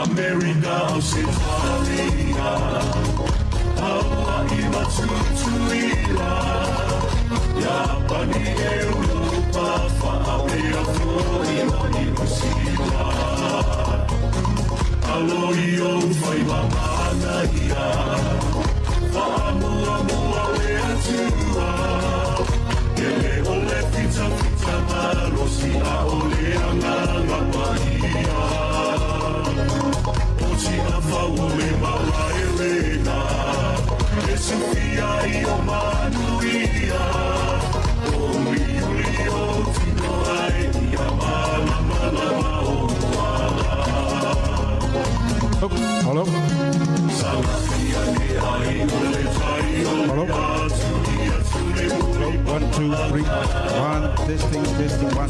America Australia Hawaii Matutuila Japani Europa Fa'apea Florida Imusila Aloio Fai Mamana Ia Fa'amua Mua Lea Tua Ele Ole Pita Pita Marosi A Ole Anganga Pahia Ochi Afaule Mawa Elena Esufia Io Manuia Omi Ulio Tino Ai Ia Mala Mala Maoala Hello. Hello. 1, 2, 3. 1, testing, 1,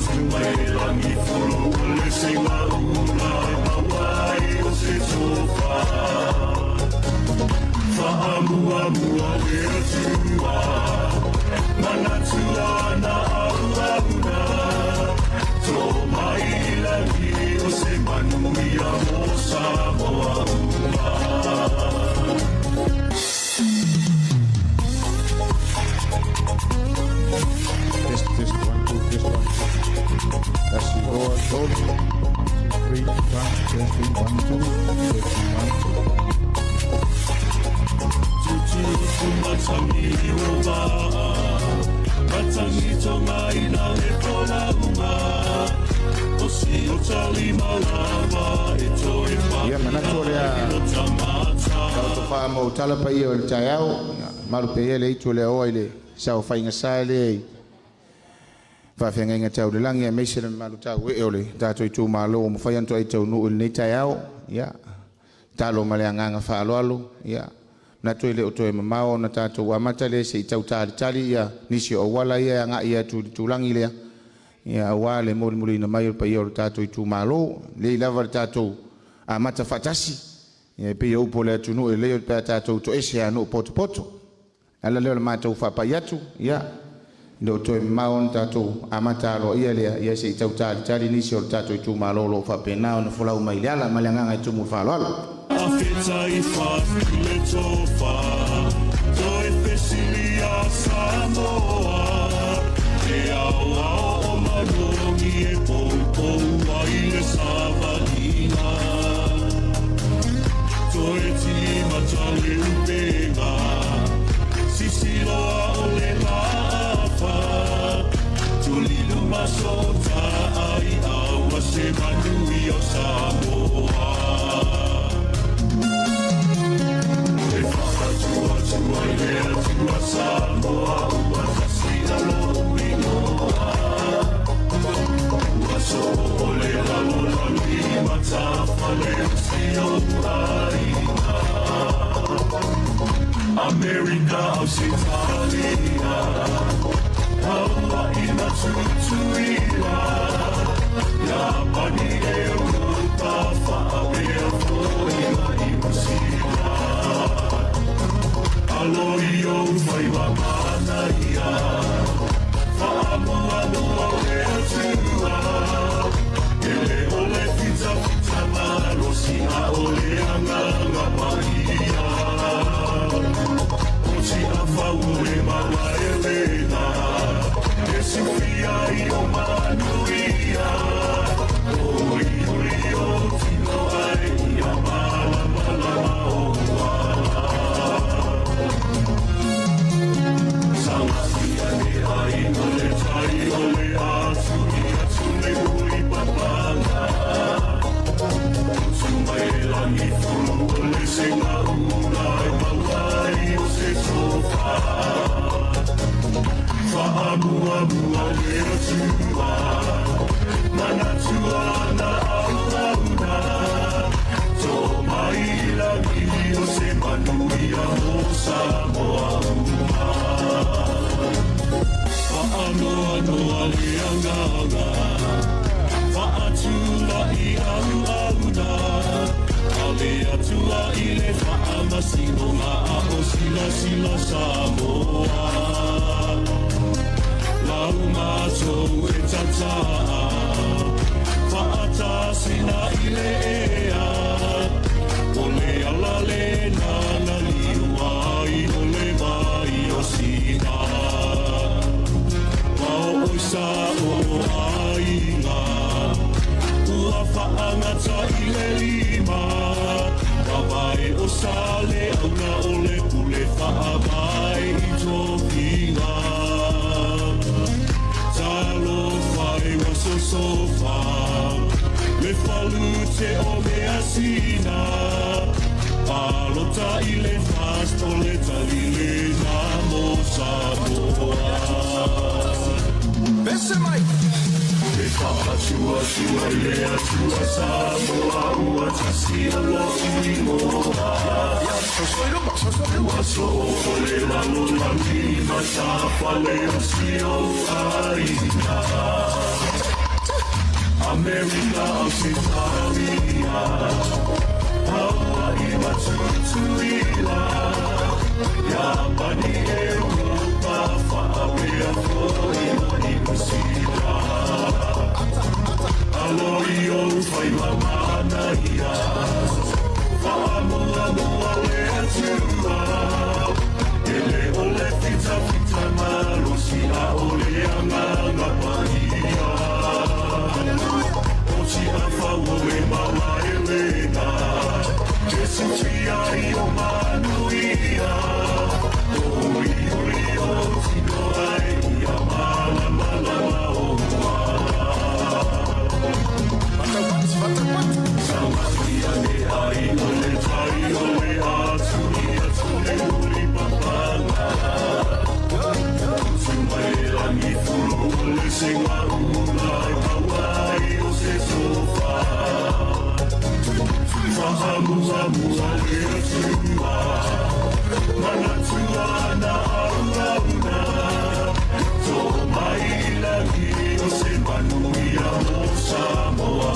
tala pa ia o le taiao maru pe ia le itu le oa i le sao whainga sae le whawhenga inga tau le langi a meise le maru tau e o le tato i tū malo o mwhai anto ai tau nuu le nei taiao ia talo ma le anganga whaaloalo ia na toi le o toi mamao na tato wa mata le se i tau tali ia nisi o wala ia anga ia tu langi lea ia wa le mori na mai o pa ia o le tato i tū malo le i lava le tato a mata fatasi e pe o pole atu no le o pe tatou to ese ano poto ala le matou fa pa yatu ya no to maon tatou amata lo ia le ia se tau tali ni so tatou tu malo lo fa pe na no fola mai ala malanga tu mu fa lo afeta I fa le tofa to e pesilia samoa e au o manongi e po ai le savalina Toeti matale upega Sisiloa ole lafa Tulilu masota ai awa se manui o Samoa E whakatua tua lea tua Samoa Ua tasina lo uinoa Ua so ole laula ni matafa lea sio ai America Australia Hawaii Matutuila Japani Europa Fa'apea Florida Imusila Aloio Fai Mamana Ia Fa'amua Mua Lea Tua Ele Ole Pita Pita Marosi A Ole Anganga Pahia Ochi Afaule Mawa Elena Esufia Io Manuia Oi Ulio Tino Ai Ia Mala Mala Maoala Sangasia Ne Ai Ole Tai Ole Atu Atu Ne Hui Papanga Sumai Langi Fulu Ole Senga Ulai Mawai O Se Sofa Fa'amua Mua Lea Tua Mana Tua Na Auna Tō Mai Langi O Se Manuia O Samoa Fa'anoa Noa Lea Nganga Fa'atula I Auna Alea Tua I Le Fa'amasino Ngā O Sila Samoa Lau mātou e tata Fa'atasina I le ea sa o ainga ua whaangata I le lima Kawae o sale au na ole pule whaamai I tō pinga Talo whai wa sosofa Le whalu te o mea sina Palota I le fast o le talile na mo Samoa Bese mai E whakachua tua I le atua Samoa Ua tasi alo I moa Ua so o le lalo langi Matapa le o sio aina America Australia Hawaii Matutuila Japani Europa Whaapea Florida Imusila Aloi o whai mamana ia Whaamua mua le atua Ele o le fita fita marosi A o le anganga pahia Ochi a whaua e mawa Elena Jesu tia I o manuia Oi oi o tino ai Ia mala mala o mua Saumatia ne ai o le tai o le atu Ia tule uli papanga Sumaerangi fulu o le senga una Hawaii o se sofa Fahamuamua le atua Mana tua na aurauna Tō mai langi o se manuia mo Samoa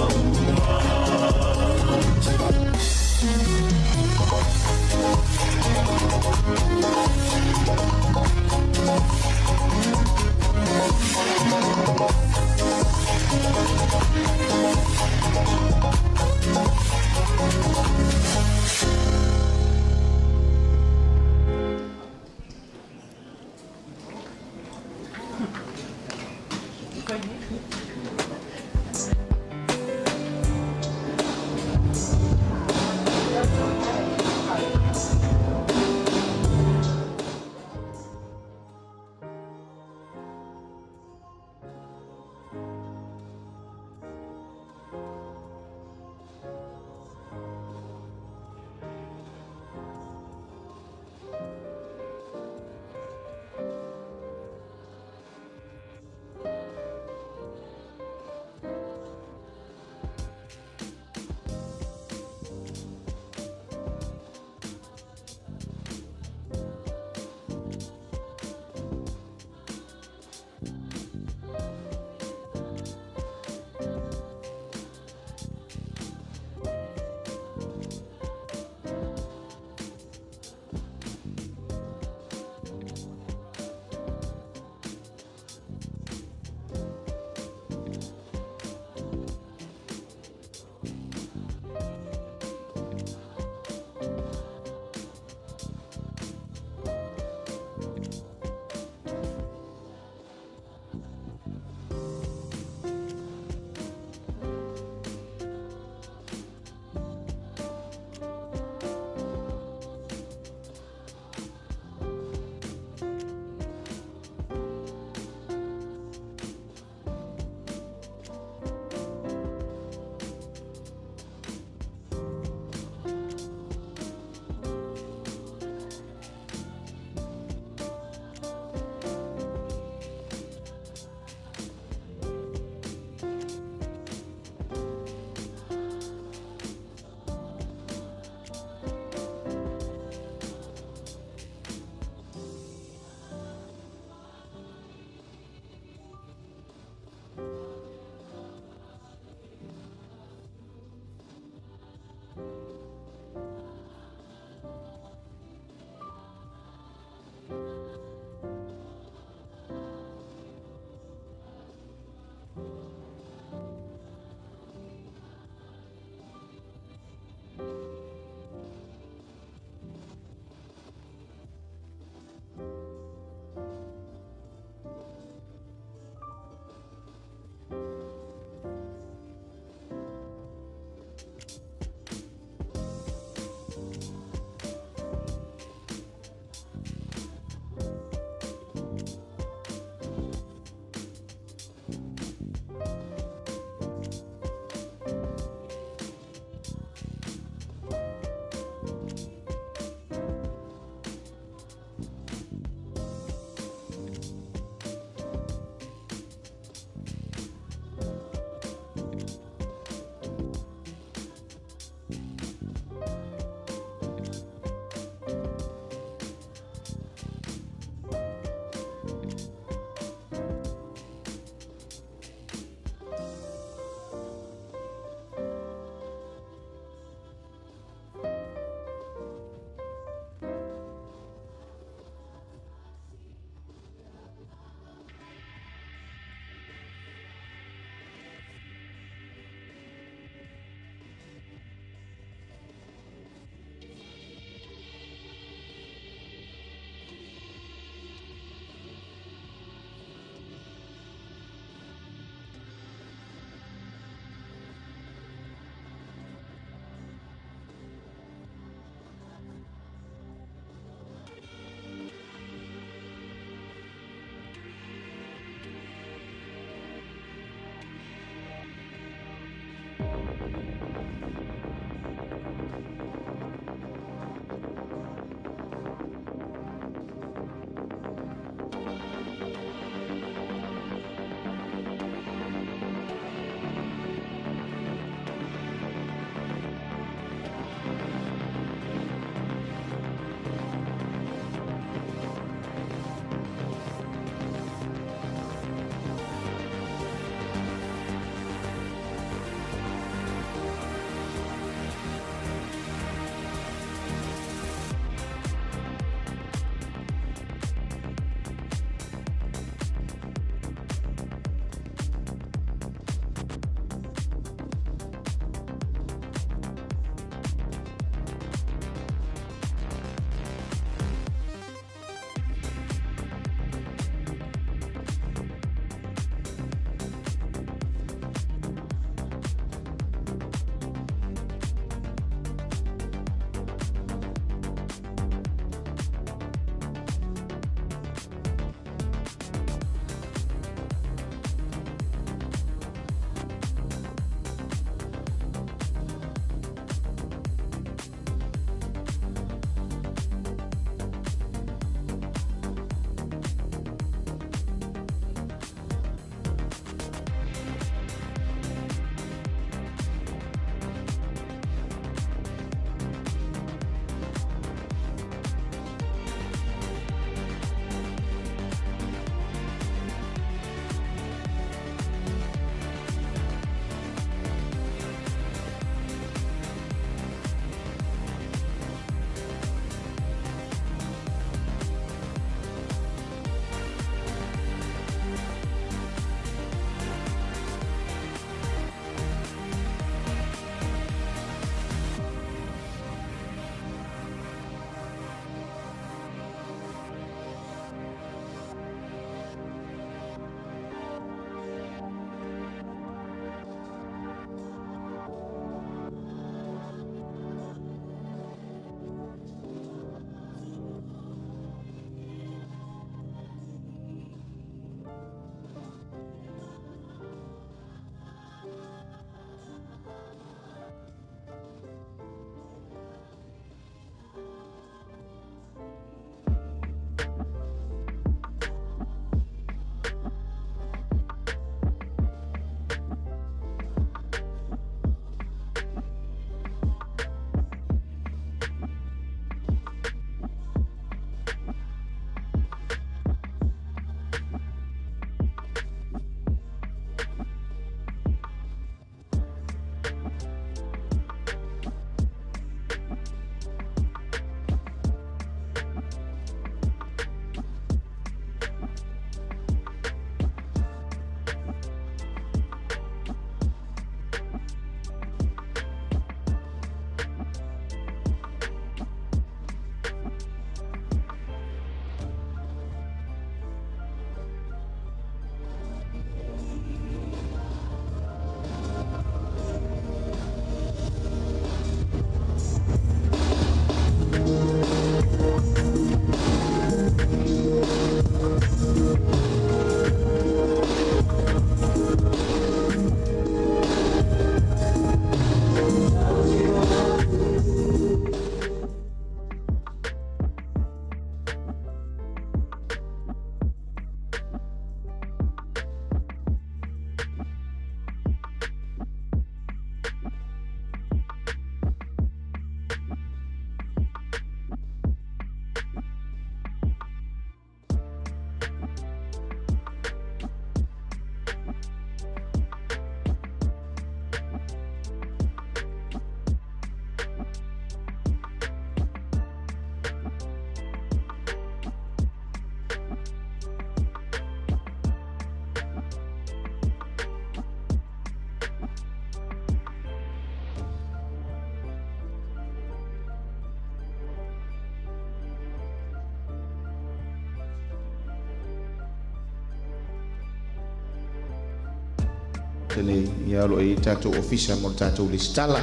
tene ia lo e tato ofisa mo tato listala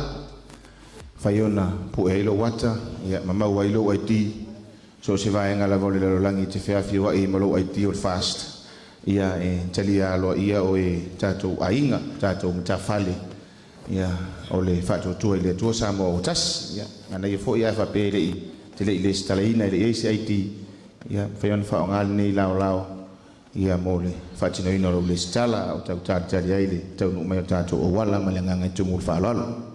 faiona pu e lo wata ia mama wa ilo IT so se vai ngala vole lo langi te feafi wa e malo IT or fast ia e talia lo ia o e tato ainga tato mtafale ia ole fato tu ile tu samo tas ia ana ia fo ia fa pele te le listala ina ile IT ia faiona fa ngal ni lao ia mole fatino ino lo listala o tau tari aile tau no mai tato o wala malanga tumul fa lalo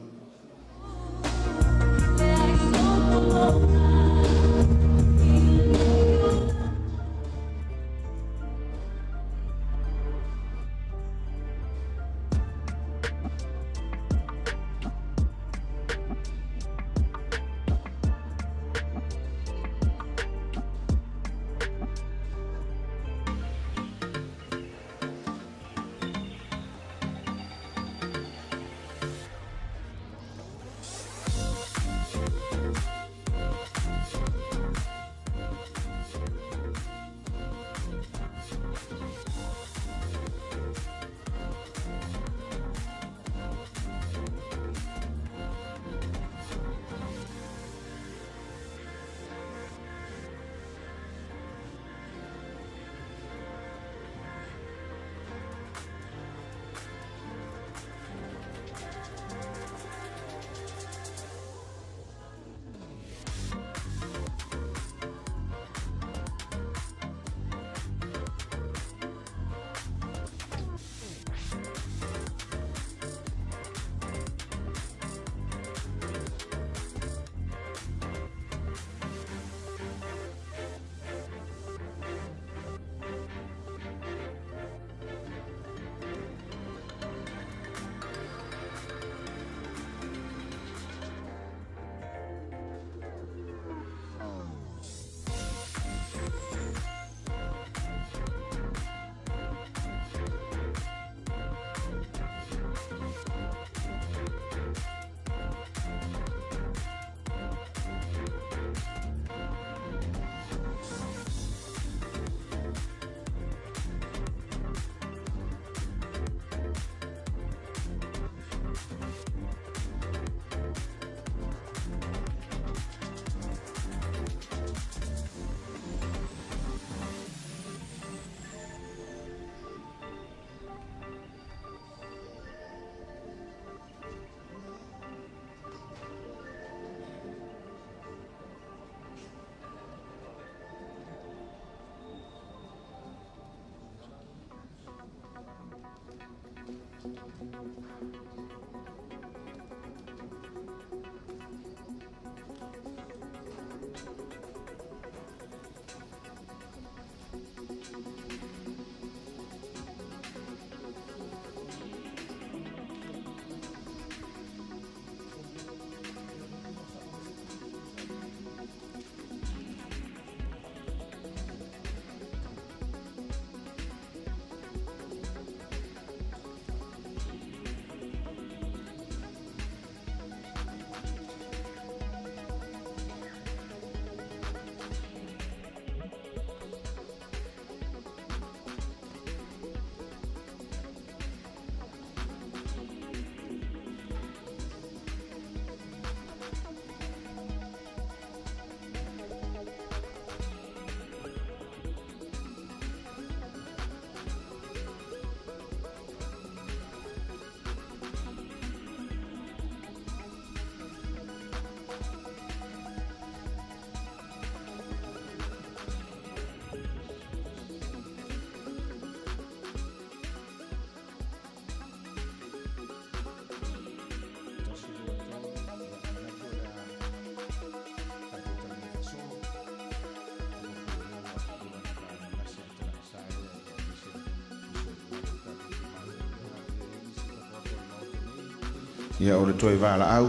ia o le toi vala au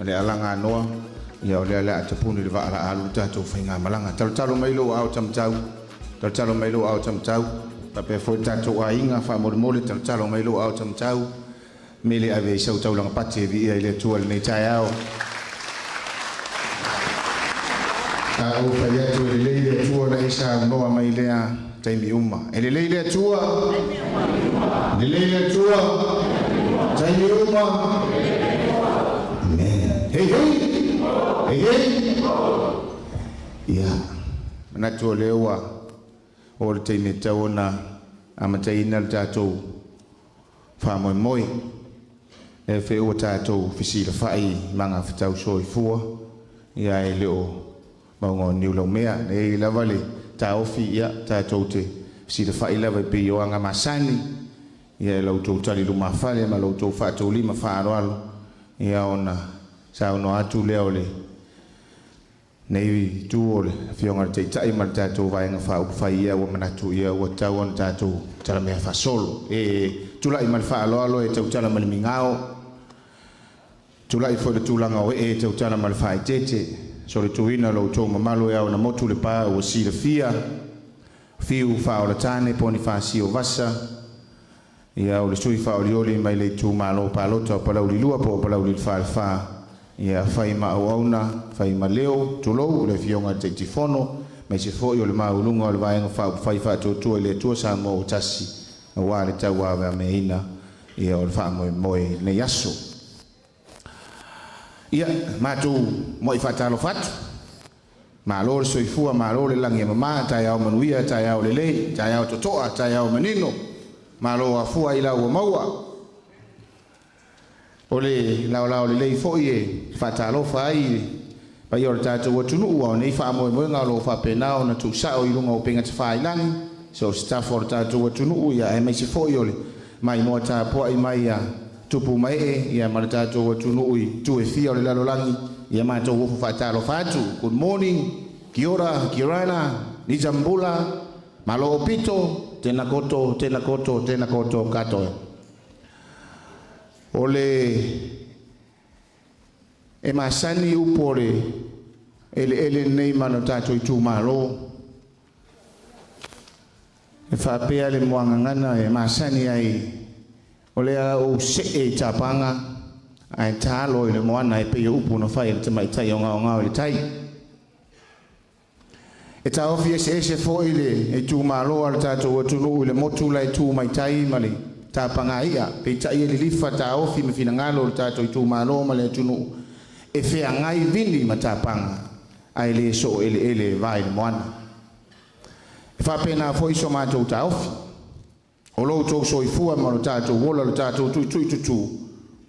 le alanga noa ia o le ala atapuni le vala alu tatou fainga malanga talo mai lo au tamtau talo mai lo au tamtau pa pe foi tatou ainga fa mole talo mai lo au tamtau mele ave sau tau langa pati vi ia le tua le tai au au pa ia tu le tua na isa noa mai le taimi uma ele le tua le tua tai ni uma. Amen. Hey hey. Hey hey. Ya. Mana tu lewa. O te me taona amatai na tatou. Fa moi. E fe o tatou fisila fai manga fitau soifua. Ia e leo maungo niu lau mea e lava le taofi ia tatou te fisila fai lava pe o anga masani. Ia e lau tau tali luma fale ma lau tau whātou lima whāroalo. Ia ona sa ono atu leo le nei tu o le fionga te tai ma tatou vaenga whau whai ia wa manatu ia wa tau ona tatou tala mea whasolo. E tula i mal whaaloalo e tau tala mali mingao. Tula i fo le tulanga o e tau tala mal whai tete. So le tuina lau tau mamalo e au na motu le pā o si le fia. Fiu whao la tane poni whasi o vasa. Ia o le sui whao li oli mai le tu malo palota o palau li lua po o palau li whai wha. Ia whai ma au auna, whai ma leo, tulou le fionga te tifono. Mai se fo i o le maulunga o le vaenga whai whātua i le tua sa mo o tasi. A wā le tau awa me ina. Ia o le wha moe ne yaso. Ia, mātou moi whatalo whatu. Mālo le soifua, mālo le langi mama, tai au manuia, tai au lelei, tai au totoa, tai au manino. Mālo a fua i lau a maua. O le lau lelei foi e whatalo whai. Pai o le tātou wa tunu ua o nei wha moe moe ngā lo wha penao na tu sao i runga o penga te whai langi. So staff o le tātou wa tunu ua e mai se foi o le mai moa tā poa i mai a tupu mai e ia ma le tātou wa tunu ui tu e fia o le lalolangi ia mātou wofu whatalo whatu. Good morning, ki ora, ki rana, ni jambula, malo opito, tēnā koto, tēnā koto, tēnā koto katoe. O le e masani upore ele nei mano tātou i tūmaro. E whapea le moangangana e masani ai o lea o se e tapanga ai talo i le moana e peo upu na whai le tamai tai o ngao le tai. E ta ofi ese fo i le e tūmaro al tātou atunu i le motu lai tū mai tai ma le tapanga ia. Pe tai e le lifa ta ofi me fina ngalo le tātou i tūmaro ma le atunu e whea ngai vini ma tapanga ai le so ele vai le moana. E whapena fo iso mātou ta ofi. O lo tō soifua ma lo tātou wola lo tātou tui tutu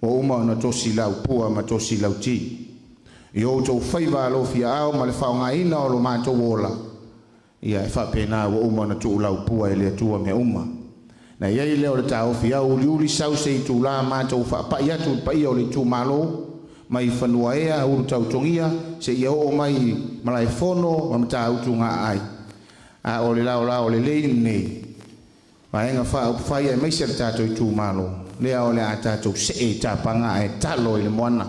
o uma na tosi lau pua ma tosi lau ti. I o tō whaiva alo fia au ma le whaonga ina o lo mātou wola. Ia e whapena o uma na tū lau pua e le atua me uma. Na iei leo le tā ofi au liuri sau se i tū la mātou whapai atu pai o le tū malo mai whanua ea uru tau tongia se ia o mai malai fono ma mta utu ngā ai. A o le lao le leini nei. Maenga whai e meisa le tātou i tū malo. Lea o le a tātou se e tāpanga e talo i le moana.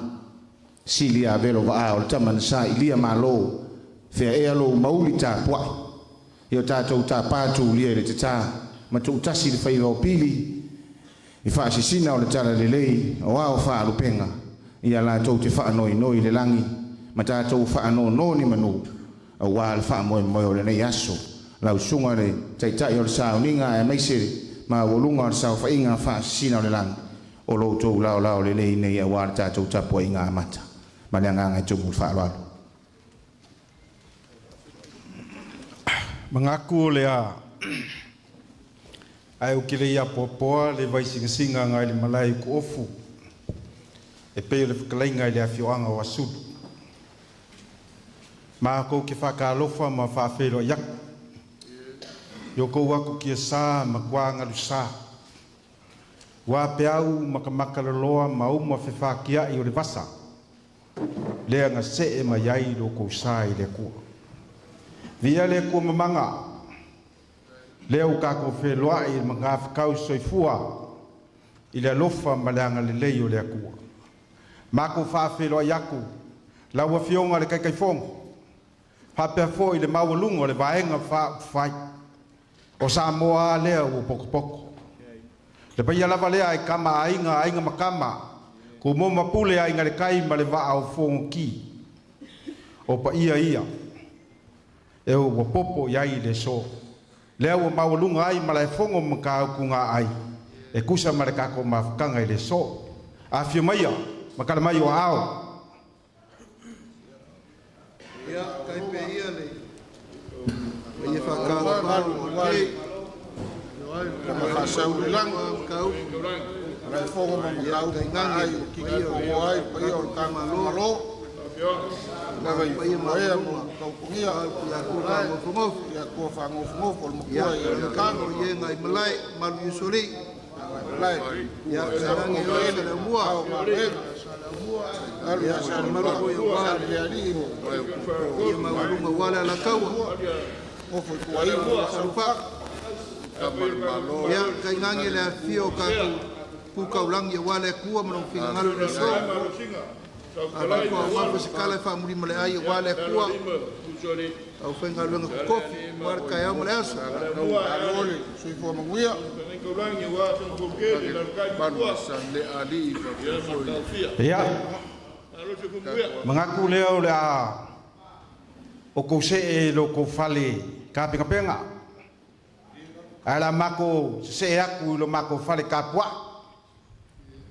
Sili a velo wa a o le tamana sa i lia malo. Whea e alo mauli tā pua. I o tātou tā pātū lia le te tā. Ma tū tasi le whaiva o pili. I wha sisina o le tala le lei. O a o wha alupenga. Ia la tau te wha anoi noi le langi. Ma tātou wha anoi noni manu. A wā le wha moe moe o le nei aso. Lau sunga le taitai o le sao ninga e meisere ma wolunga o le sao whainga wha sina o le langi o lo tau lao le lei nei a wāra tātou tapua i ngā mata ma le anga ngai tumu wha aloalo. Mangaku o le a ai o kile ia popoa le vaisingasinga ngai le malai ku ofu e peo le whakalainga i le awhioanga o asudu. Ma kou ke whakalofa ma whawhero iaku. Yo kou aku kia sā ma kua ngaru sā. Wā peau makamaka loa ma uma whewhakia i o le vasa. Lea ngā se e ma iai lo kou sā i le kua. Via le kua mamanga. Lea u kako wheloa i ma ngā whakau soifua i le alofa ma leanga le lei o le kua. Mako whawheloa iaku. Laua fionga le kai fonga. Hapea fo i le mawalunga o le vaenga whai. O sa moa lea o poko poko. Le pai alava lea ai kama ainga makama. Ko mo mapule ainga le kai ma le vaa o fongo ki. O pa ia. E o wapopo iai le so. Lea o mawalunga ai ma le fongo maka au kunga ai. E kusa ma le kako mawhakanga i le so. afia mai makala mai o ao ya kai pe ia le ia fa ka pa le kama fasau lang kau rai fongo mo kau ngai ki ko ai pa ia o ka malo na vai pa ia mo kau pungia ya ku ka mo ya ko fa ngo ko mo ya ko ka no ye ngai malai mal yusuri lai ya ka ngi le le mua ya sa mal ko yo wa ya li mo ye ma ma wala la kau o fo ko ai mo sarupa ya ka ngi le fio ka ku ka ulang ye wala ku mo finga ngalo le so ala ko ma ko sikala fa muri male ai wala ku au fenga lunga kofi marka ya mo leso alole sui fo mo wia ya mengaku leo le o ko se e lo ko fale ka penga ala mako se aku lo mako fale kapua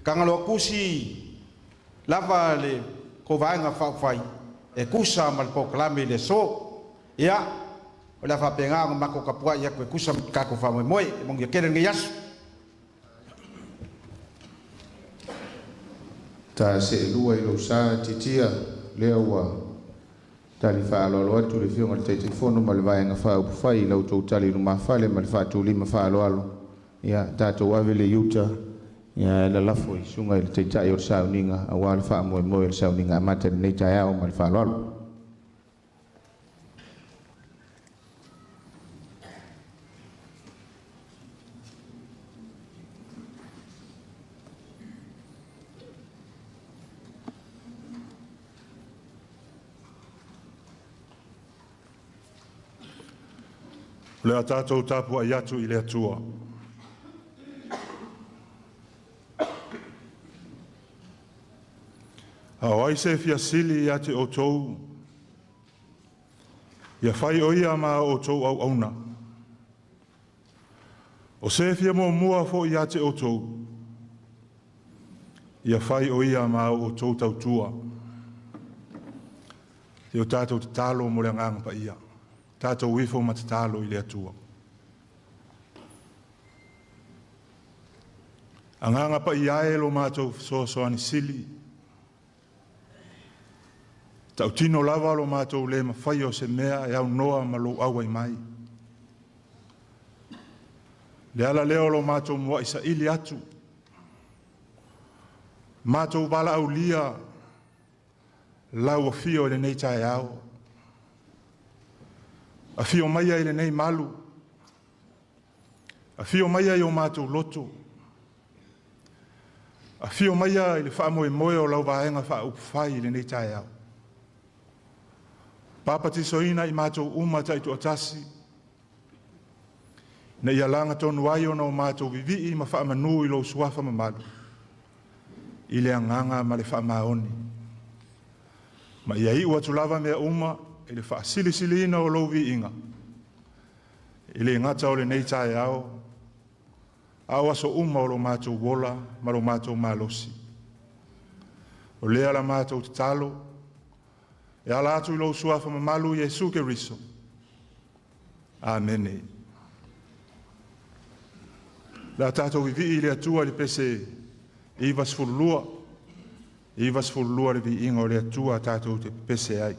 kangalo kusi lava le ko vainga fa fai e kusa mal poklame le so ya ola fa penga mako kapua ya ko kusa ka ko fa moi mong ya keren ngias ta se lua ilo sa titia lea wa tali fa alo alo atu le fionga le telefono ma le vaenga fa upu fai lau tau tali numa fale ma le fa tu lima fa alo alo ya tato wave le yuta ya la lafo i sunga il teitai o le sauninga a wale fa moe moe le sauninga amata le nei tai au ma le fa alo alo Le a tātou tāpu ai atu i le atua. A oai se fia sili i ate o tou. Ia whai o ia maa o tou au auna. O se fia mua fo i ate o tou. Ia whai o ia maa o tou tautua. Te o tātou te tālo mo le nganga pa ia. Tātou wifo matatalo i le atua. Anganga pa i ae lo mātou so ani sili. Tau tino lava lo mātou le mawhai o se mea e au noa ma lo awai mai. Le ala leo lo mātou mua isa ili atu. Mātou wala au lia lau o fio le nei tae au. A fio maia i le nei malu. A fio maia i o mātou loto. A fio maia i le wha moe moe o lau vaenga wha upwhai i le nei tae au. Papati soina i mātou umata i tu atasi. Na ia langa tonu ai o na o mātou vivi i ma wha manu i lo suafa ma malu. I le anganga ma le wha maoni. Ma ia i ua tulava mea uma i le wha sili ina o lovi inga. I le ngata o le nei tae au. Au aso uma o lo mātou wola, ma lo mātou malosi. O lea la mātou te talo. E ala atu i lo suafa ma malu Jesu ke riso. Amene. La tātou vivi i le atua li pese Ivas fululua. Ivas fululua le vi inga o le atua tātou te pese ai.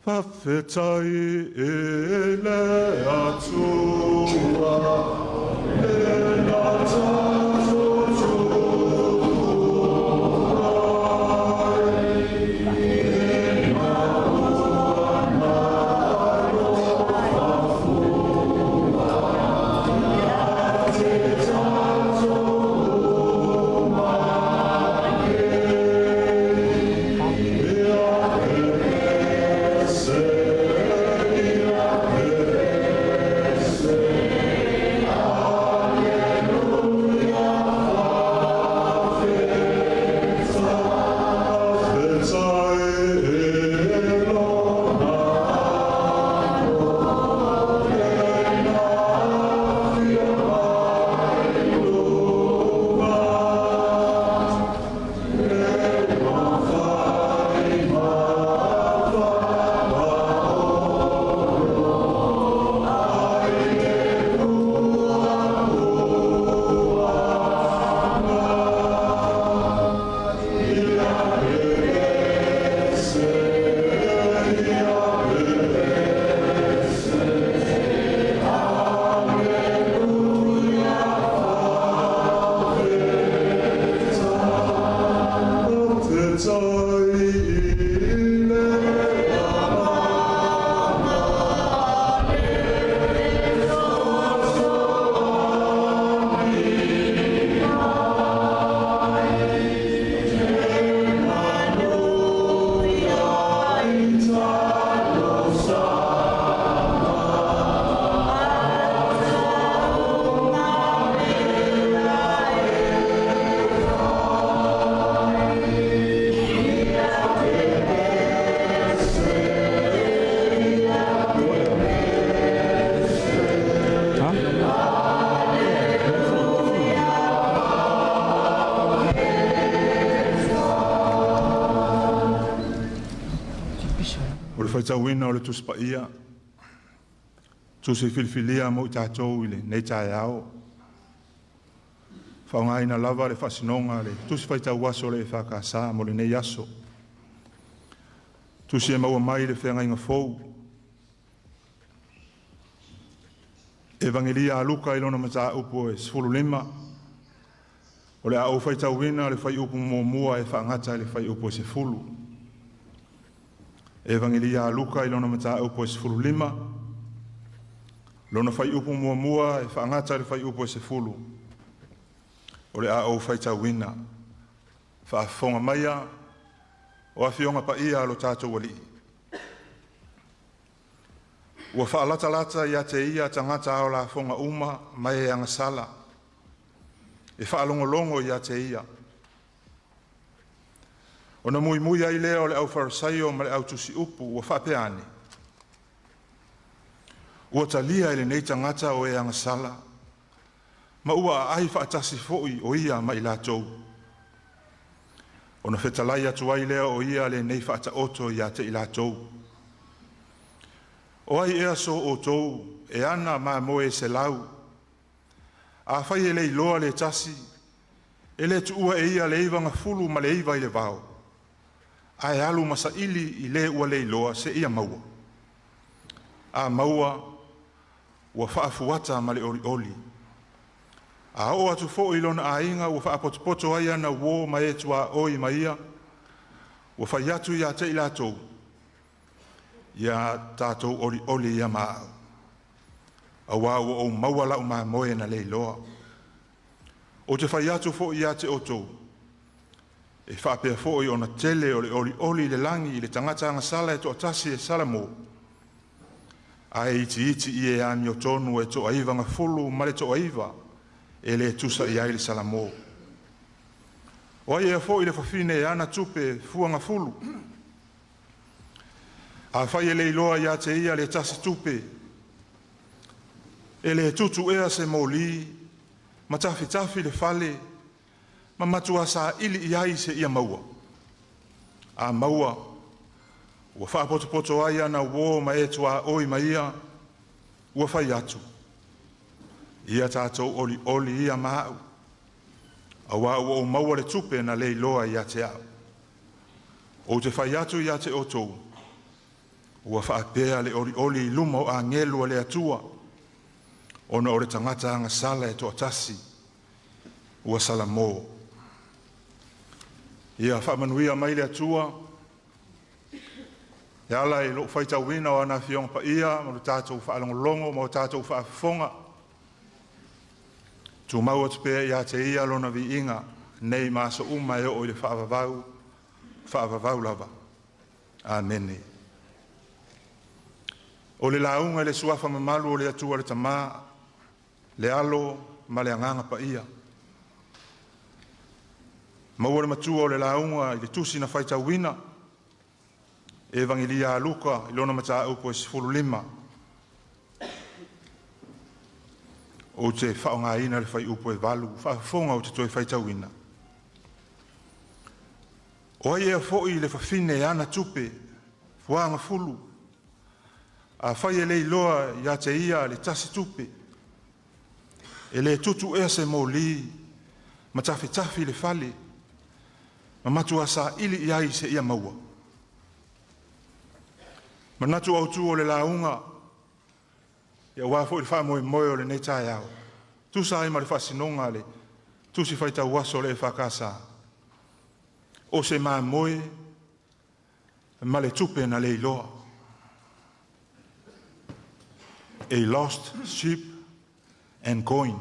Whawhetai e le atua, e na tātou tuai, e na uana roa fua, te tātou umake, Hallelujah. Wina o le tuspa ia. Tusi filfilia mo i tātou i le nei tae ao. Whaungaina lava le whasinonga le tusi whaita waso le whakasa mo le nei aso. Tusi e maua mai le whenga fou. Evangelia a Luga i lona mata upo e sfulu lima. O le a o whaita wina le whai upo mua e whaangata le whai upo e sefulu. Evangelia a Luga i lona mata upo e sefulu lima. Lona whai upo mua e whaangata le whai upo e sefulu. O le a o whaita wina. Whaafonga maia o a whionga pa ia lo tātou wali. Ua whaalata lata ia te ia tangata ao la fonga uma mai e angasala. E whaalongolongo ia te ia. O na mui mui ai leo le au farisaio ma le au tusi upu ua whapeane. Ua talia ele nei tangata o e angasala. Ma ua ai whaatasi foi o ia ma i lātou. O na whetalai atu ai leo o ia le nei whaata oto ia te i lātou. O ai ea so o tou, e ana ma moe se lau. A whai e lei loa le tasi, e le tu ua e ia le iwanga fulu ma le iwa i le vau. A e alu masa ili i le ua lei loa se ia maua. A maua, ua whaafuata ma le oli oli. A o atu fo i lona a inga, ua whaapotopoto ai ana uo ma e tua oi ma ia. Ua whai atu ia te i lātou. Ia tātou ori oli ia maa. Awa ua o mauala o maa moe na lei loa. O te whai atu fo ia te oto. E whaapea fo i ona tele o le ori oli le langi i le tangata anga sala e to atasi e salamo. A e iti i e ani o tonu e to aiva nga fulu ma le to aiva. E le tusa i ai le salamo. O ai e fo i le whawhine e ana tupe fua nga fulu. A whai e lei loa ia te ia le tasi tupe. E le tutu ea se moli, ma tafi tafi le fale, ma matua sa ili iai se ia maua. A maua, ua whaapoto ai ana uo ma e tua oi ma ia, ua whai atu. Ia tātou oli oli ia maau. Awa ua o maua le tupe na lei loa ia te au. O te whai atu ia te otou. Ua whaapea le ori oli i luma o a ngelua le atua. Ona ore tangata anga sala e toa tasi. Ua sala mō. Ia whaamanuia mai le atua. E ala e lo whaita wina o ana fionga pa ia. Ma lo tātou whaalongolongo, ma lo tātou whaafonga. Tu mau atu pēr ia te ia lona vi inga. Nei maasa uma e o i le whaavavau lava. Amen. O le launga le suafa mamalu o le atua le tamā, le alo ma le anganga pa ia. Maua le matua o le launga i le tusi na whaita wina, Evangelia a Luga i lona mata upo e sifuru lima. O te whaonga ina le whai upo e walu, whaafonga o te toi whaita wina. O ai ea foi le whawhine e ana tupe, fuanga fulu, a whai e lei loa ia te ia le tasi tupe. E le tutu ea se mōli, ma tafi le fale, ma matua sa ili iai se ia maua. Ma natu au tu o le launga, ia wafo i wha moe moe o le nei tae au. Tu sa ima le whasinonga le, tu si whaita waso le whakasa. o se mamoe ma le tupe na le iloa. A lost sheep and coin.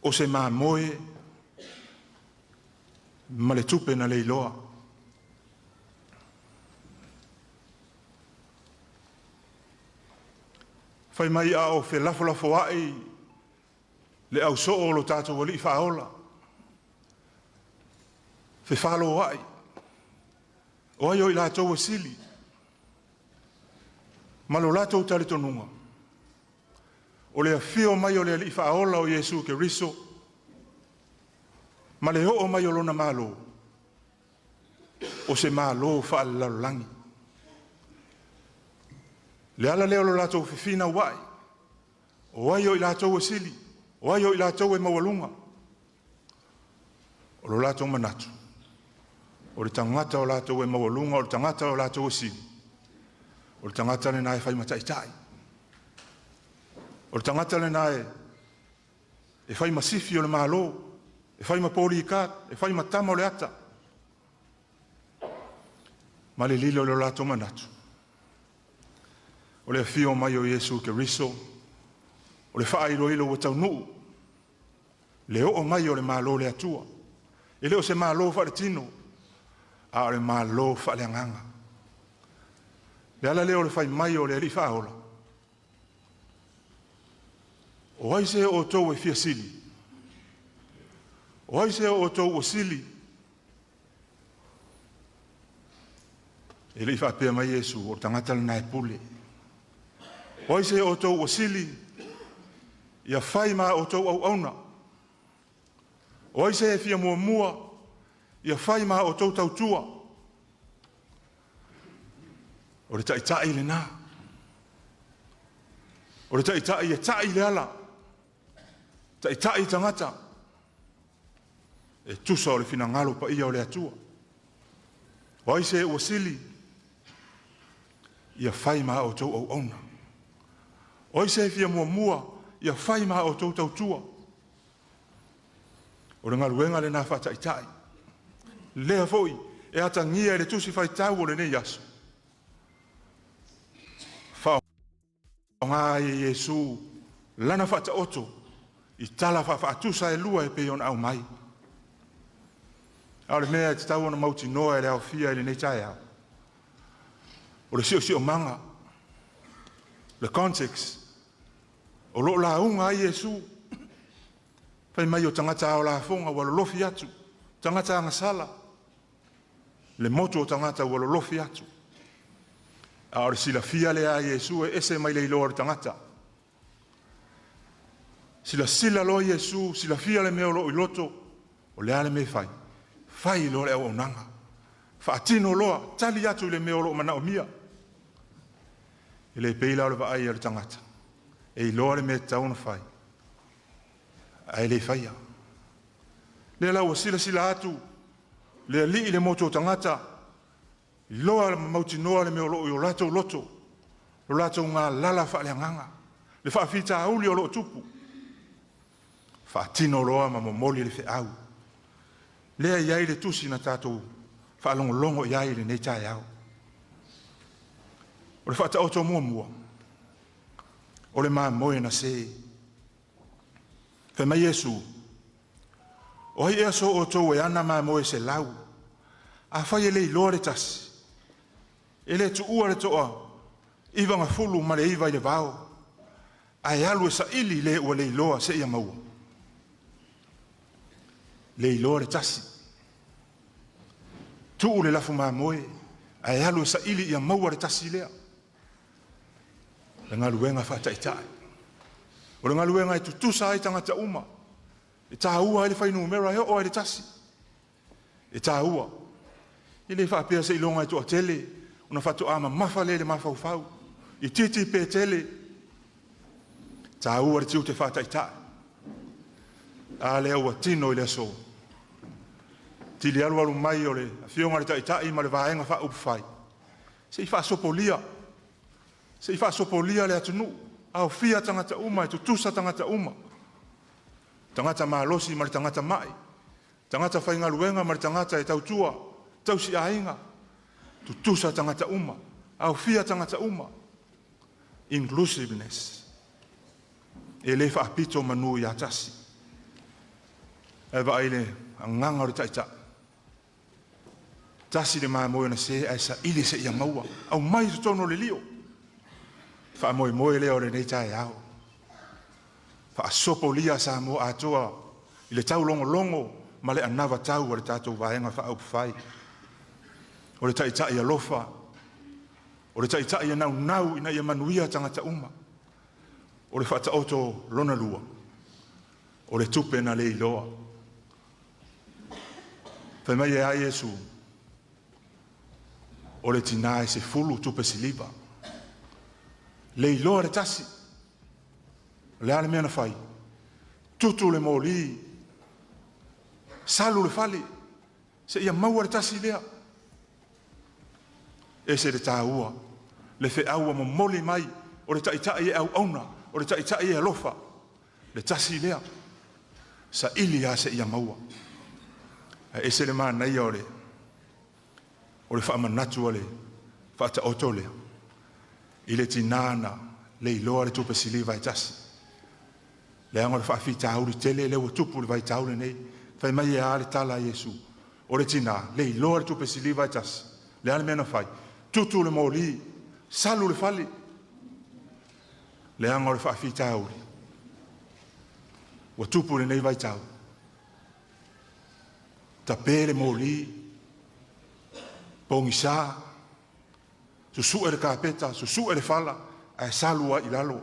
O se mamoe ma le tupe na le iloa. Fai mai a o fe lafo ai le au so o lo tato wali faola. Fe falo ai. O ai o i lato wasili. Ma lo lato tali tonunga. O le afio mai o le ali faola o Yesu ke riso. Ma le o mai o lona malo. O se malo fa langi. Le ala leo lo lato fifina wai. O ai o i lato wasili. O ai o i lato e mawalunga. O lo lato manatu. O le tangata o lato e mawalunga. O le tangata o lato wasili. O le tangata le nae fai mataitai. O le tangata le nae e fai masifi o le malo. E fai mapoli i kat. E fai matama o le ata. Ma le lilo le lato manatu. O le fio mai o Yesu ke riso. O le faa ilo ilo o tau nuu. Le o mai o le malo le atua. E leo se malo fa le tino. A o le malo fa le anganga. Le ala leo le fai mai o le ali faa ola. O ai se o tau e fia sili. O ai se o tau o sili. E le faa pia mai Yesu o tangata le nai pule. O ai se o tau o sili. Ia fai ma o tau au auna. O ai se e fia mua mua. Ia fai ma o tau tau tua. O le tai le nā. O le tai e tai le ala. Tai tangata. E tusa o le fina ngalo pa ia o le atua. O ai se o sili. Ia fai ma o tau au auna. O ai se e fia mua mua. Ia fai ma o tau tau tua. O le ngaluenga le nā wha tai. Lea foi, e ata ngia e le tusi fai tau o le nei aso. Wha o ngā e Yesu, lana wha ta oto, i tala wha atusa e lua e peion au mai. Au le mea e te tau ona mauti noa e le au fia e le nei tai au. O le sio manga, le context, o lo la unga ai Yesu. Fai mai o tangata o la fonga walo lofi atu. Tangata anga sala. Le moto o tangata walo lofi atu. A ore sila fia le a Yesu e ese mai le ilo o tangata. Sila lo Yesu, sila fia le meo lo iloto. O le ale me fai. Fai lo le au nanga. Fa atino loa, tali atu le meo lo mana o mia. Ele peila o le va ai o tangata. E ilo le me tauna fai. Ai le faia. Le la sila atu. Le li le moto tangata. Loa mauti noa le meo lo lato loto. Lo lato ngā lala fa le nganga. Le fa fita auli o lo tupu. Fa tino loa ma momoli le fe au. Le iai le tusi na tatou. Fa longo iai le nei tai au. O le fa ta oto mua. O le maa moe na se. Fe mai Yesu. O hi aso o tau e ana maa moe se lau. A fai e le iloa le tasi. E le tu ua le toa. Iwa nga fulu ma le iwa i le vau. A e alu e sa ili le ua le iloa se ia maua. Le iloa le tasi. Tu u le lafu maa moe. A e alu e sa ili ia maua le tasi lea. Le ngā luenga whātaitai. O le ngā luenga e tutusa ai tangata uma. E tā ua ele whainu umera e o ele tasi. E tā ua. I le whapea se ilonga e toa tele. Una whatu ama mafa le mawhau whau. I titi pe tele. Tā ua le tiu te whātaitai. A le ua tino i le so. Tili alu mai o le whionga le taitai ma le vaenga wha upwhai. Se i whasopolia. Se i whasopolia le atunu. Au fia tangata uma e tutusa tangata uma. Tangata maalosi ma le tangata mai. Tangata whainga luenga mara tangata e tautua, tausi ainga. Tutusa tangata uma, au fia tangata uma. Inclusiveness. E le whaapito manu ia tasi. E wa aile, a nganga o taita. Tasi le maa moe na se, ai sa ili se ia maua. Au mai tu tono le lio. Wha moe moe leo le nei tae au. Wha sopo lia sa mo atoa, i le tau longo longo, ma le anava tau o le tatou vaenga wha au whai. O le taita ia lofa, o le taita ia nau nau ina ia manuia tangata uma. O le whata oto lona lua, o le tupe na le iloa. Whai mai e a Yesu, o le tina e se fulu tupe siliva. Le iloa le tasi, le ale mea na whai, tutu le moli, salu le fali, se ia maua le tasi lea. E se le tāua, le fe aua mo moli mai, o le taitai e au auna, o le taitai e alofa, le tasi lea, sa ili a se ia maua. E se le maa naia o le whaamanatu o le whaata oto lea, i le tinana, le iloa le tupe siliva e tasi. Le anga le whaafi tauri tele, le ua tupu le vai tauri nei, whai mai e a le tala Yesu, o le tina, le iloa le tupe siliva e tasi, le ale mena whai, tutu le moli, salu le fali. Le anga le whaafi tauri. Wa tupu le nei vai tau. Ta pere moli, pongi sa, susu e le kapeta, susu e le fala, a salua i lalo.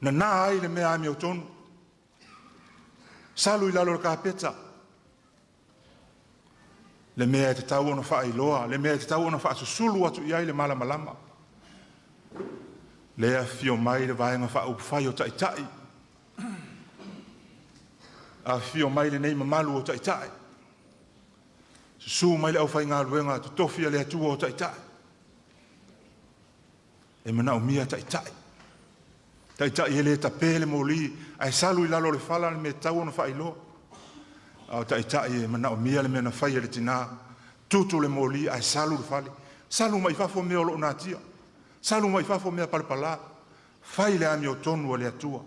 Na na ai le mea ami o tonu. Salu i lalo le kapeta. Le mea te tau ona wha iloa, le mea te tau ona wha susulu atu iai le malama lama. Le a fio mai le vaenga wha upwhai o taitai. A fio mai le nei mamalu o taitai. Susu mai le au whai ngā luenga, tu tofia le atua o taitai. E mana o mia taitai. Taitai e le tapele mo li, ai salu i lalo le fala le me tau ona wha iloa. Au taitai e mana o mia le mena whai le tina, tutu le moli, ai salu le fali. Salu mai fafo mea o lo natia. Salu mai fafo mea palpala. Whai le ami o tonu o le atua.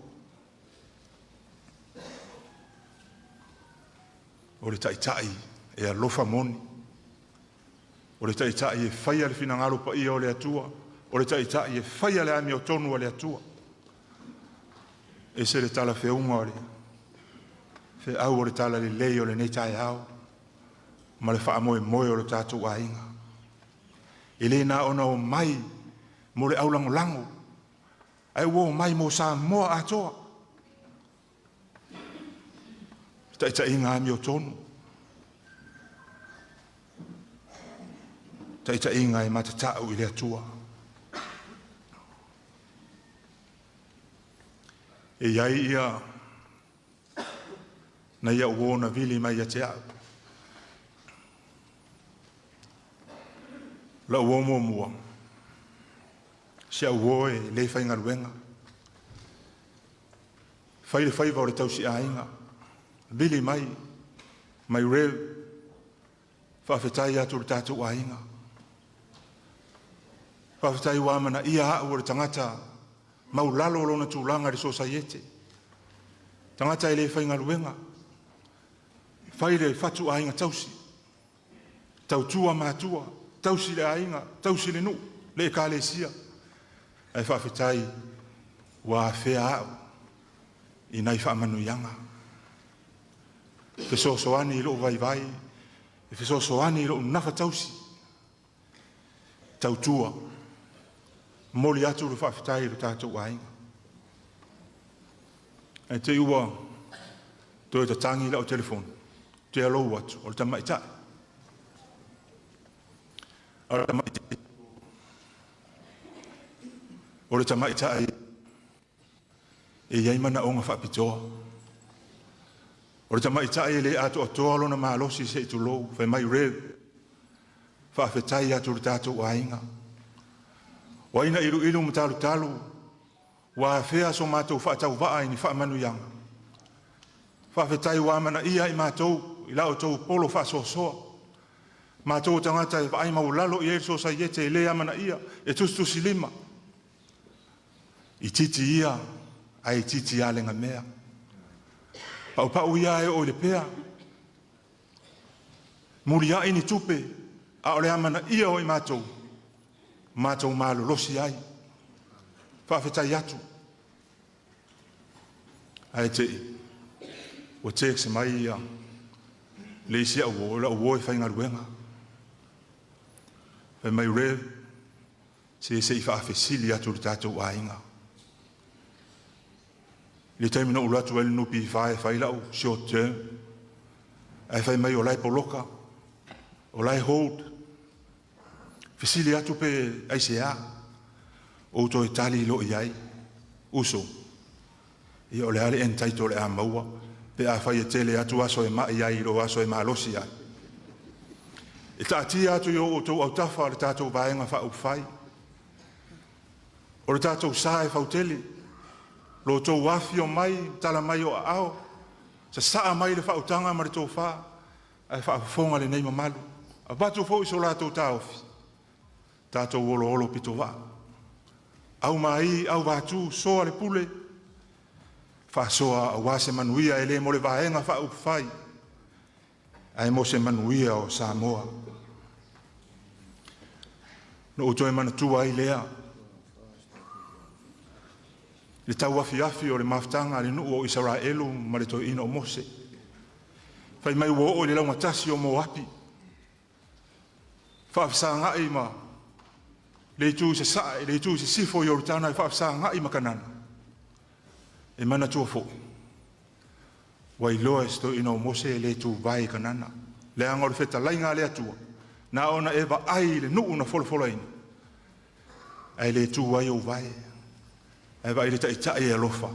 O le taitai e alofa moni. O le taitai e whai le finangalo pa ia o le atua. O le taitai e whai le ami o tonu o le atua. E se le tala whiunga o le. Fe au o le tala le lei o le nei tae au. Ma le wha moe moe o le tātou a inga. E le na ona o mai mo le aulango lango. Ai uo mai mo sa moa atoa. Taita inga ami o tonu. Taita inga e matatau i le atua. E iai ia na ia uo na vili mai a te au. La uo mua mua. Se uo e le whainga ruenga. Whai le whaiva o le tausi a inga. Vili mai reu. Whawhetai atu le tātou a inga. Whawhetai wāmana ia au o le tangata mau lalo o lona tūlanga le society. Tangata e le whainga ruenga. Whai le whatu a inga tausi. Tautua mātua. Tausi le a inga. Tausi le nu. Le ka le sia. Ai whawhetai wā whea au. I nai whaamanu ianga. Fesosoani i loo vai vai. E fesosoani i loo nafa tausi. Tautua. Moli atu le whawhetai le tātou a inga. E te ua toi ta tangi la o telefon. Te alo watu. O le tamaitai. O le tamaitai e iai mana o ngā whapitoa. O le tamaitai e le ato atoa lona maalosi se itu lou, whai mai reu, whawhetai atu le tātou a inga. Waina iru iru matalu talu, wa whea so mātou whaatau waa ni whaamanu ianga. Whawhetai wa mana ia i mātou, i la o tau polo whaasosoa. Mātou tangata e whaai maulalo i so sa iete e lea mana ia, e tustusi lima. I titi ia, ai titi alenga mea. Pau ia e o le pea. Muria ini tupe, a ole amana ia o i mātou. Mātou mālo losi ai. Whaafetai atu. Ai te, o te se mai ia, le isi au o, la o e whainga ruenga. Whai mai rev, se i whaafesili atu le tātou ainga. Le taimina o latu ele nupi i whae lau, short term. Ai whai mai o lai poloka, o lai hold. Fesili atu pe ai se a. O to e tali lo i ai. Uso. I o le ale entaito le a maua. Pe a whai e tele atu aso e mai ai lo aso e maalosi ai. E taati atu i o tau au tafa le tātou vaenga wha whai. O le tātou sa e whauteli. Lo tau wafi o mai, tala mai o ao. Sa saa mai le whautanga ma le tau wha. Ai whaafonga le nei mamalu. A batu fo iso la tau taofi. Tātou olo olo pito wa. Au mai, au watu, soa le pule. Wha soa a wase manuia e le mo le vaenga wha whai. Ai mo se manuia o Samoa. No uto e manatua i lea. Le tau afi o le maftanga le nuu o Israelu ma le toi ina o Mose. Whai mai ua o le lau matasi o Moapi. Whaafisa ngai ma le tu se sae, le tu se sifo i orutana e whaafisa ngai ma kanana. E mana tua fo. Wai loa sto ina o Mose le tu vai kanana. Le angor feta lainga le atua. Na ona eva ai le nuu na folfola ina. Ai le tu vai o vai. Ai vai le tai e alofa.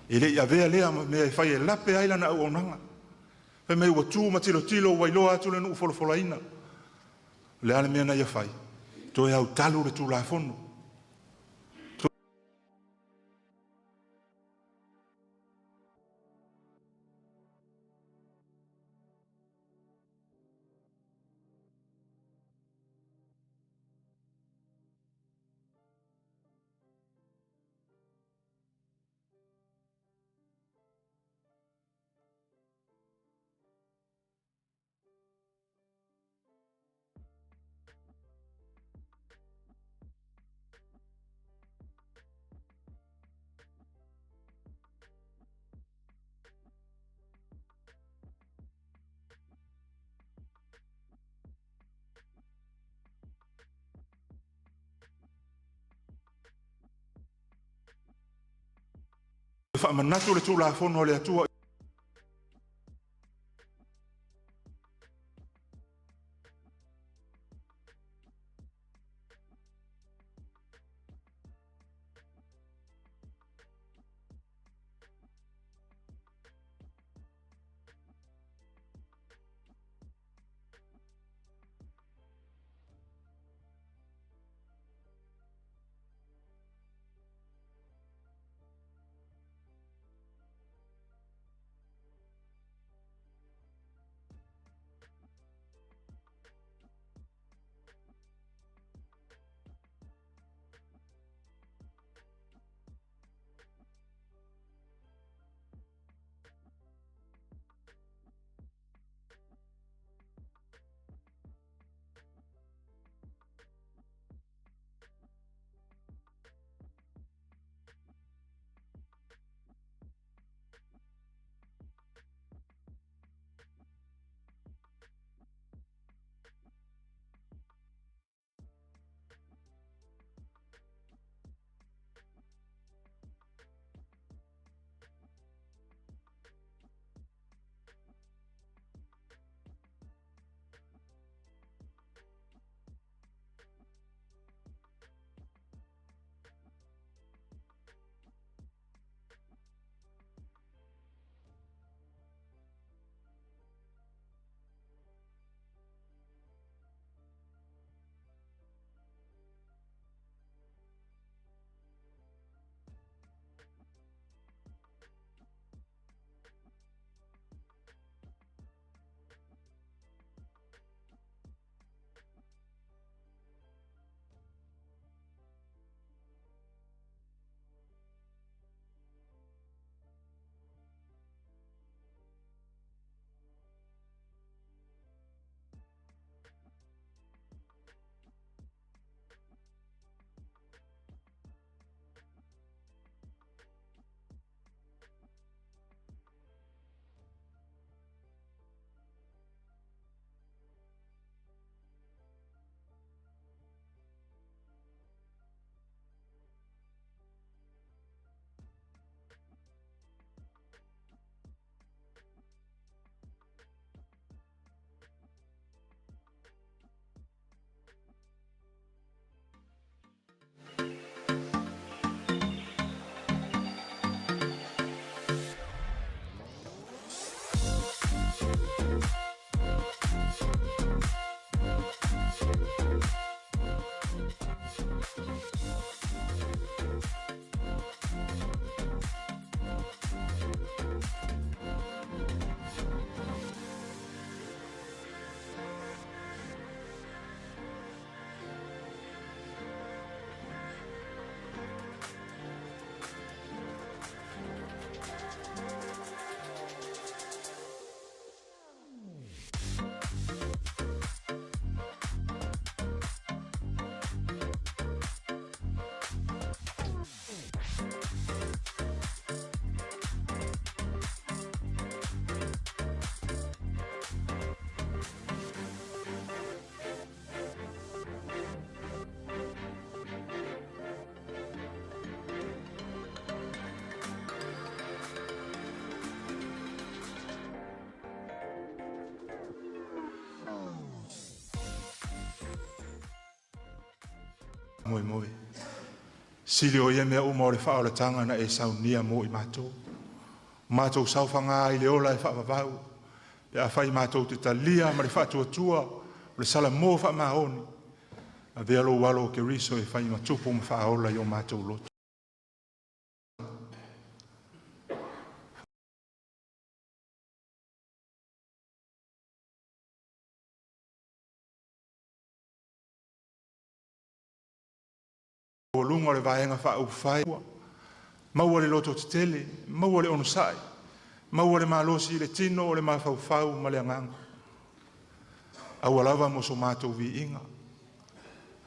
E le ia vea lea me ai fai e lape aila na au onanga. Fai mei ua tū ma tilo wai loa atu le nuu folfola ina. Le ale mea na ia fai. To e au talu le tū la fono. Fa manatu le tū la fono le atua. Moe moe. Sili o ia mea uma o le wha o le tanga na e saunia mo I mātou. Mātou sauwhanga I le ola e whaavavau. Pe a whai mātou te talia ma le whaatuatua o le sala mō wha mahoni. A vea lo walo ke riso e whai matupo ma whaaola I o mātou loto. O lunga le vaenga wha au whai. Maua le loto te tele, maua le onusai, maua le malosi le tino o le mawhau ma le anganga. Aua lava mo so mātou vi inga.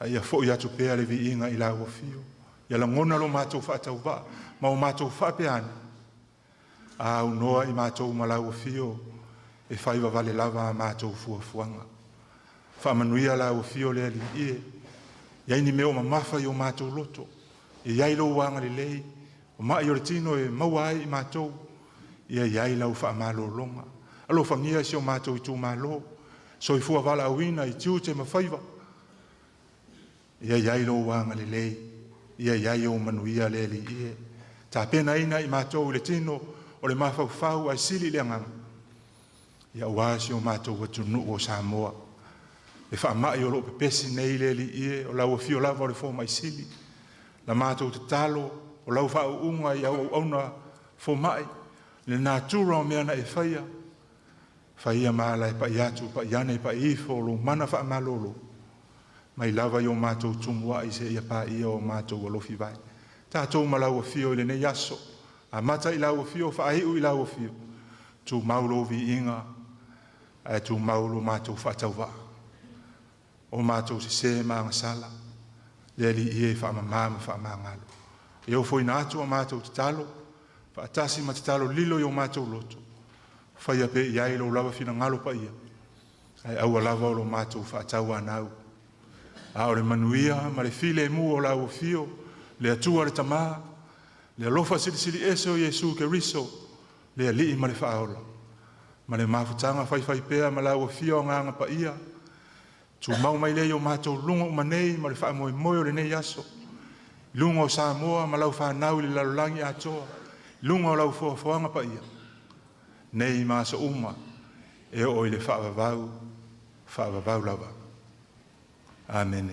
Ia fo I atu pēa le vi inga I la ua fio. Ia la ngona lo mātou whaatau wa, ma o mātou whapeane. A au noa I mātou ma la ua fio, e whaiva vale lava a mātou fuafuanga. Whamanuia la ua fio le ali ie. Iai ni meo ma mafa I o mātou loto. Iai lo wanga le lei. O mai o le tino e mauai I mātou. Iai lau wha malo longa. Alo whangia si o mātou Itumalo. So I fua wala awina I tiu te mawhaiva. Iai lo wanga le lei. Iai o manuia le li ie. Tā pena ina I mātou le tino o le mawhau ai sili le anganga. Ia wasi o mātou watunu o Samoa. E wha mai o lo pepesi nei le li ie o lau fio lava o le fō mai sili. La mātou te talo o lau wha unga I au auna fō mai. Le nā tūra o mea na e whaia. Whaia maala e pa I atu, pa I ane, pa I ifo, lo mana wha malolo. Mai lava I o mātou tumua I se ia pa ia o mātou o lofi vai. Tātou ma lau fio I le nei aso. A mata I lau fio, wha ahiu I lau fio. Tu maulo vi inga, e tu maulo mātou whatau waa. O mātou se maanga sala, le li ie wha mamama wha maangalo. E o foi nātu a mātou te talo, wha atasi ma te talo lilo I o mātou loto. Whaia pe iai lo lava fina ngalo pa ia. Ai aua lava o lo mātou wha atau anau. A o le manuia, ma le file mu o lau fio, le atua le tamaa, le alofa sili eso Yesu ke riso, le alii ma le whaola. Ma le mafutanga whai pea ma lau fio nganga pa ia, tu mau mai lei o mātou lunga o manei ma le wha moe o le nei aso. Lunga o Samoa ma lau whanau le lalolangi atoa. Lunga o lau fuafuanga pa ia. Nei māsa uma e o I le whaavavau lava. Amen.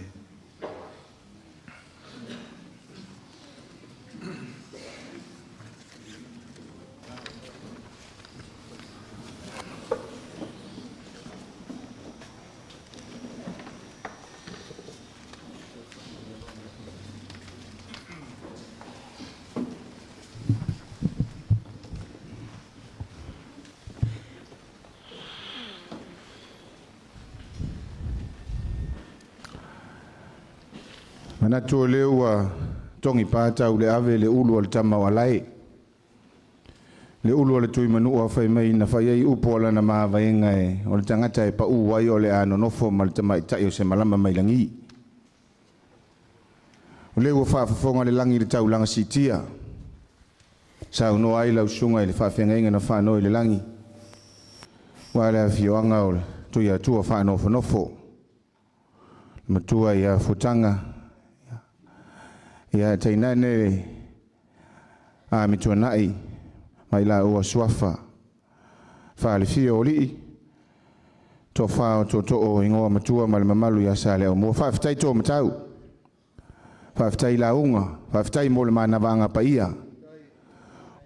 Mana tō leo a tongi pātau le ave le ulu o le tama walai. Le ulu o le tui manu a whai mai na whai ei upo ala na maa vaenga e o le tangata e pa uwai o le ano nofo ma le tama itai o se malama mai langi. O leo a whaafafonga le langi le tau langa sitia. Sa uno ai lau sunga i le whaafenga inga na whanoi le langi. Wale a fioanga o le tui atua whanofo nofo. Matua i a futanga. Ia tainane a mituanai mai la ua suafa whaale fio o lii tō whao tō o ingoa matua ma le mamalu ia sa leo mua whaafitai tō matau whaafitai la unga whaafitai mo le mana vanga pa ia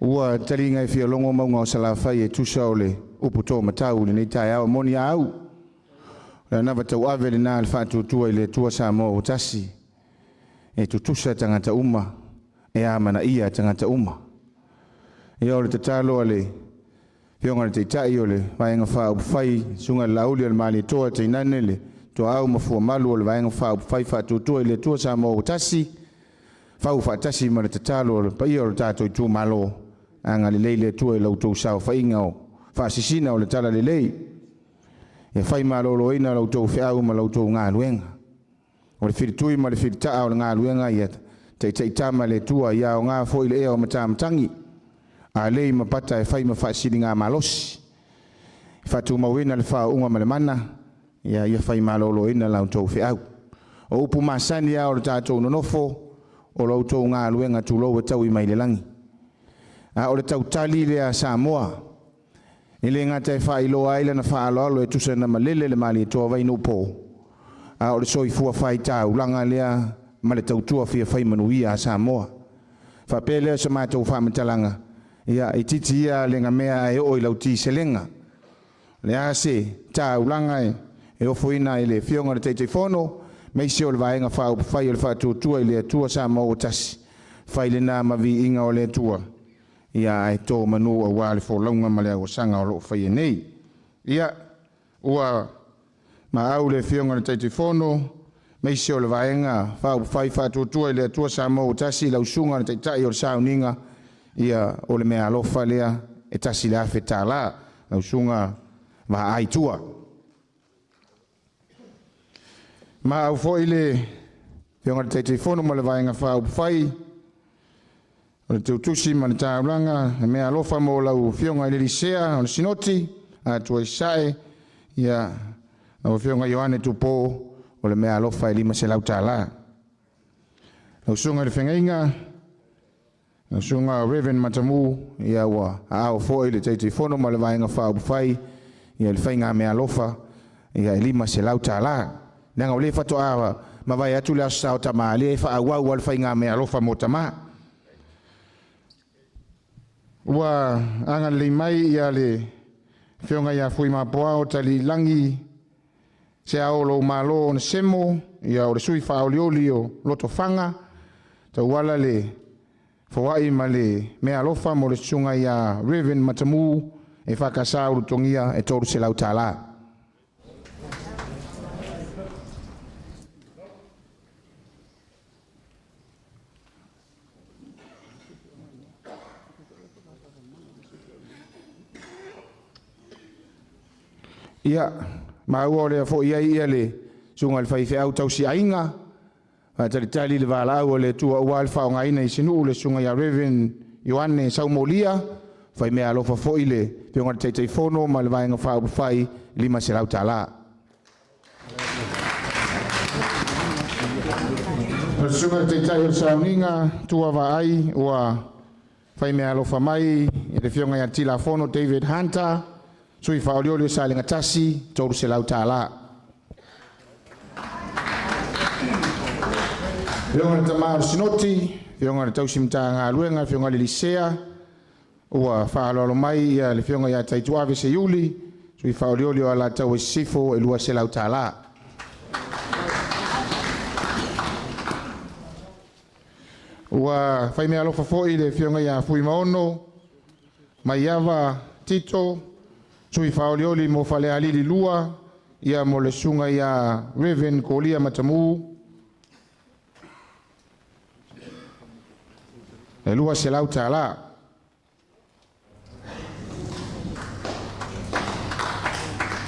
ua tali ngai fio longo maunga o salawhai e tusa o le upu tō matau le nei tai au moni au le nawa tau ave le nā le whaatutua i le tua sa mo o tasi e tutusa tangata uma e amana ia tangata uma e o le tatalo ale fionga le teitai o le vaenga wha upwhai sunga le lauli al mali toa te inane le toa au mafua malu o le vaenga wha upwhai wha tutua i le tua sa mo tasi wha uwha tasi ma le tatalo o le pai o le tato I tu malo anga le leile tua I lautou sao whainga o wha sisina o le tala le lei e whai malo lo ina lautou whiau ma lautou ngā luenga o le whiritui ma le whiritaa o le ngā luenga ia te tama le tua ia o ngā fo I le ea o matamatangi a lei mapata e whai mawhaasiri ngā malosi whatu mawina le wha unga ma le mana ia whai malolo ina lau tau whiau o upu masani a o le tātou nonofo o lo tau ngā luenga tūlo e tau I mai le langi. A o le tau tali le a Samoa. I le ngata e wha ilo aile na wha alo alo e tusa na malele le mali e toa vai nupo. A o le soi fua whai tā ulanga lea ma le tau tua fia whai manuia a Samoa. Wha pēlea sa mātou wha matalanga. Ia I titi ia le ngā mea e o I lauti selenga. Le ase tā ulanga e ofoina I le fionga le teitei whono. Mei se o le vaenga wha whai o le wha tua I le tua Samoa o tasi. Whai le nā mavi inga o le tua. Ia e tō manu a wale fo launga ma le o sanga o loo whai e nei. Ia ua ma au le fionga le teitei whono. Mei se o le vaenga whai whatutua I le tua Samoa o tasi lau sunga le teitai o le sauninga. Ia o le mea alofa lea e tasi le afe tā la lau sunga wa aitua. Ma au fo I le fionga le teitei whono ma le vaenga whai o le teutusi ma le tāulanga e mea alofa mo lau fionga I le lisea o le sinoti a tua isae ia o fionga Ioane tupo o le mea alofa I lima se lau tāla. Lau sunga le whengainga, lau sunga Reverend Matamu ia ua a au fo I le teitei whono ma le vaenga whai ia le whainga mea alofa ia e lima se lau tāla. Nanga o le whato awa ma vai atu le asao tama le wha awau wal whainga mea alofa mo tama. Ua anga le mai ia le whionga ia fui mapoa o tali langi se aolo malo o semo ia o le sui whaolioli o loto whanga ta wala le whawai ma le mea alofa mo le sunga ia Reverend Matamu e whakasa urutongia e toru se lau tāla. Ia, maua o lea fo ia le sunga le whaife au tau si ainga. Tali le wala au o le tua ua alfa o ngaina I sinu le sunga ia Reverend Ioane Saumolia. Whai mea alofa fo I le pionga le teitei whono ma le vaenga whau whai lima se lau tāla. Le sunga le teitei o sauninga tua wa ai ua whai mea alofa mai le pionga ia tila whono David Hunter. Sui whaolioli o salinga tasi, toru se lau tāla. Whionga le tamaro sinoti, whionga le tausimta ngā luenga, whionga le lisea. Ua whaaloalo mai ia le whionga ia taituave se iuli. Sui whaolioli o ala tau e sifo e lua se lau tāla. Ua whai mea alofa foi le whionga ia fui maono. Mai awa tito. Sui whaolioli mo whale alili lua, ia mo le sunga ia Reverend Kolia Matamu. E lua se lau tāla.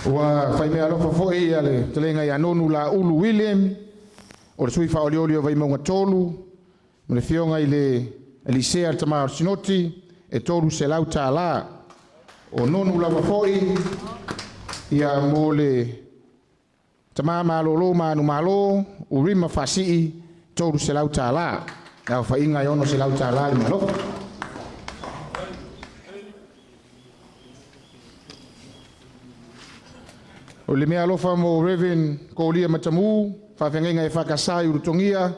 Ua whai mea alofa fo ia le talenga ia nonu la ulu William, o le sui whaolioli o vai maunga tolu, mo le whionga I le Elisea Tamar Sinoti, e tolu se lau tāla. O nonu lawa foi ia mo le tamama lolo manu malo urima fasi toru se lau tāla. Au whainga I ono se lau tāla le malo. O le mea alofa mo Reverend Kolia Matamu whawhengenga e whakasai urutongia.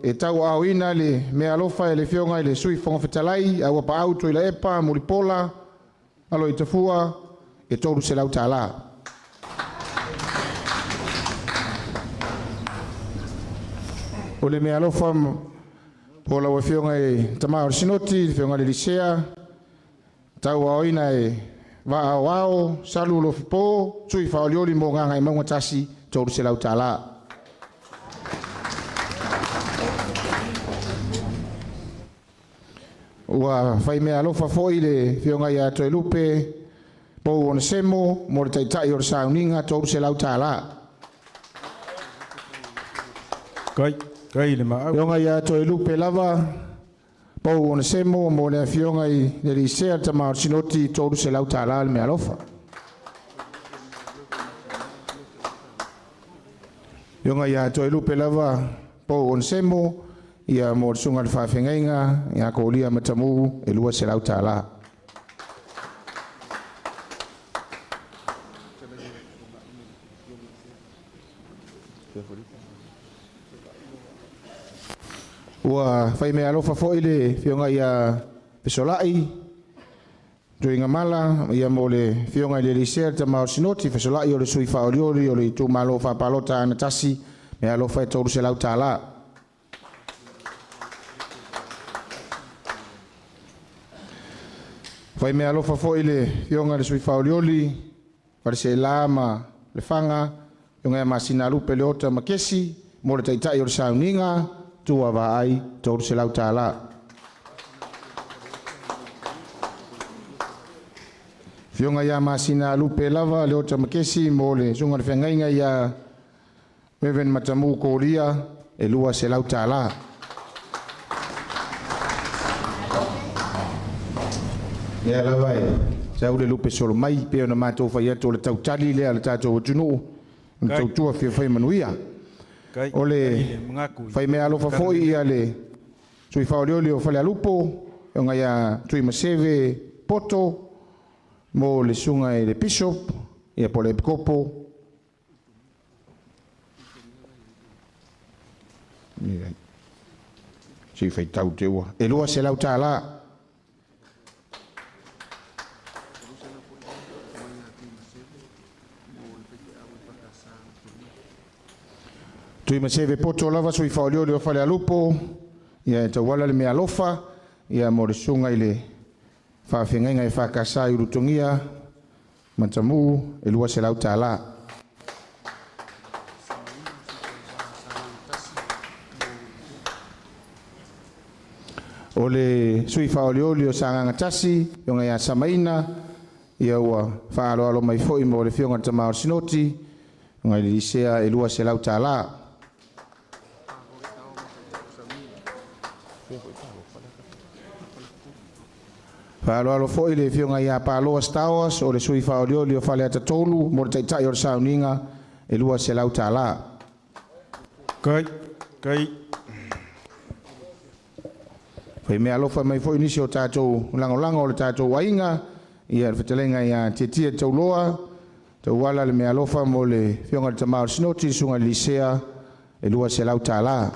E tau au ina le mea alofa e le whionga I le sui whangawhetalai au apa auto I la epa mo li pola. Alo I tafua e toru se lau tāla. O le mea alofa po lau e whionga e tamao sinoti, whionga le lisea. Tau au ina e wa au au, salu lo fipo, tui whaolioli mo nganga I maunga tasi, toru se lau tāla. Ua whai mea alofa foi le whionga ia toi lupe pou o na semo mo le taitai o le sauninga toru se lau tāla. Kai le maa. Whionga ia toi lupe lava pou o na semo mo le whionga I le lisea tamao sinoti toru se lau tāla le mea alofa. Yonga ia toi lupe lava po on semo ia mo sunga fa fengainga ia ko lia matamu e lua se lau tala. Ua fai me alofa fo ile fionga ia pesolai tuinga mala ia mo le fionga ile liser ta mau sinoti pesolai o le sui fa oliori o le Itumalo fa palota ana tasi me alofa e toru se lau tala. Fai me alofa fo ile fionga le sui fa oliori pare se lama le fanga yonga masina lupe le ota makesi mo le taitai o le sauninga tua va ai toru se lau tala. Fionga ia masina lupe lava le ota makesi mo le sunga le whengainga ia meven matamu koria e lua se lau tala. Ia lava e sau le lupe solo mai pe ona matou fai atu le tau tali le ala tatou tunu tau tua fia fai manuia. Ole fai me alofa foi ia le sui faolioli o fale alupo onga ia tui maseve poto mo le sunga e le bishop ia po le kopo si fai tau te ua e lua se lau tala tui maseve poto lava sui faolioli o fale alupo ia te wala le mea lofa ia mo le sunga i le whawhengainga e whakasa i rutongia matamu e lua se lau tala. O le sui faolioli o sanganga tasi yonga ia samaina ia ua whaaloalo mai foi mo le fionga tamao sinoti yonga i lisea e lua se lau tala. Alo foi le fionga ia paloa stawas o le sui faolioli o fale ata tolu mo le taitai o le sauninga e lua se lau tala. Kai. Fai mea alofa mai foi nisi o tātou lango o le tātou wainga ia le whetalenga ia titia tau loa tau wala le mea alofa mo le fionga le tamao sinoti sunga le lisea e lua se lau tala.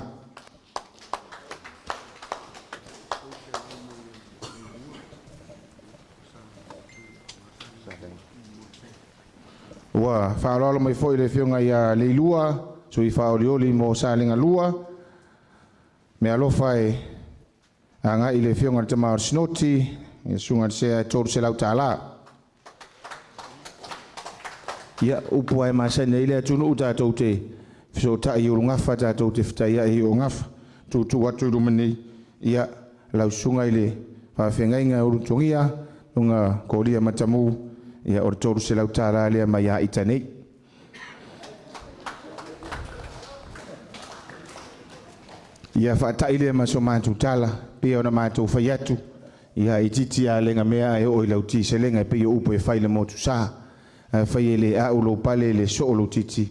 Ua whaarolo mai foi le fionga ia leilua sui whaorioli mo salinga lua me alofa e anga i le fionga le tamao sinoti e sunga se toru se lau tala ia upua e masane ile atunu utatou te fiso ta i urungafa tatou te fitaia i o ngafa tu watu rumani ia lau sunga i le whawhengainga urutongia unga kolia matamu ia o toru se lau tala lea mai a itanei. Ia whaatai lea maso mātou tala, pia ona mātou whai atu, ia i titi a lenga mea e o i lau ti se lenga e pia upo e whaile motu sā. Whai e le au lo pale le so lo titi,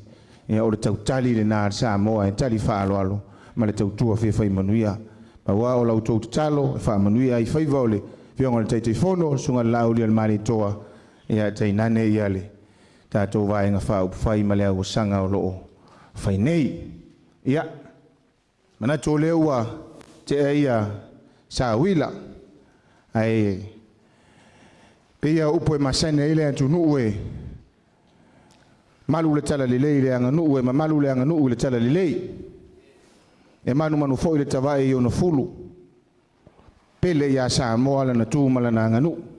ia o le tau tali le nār sā moa e tali whaalo alo, ma le tau tua whi whai manuia. Ma wā o lau tau talo, e wha manuia i whai vaole, whionga le taitei whono, sunga lau li al mani toa, ia tei nane ia le tātou vaenga whau whai ma lea o sanga o loo whai nei ia mana tō leua te ia sa wila ai pia upo e masane ile atu nuue malu le tala lilei le anga nuue ma malu le anga nuue le tala lilei e manu fo ile tawai o no fulu pele ia sa moala na tūmala na anga nuue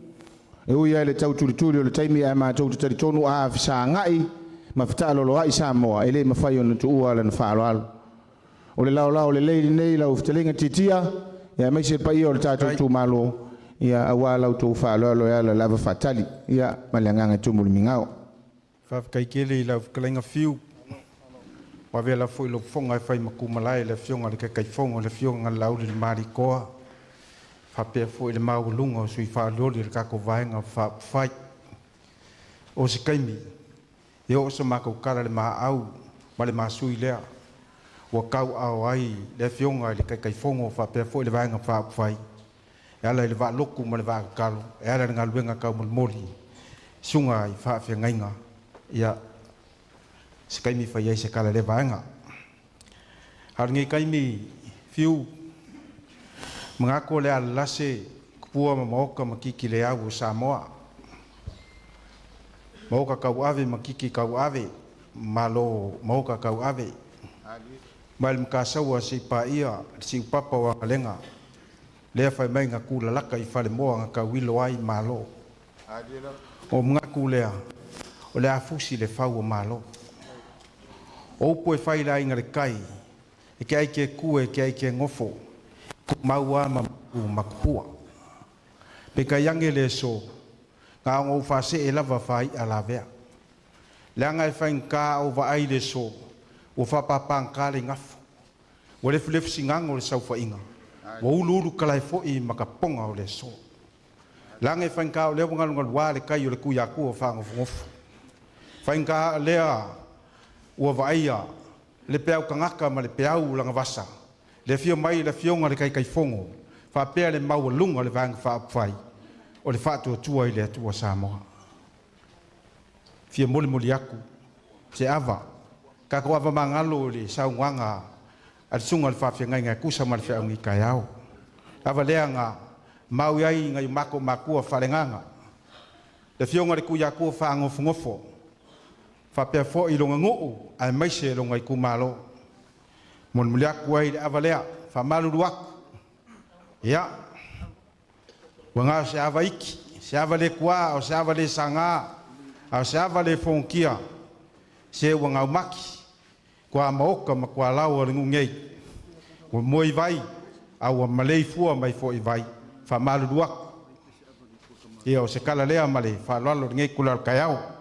e uia le tau turi o le taimi a mātou te tari tonu a fisa ngai ma fita alolo ai sa moa e le mawhai o na tu ua lana whaaro alo o le lao le leili nei lau fitalenga titia ia mai se pai o le tātou tūmalo ia awa lau tō whaaro alo ia la lava whatali ia maleanganga tūmuli mingao Whawkai kele i lau whakalenga whiu wawea la fwoi lo whonga e whai makumalai le whionga le kakai whonga le whionga lau le mari koa Whapea fo le mau lunga o sui whaalioli le kako vaenga whai. O se kaimi, e o sa mako kara le maa au, ma le masui lea ua kau ao ai le fionga i le kaikaifogo faapea foʻi le vaega faapufai e ala i le vaaloku ma le vaakakalo e ala le galuega kaumolimoli suga i faafeagaiga ia se kaimi fai ai se kala le vaega haligei kaimi fiu magako le alalase kupua ma maoka ma kiki le au o Samoa maoka kauave ma kiki kauave malo maoka kauave ma le makasaua se paia se upapa o agalega lea fai mai ga kulalaka i falemoa ga kauilo ai malo o magaku lea o le afusi le fau o malo o upu e fai laiga le kai e ke ai ke kue e ke ai ke ngofo maua ma kupua pe kai ange le so nga o fase e lava fai ala vea le anga e fai nka o va ai le so o fa papa nka le ngafu o le flef singang o le saufa inga o ulu kala fo i makaponga o le so langa e fai nka o le ngal ngal wa le kai o le kuya ku o fa ngofu fai nka le a o va ai le peau kangaka ma le peau langa vasa le fio mai le fionga le kai fongo fa pea le mau lunga le vanga fa fai o le fa tua i le tua Samoa fio moli aku se ava ka ko ava mangalo le saunganga al sunga le fa fianga nga kusa mal fa ngi kayao ava leanga mau ai ngai mako makua falenganga le fionga le kuya ku fa ngofo fa pe fo i longa nguu ai mai se longa i kumalo mon muliaku ai le avalea fa malu duak ya wanga se ava iki se ava le kua o se ava le sanga o se ava le fonkia se wanga umaki kwa maoka ma kwa lau o ngei o moi vai au malei fua mai fo i vai fa malu duak ia o se kala lea male fa lalo ngei kula kayao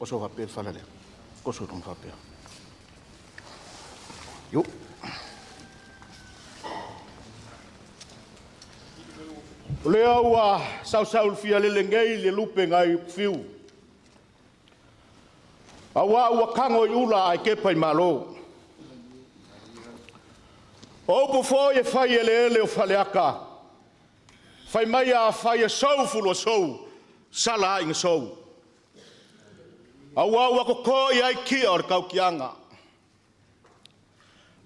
Oso papel falale. Koso dong papel. Yuk. Lea ua sau fia le ngei le lupe ngai fiu. Awa ua kango i ula ai kepai malo. Opu fo e fai ele o faleaka. Fai mai a fai e sou fulo sou. Sala inga sou. Awa ko koi ai kia or kau kianga.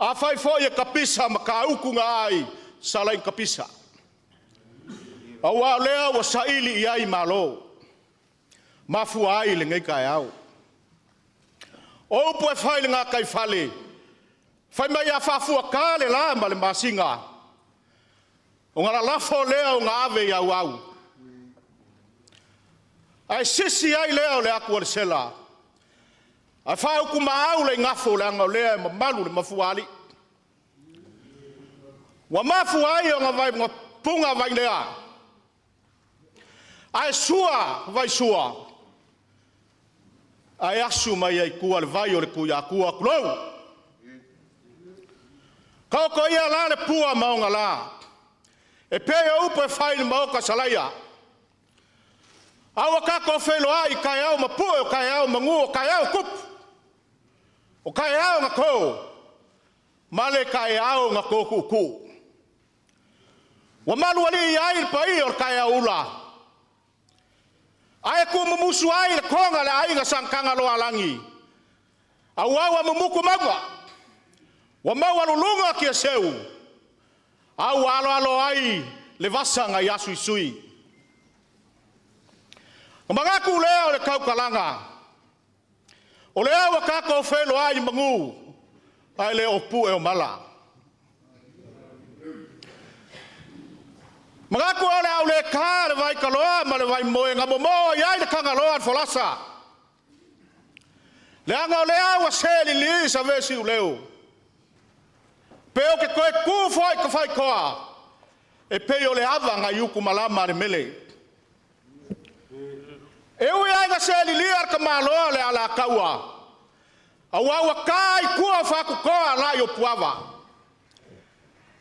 A fai foi e kapisa ma ka ukunga ai salain kapisa. Awa lea wa saili i ai malo. Mafu ai le ngai kai au. O po e fai le nga kai fale. Fai mai a fafu a kale la ma le masinga. O ngala lafo lea o nga ave ia au. Ai sisi ai leo le aku o sela. Ai fai ku maau le ngafo le anga le malu le mafuali. Wa mafu ai o nga vai nga punga vai lea. Ai sua vai sua. Ai asu mai ai ku al vai o le ku ya ku aklo. Ka ko ia la le pua maunga la. E pe o upo e fai le mauka salaia. Awa kako felo ai kai au mapu o kai au mangu o kai au kup. O kai au nga ko. Male kai au nga ko ku. Wa malu ali ai pai o kai au la. Ai ku musu ai le konga le ai nga sangkanga lo alangi. Awa mumuku magwa. Wa mawalu lunga ki seu. Au alo ai le vasanga yasu isui. Mangaku leo le kau kalanga. O leo wa kako felo ai mangu. Ai le opu e o mala. Mangaku ole au le ka le vai kaloa ma le vai moe nga momo ai le kanga loa folasa. Le anga leo wa seli li sa vesi leo. Peo ke koe ku foi ka fai koa. E peo le ava nga yuku malama le mele. Eu ia nga se li ar ka malo le ala kaua. Awa kai kua whakukoa la yo puava.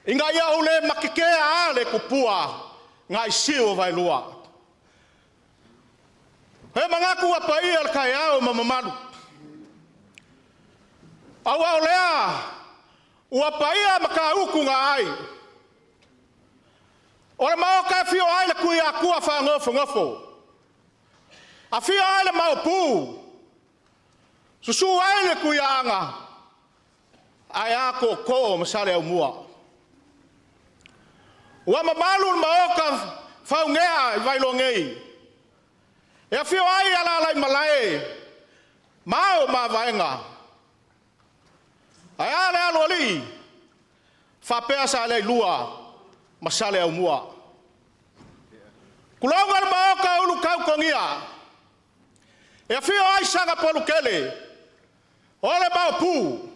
Inga ia ule makikea ale kupua ngai siu vai lua. He mangaku apa ia kai au mamamalu. Awa olea uapa ia makauku ngai. Ora mau ka fio ai le kuia kua fa ngofo. A fio ai le mau pu. Susu ai le kuia anga. Ai ako ko masale au mua. Wa mamalu maoka fa ngea vai longei. E fio ai ala lai malai. Mau ma vaenga. Ai ale aloli. Fa pesa le lua. Masale au mua. Kulonga maoka ulu kau kongia. E fio ai sanga polu kele. Ole mau pu.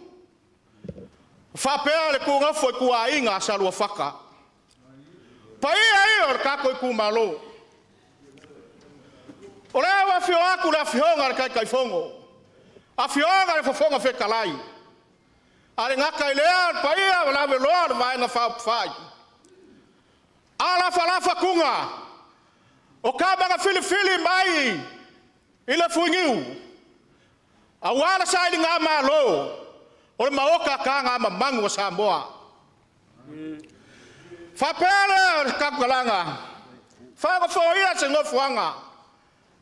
Fa pea le kunga foi kua inga salua faka. Pa ia or kako ku malo. Ole wa fio aku la fionga kai fongo. A fionga le fonga fe kalai. Ale ngaka ilea pa ia la veloa vai na fa fai. Ala falafa kunga. O kabanga fili mai. Ile fuingiu. Awala sai nga malo. O maoka kanga mamangu wa Samoa. Fa pele kakalanga. Fa ko foia se no fuanga.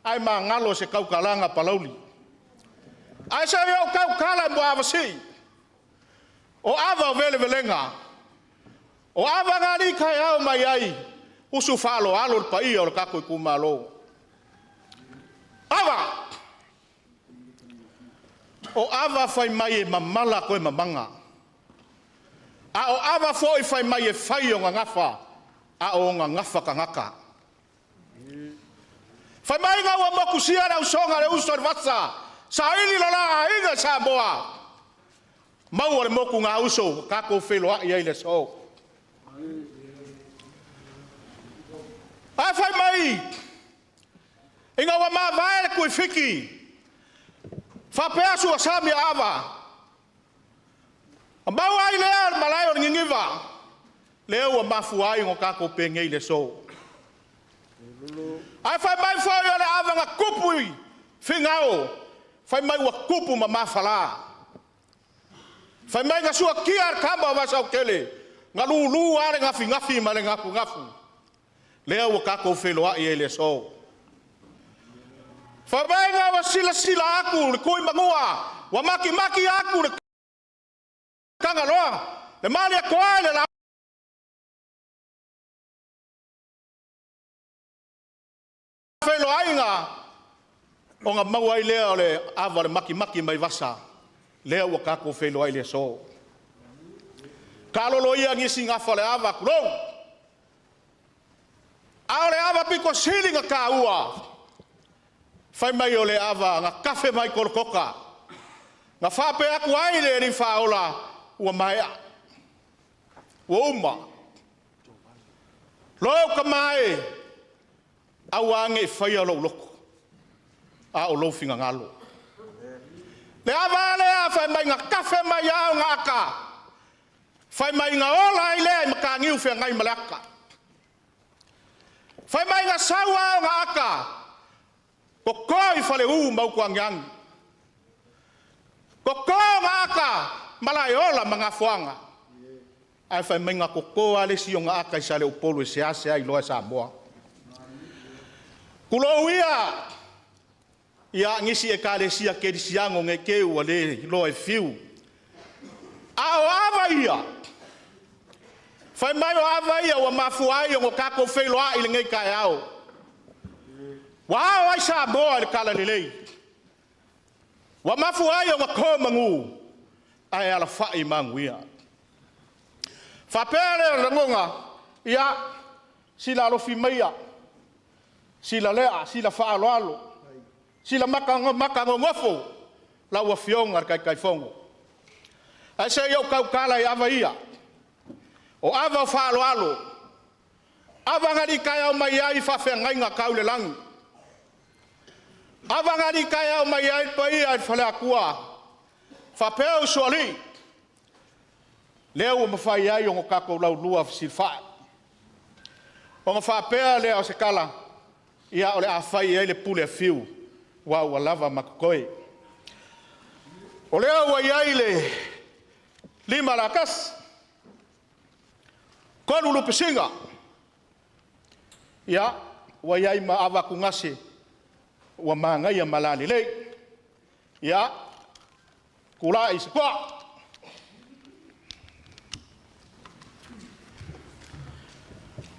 Ai mangalo se kaukalanga palauli. Ai sa yo kaukala mo avasi. O ava vele velenga. O ava ngani kai au mai ai. Usu falo alo pa ia o kako ku malo. Ava. O ava fai mai mamala ko mamanga. A o ava foi fai mai fai o ngafa. A o ngafa kangaka. Fai mai nga wa makusia na usonga le usor vatsa. Sa ili la inga sa boa. Mau le moku nga uso kako felo ia ile so. A fai mai. Inga wa ma vai ku fiki. Fa peasu asami ava. Mau ai le malai o ngingiva. Leo wa mafu ai ngo kako penge ile so. Ai fai mai foi ole ava nga kupui. Fingao. Fai mai wa kupu mama fala. Fai mai nga sua kiar kamba wa sa kele. Nga lulu ale ngafi male ngafu. Leo wa kako feloa ile so. Fai mai nga wa sila aku le koi mangua. Wa maki aku le kangaloa. Le mali a koa le la. Feloa inga. O nga maua i lea le awa le maki mai vasa. Lea wa kako feloa ile so. Kalolo ia ngisi ngafa le awa kurong. A le awa piko silinga ka ua. Fai mai o le awa nga kafe mai kolokoka. Nga whape aku aile ni whaola ua maea. Ua uma. Loo ka mai. Au ange whai alo loko. A o lo finga ngalo. Le awa lea fai mai nga kafe mai au nga aka. Fai mai nga ola i lea maka ngiu fia ngai malaka. Fai mai nga sawa au nga aka. Kokoi fale mau kuangyang. Kokoi nga aka. Malai ola mga fuanga. Ai fai mai nga kokoi ale si nga aka isale Upolu se ase ai loa Samoa. Kulo ia. Ia ngisi e kare sia ke di siango nge keu ale loa fiu. Ao ava ia. Fai mai o ava ia wa mafuai o kako feiloa ile ngai kai au. Wow ai Samoa le kala lelei. Wa mafuai o ko mangu. Ai ala fai manguia. Fa pere rangonga ia sila lo fi meia. Sila lea, sila fa alo. Sila maka ngofo. La wa fionga kai fongo. Ai se yo kau kala ia ava ia. O ava fa alo. Ava ngari kai au mai ai fa fe ngai nga kau le langi. Ava ngari kai au mai ai pa ia fale akua. Whapea usuali. Leo mawhai ai o ngokako lau lua silfai. O ngā whapea lea o se kala. Ia o le a whai ai le pule a fiu. Wa ua lava makakoi. O lea ua iai le lima lakas. Konu lupe singa. Ia ua iai ma awa kungase. Ua mangai a malani lei. Ia kula i se kwa.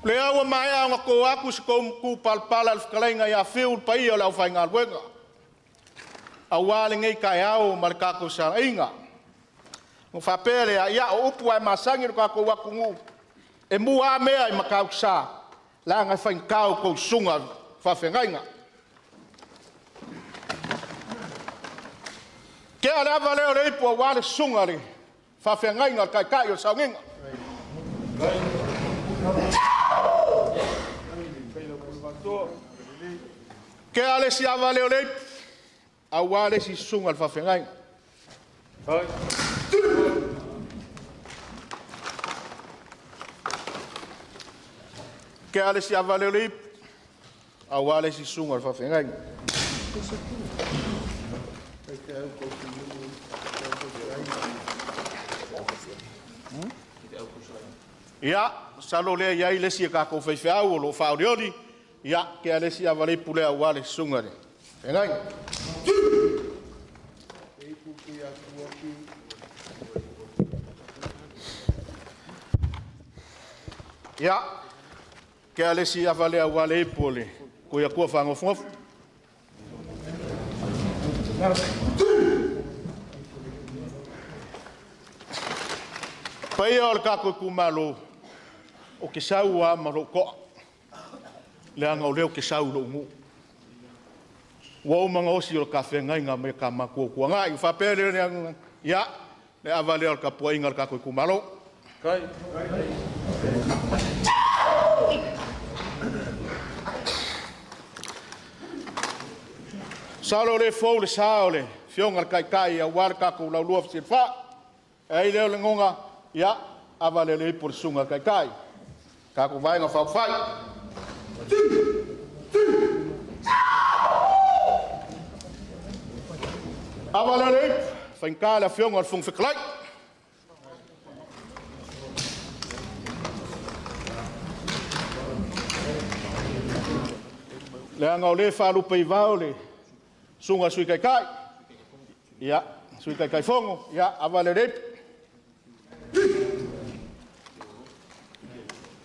Lea ua mai a ngako aku se kou palpala alfkalainga ia fiul pa ia lau whainga alwenga. A wale ngei kai au malikako sa inga. Ngo whapele a ia o upu ai masangi no kako waku ngu. E mua mea i makau sa. La ngai whainkau kou sunga whawhengainga. Kea lewa leo leipu a wale sunga le. Whawhengainga kai kai o saunginga. Kea le si awa leo leipu. A wale si sunga le whawhengainga. Kea le si awa leo leipu. A wale si sunga le whawhengainga. Ia, salo lea iai lesi e kako whaiwhau o lo whaoriori. Ia, kea lesi awa leipu lea wale si sunga le. Whengainga. Ia, kea lesi awa lea wale leipu le. Ko ia kua whangofofu. Pai o le kako kumalo o ke sau a maro koa. Leanga o leo ke sau lo ngu. Wau manga osi o le ka whengainga me ka makua kua ngai. Whapere leanga ia le awa leo le ka puainga le kako kumalo. Kai. Salo le fou le sao le fionga le kai a wale kako lau lua fisi wha. Ei leo le ngonga ia awa le por sunga kai. Kako vai nga whai. Awa le whainka le fionga le fung whiklai. Le anga o le whalupa i vau le sunga sui kai. Ia, sui kai fongo. Ia, awa le reipu.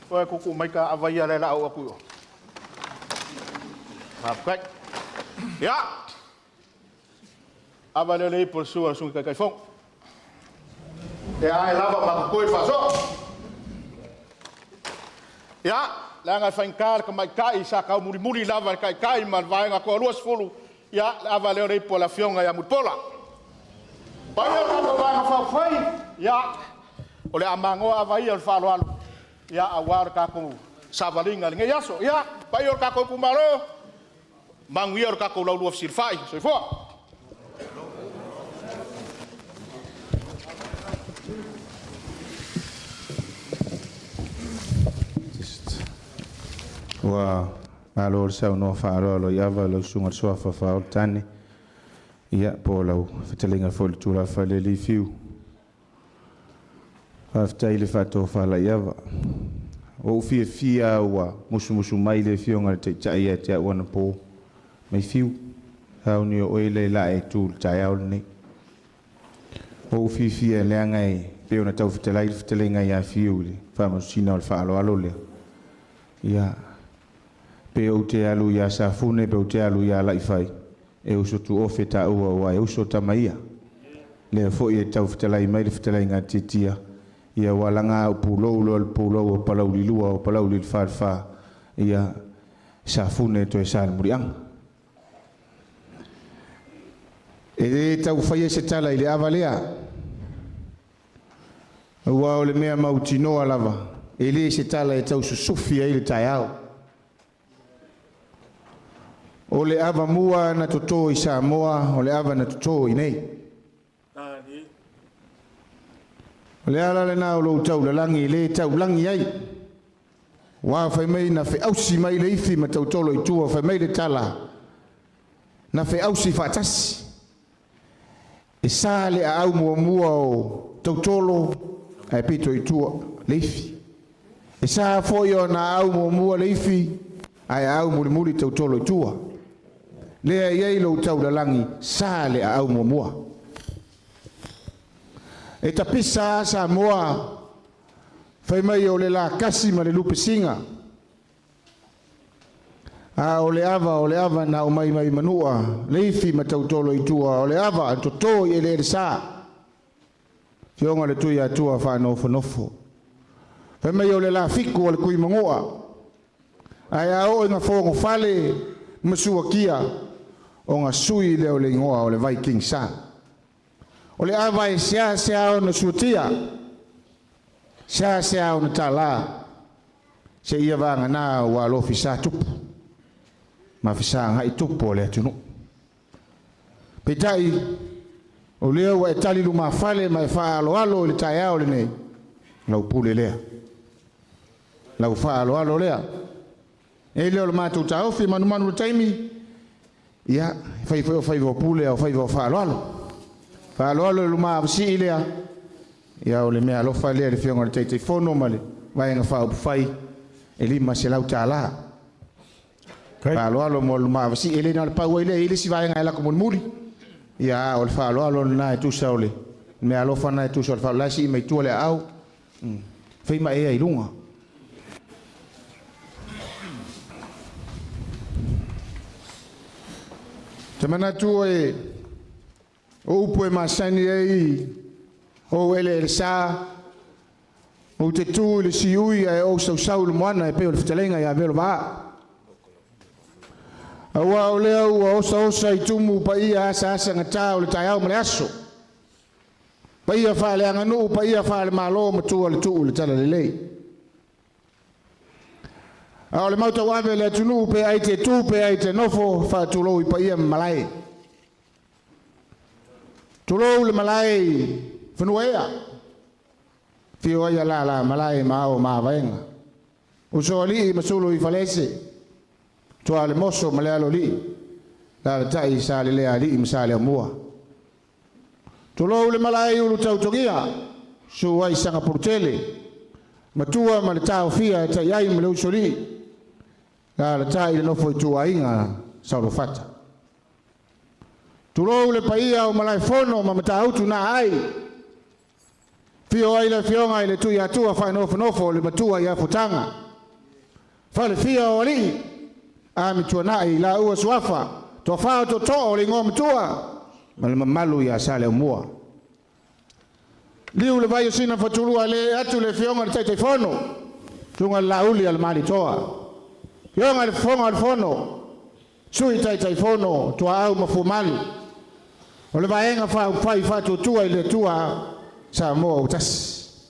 Koe kuku mai ka awa ia le lau aku yo. Hapkai. Ia. Awa le reipu le sua sui kai fongo. E ai lava maka koe whaso. Ia. Langa whainkar ka mai kai sa kau muri lava kai man vaenga ko luas fulu. Ia awa leo reipo la fionga ya mutpola. Pai o kama vaenga whai. Ia. O le amango awa ia le whalo alu. Ia awar kako savalinga nge yaso. Ia pai o kako kumaro. Mangu ia o kako lau luaf sirfai. So fo. Wa alor sa no faro lo yava lo sunga so fa fa tani ia po lo fetelinga fol tura fa le li fiu afta ile fato fa la yava o fia wa musu mai le fiu ngal te ia te wana po mai fiu ha ni o ile la e tu ta ia ni o fia le ngai pe ona tau fetelinga ia fiu fa mo sina fa lo alo le ia pe o te alu ia sa fune pe o te alu ia lai fai e uso tu ofe ta ua wa e uso ta maia le fo e tau fitelai mai le fitelai ngā titia ia walanga o pulou lo al pulou o palau li lua o palau li farfa ia sa fune to e sa muriang e tau fai se tala ile avalea ua o le mea mautinoa lava e le se tala e tau susufi ai le taiao o le ava mua na toto i Samoa, o le ava na toto i nei. Le ala le na lo tau langi le tau langi ai. Wa fai mai na fe ausi mai le ifi ma tau tolo I tua fai mai le tala. Na fe ausi fatasi. E sa le a au mua o tau tolo ai pito I tua le ifi. E sa foi o na au mua le ifi ai au muli tau tolo I tua. Le ai lo tau langi sa le a au mua. E tapisa sa moa fai mai o le la kasi ma le lupe singa. A o le ava na o mai manua le ifi ma tautolo I tua o le ava an toto I le sa. Fionga le tui atua fa nofo. Fai mai o le la fiku o le kui mangoa. Ai a o inga fongo fale masua kia o nga sui le o le ingoa o le Viking sa. O le ava e sea o na suatia. Sea o na tala. Se ia vanga na wa lo fisa tupu. Ma fisa ngai tupu o le atunu. Petai o leo wa etali luma fale ma e faa alo le tai au le nei. Lau pule lea. Lau faa alo lea. E leo le mātou taofi manu le taimi. Ia, fai o pule o fai o faa alo. Fa alo luma avsi ilea. Ia o le mea alofa lea le fionga le teitei fono ma le vaenga fa upufai e lima se lau tala. Fa alo mo luma avsi ile na le paua ile ile si vaenga e lako muli. Ia o le fa alo na e tusa o le mea alofa na e tusa o le fa lasi ima I tua le au. Fai ma ea ilunga. Tamana tua e o upu e masani ei o ele sa o te tu le siui e o sau le moana e peo le fitalenga ia velo va awa o lea ua osa I tumu pa ia asa ngata o le tai au ma le aso pa ia fa le anganu pa ia fa le malo matua le tuu le tala le lei a o le mauta wave le tunu pe ai te tu pe ai te nofo fa tulo I pa ia malai tulo le malai Whanuea. Fio ia la malai mao ma vaenga. Uso li masulu I falese. Tua le moso malealo li. La tai sa le lea li msa le mua. Tulo le malai ulu tautogia. Su ai sanga portele. Matua ma le tau fia tai ai ma le uso li. La tai le nofo I tua inga sauro fata. Tulo le paia o malai fono ma mata autu na ai. Fio ai le fionga I le tui atua fai nofo le matua ia futanga. Fa le fio o li. A mi tua nai la ua suafa. To fao to o le ngom tua. Ma le mamalu ia sa le umua. Liu le vai o sina fatulua le atu le fionga le taitei fono. Tunga la uli al mali toa. Fionga le fonga al fono. Sui taitei fono tua au mafumalu. O le vaenga fai fatu tua I le tua sa mo utas.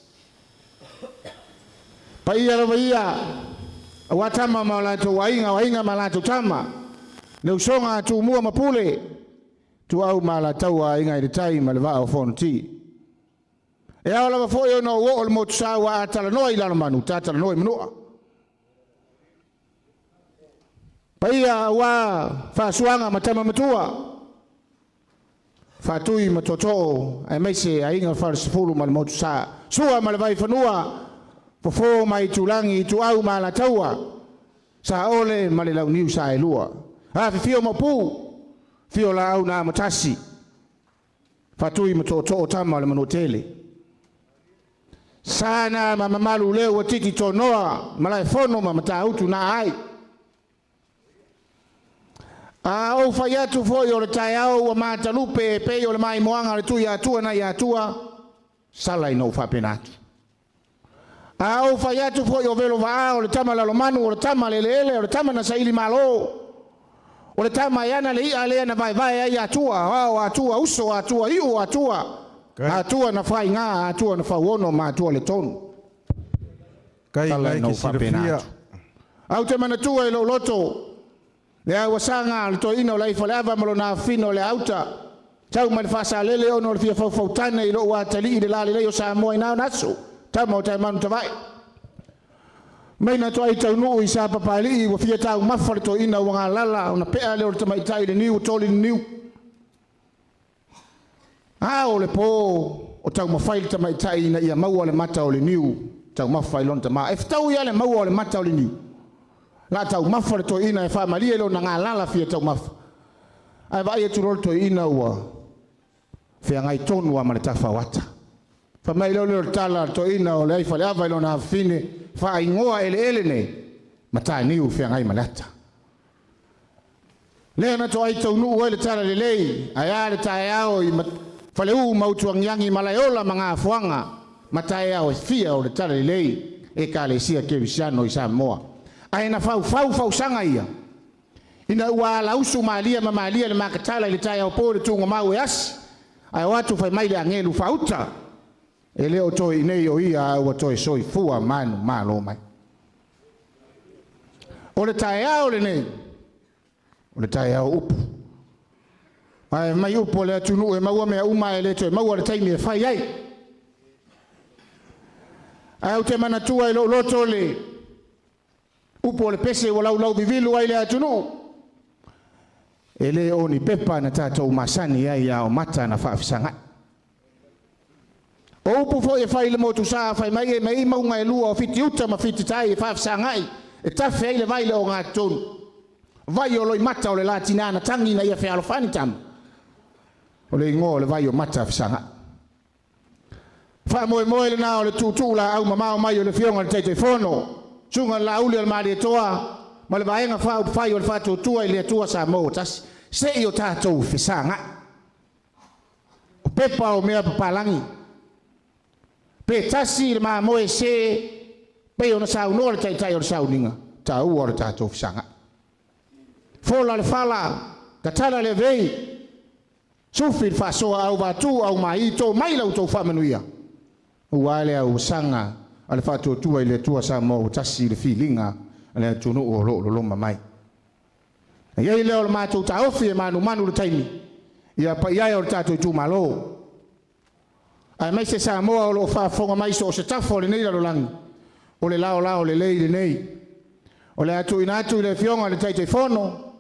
Pa ia la ia watama malato wainga malato tama. Le usonga tu mua mapule. Tu au malato wainga I le tai ma le vao fonti. E au la foi no o le motsa wa atala noi la manu tata noi manua. Pa ia wa fa suanga matama matua. Fatui matoto ai meise ai nga far sefulu mal motu sa sua mal vai fanua fofo mai tulangi tu au mala taua sa ole mal la niu sa elua ha fio mapu fio la au na matasi fatui matoto tama le manotele sana mama malu leo titi tonoa malai fono mama tautu na ai a o faiatu foi o le tai au wa matalupe pe o le mai moanga le tui atua na ia atua sala I no fa penatu a o faiatu foi o velo va o le tama la lomanu o le tama lele o le tama na saili malo o le tama yana le ia le na vai ai atua o atua uso atua iu atua atua na fai nga atua na fa wono ma atua le tonu kai sala no fa penatu au te mana tua I lo loto le wasanga le toina o lai falava malo na fino le auta Tau mai fasa lele o no fia fau tana I lo wa tali I la le o sa mo ina naso. Tau mo tai manu tawai. Mai na toi tau no I sa papali wa fia tau mafar to ina wa lala ona pea le o tamai tai le niu toli niu. O le po o tau mafai tamai tai na ia mau le mata o le niu. Tau mafai lon tama. E tau ia le mau o le mata o le niu. La tau mafar to ina e fa malie lo na lala fia tau maf. Ai vai e turol to ina wa. Fea ngai tonu wa maletafa wata. Fa mai lo tala to ina o le ai fale ava na fine fa ingoa ele ne. Mata niu fea ngai malata. Le na to ai tonu o le tala le lei. Ai le tai ao I fale u mautuang yangi malayola mga fuanga. Mata ao fia o le tala le lei. E ka le sia ke visiano I Samoa. Ai na fau sanga ia. Ina ua lausu malia le makatala le tai ao po le tunga mau e asi. Ai watu fai mai le angelu fauta. E leo toi nei o ia ua toi soi fua manu malo mai. O le tae au le nei. O le tae au upu. Ai mai upu le atunu e maua mea uma e le toi maua le taimi e fai ai. Ai au te manatua e lo loto le upu o le pese o lau vivilu ai le atunu. Ele oni pepa na tatou masani ai o mata na faafisanga. O upu fo e fai le motu sa fai mai maunga e lua o fiti uta ma fiti tai e faafisanga e tafe ai le vai le o ngā tonu. Vai o loi mata o le latina na tangi na ia fe alofani tam. O le ingo o le vai o mata afisanga. Fa moe le na o le tutu la au mamao mai o le fionga le teitei fono. Sunga la uli al maari e toa. Ma le vaenga fai o le fatu tua I le tua sa mo tas se I o tatou fisanga o pepa o mea papalangi pe tasi le ma moe se pe ona sa no le tai o sa uninga ta u o le tatou fisanga fola le fala ta tala le vei sufi fa so au va tu au mai to mai la to fa manuia o wale au sanga ale fatu tua I le tua sa mo tasi le filinga ale tunu o lo mai ia le o matou taofi e manu le taimi ia pa ia o tatou Itumalo ai mai se sa moa o lo fa fonga mai so se tafo le nei lo langi o le lao le lei le nei o le atu inatu le fionga le taitei fono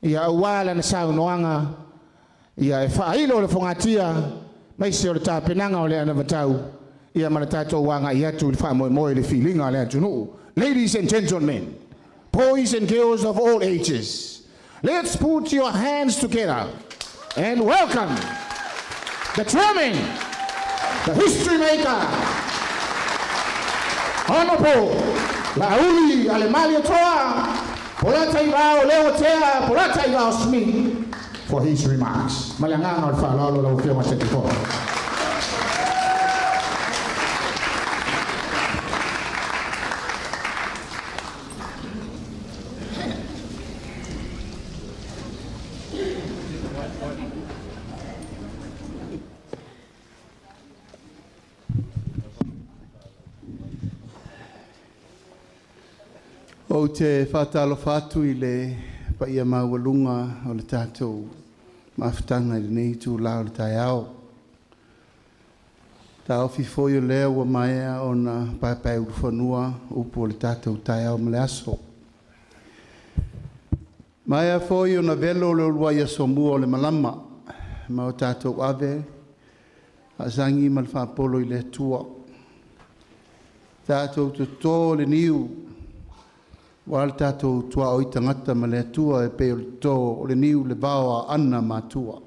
ia wala na sa noanga ia e fa ilo le fongatia mai se o le tapenanga o le ana vatau ia mana tatou wanga ia tu le fa mo le filinga le tunu. Ladies and gentlemen, boys and girls of all ages, let's put your hands together and welcome the chairman, the history maker, Honorable Lauli Alemali Polata Ivao Leotea, Polata Ivao Smith, for his remarks. Malangano al falolo la ufioma 74. O te whātalo whātu I le paia maualunga o le tātou mawhitanga I nei tū lao le tai ao. Tā ofi foi o lea ua maea o na paipai uruwhanua upo o le tātou tai ao male aso. Maea foi o na velo le ulua ia somua o le malama ma o tātou ave a zangi ma le whapolo I le tua. Tātou tutō le niu Wal tātou tua o I tangata ma le atua e pe o le tō o le niu le vāo a ana mātua.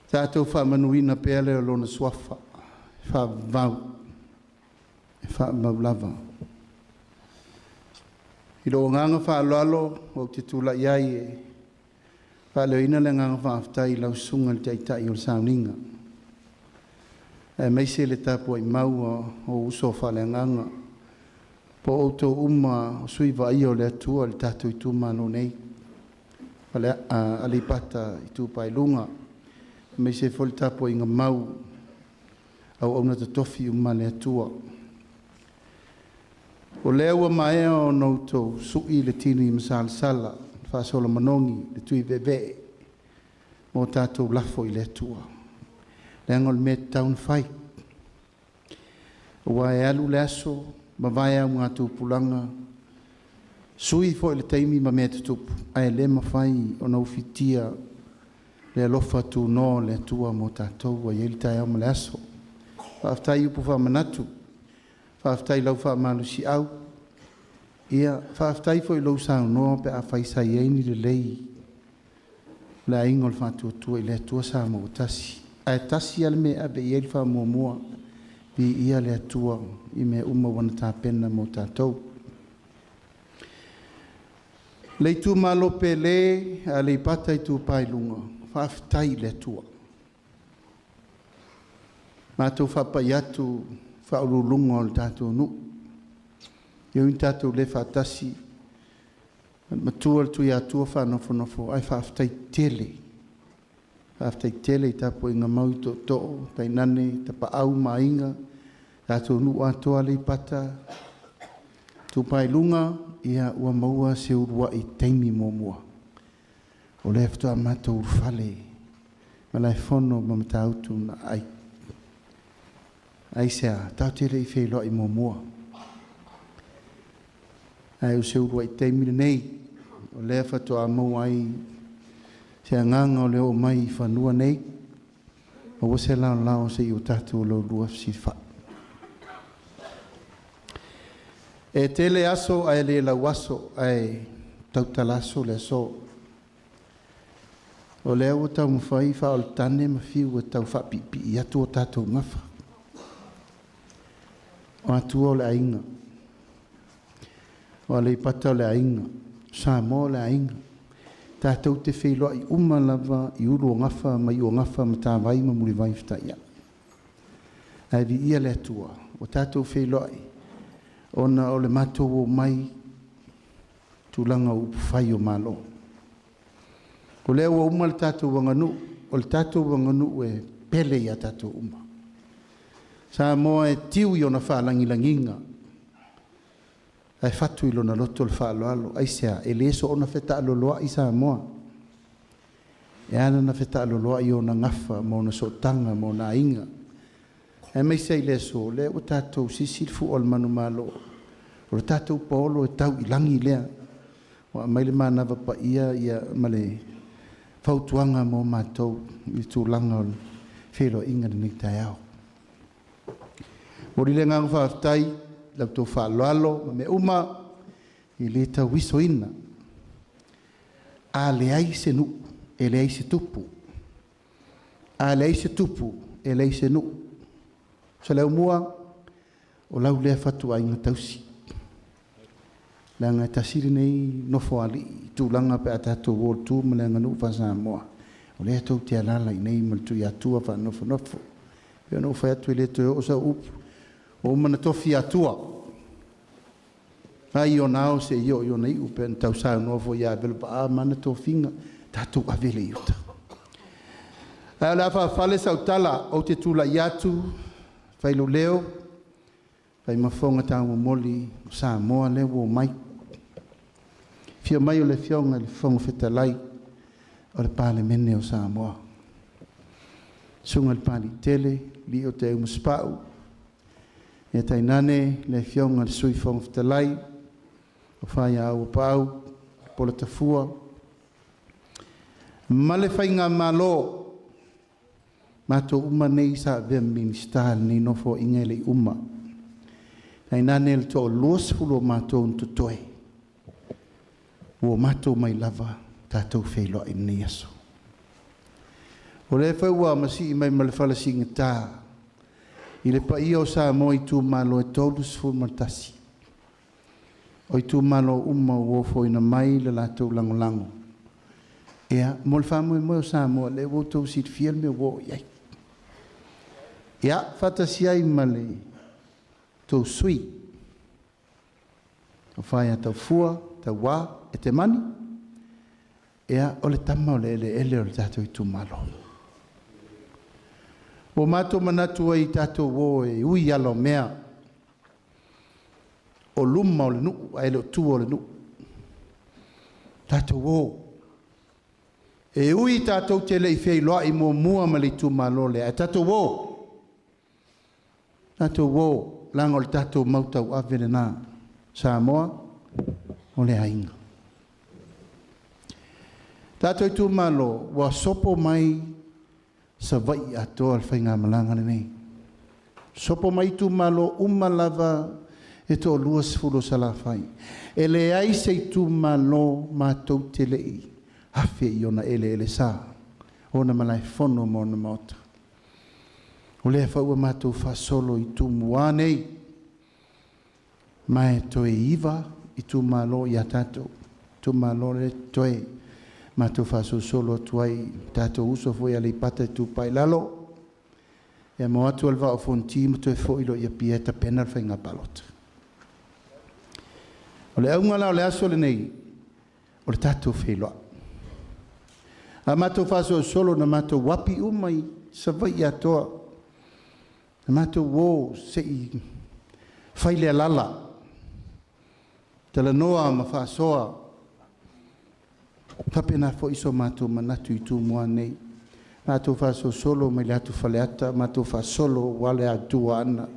Tātou whamanuina pēle o lona swafa, whavau, whamaulava. I lo nganga whaalalo o te tula iai e whaleoina le nganga whaaftai lau sunga le taitai o le sauninga. Mai se le tapu I maua o uso whalenganga. Po auto uma o sui vai o le atua le tatu Itumalo nei. Aleipata Itupa I Luga. Mai se fo le tapu I ngā mau. Au au na tofi uma le atua. O lea ua mai o nautou sui le tini I masalasala. whaasola manongi, le tui veve, mō tātou lafo I le tua. Le angol me taun whai. Ua e alu le aso, ma vai au ngā tūpulanga, sui fo le taimi ma mea tutupu, ai le mawhai o nau fitia, le alofa tu no le tua mō tātou, a yeli tai au ma le aso. Whaaftai upu wha manatu, whaaftai lau wha malusi au, ia whaaftai fo I lau sao noa pe a whaisa I eini le lei, le a ingol whātua I le tua sa mō tasi. Ai tasi ale me abe I elfa mua mua, bi ia le atua I me uma wana tā pena mō tātou. Le Itumalo Aleipata Itupa Lunga, whaaftai le atua. Mātou whapai atu, whaurulunga o le tātou nu. Iau in tātou le whaatasi, matua le tui atua whanofo, ai whaaftai tele. Whaaftai tele I tapo inga mau to, tai nane, tapa au mainga, tātou nu atoa Aleipata, Tupai Lunga, ia ua maua se urua I teimi mōmua. O le eftoa mātou urwhale, malai whono mamatautu na ai. Ai sea, tau tere I whelo I mōmua. Ai o se urua I teimi nei, o le eftoa mau ai, se anganga o le o mai I whanua nei, o wase lao se I o tātou lo rua si wha. E tele aso ai le lau aso ai tautalaso le so. O leo tau mwhai wha o le tane mawhiu o tau whapipi I atu o tātou ngawha. O atu o le ainga. O Aleipata o le ainga. Sa mo le ainga. Tātou te wheloa I umalava I uru o ngawha mai o ngawha ma tā vai ma muri vai whita ia. Ai vi ia le atua. O tātou wheloa I. Ona o le matou o mai tūlanga upu whai o malo. O leo o uma le tātou wanganu, o le tātou wanganu e pele I a tātou uma. Sa moa e tiu I ona whaalangilanginga. Ai whatu I lona loto le whaaloalo, ai sea, e leso ona wheta aloloa I sa moa. E ana na wheta aloloa I ona ngafa, mo na sotanga, mo na inga. E mai sei leso, le o tātou sisilfu o le manu malo. O le tātou paolo e tau I langi lea. O mai le manava pa ia male whautuanga mo mātou I tūlanga o le whelo inga ni tai au. O rile ngang whaaftai, lau tō whaaloalo, me uma I le tau wiso ina. A le ai se nu, e le ai se tupu. A le ai se tupu, e le ai se nu. Sa leo mua, o lau lea whatu a inga tausi. Lea ngai tasiri nei nofo ali, tūlanga pe a tātou wōr tū, ma lea nganu whasa moa. O lea tau te alala I nei, ma tu I atua wha nofo nofo. Pea no whai atu I le toi o sa upu, o mana tofi atua. Ai o nao se io nei upe, en tau sa nofo ia velu pa a mana tofinga, tātou avele iuta. Ai la wha sautala, o te tūla I atu, Fai lo leo, fai mafonga tau moli, sa moa leo o mai. Fia mai o le fionga le fonga fetalai, o le pale mene o sa moa. Sunga le pali tele, li o te umaspau. E tainane le fionga le sui fonga fetalai, o fai au pau, pola tafua. Male fai ngā malo, Mato uma nei sa vea ministal ni nofo ingele uma. Ai nane le to los fulo mato untutoe. Wo mato mai lava tātou whelo I ni aso. O le whaua masi I mai malefala singa tā. I le pa ia o sa mo Itumalo e tolus fu martasi. O Itumalo uma uofo ina mai le lātou langolango. Ea, mo le whamu mo o sa mo le wotou sit fiel me wo iai. Ia, whatasia I male tau sui. O whaia tau fua, tau wā, e te mani. Ea, o le tama o le ele o le tātou Itumalo. O mātou manatu ai tātou wō e ui alo mea. O luma o le nu, a ele o tu o le nu. Tātou o. E ui tātou te lei whei loa I mō mua ma le Itumalo le. E tātou o. Tātou o. Langa o le tātou mautau awere nā. Samoa. O le ainga. Tātou Itumalo. Wa sopo mai sa vai atoa al whainga malanga le nei. Sopo mai Itumalo umalava e to luas fulo sala fai. E le ai se Itumalo mātou te lei. Hafe I ona ele sa. Ona malai fono mo na mota. O lea whaua mātou whasolo I tūmua nei. Mai toe iwa I tūmalo I a tātou. Tūmalo le toe. Mātou whasolo tuai tātou uso foi Aleipata Itupa I lalo. E mo atu alwa o fonti mo toe foilo I a pieta penal whainga palota. O le aunga la o le aso le nei. O le tātou wheloa. A mātou whasolo na mātou wapi umai sa vai atoa. Na mātou wō se I whaile lala. Tala noa ma whasoa. Papena fo iso mātou manatu I tūmua nei. Mātou whasolo mai le atu whaleata. Mātou whasolo wale atua ana.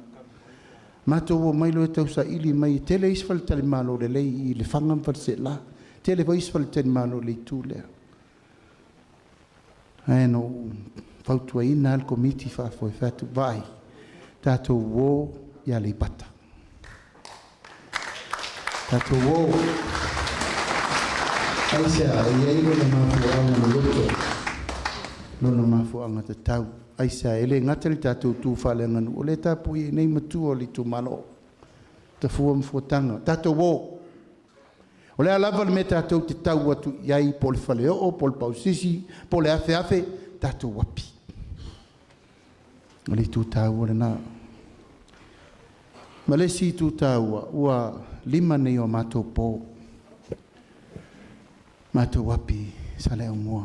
Mātou wō mailo e tau sa ili mai. Tele isfal tali malo le lei I le whangam whalse la. Tele wā isfal tali malo le tūlea. Aeno fautua ina al komiti whafoi whatu vai. Tātou wō I Aleipata. Tātou wō. Aisea, ia ilo na mafuanga na loto. Lona mafuanga te tau. Aisea, ele ngatari tātou tūwhale nganu. O le tāpu I nei matua li Itumalo. Ta fua mfuatanga. Tātou wō. O le alava me tātou te tau atu iai pole whale o, pole pausisi, pole afe, tātou wapi. O le tūtau o le nā. Ma le si tūtau ua 5 nei o mātou pō. Mātou wapi sa le au mua.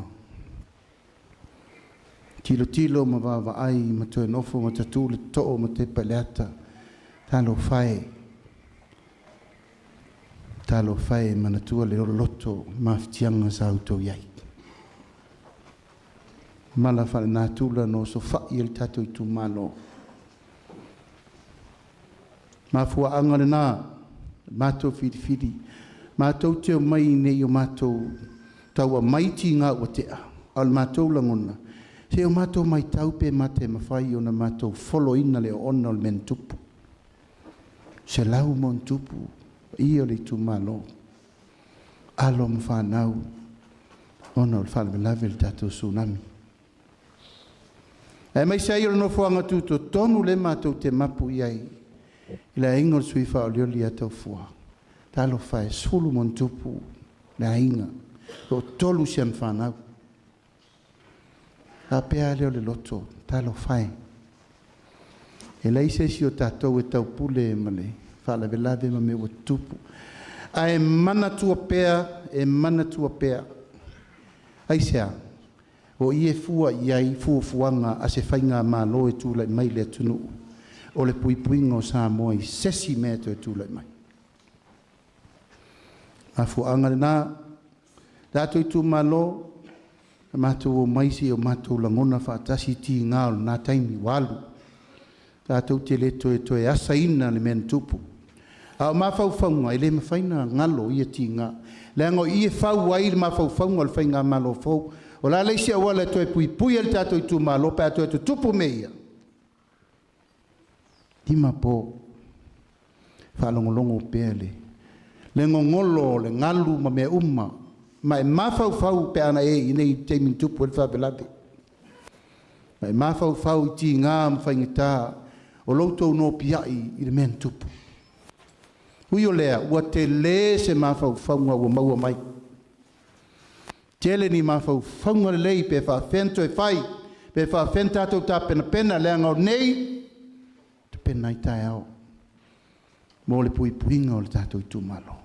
Tilo ma wawa ai, ma toe nofo, ma tatu le to'o, ma te paleata. Tālo whae. Talo whae manatua le loto maftianga sa auto iai. Mala whale nā tūla no so whai el tātou Itumalo. Mafua anga le nā, mātou whiri. Mātou teo mai nei o mātou taua maiti ngā ua tea. Al mātou langona. Se o mātou mai taupe mate mawhai o na mātou wholo ina le ona o le men tupu. Se lau mon tupu. Ia le Itumalo. Alo mwhanau. Ona o le whalawelawe le tātou tsunami. E mai sei o no fuanga tūto tonu le mātou te mapu iai. I le inga o sui wha o lioli atau fua. Talo whae sulu mon tupu le inga. O tolu sian whanau. A pea leo le loto. Talo whae. E leise si o tātou e tau pule e male. Fala velave ma me o tupu. Ai mana tua pea. Ai sea. O ie fua iai fuanga a se whainga malo e tūlai mai le tunu. O le puipuinga o sa moi sesi meto e tūlai mai. A fuanga le nā. Tātou Itumalo. Mātou o maisi o mātou langona whaatasi ti ngāo nā taimi walu. Tātou te le toe asa ina le men tupu. Au mawhauwhaunga, ele mawhaina ngalo ia ti ngā. Leango ie whau ai le mawhauwhaunga le whainga malo whau. O la leisi awa le toe pui el tātou Itumalo, pēr toe tu tupu me ia. Tima po. Whalongolongo pēle. Le ngongolo, le ngalu ma mea umma. Ma e mawhauwhau pe ana e inei teimin tupu el whapelape. Ma e mawhauwhau I ti ngā mwhaingita. O loutou no piai I le men tupu. Hui o lea, ua te le se mawhauwhaunga ua maua mai. Tele ni mawhauwhaunga le lei pe whawhento e whai, pe whawhentatou tā pena lea ngau nei, te pena I tai au. Mo le puipuinga o le tātou Itumalo.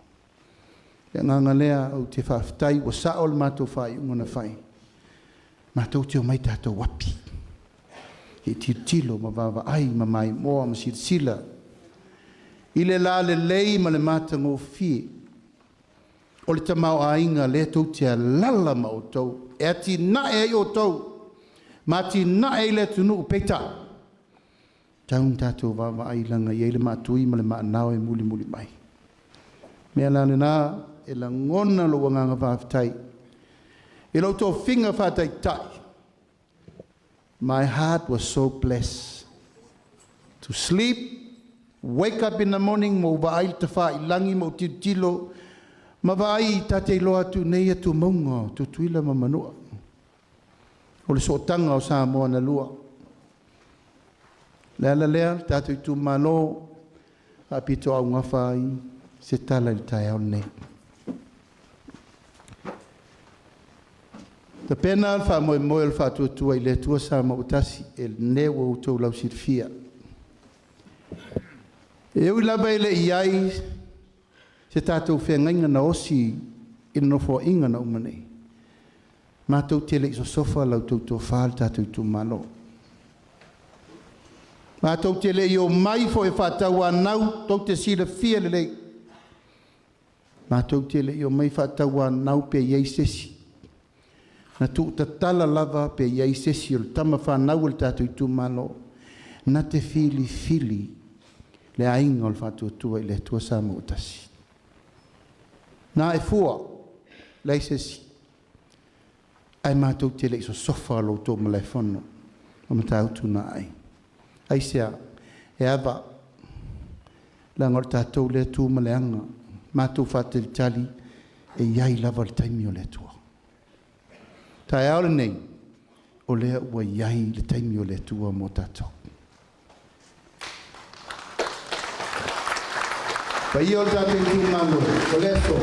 Lea nganga lea au te whawhtai, ua sao le mātou whai ungana whai. Mātou teo mai tātou wapi. E tilo ma wawa ai ma mai moa ma sila. I le la le lei ma le mātango fie. O le tamau ainga le tau tia lala ma o tau. E ati na e o tau. Ma ati na e le tunu upeta. Taun tātou wawa ailanga i eile mātui ma le maanao e muli muli mai. Mea lana nā e la ngona lo wanganga whaafitai. E lau tō whinga whaatai tai. My heart was so blessed to sleep, wake up in the morning, mo wa'ai te wha i langi, mo tilo, ma wa'ai tate loa tu nei atu maunga, tu tuila ma manua. O le sootanga o Samoa na lua. Lea, tātou I Itumalo, a pito au ngawhai, se tala I tai au nei. Ta pena al wha moe al wha tuatua I le tua sa ma utasi, e ne wa utou lau sirfia. E ui lava ele I ai, se tātou whengainga na osi, ina no fo inga na umanei. Mātou tele I so sofa lau tau tō whaal tātou Itumalo. Mātou tele I o mai fo e whātau anau, tau te sira fia lelei. Mātou tele I o mai whātau anau pe iei sesi. Na tu ta tala lava pe iei sesi o le tama whanau le tātou Itumalo. Na te fili le ainga o le whātua I le tua sa mo utasi. Nā e fua, lei sesi. Ai mātou tele I so sofa lo tō malai whanu. O matau tuna ai. Ai sea, e awa. La ngor tātou le tū maleanga. Mātou whāteri tali e iai lava le taimi o le tua. Tai aole nei, o lea ua iai le taimi o le tua mo tātou. Pai o tātou Itumalo, o lea so.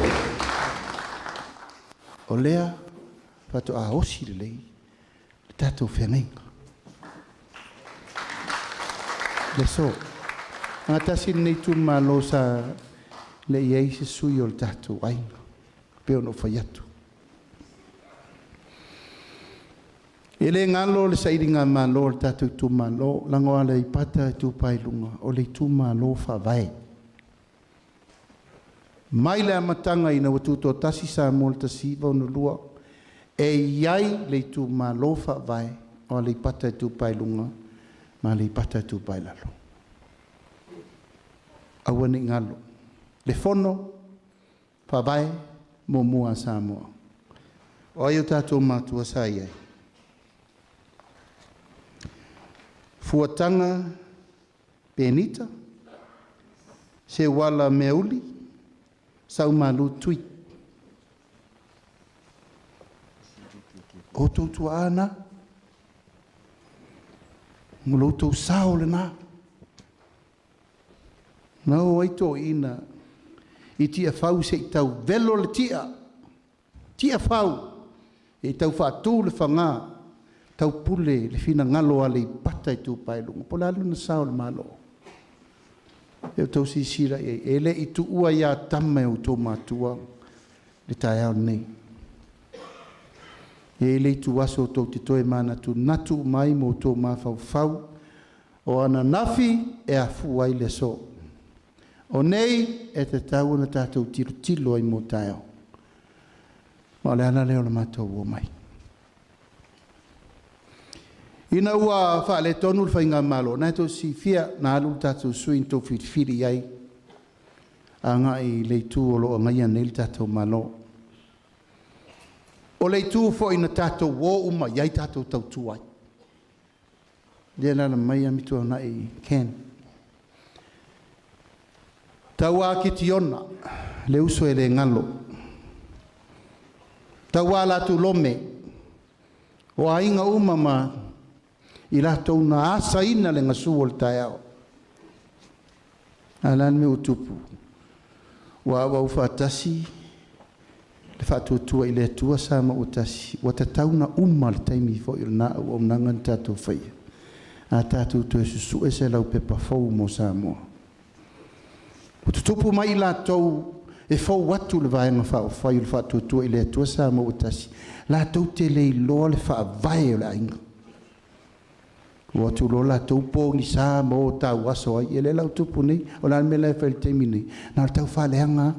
O lea, pato a osi le lei, le tātou whengainga. Le so, ngatasi nei Itumalo sa le iei se sui o le tātou ainga, peo no whaiatu. E le ngalo le sairinga malo le tātou Itumalo, lango Aleipata Itupa Luga, o le Itumalo whawai. Mai le amatanga ina watu tō tasi sa mo le tasi vau no lua, e iai le Itumalo whawai, o Aleipata Itupa Luga, ma Aleipata Itupa lalo. Awane ngalo, le fono, whawai, mo mua Samoa. O ai o tātou mātua sa iai. Fuatanga penita, se wala meuli, sau malu tui. O tautu ana, ngulo tau sao le na. Nau aito ina, I tia fau se I tau velo le tia fau, e tau whātū le whangā, tau pule le fina ngalo Aleipata Itupa Luga. Po lalu na sao le malo. E tau si sira e le I tu ua ia tama e o tō mātua le tai au nei. E le I tu aso tō te toe mana tu natu mai mo tō mawhau fau. O ana nafi e a fuai le so. O nei e te tau na tātou tilo ai mo tai au. Ma le ana leo le mātou o mai. Ina ua whaale tonu le whainga malo. Nai tō si fia na alu tātou suin tō whiri ai. A ngā I leitu o lo ngai anei le tātou malo. O leitu fo ina tātou wō uma iai tātou tau tuai. Dea lana mai amitu au nai Ken. Tau a ki tiona, le uso e le ngalo. Tau a latu lome. O a inga umama I lato una asa ina le ngasu o le tai au. Alan me utupu. Wa wa ufatasi. Le fatuatua I le tua sa ma utasi. Wa tatauna uma le taimi fo I na o nangan tātou whaia. A tātou tu e susu e se lau pepa fau mo Samoa. Ututupu mai latou e fau watu le vaenga whao whai le fatuatua I le tua sa ma utasi. Latou te le iloa le wha vai o le ainga. Ua tu lola tau pōngi sā mō tau aso ai, e le lau tupu nei, o lan me lai whaile teimi nei, nā tau whaleanga.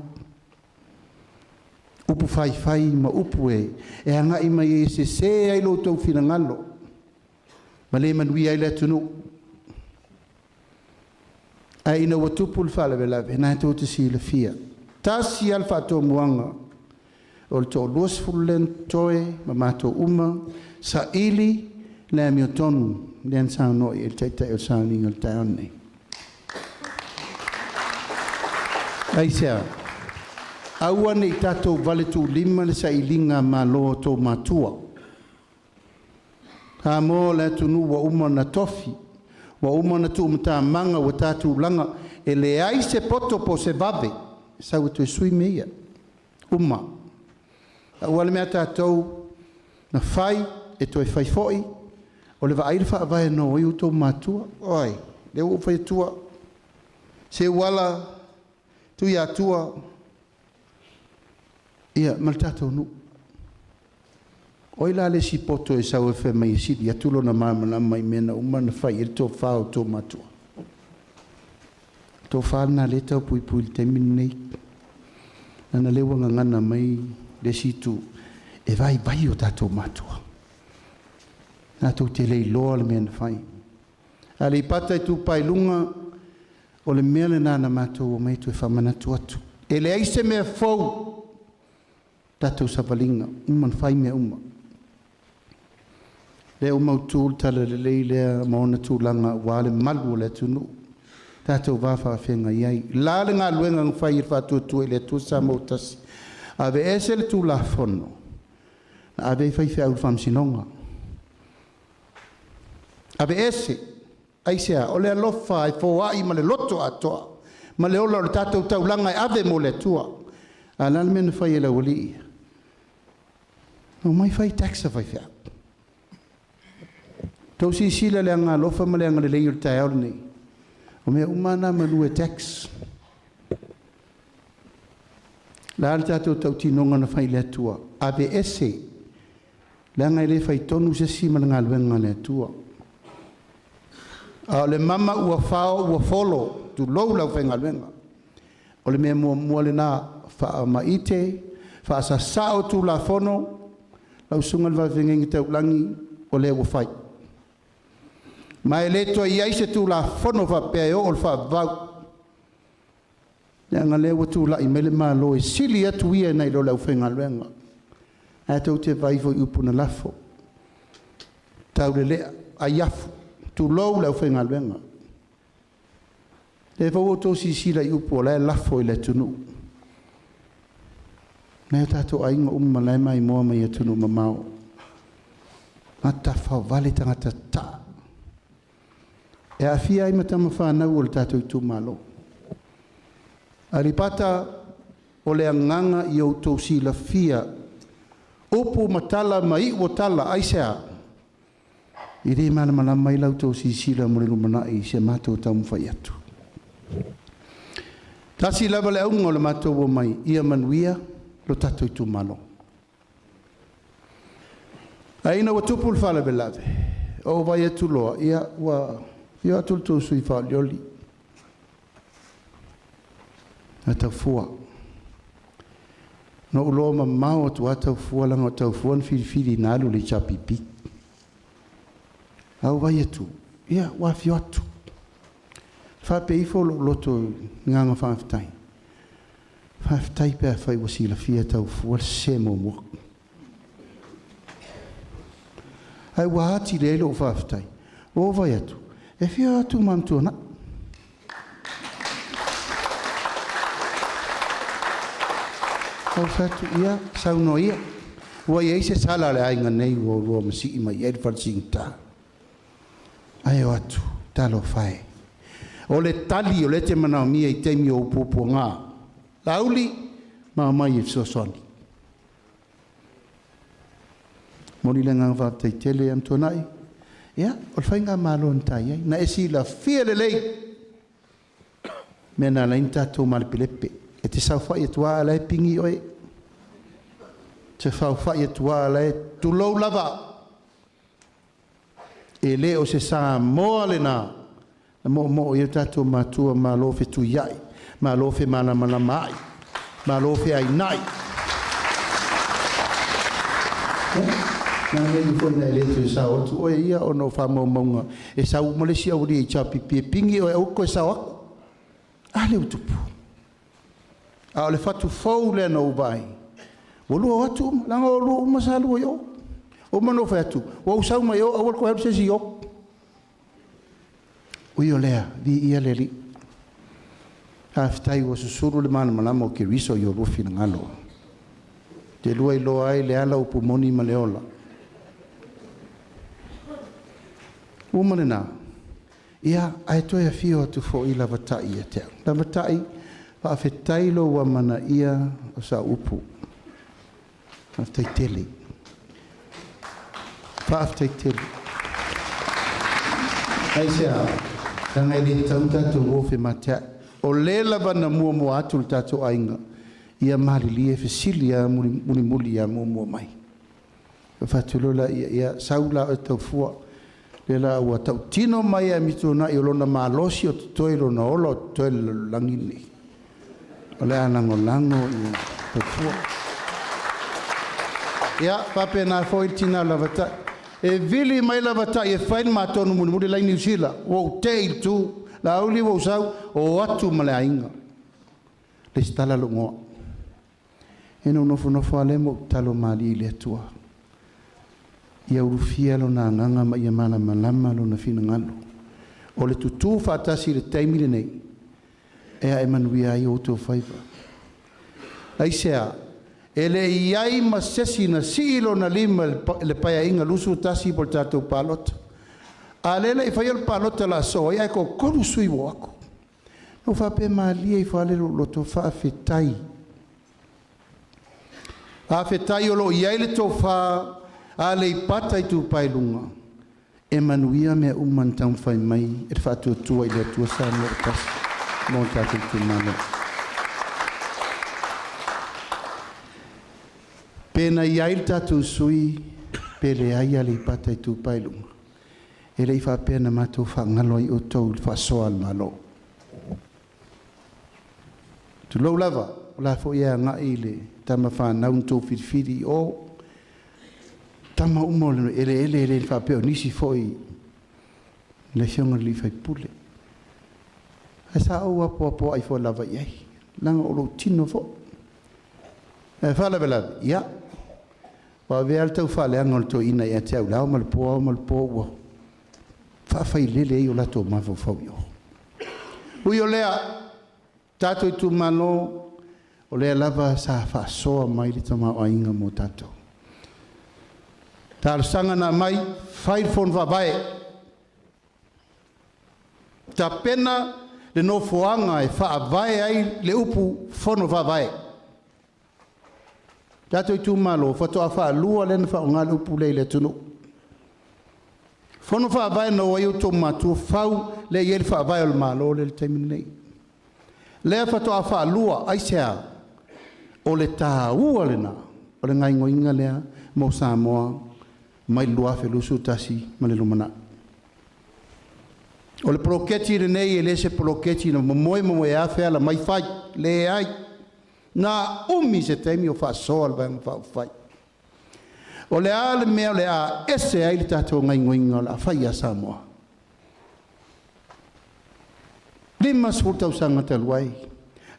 upu fai ma upu e anga i mai e se ai lo tau fina ngalo. Ma le manui ai le tunu. Ai ina watupu l'fala velave, na tau te si le fia. Tasi alfa to muanga. O le to luas fulen toe, ma mato uma, sa ili le mi tonu, le ansau no i te o sa ni ngal taone. Ai sea. Aua nei tatou vale tu lima le sa ilinga ma lo to matua. Ka mo le tunu wa uma na tofi, wa uma na tu mta manga wa tatou langa, e le ai se poto po se vave, sa uto sui meia. Uma. Aua le mea tatou na fai, e toi fai foi, o le va aile fa vai no i uto matua. Oi, le u fai tua. Se wala tu ya tua. Ia, mal tatou nu. Oi la le si poto e sau e fe mai sidi, ia tulo na mamana mai mena umana fai, il to fao to matua. To fao na le tau pui pui te minei. Nana lewa ngana mai le si tu, e vai o tatou matua. Natou te lei loa le mena fai. Aleipata Itupa i lunga, o le mea le nana matou o mai tu e whamanatu atu. E le aise mea fau, tatou savalinga, uma fai mea uma. Le uma utul tala le leilea maona tūlanga wale malu le tunu. Tatou wafa whenga iai. Lale ngā luenga ngwhai ir whātua tue le tu sa mautasi. Ave ese le tū la whono. Ave whai whai au whamsinonga. Ave ese, aisea, o le alofa e fōai ma le loto atoa. Ma le ola o le tatou taulanga e ave mo le tua. A lale mena whai e la wali. No mai fai taxa fai fia. Tau si sila le anga lofa ma le anga le leio le tae aole nei. O mea umana manu e tax. La al tatou tau tinonga na fai le atua. Ave ese. Le anga ele fai tonu se si ma le ngā luenga le atua. A le mama ua fao ua folo. Tu lou lau fai ngā luenga. O le mea mua le nā faa maite. Faa sa sao tu la fono. Lau sungal va vengengi tau langi o le ua fai. Ma e leto i aise tu la fono va pea o fa vau. Nga le ua tu la i mele maa lo e sili atu ia nei lo lau whenga luenga. A tau te vaivo i upuna lafo. Tau le lea a iafu. Tu lou lau whenga luenga. Le vau o tō si sila i upu o le lafo i le tunu. Nei tato ainga lai mai moa mai atunu mamao. Ngata whao vale tangata ta. E a fia ai matama whanau o le tato Itumalo. Aleipata o le anganga i au tau si la fia. Upu matala mai o tala aisea. I re mana mana mai lau tau si sila mo le lumana i se mato tau mwhai atu. Tasi lava le aunga o le mato o mai ia manuia. Lo tato Itumalo. Aina wa tupu l'fala velave. O vai atu loa. Ia atu l'to sui wha lioli. A tau fua. No uloa ma mao atu a tau fua langa o tau fua n'whiri nalu le chapipi. Au vai atu. Ia wafio atu. Whape ifo loto nganga whaafitai. Whaafitai pia whai wasila fia tau fua se mo mua. Ai wahati lelo o whaafitai. O vai atu. E fia atu mamtua na. Au fatu ia, sauno ia. Ua ia se sala le ainga nei ua roa masi ima i edward singta. Ai o atu, talo whae. O le tali o le te manao mia i teimi o upupu ngā. Lauli, mai e fsosoni. Moni le ngā whaatai tele am tonai. Ia, o le whainga malo ntai ai. Na esi la fia le lei. Mena la inta tō malipilepe. E te sau whai atua ala e pingi oe. Te whau whai atua ala e tulou lava. E le o se sa moa le nā. Na mo i tatou matua ma lofe tu iai. Ma lofe mana mana mai. Ma lofe ai nai. Nā ngai foi nai le tu sa o tu o ia o no fa mo monga e sa u mole sia uri e chapi pingi o e o ko sa o ale utupu a le fatu fou le no vai o lu atu langa o lu masalu yo o mano fa tu o sa ma yo o ko se si yo o yo lea di ia le li aftai o susuru le mana mana mo ke riso yo lu fina ngalo te luai lo ai le ala upu moni ma le ola umane na ia ai toi afio tu fo i lava tai e te lava tai pa afetai lo wa mana ia o sa upu aftai tele pa aftai tele ai sea tanga i tauta tu wofe matea o le lava na mua atu le tato ainga ia malili e fesilia muli ia mua mai fatulola ia saula o tau fua lela ua tau tino mai a mituna i olona malosi o toi lona ola o toi langini o le lango i tafua ia pape na foi tina lavata e vili mai lavata e fain matonu muli lai New Zealand o te tu la uli wo sau o atu male ainga le stala lungo e no nofo ale mo talo mali le tua ia urufia lo na nganga ma ia mana malama lo na fina ngalo o le tutu fatasi le taimile nei e a emanuia i oto faiva ai sea ele iai masesi na silo na lima le paya inga lusu tasi por tato palot alele i fai el palot la so ia ko koru sui wako no fa pe malia i fa le lo to fa fetai a fetai o lo iai le to fa Aleipata Itupa Lunga emanuia me umantang fai mai e fatu tua ile tua sa no pas mo tatu tumano pena iail tatu sui pele ai Aleipata Itupa Lunga ele fa pena mato fa ngalo i oto fa soal malo tu lo lava la fo ia nga ile tama fa na un to fiti o tama umolo ele fa pe nisi foi le xonga li fai pule asa o po ai fo lava ia langa o lo tino fo e fa la bela ia wa ve alto fa le angol to ina ia te la mal po fa fai lele io la to ma fo yo u yo lea tato i tu mano o lea lava sa fa so mai li tama o inga mo tato tal sanga na mai fai fon va vai ta pena le no foanga e fa vai ai le upu fono va vai tato tu malo foto fa lua le fa nga le upu le tunu fono fa vai no yo to matu fau le yel fa vai al malo le terminei le foto fa lua ai sea o le ta u le na o le ngai ngoinga le mo Samoa mai lua fe lusu tasi male lumana o le proketi le nei e le se proketi no mo e afe ala mai fai le ai na umi se temi o fa sol va fai o le ale me le a ese ai le tato ngai ngoinga la fai a Samoa lima sfurta usanga talwai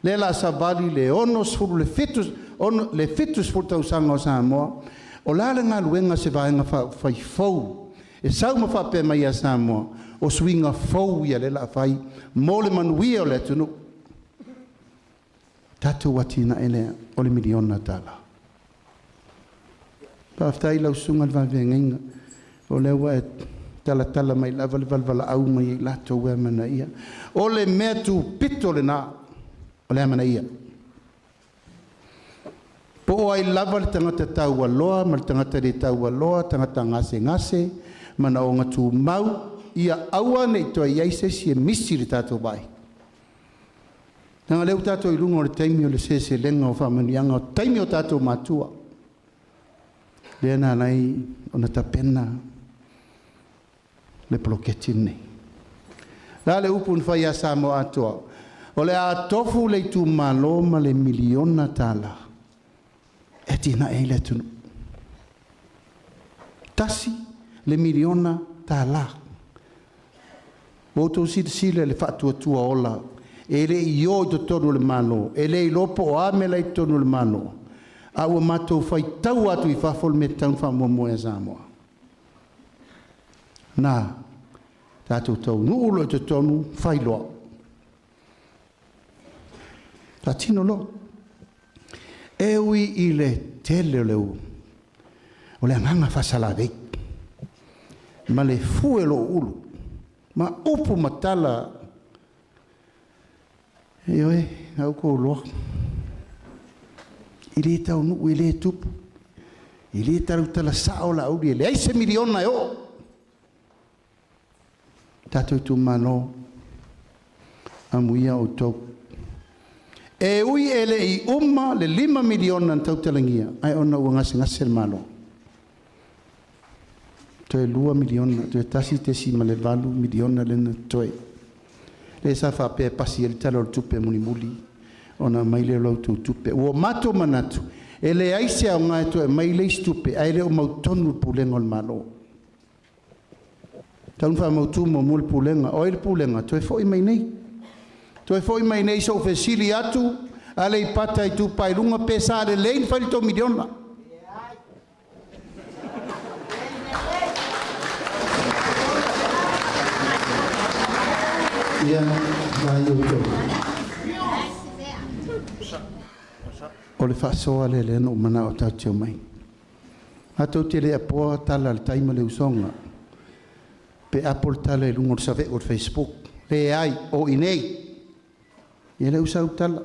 le la sabali le ono sfuru le fitus sfurta usanga o Samoa o la nga luenga se vaenga fai fou e sau ma fa pe mai a Samoa o swinga fou ia le la fai mole manuia o le tunu tatu watina ele o le miliona tala pa aftai lau sunga va venga o le wa tala mai la val au mai la to we mana ia o le metu pito le na o le mana ia po ai lava le tangata tau aloa, ma le tangata le tau aloa, tangata ngase, mana o ngatu mau, ia aua nei toa iaise si e misi le tato bai. Nanga leu tato i lunga o le taimi o le sese lenga o whamanianga, o taimi o tato matua. Lena nei o na tapena le ploketi nei. La le upun fai a Samoa atoa. O le a tofu le tu malo ma le miliona tala. E tina e le tunu. tasi le miliona ta la. Woto sile le fatuatua ola. E le io to tonu le mano. E le lopo o amela i tonu le mano. A ua matou fai tau atu i whafol me tau whamoa e Samoa. Nā, tātou tau nuulo i te tonu whai loa. Tā tino lo. Ewi i le tele leu. O le anganga whasala vei. Ma le fuelo ulu. Ma upu matala. Eoe, au ko loa. I le tau nuu, i le tupu. I le taru tala sao la auri, le aise miliona e o. Tātou tu mano, amuia o tau. E ui ele i umma le 5 miliona tau talangia. Ai ona ua ngase mano. Toe 2 miliona, toe tasi tesi ma le 4 miliona lena toe. Le sa fa pe pasi el talo tupe muli. Ona maile lau tu tupe. Ua mato manatu. Ele aise au ngai toe maile stupe. Aile o mautonu pulenga o malo. Taun fa mautu mo mul pulenga. O il pulenga. Toe fo i mai nei. Toe fo i mai nei so fesili atu. Aleipata Itupa i lunga pesa le lein falito miliona. Ia, vai o tau. O le whasoa le leno o mana o tau teo mai. Atau te le apoa tala le taima le usonga. Pe Apple tala e lungo le save o Facebook. Le ai o inei. Ia le usau tala.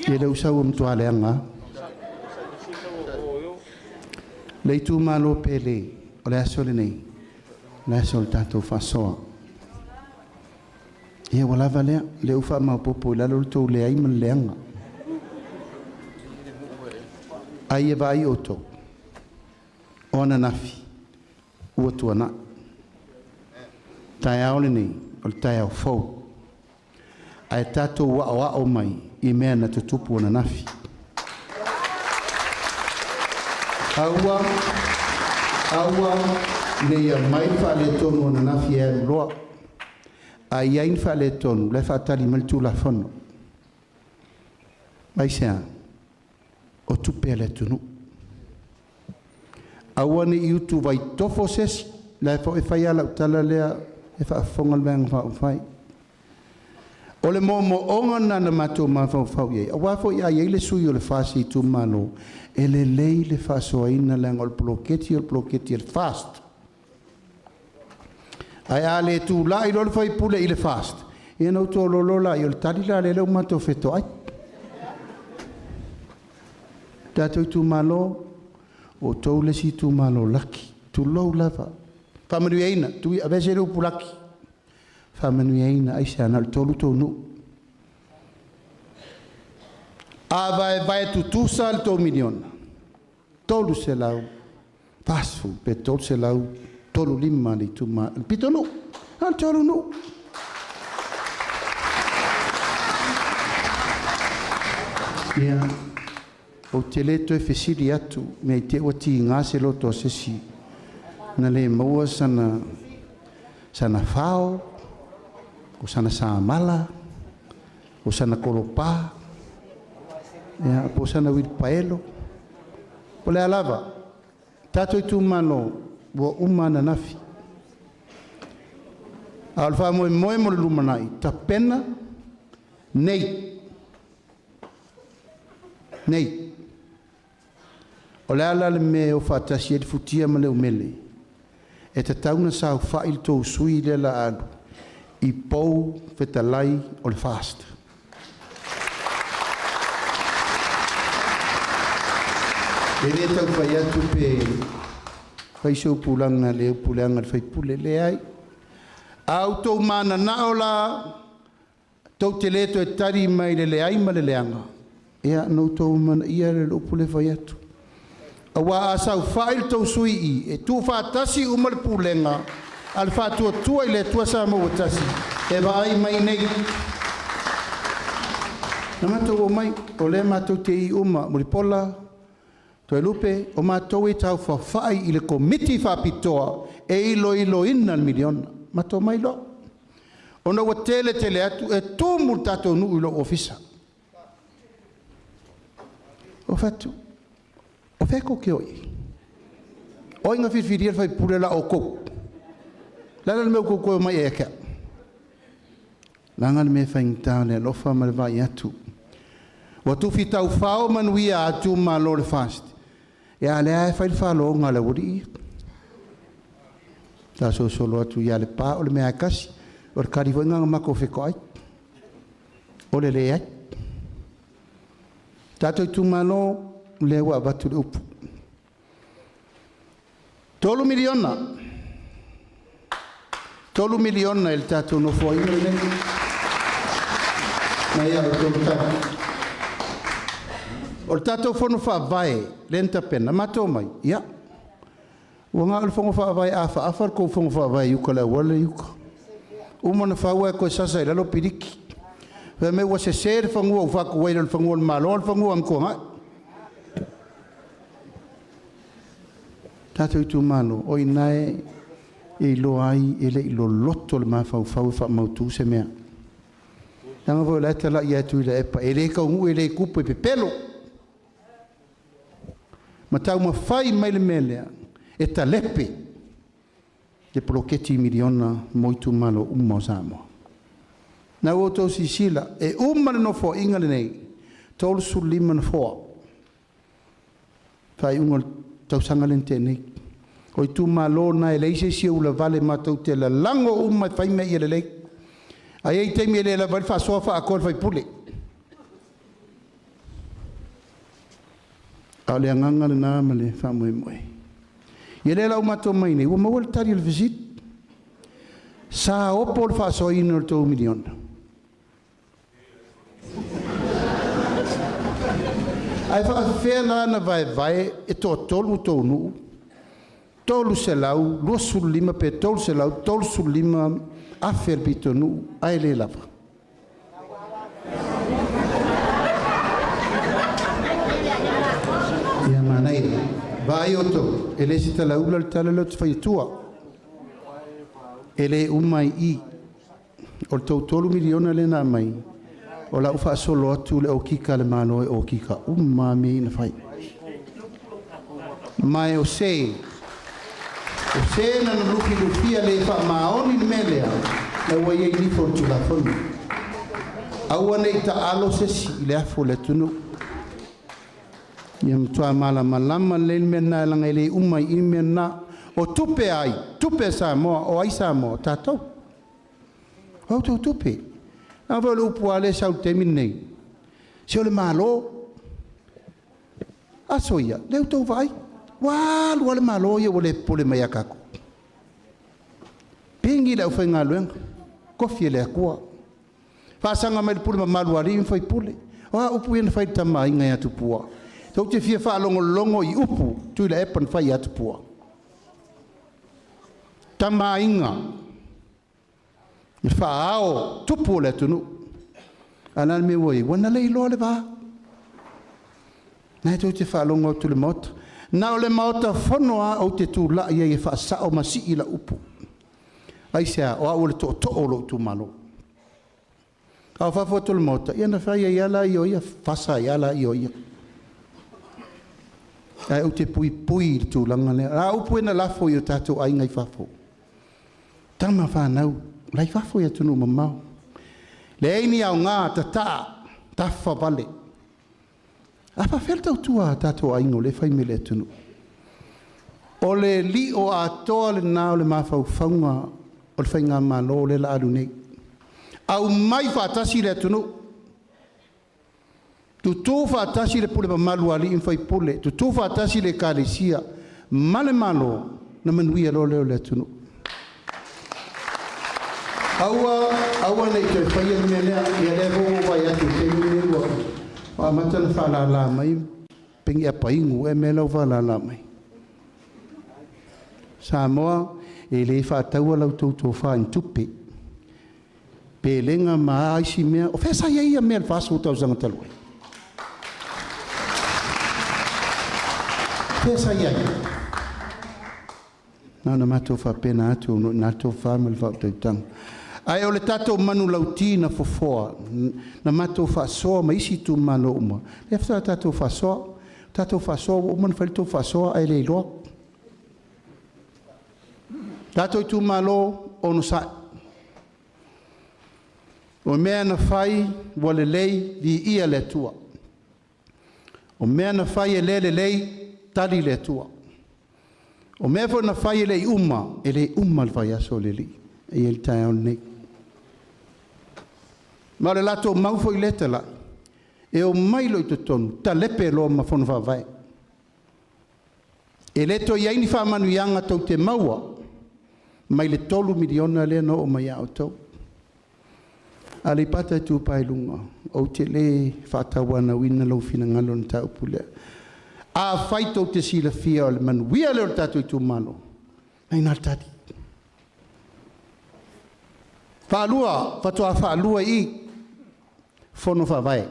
Ia le usau o mtua leanga. Le Itumalo pele. O le aso le nei. Le aso le tatou whasoa. Ia walava lea, le ufa maupopo lalo le tau le aima leanga. Ai e vai o tau. Ona nafi. Ua tuana. Tai au le nei, o le tai au fau. Ai tatou wa o mai, I mea na tutupu ona nafi. Aua, le ia mai fa le tonu ona nafi e loa. Ai ain fa le tonu, le fa tali maltu la fono. Mai sea, o tupe le tunu. Aua ni iutu vai tofo sesi, le fa e fai ala utala lea, e fa fonga le venga fa ufai. O le momo onga nana mato ma fa ufau ye. Awa fo ia ye le sui o le fasi Itumalo, e le lei le fa soaina lenga o le bloketi el fast. Ai ale tu la I lo fai pule I le fast. E no to lo la I le tali la le mato feto ai. Tato Itumalo o to le si Itumalo laki. Tu lo lava. Famanuina, tu avese lo pulaki. Famanuina ai se anal tolu to nu. Ava vai tu sal to miliona. Tolu se lau. Pasu pe tolu se lau. Tolu lima li tuma. Pito no. Al tolu no. Ia. O te leto e fesiri atu. Me te wati ngase loto sesi. Na le maua sana fao. O sana saamala. O sana kolopa. Ia. Po sana wilpaelo. Po le alava. Tato Itumalo. Wa umana nafi. Alfa mo mo le lumanai. Tapena. Nei. O le ala le me o fatasi e futia ma le umele. E te tauna sa fa il to sui le la alu. I pou fetalai o le fast. E le tau fai atu pe fai seu pulanga le pulanga le fai pule le ai. Auto mana naola tau te leto e tari mai le ai ma le leanga. Ea no tau mana ia le lopule fai atu. Awa asau fai tau sui I. E tu fatasi umar pulenga. Al fatua tua I le tua sa mo tasi. E vai mai nei. Na mātou o mai, o le mātou te I uma, Muripola, Toe Lupe, o mātou e tau whawhai I le komiti whapitoa e ilo ina miliona. Mātou mai lo. Ona wa tele atu e tūmu tātou nuu ilo ofisa. O fatu, o wheko ke oi. O inga whiwhiria whai pure la o kou. Lala le meu kou koe mai e eka. Langa le me whaingtau le lofa ma le vai atu. Wa tuwhi tau whao manuia atu ma lo le fast. E a lea e whail whalo ngā le wuri. Tā so solo atu ia le pā o le mea kasi. O le kariwa inga mako wheko ai. O le le ai. Tātou Itumalo le ua watu le upu. 3 miliona. 3 miliona il tātou no fo ina le. Na ia o tō tātou. O le tātou whono whaavae, lenta pena, mātou mai, ia. Ua ngā ule whongo whaavae a whaafar, kou whongo whaavae yuka le wale yuka. Umana whaua e koe sasa I lalo piriki. Wha me ua se sere whangua u whaku waira le whangua le malo, le whangua am kua ngai. Tātou Itumalo, o inae e ilo ai, e le ilo loto le mawhau wha mautu se mea. Tanga voi laita la ia tu ila epa, e le kaungu e le kupu e pepelo. Ma tau ma whai mai le melea, e ta lepe, le poloketi miliona mo Itumalo umma o Samoa. Na o tau sisila, e umma le nofo inga le nei, tolu su lima na foa. Whai unga tau sanga le nei. O Itumalo na e leise si ula vale matau te la lango umma whai mea ia le lei. Ai ei teimi e le la vale wha sofa a kol whai pule. A le anganga le nāma le wha moe moe. Ia le lau mato mai nei, ua maua le tari le visit. Sa opo le wha soa ina le 2 miliona. Ai wha whea na vai e tō tolu tō nuu. Tolu se lau, lua sulu lima pe tolu se lau, tolu sulu lima afer pito nuu, ai le lava. Ia manai, vai oto, ele si tala ula le tala leo te whaitua. Ele umai I, o le tolu miliona le nā mai, o la ufa solo atu le o kika le mano e o kika, umami na whai. Mai o se na nuki lufia le wha maoni ni melea, na ua iei ni fo tula fonu. Aua nei ta alo sesi I le afo le tunu. Ia mtua mala malama le mena langa ile umai I mena o tupe ai, tupe Samoa, o ai Samoa, tātou. Hau tau tupe. Awa le upu ale sau temi nei. Se o le malo. Aso ia, leu tau vai. Walu wale malo ia wale pole mai akaku. Pingi le ufai ngā luenga. Kofi le akua. Whaasanga mai le pule ma malu ari in fai pule. Oa upu ia na fai tama inga ia tupua. Tau te fia wha longo I upu tui la epan fai ia tupua. Tama inga. Ni wha ao tupu le tunu. Anan me woi, wana le ilo le ba. Nai tau te wha longo tu le mota. Na o le maota whanua au te tū la ia I wha sao masi I la upu. Ai sea, o au le to o lo Itumalo. Au whawha le maota, ia na whaia ia la I o ia, whasa ia la I o ia. Ai au te pui tū langa lea. A upu ena lafo I o tātou ai ngai whafo. Tama whanau, lai whafo ia tunu mamau. Le eini au ngā tafa vale. A whawhel tau tua tātou aingo le whaime le tunu. O le li o a toa le nao le mawhau whaunga o le whainga malo le la alu nei. Au mai whatasi le tunu. Tu tū whatasi le pule malu ali in whai pule. Tu tū whatasi le kālesia. Male malo na manuia lo leo le tunu. Aua nei te whaia ni mea ia le vongo vai atu te mea lua. Wa matana wha la mai, pengi a paingu e me lau wha la mai. Samoa, e le wha taua lau tautou wha in tupe. pelenga mai si mea o fesa ia mea le faso tau zanga talua fesa ia na matou fa pena atu na to fa mal fa tang ai o le tato manu lauti na fofoa na matou fa so ma isi tu malo uma le fa tato fa so o man fa to fa so ai le lo tato tu malo ono sa o mea na fai wale lei di ia le tua o mea na fai e le lei tali le tua o mea fo na fai e le uma le fai aso le li e il tai on nei ma le lato mau foi leta la e o mai lo i tonu ta lepe lo ma fono fa vai e le to iaini fa manu yanga tau te maua mai le 3 miliona le no o mai au tau Aleipata Itupa i Luga o te le whātawana wina lau whina ngalo na tau pule. A whaito te sila fia o le manu. Wia leo tatu i tūmano. Nei nā tati. Whaalua, whatoa whaalua i whono whawai.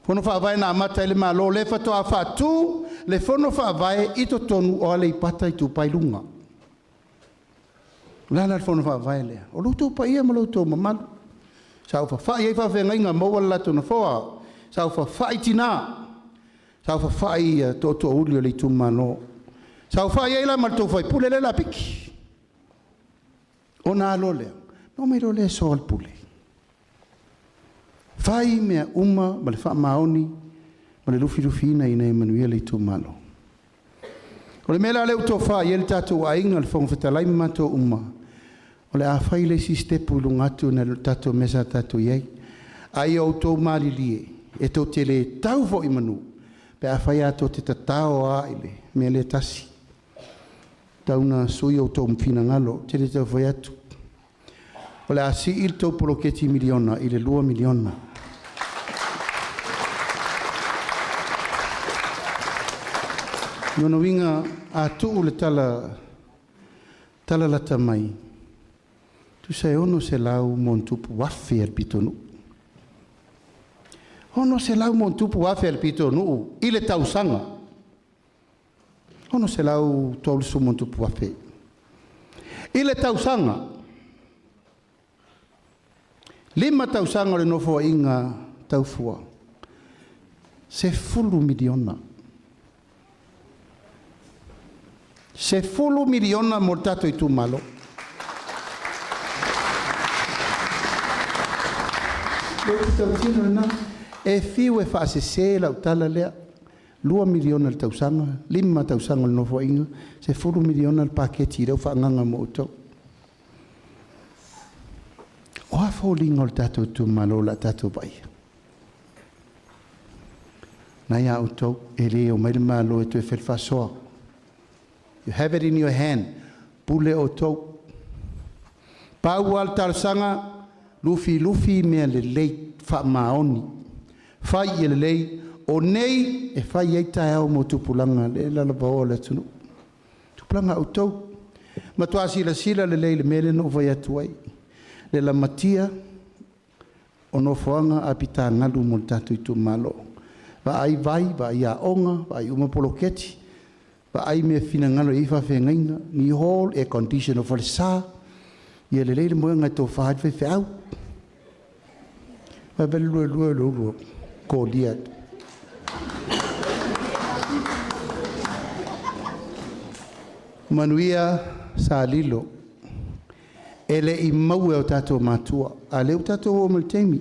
Whono whawai nā mata le malo le whatoa whātū le whono whawai i to tonu o Aleipata Itupa i Luga. Lana le fono vai lea. O luto pa ia ma luto mamalu. Sau fa ia fa venga inga mo la to na foa. Sau fa itina. Sau fa ia to uli le tumano. Sau fa ia la mal to fa pule le la piki. Ona lo le. No me lo le sol pule. Fai me uma ma le fa maoni ma le lufi na ina Emanuele le tumano. O le mela le to fa ia le tatu ainga le fong fetalai mato uma. O le a whai le si stepu lungatu na tato mesa tato iei. Ai au tō malilie, e tō te le tau fo imanu. Pe a whai ato te tatao a ile, me le tasi. Tauna sui au tō mpina ngalo, te le tau whai atu. O le a si il tō poloketi miliona, ile 2 miliona. Nono winga a tuu le tala lata mai. Tu sai ono se lau montupu wafe al pitonu. Ono se lau montupu wafe al pitonu ile tausanga. Ono se lau tolsu montupu wafe. Ile tausanga. 5 tausanga le nofo inga taufua. Se fulu miliona. Se fulu miliona mortato Itumalo. E fiu e fase se la utala lea 2 miliona le tausanga 5 tausanga le nofo inga se 4 miliona le paketi reu whaanganga mo uto o a fōlinga le tatou Itumalo la tatou bai na ia uto e le o mai le malo e tu e whelwhasoa you have it in your hand pule o tau pau al tarsanga lufi mea le lei wha maoni. Whai le lei o nei e whai ei tae au mo tupulanga le lalaba o le tunu. Tupulanga au tau. Matua sila le lei le mele no vai atu ai. Le la matia o no whaanga a pita ngalu mo tatu Itumalo. Va ai vai, va ai a onga, va ai uma poloketi. Va ai me fina ngalo i wha whengainga. Ni hall e condition o whale saa. Ia le leile moe ngai tō whaad whai au. Vai vele lua, ko lia. Manuia sa lilo. Ele i maue o tato matua. A leo tato o malteimi.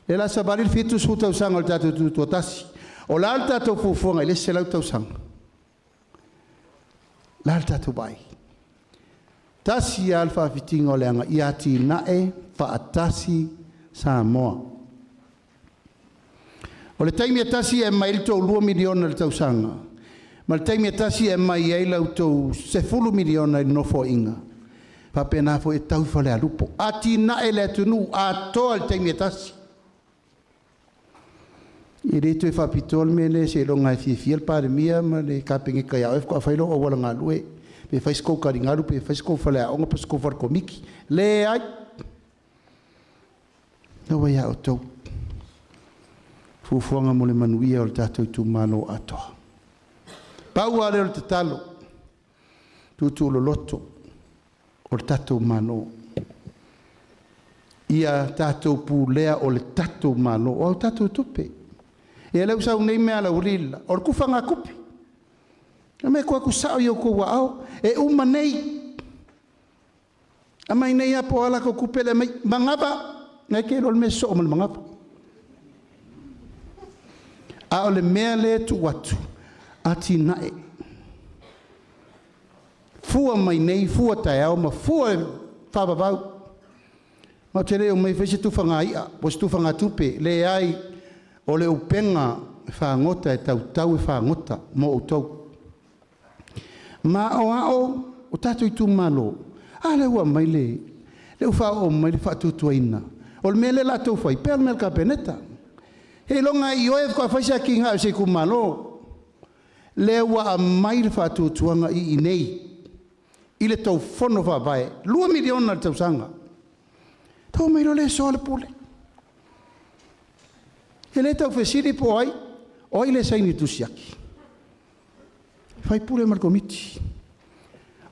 Le la sabari il fitu su tau sanga o tato tutu tasi. O la al tato fufuanga, ele se lau tau sanga. La al tato bai. Tasi alfa fitinga o leanga iati nae fa atasi sa moa. O le taimi atasi e mai tau 2 miliona le tau sanga. Ma le taimi atasi e mai e lau tau 10 miliona le nofo inga. Fa pena fo e tau fale a lupo. Ati nae le atunu a toa le taimi atasi. I reto e fa pitol me le se longa e fiel pare mia ma le kapingi kaya o ko failo o wala ngalue. Pe fai skou karingaru, pe fai skou fale a onga, pe skou farko miki. Le ai, Nawa ia o tau. Fufuanga mo le manuia o le tātou Itumalo atoa. Pau ale o le tatalo. Tutu lo loto. O le tātou mano. Ia tātou pūlea o le tātou mano. O tātou tupe. E leu sau nei mea la urila. O le kufanga kupi. Na me kua kusao i o kua au. E uma nei. A mai nei apo ala ko kupe le mai. Mangaba. Ngai ke lo le me so o le mangaba. A o le mea le tu watu. Ati nae. Fua mai nei, fua tai au, ma fua whababau. Ma te reo mai whese tufanga ia, po se tufanga tupe, le ai o le upenga whangota e tau e whangota, mo o tau. Ma o tātou Itumalo, a le ua mai le uwha o mai le whatutua ina. O le mele la tau whai, pēr mel ka peneta. He longa i oe kwa whaisa ki ngā se kumalo, le ua a mai le whatutuanga i nei. I le tau whono whawae, 2 miliona le tau sanga. Tau mai lo le soa le pule. He le tau whesiri po ai, oi le saini tusiaki. Whai pule mar komiti.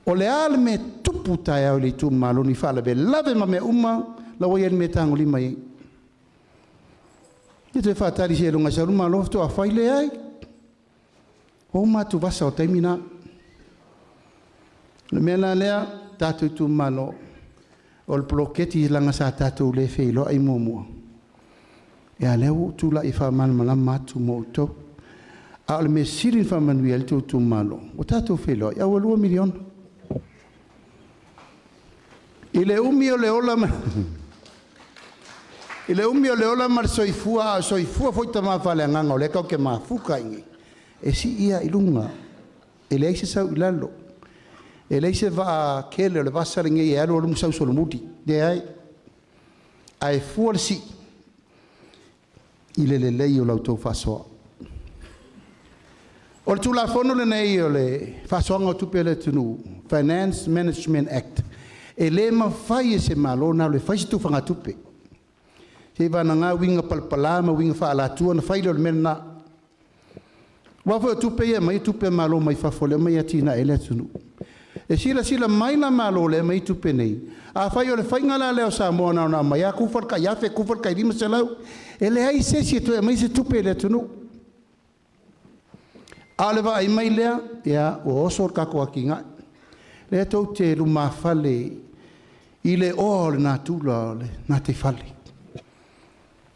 O le ale me tupu tai au le Itumalo ni whala be lave ma me uma, la wai me tango lima i. I te whatari se lunga sa ruma lofto a whai le ai. O matu vasa o taimina. Le mea lea, tātou Itumalo, o le ploketi langa sa tātou le wheilo ai mua. E a leo tūla i whamanamana matu mo tau. A le me sirin whamanui al tau Itumalo. O tātou wheilo, i awa 2 miliona. I le umi o le ola ma... I le umi o le ola mar soifua foi tama whale anganga o le kau ke maa fuka ingi. E si ia ilunga. E le aise sau ilalo. E leise va kele le vasaringa i alo le musau solo muti. De ai fuorsi. I le lei o lautou fasoa. O le tula fono le nei o le fasoanga o tupe le tunu. Finance Management Act. E le mawhai e se malo na le whaisi tufanga tupe. Se vana ngā winga palpalama, winga whaalatua na whaile o le mena na. Wafo o tupe ia mai tupe malo mai whafole mai atina e le tunu. E sila mai na malo le mai tupe nei. A whai o le whaingala leo sa moa na mai a kufarka, iafe kufarka i rima se lau. E le ai sesi e tu e mai se tupe le tunu. A le wa ai mai lea, ia o osor kako aki ngai. Le tau te ruma whale i le o le nā tula le nā te whale.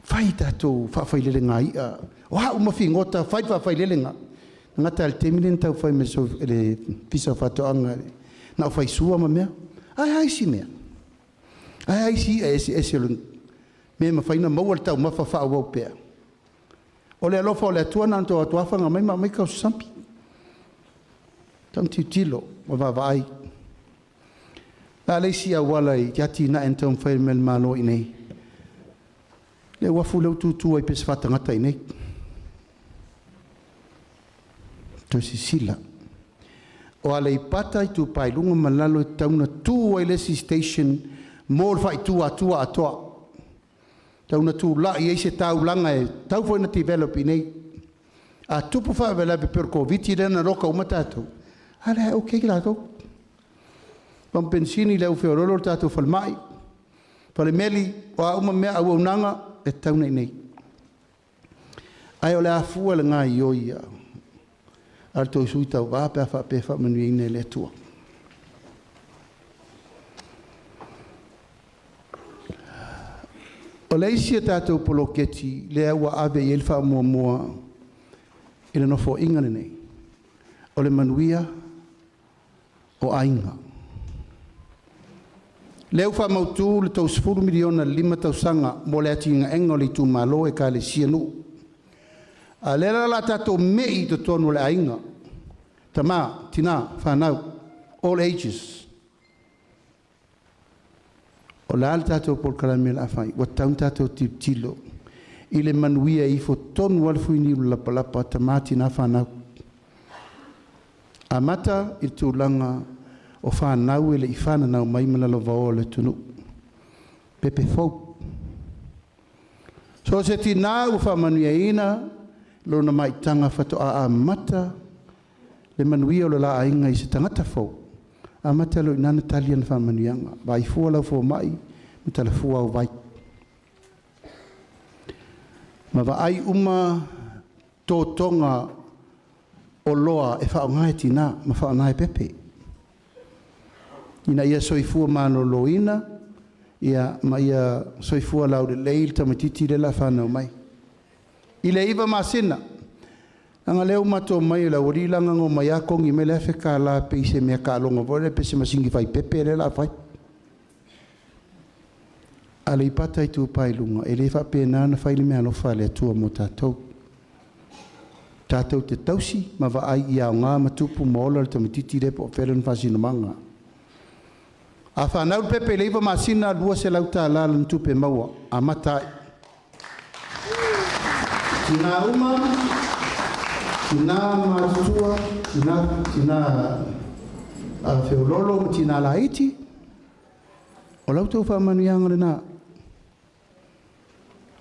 Whai tātou whawhailele ngā ia. O hau mawhi ngota, whai whawhailele ngā. Ngata al teminen tau whai me so le pisa whatoanga. Nā whai sua ma mea. Ai haisi mea. Ai haisi esi o le mea ma whaina mau al tau mawha whao wau pēr. O le alofa o le atua nā nto atu awhanga mai kau sampi. Tau tilo o wawai. La leisi a wala i tiati na entau mwhai mel malo i nei. Le wafu leu tutu ai pes whatangata i nei. Tau si sila. O Aleipata Itupa i lunga malalo e tauna tu ai lesi station mōr whai tua atoa. Tauna tu la i eise tau langa e tau fwoi na develop i nei. A tupu wha vela pe per COVID i rena roka umatatu. Ale o kei la tau. Pam pensini leu whiorolo tātou whalmai. Pale meli o a uma mea au nanga e tauna i nei. Ai o le a fua le ngā i oia. Al tau sui tau wāpea whapea manui i nei le tua. O le isi e tātou poloketi le aua ave i elwha mua i le nofo inga le nei. O le manuia o ainga. Leu wha mautu le tau 10 miliona 5 tausanga mo le ati inga enga o le Itumalo e ka le sianu. A lera la tato mei to tonu le ainga. Tama, tina, whanau, all ages. O la al tato por karamel afai, wa taun tato tilo. I le manuia i fo tonu alfuini u lapalapa tama, tina, whanau. A mata i tūlanga o whanau e le i whananau mai malalo vao le tunu. Pepe fau. So se tina u whamanuia ina, lona maitanga whatoa a mata, le manuia o le la ainga I se tangata fau. A mata lo inana talia na whamanuianga, vai fua lau fua mai, me tala fua au vai. Ma va ai uma tō tonga o loa e whaongai tina, ma whaongai pepe. Ina ia soifua mano loina, ia ma ia soifua lau le leil tamatiti le la whanau mai. I le iwa masina, anga leo mato mai la warilanga ngo mai akongi me le wheka la pe se mea ka longa vore pe se masingi whai pepe le la whai. Aleipata Itupa I lunga, e le whapena na whai le mea lofa le atua mo tātou. Tātou te tausi, ma wa ai I au ngā matupu mola le tamatiti le po whelan whasina manga. A whanau pepe le iwa masina lua se lau tā la lan tupe maua, a matai. Tina uma, tina matua, tina whiololo, tina la iti. O lau tau whamanuianga le nā.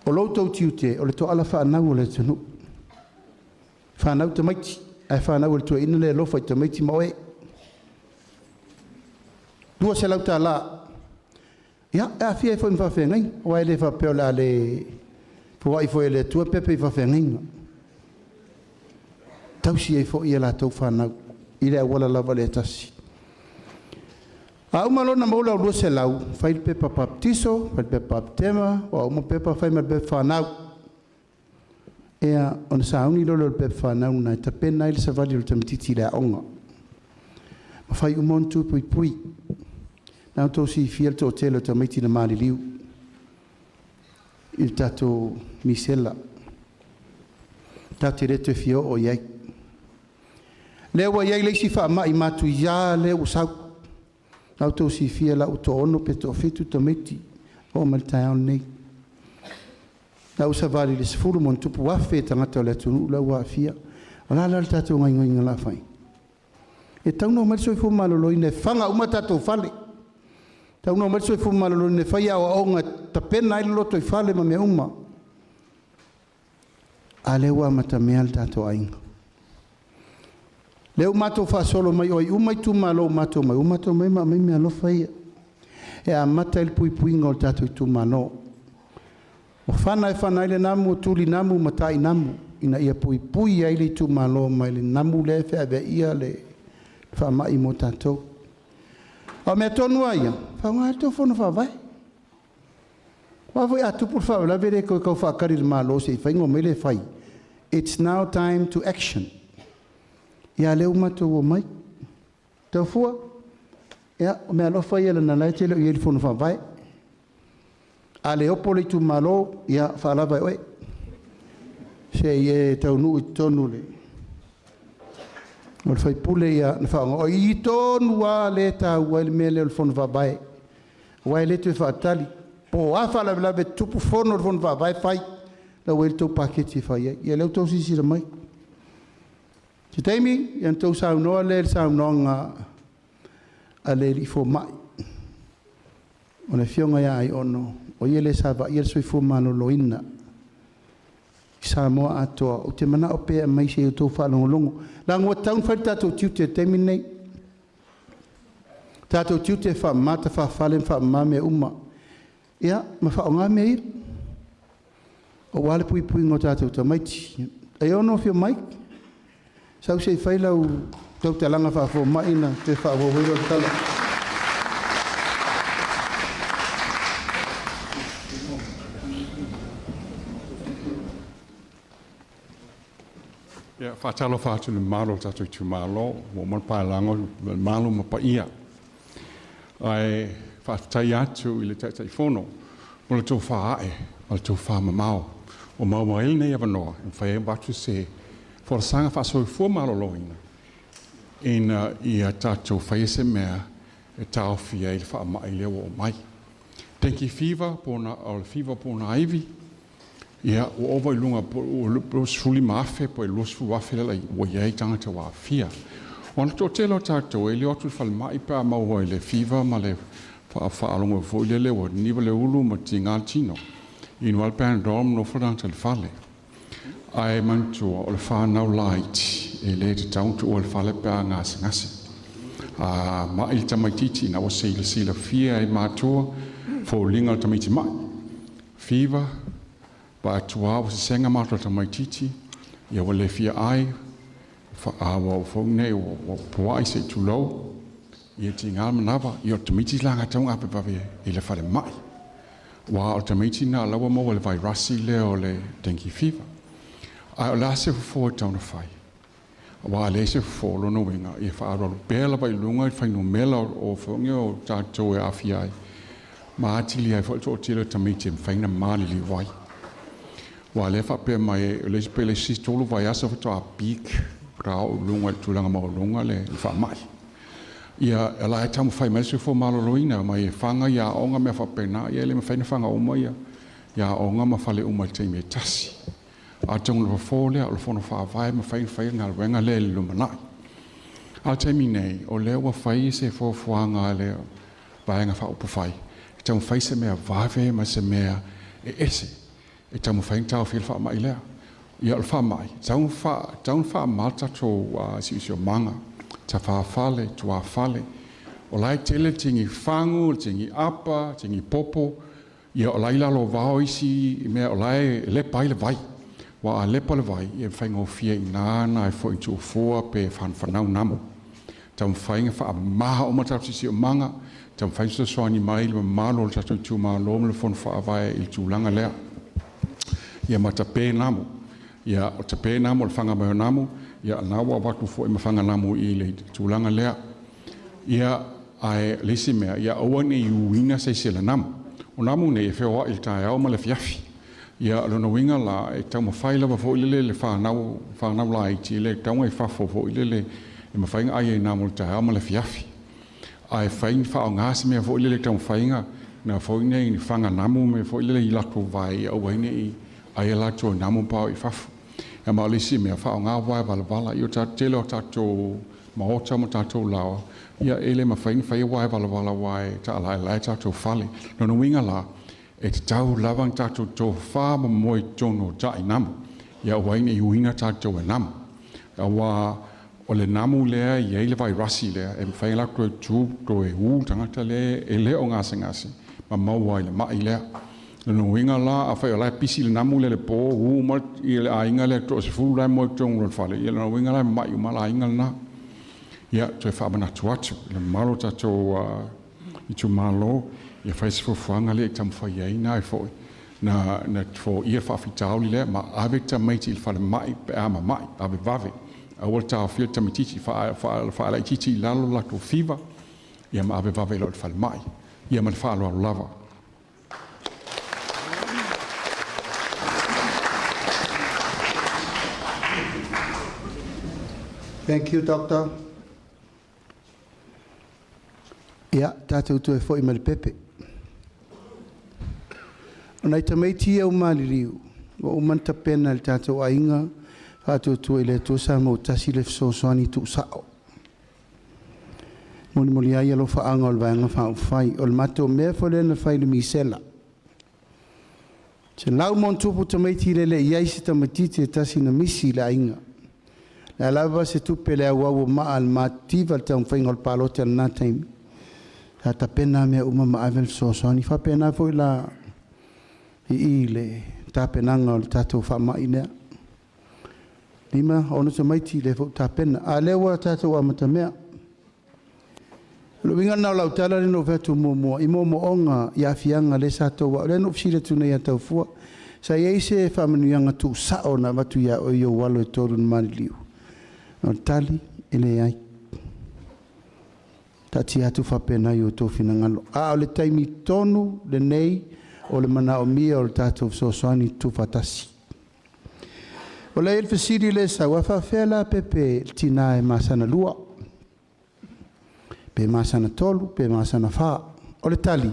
O lau tau tiute, o le to ala whanau o le tunu. Whanau te maiti, ai whanau o le tua ina le lofa I te maiti maoe. Dua se lau tā la. Ia, e a fia I fwoi mwhawhengai, o ai le whapeo la le... Pua I fwoi le tua pepe I whawhengai. Tausi e fwoi e la tau whanau, I le awala lava le tasi. A umalona maula o lua se lau, whai le pepa baptiso, whai le pepa baptema, o uma pepa whai ma le pepa whanau. Ea, ona sauni lolo le pepa whanau na I tapena I le savali o le tamatiti le aonga. Ma whai umontu pui pui. Nau tō si fiel tō telo tō meiti na maali liu. I tato misela. Tato reto fio o iai. Leo wa iai leisi wha mai matu ia leo usau. Nau tō si fiela u tō ono pe tō fitu tō meiti. O malitai au nei. Nau sa vali le sifuru mon tupu wafe tangata o le tunu ula ua fia. O la la tato ngai ngai ngala fai. E tauno maliso I fu malolo ine whanga uma tato fale. Tau no mai soi fu malolo ne fai au aonga tapena I loto I fale ma mea uma. A lewa mata mea le tato ainga. Leo mato fa solo mai oi uma Itumalo mato mai umato mai ma mai mea lofa ia. E a mata il pui pui ngol tato Itumalo. O whana e whana ile namu o tuli namu mata I namu. Ina ia pui pui a ile Itumalo mai le namu le fe ave ia le whamai mo tato. O mea tonu aia, whaunga ato whono whawai. Wawai atu pur whawai, vere koe kau whakari le malo se I whaingo mele whai. It's now time to action. Ia leo mato o mai. Tau fua. Ia, o mea lo whai ala nalai te leo I ele whono whawai. A le Upolu Itumalo, ia whalawai oe. Se I tau nuu I tonu le. O le whai pule ia na whaonga. O I tonu a le tau wa le mele o le whono whabai. Wa le tu whaatali. Po a whalawelawe tupu whono le whono whabai whai. La wele tau paketi whai. Ia leo tau sisira mai. Ki teimi, ian tau saunoa le saunoa ngā a le li fo mai. O le fionga ia ai ono. O ia le sawa ia le soi fo mano loina. Sa moa atoa, o te mana o pea mai se o tō whalongolongo. Lango taun whai tātou tiute teimi nei. Tātou tiute wha mata wha whalen wha mame uma. Ia, ma wha o ngā mea ira. O wale pui pui ngō tātou ta maiti. E ono whio mai. Sau se whailau tau te langa wha fo mai na te wha o wero tala. Ia, whaatalo whaatu le malo tato Itumalo, o manpai lango, malo mapa ia. Ai, whaatai atu I le taitai whono, o le tau whaae, o le tau whaamamao, o maumail nei avanoa, in whae batu se, whaasanga whaasoi fua malo loina, ina ia tato whae se mea, e tau fia I le whaamai leo o mai. Tenki fiva, pona, o le fiva pona aivi, ia o ova I lunga o suli maafe po I losu wafe lai o iai tangata wa fia. Ona tō telo tātou e leo atu whalemai pā maua I le fiva ma le whaalonga fōile le o niwa le ulu ma ti ngā tino. I nu alpæn dom no for til falle. Ai mantua o le whanau light e le te tauntu o le whale pēr ngase. Ma il tamaititi na o sila fia e mātua fo linga o tamaiti mai. Fiva, ba atua o se senga mātua tamaititi, ia o le fia ai, wa o whaunei o puai se tulau, ia ti ngā manawa, i o tamaiti langa taunga ape pawe i le whale mai. Wa o tamaiti na lawa mo o le vai rasi le o le dengue fever. Ai o la se fo tauna fai. Wa le se fo lo no winga e fa ro bela vai lunga i fai no mela o fonge o tato e afiai. Ma atili ai fo to tilo tamaiti fai na mali li vai. Wa le fa pe mai le pele si tolo vai asa fo to a big rao lunga tulanga mo lunga le fa mai. Ia la e tamu fai mai se fo malo loina mai fanga ia onga me fa pena ia le me fai na fanga o mai ia onga ma fale uma te me tasi. A tong lo fole o lo fono fa vai ma fai ngal wenga le lo manai. A te mi nei o le wa fai se fo fuanga le vai nga fa o fai. Tamu fai se me vave ma se me e ese. E tamu fai tau fil fa mai le. Ia o fa mai. Tamu fa malta to si manga. Ta fa fale tua fale. O lai tele tingi fangu, tingi apa, tingi popo. Ia o lai lalo vao isi me o lai le pai le vai. Wa a lepa le vai, e whaingo fia i nāna e fo i tū fua pe whanau namo. Tam whainga wha a maha o matapsi si o manga, tam whainga sa soani mai le malo le tato i tū maa loma le fon wha a vai i tū langa lea. Ia ma tapē namo. Ia o tapē namo le whanga mai o namo, ia nawa watu fo i ma whanga namo i le tū langa lea. Ia ai lesi mea, ia aua ne i uina se se le namo. O namo ne e whewa i tae au ma le fiafi. Ia lona winga la e tau mawhai lawa fo ilele le whanau la iti le tau ngai whafo fo ilele e mawhainga ai e nāmo le tae ama le fiafi. Ai whain whao ngāsi mea fo ilele tau mawhainga na fo ine i whanga namu me fo ilele i lako vai au waine i ai e lato namu pao i whafu. E maolisi mea whao ngā wai wala i o tele o tato maota mo tato lawa ia ele mawhain whai wai wala wai ta alai tato whale. Lona winga la e te tau lawang tātou tō whāma moi tono tai namu. Ia waine i uina tātou e namu. A wā o le namu lea i eile vai rasi lea e mwhainga lako e tū tō e hū tangata lea e leo ngāse. Ma maua i le mai lea. Lino winga la a whai o lai pisi le namu lea le pō hū mar i le ainga lea tō se fulu lai moi tono ron whale. Ia lino winga lai mai u mala ainga na. Ia tō e whaamanatu atu. Le malo tātou Itumalo ia fai se fuanga le tam fai ai na foi na fo ia fa fitau le ma ave tamaiti il fale mai pe ama mai ave vave a volta a fil tamatiti fa la titi lalo la to fiva ia ma ave vave lo fale mai ia ma fa lo lava. Thank you, Doctor. Ia, tātou tu e fo i mali pepe. Nai tamaiti au maliriu, wa umanta pena le tātou ainga, tātou tu e le tōsa mo tasi le fsoswani tu sao. Moni ai alo whaanga o le vaenga whao whai, o le mato mea fole na whai le misela. Se lau mon tupu tamaiti le iai se tamaiti te tasi na misi le ainga. Le alawa se tupe le awawa maa al mativa le tau whainga o le palote al nā taimi. Ta pena mea uma maavel fsoswani, wha pena fo i la i le tāpenanga o le tātou whamai nea. Lima, ono ta maiti le fo tāpena. A lewa tātou amata mea. Lo winga nao lau tala le no vetu momoa. I momoonga i afianga le sato wa. Le no fsile tuna i atau fua. Sa iei se whamanuianga tu sao na watu ia o iyo walo e toru na mani liu. No tali ele ai. Tati atu whapena i o tōwhina ngalo. A o le taimi tonu le nei o le mana o mia o le tātou fsoswani tu fatasi. O le elfasiri le sa wafa whela pepe tina e masana lua. Pe masana tolu, pe masana wha. O le tali,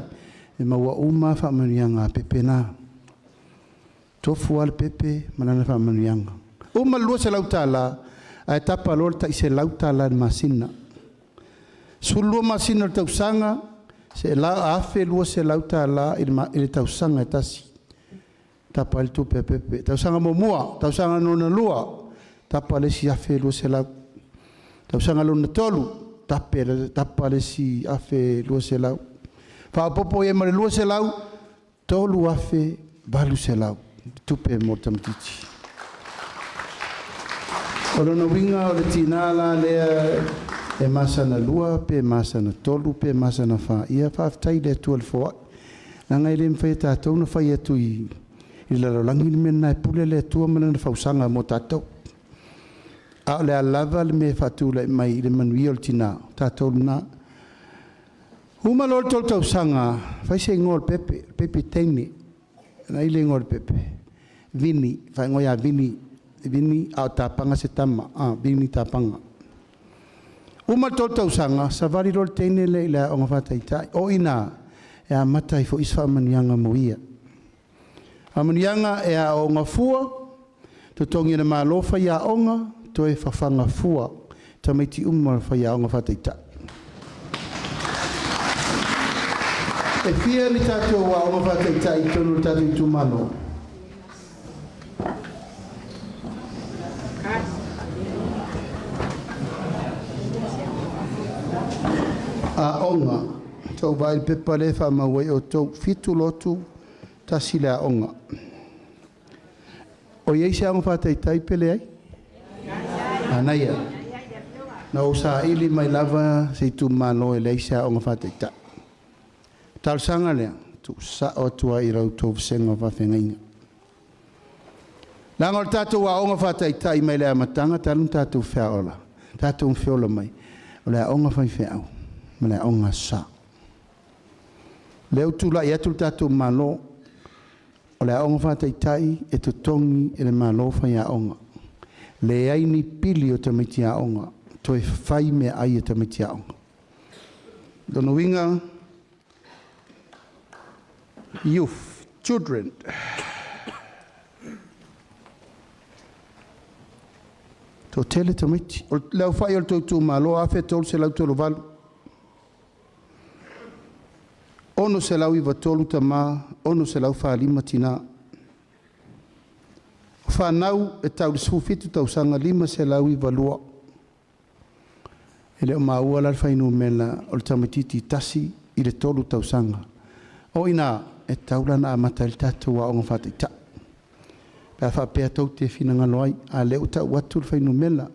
e maua uma whamanianga pepe nā. Tofu al pepe, manana whamanianga. Uma lua se lautala, a etapa lor ta i se lautala ni masina. Sulua masina le tausanga, se la afe lua se lautala i le tausanga e tasi. tapa le tupe pepe. Tausanga momua, tausanga nona lua, tapa le si afe lua se lau. Tausanga luna tolu, tapa le si afe lua se lau. Whaopopo e mare lua se lau, tolu afe balu se lau. Tupe mo tamatiti. O lona winga o le tinala lea e masana lua, pe masana tolu, pe masana wha. Ia whaaftai le tua le foa. Nanga i le mwhai tātou na whai atu i lalolangi ni mena e pule le tua mana na whausanga mo tātou. A le alava le me whatu le mai i le manui o le tina tātou na. Huma lor tol tau sanga, whai se ngol pepe, pepe teine. Na i le ngol pepe. Vini, whai ngoia vini. Vini au tāpanga se tama, vini tāpanga. Uma tol tau sanga, sa vari lor teine le ila o ngawhata i tai. O ina, e a mata i fo iswa amanianga mo ia. Amanianga e a o ngafua, to tongi na malofa ia onga, to e whawhanga fua, ta meiti umar wha ia o ngawhata i tai. E fia ni tātou wa o ngawhata i tai, tonu tātou Itumalo. A onga, tau vai pepa le wha mawai o tau fitu lotu tasi le a onga. O iei se anga whātai tai pele ai? Anaia. Na o sa ili mai lava se Itumalo e lei se anga whātai tai. Tal sanga lea, tu sa o tua i rau tau vsenga whawhengainga. Langa o tātou a onga whātai tai mai lea matanga, talun tātou whiaola. Tātou whiola mai. O lea onga whai whiao. Mele onga sa. Leo tula i atu tātou malo, o le onga whātai tai e to tongi e le malo whai a onga. Le aini pili o tamiti a onga, to e whai me ai e tamiti a onga. Dono winga, youth, children. To tele tamiti. Leo whai o tautu malo, a whe tolu se lau tolu valu. Ono se lau iwa tolu tama, ono se lau whaalima tina. Whanau e tau le sufitu tau sanga lima se lau iwa lua. E leo maua lar whainu mela o le tamatiti tasi i le tolu tau sanga. O ina e taula na amata le tatou wa onga whātai ta. Pea whapea tau te whina ngaloai a leo tau watu le whainu mela.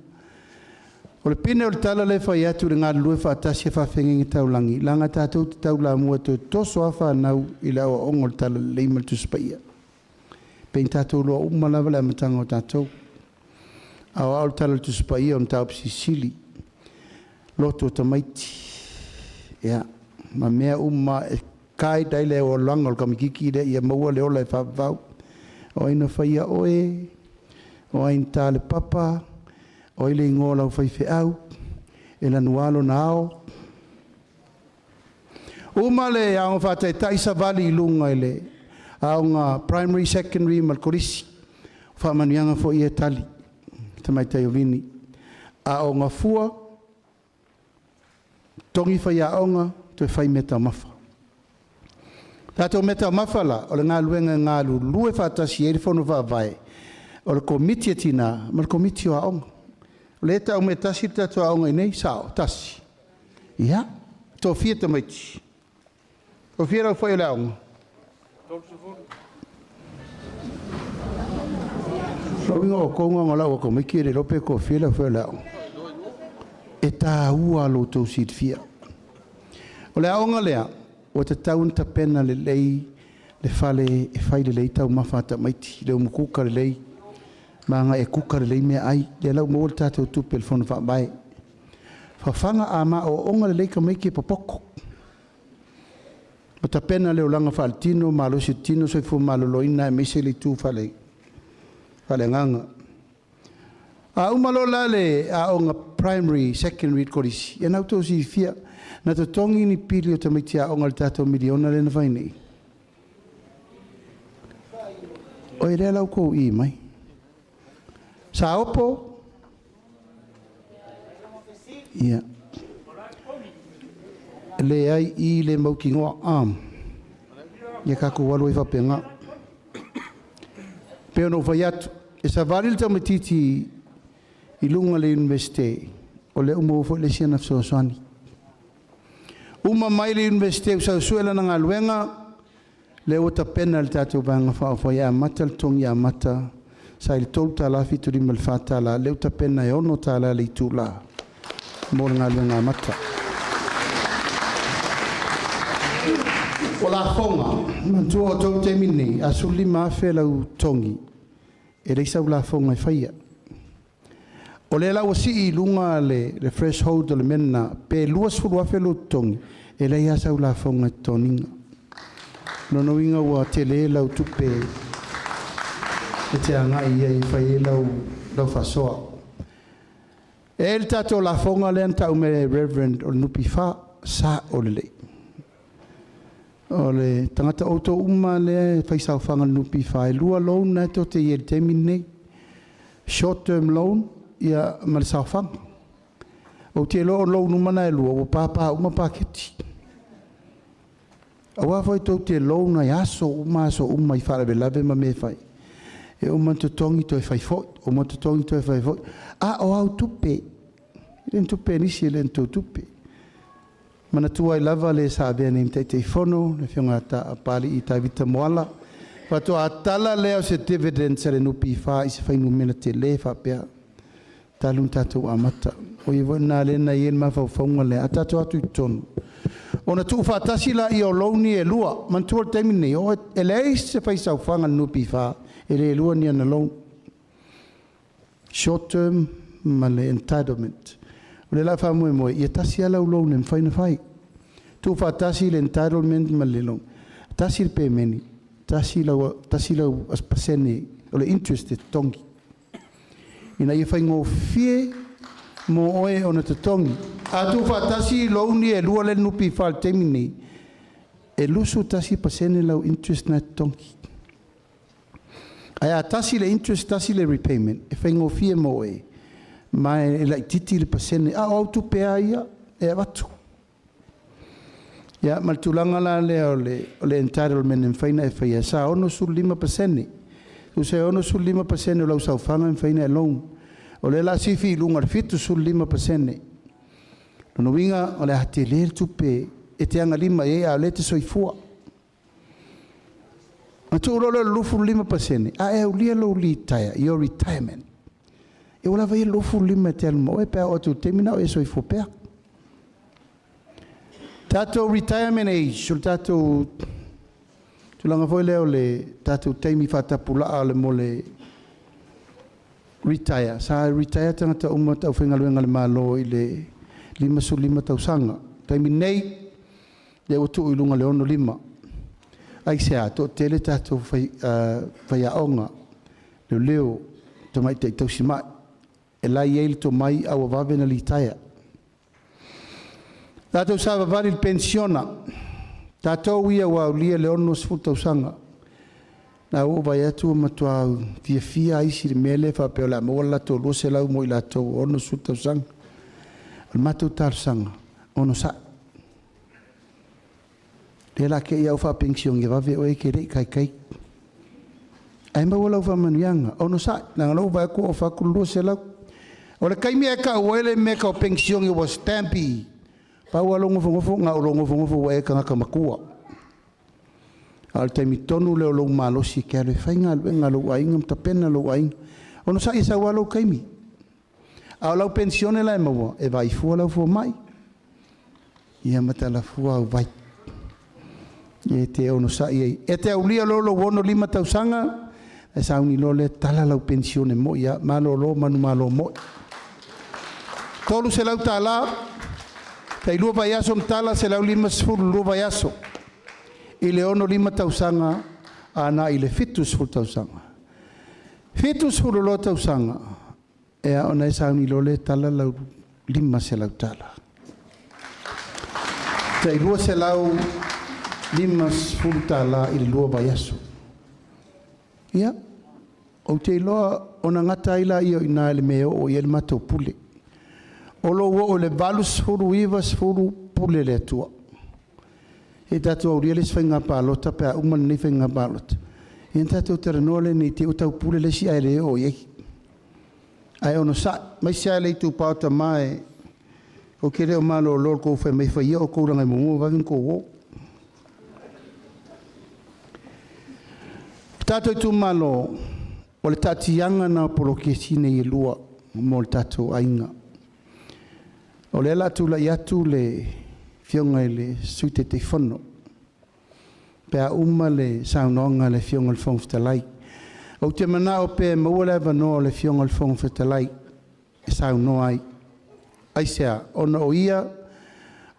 O le pine o le tala le whai atu le ngā lue whaatasi e whawhengi tau langi. Langa tātou te tau la mua to toso a whanau i la o ongo le tala le imal tu spaia. Pein tātou loa umalawa le amatanga o tātou. Au au le tala tu spaia o mtau pisi sili. Loto tamaiti. Ia. Ma mea e kai dai le o langa o kamikiki le ia maua le ola e whawau. O ina whaia oe. O ain tā le papa. O ile ingola o whaife au, e la nualo na ao. Umale a ngā whātai taisa vali i lunga ele, a ngā primary, secondary, malkorisi, whamanuianga fo i e tali, tamai tai o vini. A o ngā fua, tongi whai a onga, to e whai meta mafa. Tātou meta mafa la, o le ngā luenga ngā lue whātasi e rifono whāwai, o le komiti e tina, ma le komiti o a onga. Le tau me tasi tatua aonga i nei, sao, tasi. Ia, tō fia tamaiti. Tō fia rau whai o le aonga. Rawinga o konga ngā lau o komiki e re rope ko fia rau whai o le aonga. E tā ua lo tō sit fia. O le aonga lea, o te taun ta pena le lei, le whale e whai le lei tau mawhata maiti, le umukuka le lei. Manga e kukare lei mea ai, le lau mōle tātou tupe le whonu whaamai. Whawhanga a ma o onga le leika meiki popoko. O ta pena leo langa whaaltino, malosi tino, soifu maloloina e meise le tū whale nganga. A umalo lale a onga primary, secondary korisi. E nau tō si fia, na to tongi ni pili o tamaiti a onga le tātou miliona le na whainei. O e rea lau kou i mai. Sa opo? Ia. Le ai i le mauki ngoa am. Ia kaku walu i whapenga. Pe ono vai atu. E sa varil ta matiti I lunga le universite. O le umo fo le siana fsoaswani. Uma mai le universite usau suela na ngaluenga. Le ota pena le tatou vanga wha ia mata le tongi ia mata. Sa il tolu ta la fitu di malfata la. Le ota pena e ono ta la le itu la. Mo le ngaluenga mata. O la fonga. Mantua o tau te mini. Asuli maafe lau tongi. E reisa la fonga I whaia. O le la wasi I lunga le threshold o le mena. Pe luas furu afe lau tongi. E le ia sau la fonga toninga. Nono inga wa te le lau tupe. E te anga ia I whaie lau fasoa. E el tato la fonga le anta ume reverend o nupi wha sa o le lei. O le tangata auto uma le whaisau whanga nupi wha e lua loan na to te iel temine. Short term loan ia male sau whanga. O te lo loan umana e lua o papa uma paketi. Awa foi to te loan na aso uma I whare lave ma me whai. E o man tongi to e whai foi. O man tongi to e whai foi. A o au tupe. Ren tupe nisi len to tupe. Mana tua I lava le sa bea ni mtei te fono, le whiunga ta apali I tai vita moala. Pato a tala leo se dividends le nupi wha I se whainu mena te le wha pia. Talun tatou amata. O I wana le na ien mawhau whaunga le. A tatou atu I tonu. O na tuu whatasi la I o louni e lua. Mantua le taimi nei. O e leis se whaisau whanga nupi wha. E le lua ni ana loan. Short term ma le entitlement. O le la wha moe moe, ia tasi ala ulau ne mwhaina whai. Tu wha tasi le entitlement ma le long. Tasi le pēmeni. Tasi lau as pasene, o le interest e tongi. Ina ia whai ngō fie mo oe o na te tongi. A tu wha tasi launi e lua le nupi wha le temini. E lusu tasi pasene lau interest na tongi. Aia tasi le interest, tasi le repayment. E whai ngō fie mo oe. Mai e lai titi le pasene. A au tu pea ia e watu. Ia maltulanga la le o le entitlement en whaina e whaia. Sa ono su 5%. Tu se ono su 5% o lau sau whanga en whaina e loan. O le la sifi lunga fitu su 5%. Nono winga o le hate le tupe e te anga lima e a le te soifua. Ma tu rolo lufu 5%. A e ulia lo li taia. Your retirement. E wala vai lofu lima te almo e pea o tu temina o e soifua pea. Tato retirement age, tato tulanga foi leo le tato teimi fatapula ale mo le retire. Sa retire tangata uma tau whenga luenga le malo I le 5 tau sanga. Teimi nei, le utu ilunga le ono 5. Ai se ato, tele tato whai aonga, leo, tamai te tau si mai. E lai eil to mai au avave na litaia. Tātou sāwa vari pensiona. Tātou ia wa ulia le ono sfuta usanga. Na o vai atu matua fia isi le mele fa pe la mo la to lo se la mo la to ono sfuta usanga. Al matu tar sanga ono sa. Le la ke ia fa pension ia va ve o e ke re kai. Ai ma wala fa manuanga ono sa na lo va ko fa ku lo se la. O le kai mea ka uele me ka pension I was stampi. Pa ua longo nga o longo fongo e ka ngaka makua. Al taimi tonu leo longo malosi ke ale whainga luenga lo ainga mta pena lo ainga. Ono sa isa ua lo kaimi. A lau pensione la e maua e vai fua lau fua mai. Ia mata la fua au vai. E te ono sa iei. E te aulia lo wono 5 tausanga. E sa uni lo le tala lau pensione mo ia malo lo manu malo mo. Tolu se lau tala, tai lua vai aso mtala se lau 5 lua vai aso. I le ono 5 tausanga, ana I le fitus fulu tausanga. Fitus fulu lo tausanga, e a ona e sa uni lo le tala lau 5 se lau tala. Tai lua se lau 5 fulu tala I le lua vai aso. Ia, o te loa ona ngata ila I o ina le meo o I ele mato pule. O lo o le valus furu ivas furu pule le tua. E tatu au ria le swenga palota pe a uman ni fenga palota. Ia tātou taranoa le nei te o tau pule le si ai le o iei. Ai ono sa, mai si ai le tu pauta mai, o ke reo malo lor kou whai mai whai ia o kou rangai mungu wagin kou o. Tātou tu malo, o le tatianga na polo ke sine i lua, mo le tātou ainga. O le ala tu la iatu le fionga i le suite te whono. Pea uma le saunonga le fionga le fonga fitalai. O te mana o pe maua le vanoa le fionga le fonga fitalai. E saunoa ai. Ai sea, ona o ia,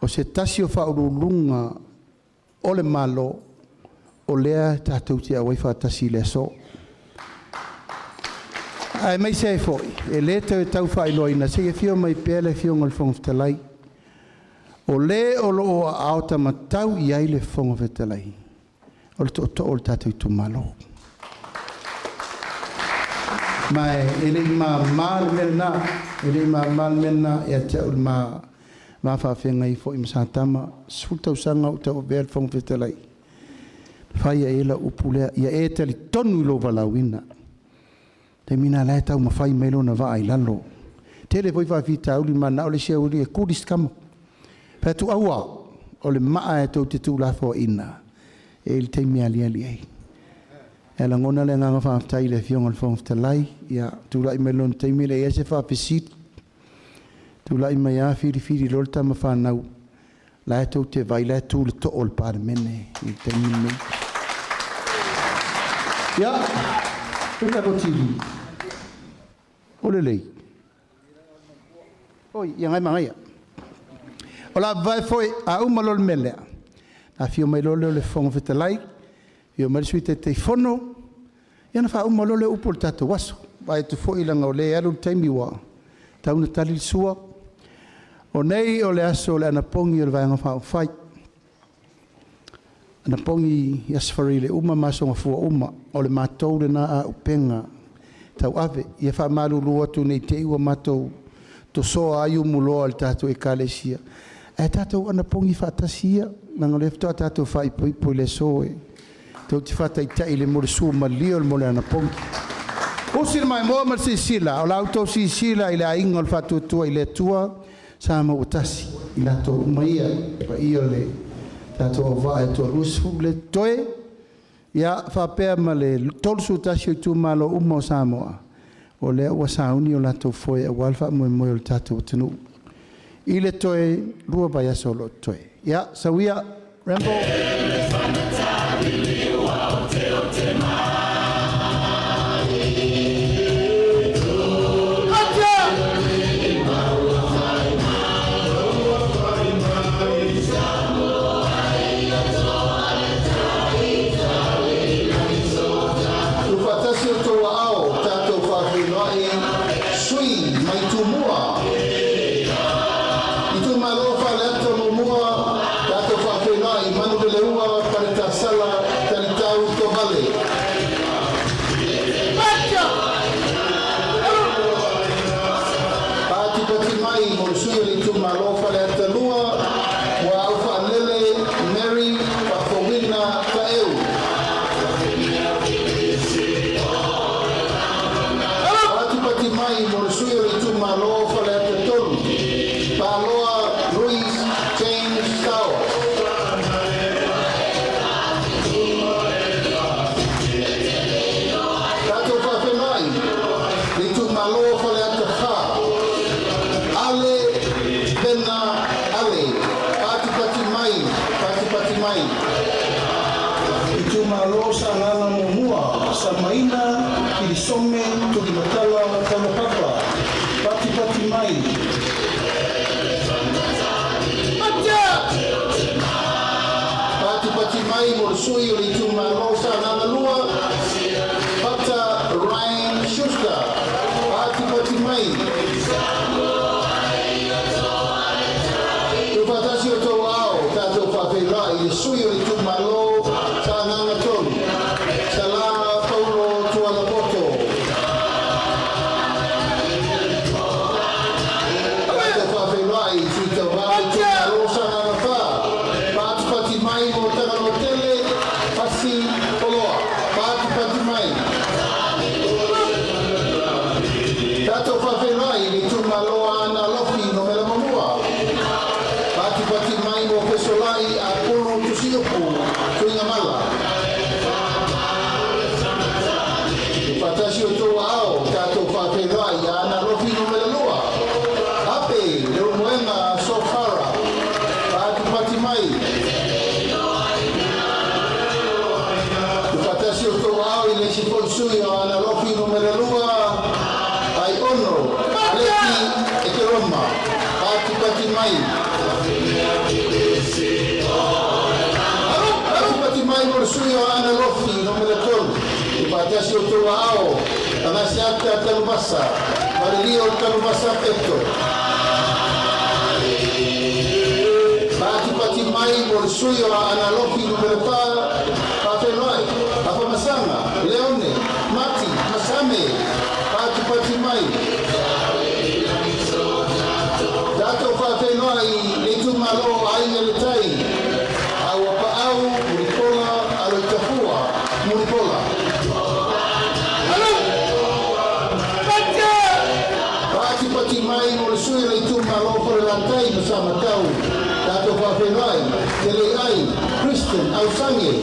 o se tasi o whaurulunga o le malo, o lea tātou te awai whaatasi le so. Ai mai se foi, e le te tau whailoina, se e fio mai pea le fionga le fonga fitalai. O le o loo a aota matau i ai le fonga fitalai. O le to o le tātou Itumalo. Mai, e le mal mena, e te ul ma whawhenga i fo i msatama, sultau sanga o tau bea le fonga fitalai. Whai e la upulea, ia e te li tonu lo walawina. Te mina lai tau ma whai meilo na wa ai lalo. Te le voi whawhita uli mana o le sea uli e kuris kama. Pea tu aua, o le maa e tau te tū lafo ina. E il te mea lia lia. E la ngona le nganga whaafitai le fionga le whaafitalai. Ia, tu lai me lon te mele e se whaafisit. Tu lai mai a whiri lolta ma whanau. La e tau te vai, la e tū le to'o le pāre mene. I te mene. Ia, peta ko tiri. Ole lei. Oi, ia ngai mangaia. Ola vai foi a umalo le melea. A fio mai lole le fonga fitalai, fio mai suite te fono, ia na wha umalo le upo le tatu waso. Vai tu fo ilanga o le alu taimiwa, tauna tali sua. O nei o le aso le anapongi o le vaianga wha o whai. Anapongi yasfari le uma maso ngafua uma, o le matou le na a upenga. Tau ave, ia wha malu lua tu nei te iwa matou, to soa ayu muloa le tatu e kalesia. E tātou ana pongi whaatasia, nanga le ftoa tātou whai pui le soe. Tau te whaatai tai le more sua ma lio le mole ana pongi. O sila mai moa ma si sila, o lautou si sila i le ainga o le whaatuatua i le tua, sa ma utasi, i lato umaia, pa ia le tātou o vae toa rusu le toe, ia whapea ma le tolusu utasi o Itumalo uma o Samoa, o le ua sauni o latou foe a walfa moe moe o le tātou o tenu. I le toe, lua vai aso lo toe. Ia, sawia, Rambo. Ufatasi o toa ao, tātou whawhinoi, sui, mai tumua. Itumalo whaleato no mua, tātou whawhinoi, manu de leua, parita sala, taritau to vale. Pati pati mai, mo sui o Itumalo whaleato lua, wa au whanele, Mary, whawhowina, kaeu. Pati mai, mo sui o Itumalo whaleato tonu, Paloa, Luis, James, Tau. Tato whawhenai, Itumalo whaleato wha. Ale, Bena, Ale. Pati mai. Itumalo sa ngana momua, sa maina, kilisome, tukimatala, tanopapa. Pati mai. Pati mai mo sui o Itumalo sa ngana lua. Pata Ryan Schuster. Pati mai. Tupatasi o tau ao, tātou whawhenai, sui o Itumalo sa ngana tonu. Salama Paulo Tualapoto. Tātou whawhenai, sui tau ao Itumalo sa ngana wha. Pati mai mo tanga no tele, pasi oloa. Pati pati mai mo pesolai Upolu tusiopu kuinga mala. Patasi o tō ao, tātou whāwhenua i ana rofi no mele loa. Ape, leo moenga so whara, pātu pati mai. Patasi o tō ao i lesi ponsui o ana rofi no mele loa. Ai ono, aleki e ke roma, pātu pati mai. Pātu pati mai mo sui o ana rofi no mele tolu. Patasi o tō ao, anasi ata talubasa, marilio talubasa peto. Pati mai mo sui o ana rofi no mele pa, pāwhenoi, apa masanga, leone, mati, masame, pati mai. Dato whāwhenoi, Itumalo Aleipata Itupa, au Upolu, Aso Gafua, Upolu. Pati mai mo le sui le Itumalo for lantai no sama tau. Dato whāwhenoi, te le ai, Christian, au sange.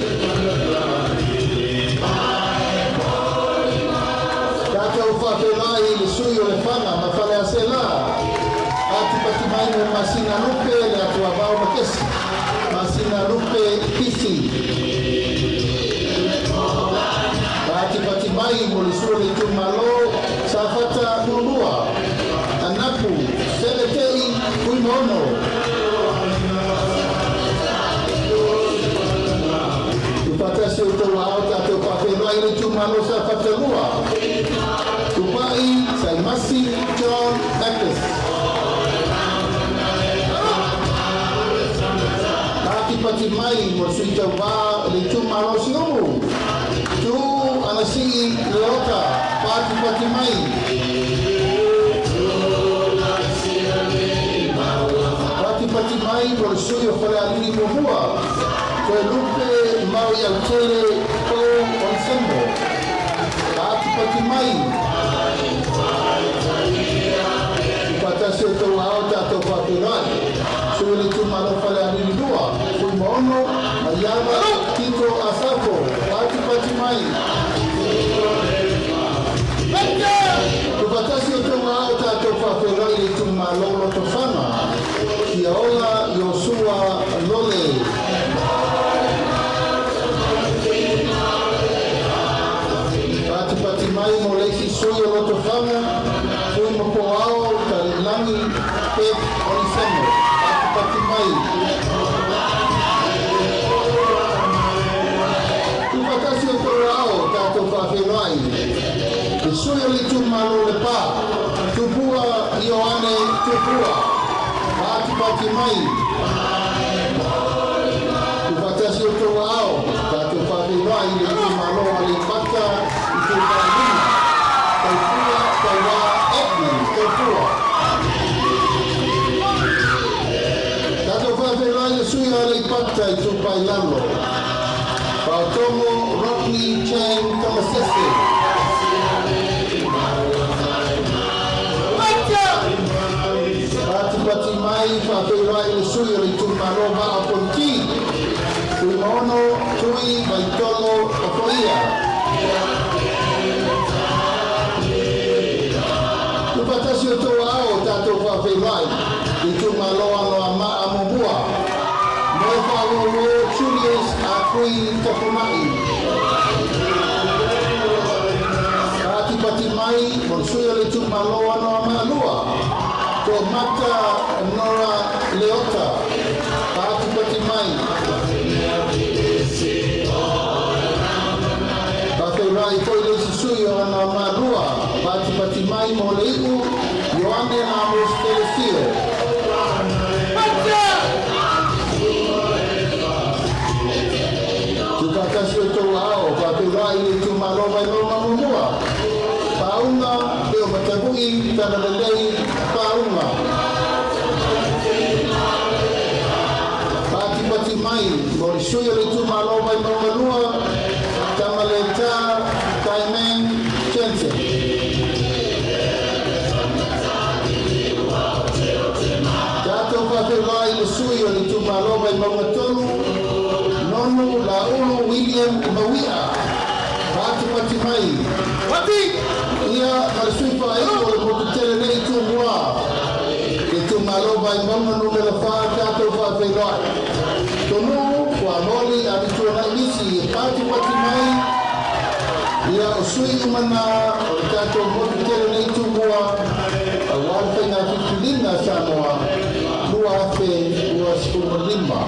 Dato whāwhenoi le sui o le whanga, ma whale a se la. Pati mai mo masina lupe le atua vau makesi. Masina lupe pisi. Pati mai mo le sui le Itumalo sa fata nulua. Anapu, seletei, kuimono. Patasi o tō ao tātou whāwhenua i le Itumalo sa whatarua. Tupai, Saimasi, John Baptist. Pati mai mo sui tau wā le Itumalo si omu. Tu anasi leota, pati mai. Pati mai mo le sui o whare alini mo hua. Koe lupe mau i au tere o onsembo. Pati mai. Patasi o tau ao tātou whāwhenua. Sui le Itumalo whare alini lua. Kui mono, Mariama, Tito, Asafo. Pati mai. Patasi o tau ao tātou whāwhenua i le Itumalo loto whanga. Kia ola Yosua Lole. Pati mai mo leisi sui o loto whanga. Kui mo po ao talilangi pep onisemo. Pati mai. Patasi o tau ao tātou whāwhenua i. E sui o le Itumalo le pā. Tupua Ioane Tupua. Pati mai. Patasi o tau ao tātou whāwhenua i le Itumalo Aleipata Itupa. Taupua, tauā, etni, taupua. Tātou whāwhenua i le sui o Aleipata Itupa i lalo. Pautomo Rodney Chang Tamasese. Pati mai whāwhenua i le sui o le Itumalo maa ponti. Kui mono, tui, maitolo, okoia. Patasi o tō ao tātou whāwhenua i Itumalo ano a maa mumua. Moi whāwhenua Julius a kui tapunai. Pati mai, mon sui o le Itumalo ano a maa lua. Ko mata Nora Leota. Pati mai. Whāwhenua i koi le sisui o ano a maa lua. Pati mai mo le iku, Ioane Amos Telefio. Tukatasi o tō ao, whāwhenua i le Itumalo mai noma mumua. Paunga, leo matagui, tanalelei, paunga. Pati mai, mo le sui o le Itumalo mai noma lua, tamaleta, taimen, Jensen. Tātou whāwhenua i le sui o le Itumalo Aleipata Nono Laulu William Mawia Pati mai Pati ia masuipa io le potele nei tumua Itumalo Aleipata numero 5 tato fa peloi Tonu kwa moli abituana inisi Pati mai ia usui umana tato potele nei tumua Awal na kikilina Samoa Lua fe Lua Skulima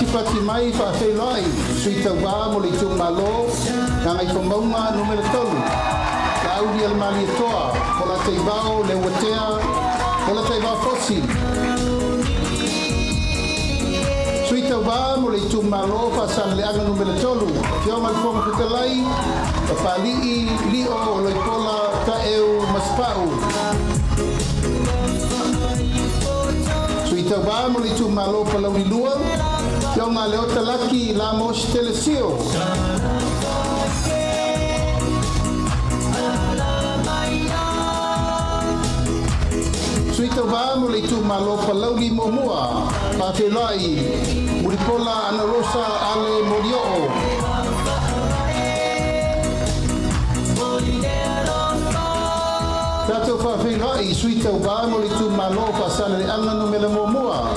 Pati mai fa feloi sui tauā mo le Itumalo na ngai whamaunga numero 3 ka audi al mali toa ko la teivao le watea ko la teivao fosi sui tauā mo le Itumalo fa san le anga numero 3 fio mal fonga kutelai ka palii lio o loipola ta eu maspau sui tauā mo le Itumalo pa lauri lua Yonga leota laki la mos telesio. Suita va mo le Itumalo palauli momua. Patelai muripola ana rosa ale morio. Tato fa felai suita va mo le Itumalo pasale ana numela momua.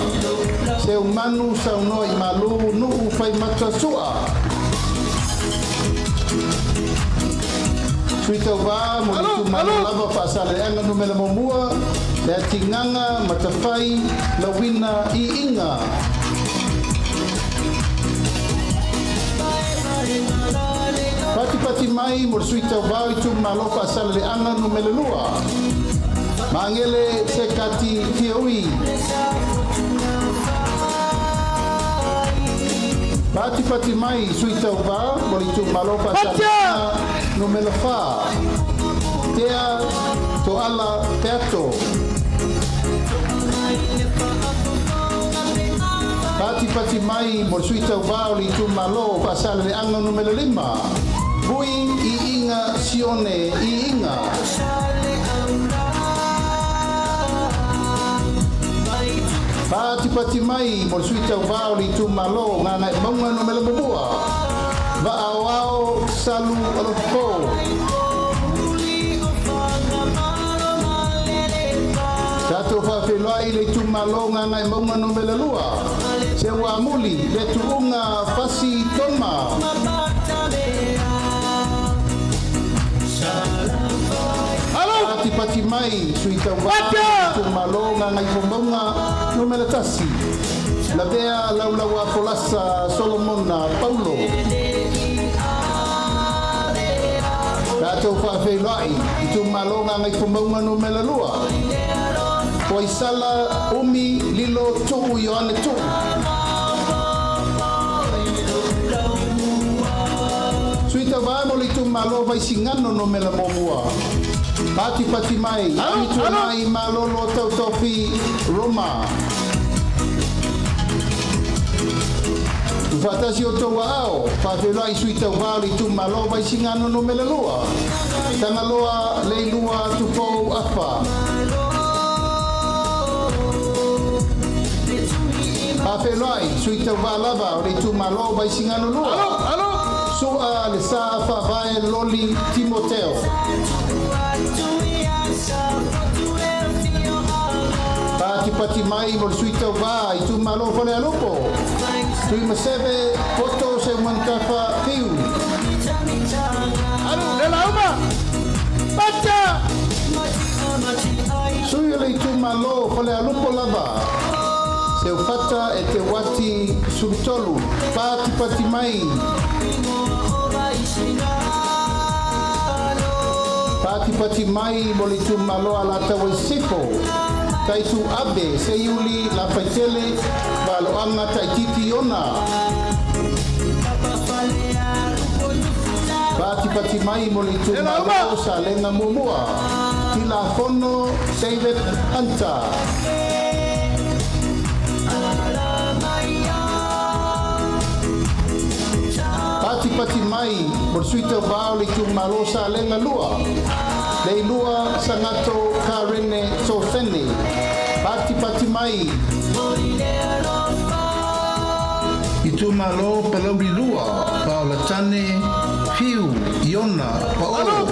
Se umanu sa uno I malu nu fai matasua. Suita va mo Itumalo lava pasale anga numela momua le tinganga matafai lawina I inga. Pati mai mo suita va Itumalo pasale anga numela lua. Mangele sekati tioi. Pati mai suita uva mo le Itumalo pasana numero 4 tea to ala teatro Pati mai mo suita uva le Itumalo pasana le anga numero 5 bui I inga sione I inga Pati mai mo suita uva le Itumalo ngana maunga no mele bua va ao salu alofo Tato fa feloi le Itumalo ngana maunga no mele lua se wa muli le tuunga fasi toma Pati mai suita uva Itumalo ngana ifomonga no mele tasi la bea laulaua folasa Solomona Paulo Tato fa feloi Itumalo ngana ifomonga no mele lua Poisala umi lilo tu Yohane tu Suita uva mo le Itumalo vai singano no mele momua Pati mai, Itumai malolo tautofi Roma. Fatasi o toa ao, whawhelai suita wali Itumalo vai singano no mele lua. Tangaloa leilua tupou apa. Whawhelai suita walava o Itumalo vai singano lua. Sua le sa whawai loli Timoteo. Pati mai mo suita uva Itumalo fale alupo. Tui masebe foto se mantafa fiu. Alu lela uma. Baca. Sui le Itumalo fale alupo lava. Se ufata e te wati subtolu. Pati mai. Pati mai mo le Itumalo Aleipata Itupa. Taitu abe se yuli la paitele balo anga taititi ona. Pati mai mo le Itumalo sa lenga mumua. Tila fono David Anta. Pati mai bersuita bao le Itumalo sa lenga lua. Le lua sangato karene sofene. Pati mai. Itumalo palauri lua. Paola tane fiu iona paolo.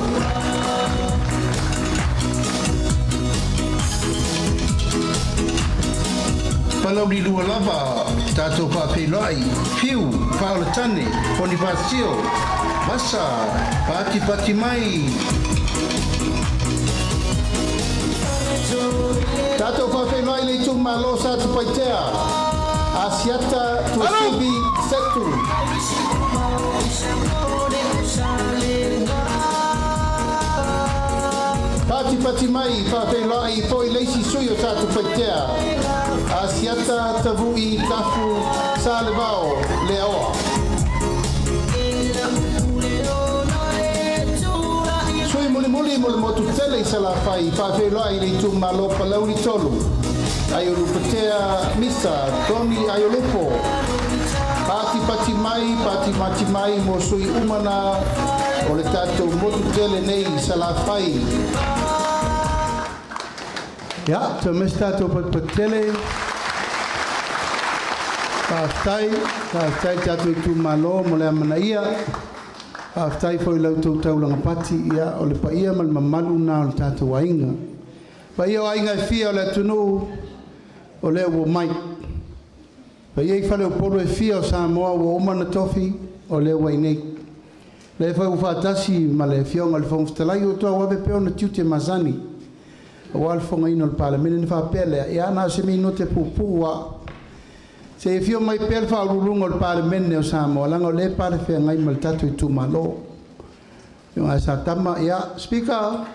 Palauri lua lava. Tato papelai. Fiu paola tane. Bonifacio. Masa. Pati mai. Tato whawhenai le Itumalo sa tupaitea. Asiata tuasibi setu. Pati mai whawhenai poi leisi suyo sa tupaitea. Asiata tavui tafu sa levao le aoa. Muli mo motu tele sala fai whawhenai le Itumalo palauri tolu. Ayolupatea misa Tony Ayolupo. Pati mai mo sui umana o le tatou motu tele nei sala fai. Ja, to mes tatou patele. Pastai tatou Itumalo mo le amanaia. Aftai foi lau tau langa pati ia o le paia mal mamalu na o le tatou ainga. Paia o ainga fia o le tunu o le o mai. Paia i fale Upolu e fia o Samoa o umana tofi o le o ainei. Le fai ufatasi ma le fionga le fongftalai o toa wabe peo na tiute mazani. O alfonga ino le palamene ni fa pele ia na se mi no te pupua. Se fio mai per fa urungo il parlamento o Samoa langa le pare fe ngai mal tatu Itumalo. Yo asa tama ya speaker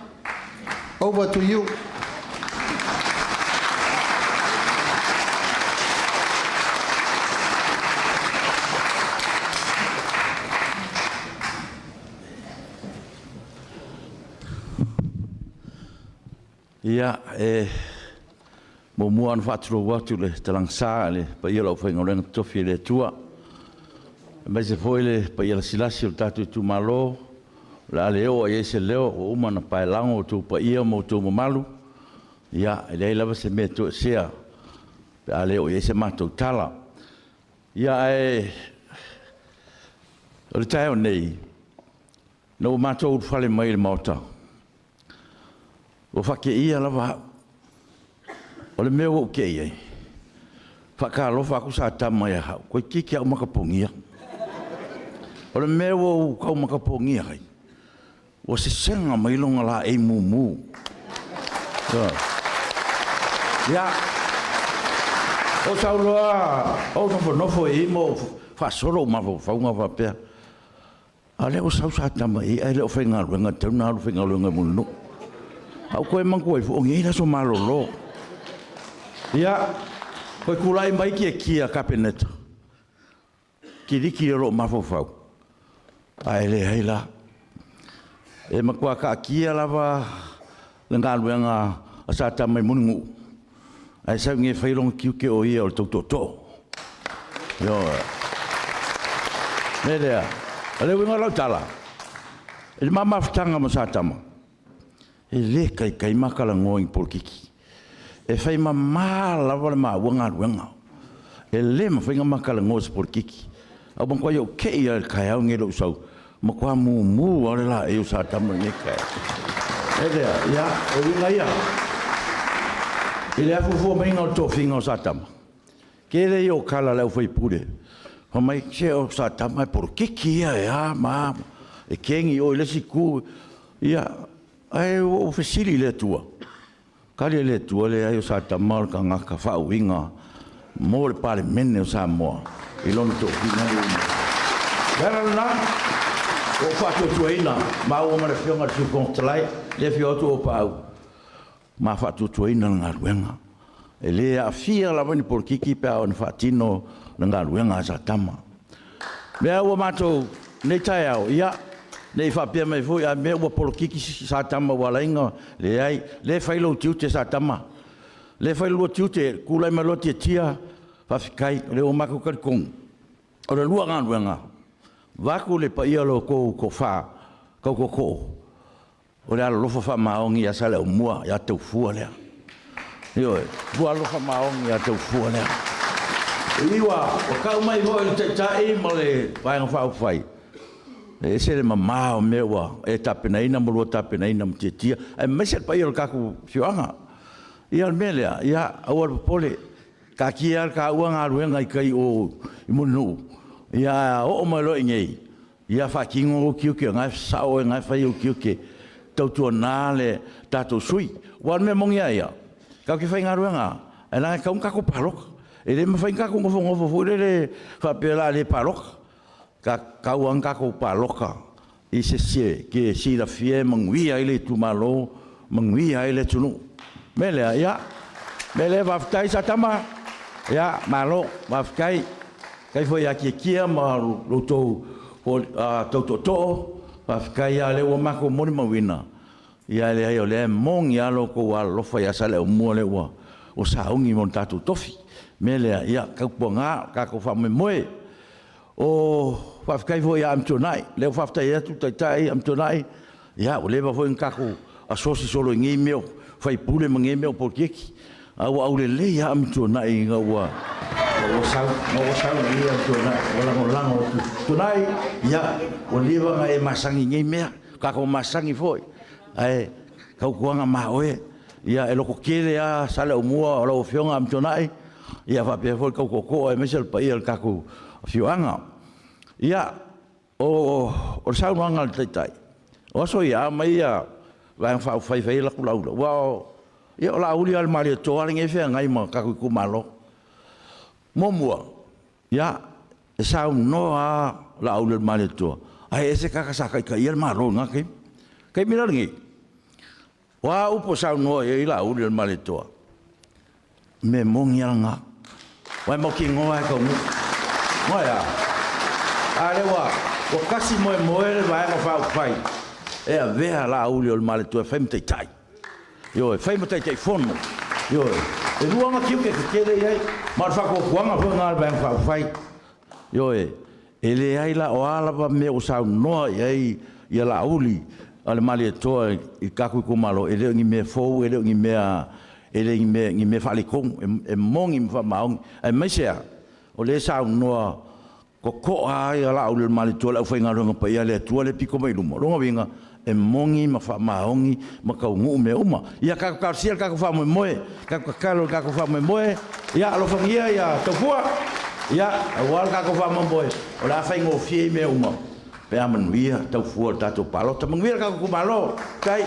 over to you. Ia mo muan fatro watu le talangsa le pa ia lo fenga le tofi le tua mai se foi le pa ia silasi o tatu Itumalo la leo ia se leo o umana pa lango tu pa ia mo tu malu ia ele lava se meto sia pa leo ia se mato tala ia o le tayo nei no mato fale mai le mota o fake ia lava o le mea o kei ai. Whakalofa aku sa tama ia hau. Koe kiki au makapongia. O le mea o kau makapongia hai. O se senga mailonga la ei mumu. Ia. O sauloa. O nofo e mo. Whasoro mafo whaunga whapea. A leo sau sa tama i. A leo whengaruenga. Tauna alu whengaruenga munu. Au koe mangu ai fuongi. Ira so malolo. Ia, koe kulai mai kia kapeneta. Kiriki ro mafofau. Ai le heila. E makua ka kia lava lengaluenga asata mai mungu. Ai sa nge failong kiuke o ia o toto. Yo. Nedea. Ale winga lau tala. E mama ftanga mo satama. E le kai makala ngoi por kiki. E fai ma lava le wanga. E le ma fai makala ngos por kiki. Au bang koe o kei al kai au ngelo sau. Ma koa mu ale la e usa tamo ne kai. E lea, ia, o winga ia. E lea fufu mai ngau to finga o sa tamo. Ke le o kala leo fai pure. Ha mai se o sa tamo por kiki ia ma. E kengi o le siku. Ia, ai o fesili le tua. Kari le tua le ai o sa tamal ka ngaka whauinga mo le pare mene o Samoa. I lono tō ki nari. Gara na, O whātua tuaina, ma o mana whionga tu kontalai, le whiotu o pāu. Ma whātua tuaina ngā ruenga. E le a fia la wani por kiki pe au na whātino ngā ruenga sa tama. Mea ua mātou nei tai au, ia, nei whapea mai fui, a mea ua por kiki sa tama wala inga, le ai, le whailo tiute sa tama. Le whailo tiute, kulai maloti e tia, whawhikai, le o mako karikong. O le lua ngā ruenga. Waku le pa ia lo ko wha, ko. O le ala lofa wha maongi a sale o mua, ia tau fua lea. Io, bua lofa maongi a tau fua lea. Iwa, o kau mai ho i te tai ma le vaenga wha uwhai. E se le mamao mewa, e tapena ina mulua tapena ina mtetia. E mese pa ia lo kaku whioanga. Ia le melea, ia awar pole. Ka kia ka uanga ruenga i kai o imunu. Ia o mai lo ngei. Ia fa kingo o kiuke ngai sao ngai fa o kiuke. Tau tua nale tato sui. Wan me mongia ia. Ka ki fa ngaruanga. Ana ka un ka ko parok. E le ma fa ka ko ngofo fu le fa pela le parok. Ka un ka ko paloka. I se ke si la fie mangwi ai le Itumalo, mangwi ai le tunu. Mele ia. Mele va ftai sa tama. Ya malo va ftai. Kai foi aqui kia ma lo to pa kai ale o mako moni mawina ia le ai le mong ia lo ko wa lo fa ia sale o mo le wa o saungi mon tatu tofi mele ia ka ponga ka ko fa me moe o fa kai foi am tonai le fa ta ia tu tai am tonai ia o le va foi ka ko a sosi solo ngi meu fai pule mangi meu por kiki au le le ia am tonai nga wa o sau ia tona o lango tonai ia o liva nga e masangi ngai mea ka ko masangi foi ai ka kuanga maoe ia e loko kele a sale o mua o lo fionga am tonai ia va pe foi ko e mesel pa ia ka ko fionga ia o sau nga tai o so ia mai ia va fai la kula wa ia la uli al mali to ala ngai fe ngai ma ka ku malo momua ya sa no a la aule male to ai ese ka sa ka ia maro nga kai mira ngi wa upo sa no e la aule male to me mongia nga wa mo ki ngoa ko mu mo ya ale wa o kasi mo le va nga fa e a vea la aule male to fem te tai yo fem te tai fono yo e luanga kiu ke kele ai mar fa ko kuanga fo ngal bang fa fai yo ele ai la o ala va me o sa no ai ia la uli ale mali to i kaku ko malo ele ngi me fo ele ngi me fa le kong e mongi fa maung e mesia o le sa no ko ai la uli mali to la fa ngalo pa ia le to le piko mai lumo longa vinga e mongi ma fa maongi ma ka ngu me uma ia ka sia ka fa mo moe ka fa mo moe ia lo fa ia to fua ia wal ka fa mo moe o la fa ngo fie me uma pe aman ia to fua ta to palo ta mangwir ka ku malo kai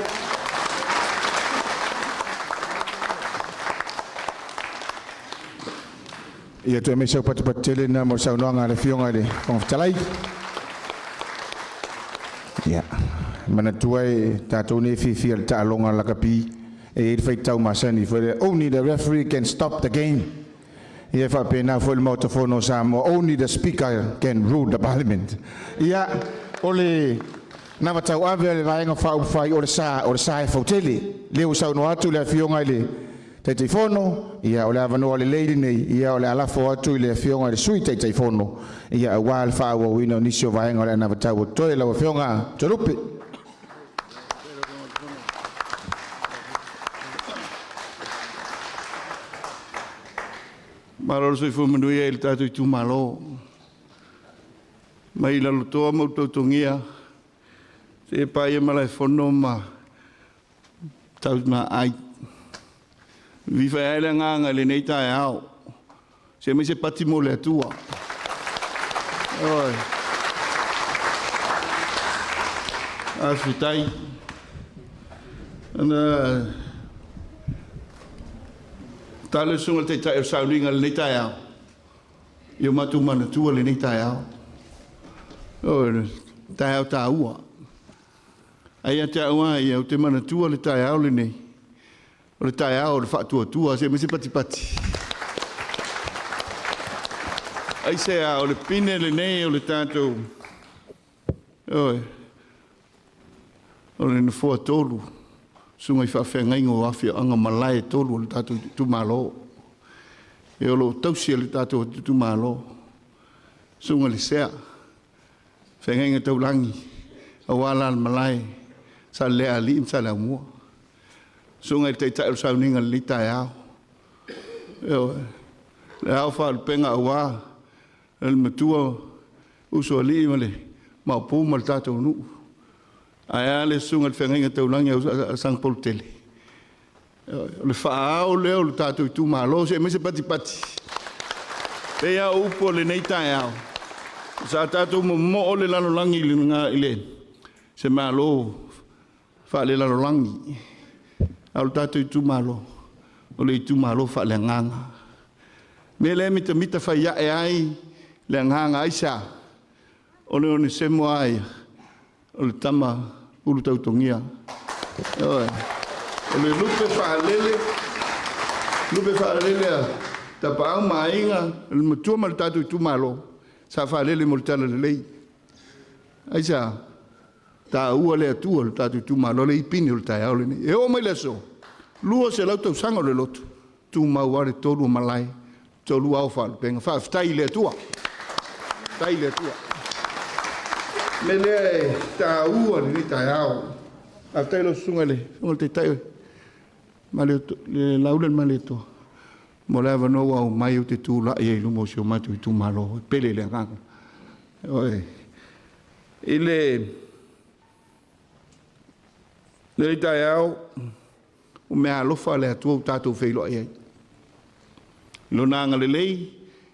ia to me so pat tele na mo sa no nga le fionga de kon talai ia mana tuai tatou ne fi al ta longa la kapi e fai tau masani for only the referee can stop the game ia fa pena for el motofono samo only the speaker can rule the parliament ia ole na tau ave le vai nga fai o sa fotele le usa no atu le fionga le te fono ia ole avano le lady nei ia ole ala fo atu le fionga le sui te fono ia wal fa wo wino nisio vai nga na tau to le fionga torupe. Marolo soi fu manui e tato Itumalo. Mai la lotoa mo totongia. Se pai e mala fono ma tau ma ai. Viva ele nga le nei tai au. Se me se pati mo le tua. Oi. Afitai. Ana tale sunga te tai saulinga le tai au. Yo matu mana tua le nei tai au. Oh, tai au ta ua. Ai te ua ia o te mana tua le tai au le nei. O le tai au le whaatua tua se me se pati pati. Ai se a o le pine le nei o le tātou. Oi. O le nifua tolu. Sunga i whawhenga ingo awhia anga malai tolu o le tātou tumalo. E o lo tausia le tātou tumalo. Sunga le sea. Whenga taulangi. A wala malai. Sa lea li im sa lea mua. Sunga i teitai o sauninga le tai au. Le au wha le penga awa. Le matua uso ali ma le maupu ma le tātou nuu. Ai le sunga le whenga taulangi a sang poltele. Le whaao leo le tātou i tūmalo se me se pati pati. Pea upo le nei tai au. Sa tātou mo le lalolangi le ngā ile. Se malo wha le lalolangi. Au le tātou i tūmalo. O le i tūmalo wha le nganga. Me le mita whai e ai le nganga aisa. O le one semo ai. O le tama ulu tautongia. O le lupe whaalele. Lupe whaalele a tapa au mainga. Le matua ma le tātou i tūmalo. Sa whaalele mo le tala le lei. Aisa. Ta ua le atua le tātou i tūmalo. Le ipini o le tai au le ni. E o mai le so. Lua se lau tau sanga le lotu. Tu mauare tolu o malai. Tolu au wha le penga. Whaftai le atua. Tai le atua. Me le ta ua le tai au. Whaftai lo sunga le. Sunga le tai. Ma le laulen ma le toa. Mo le awa noa au mai o te tū la i lumo si o matu i tū malo. Pele le nganga. Oi. Le tai au. O mea alofa le atua o tātou whailo ai ai. Lo nanga le lei,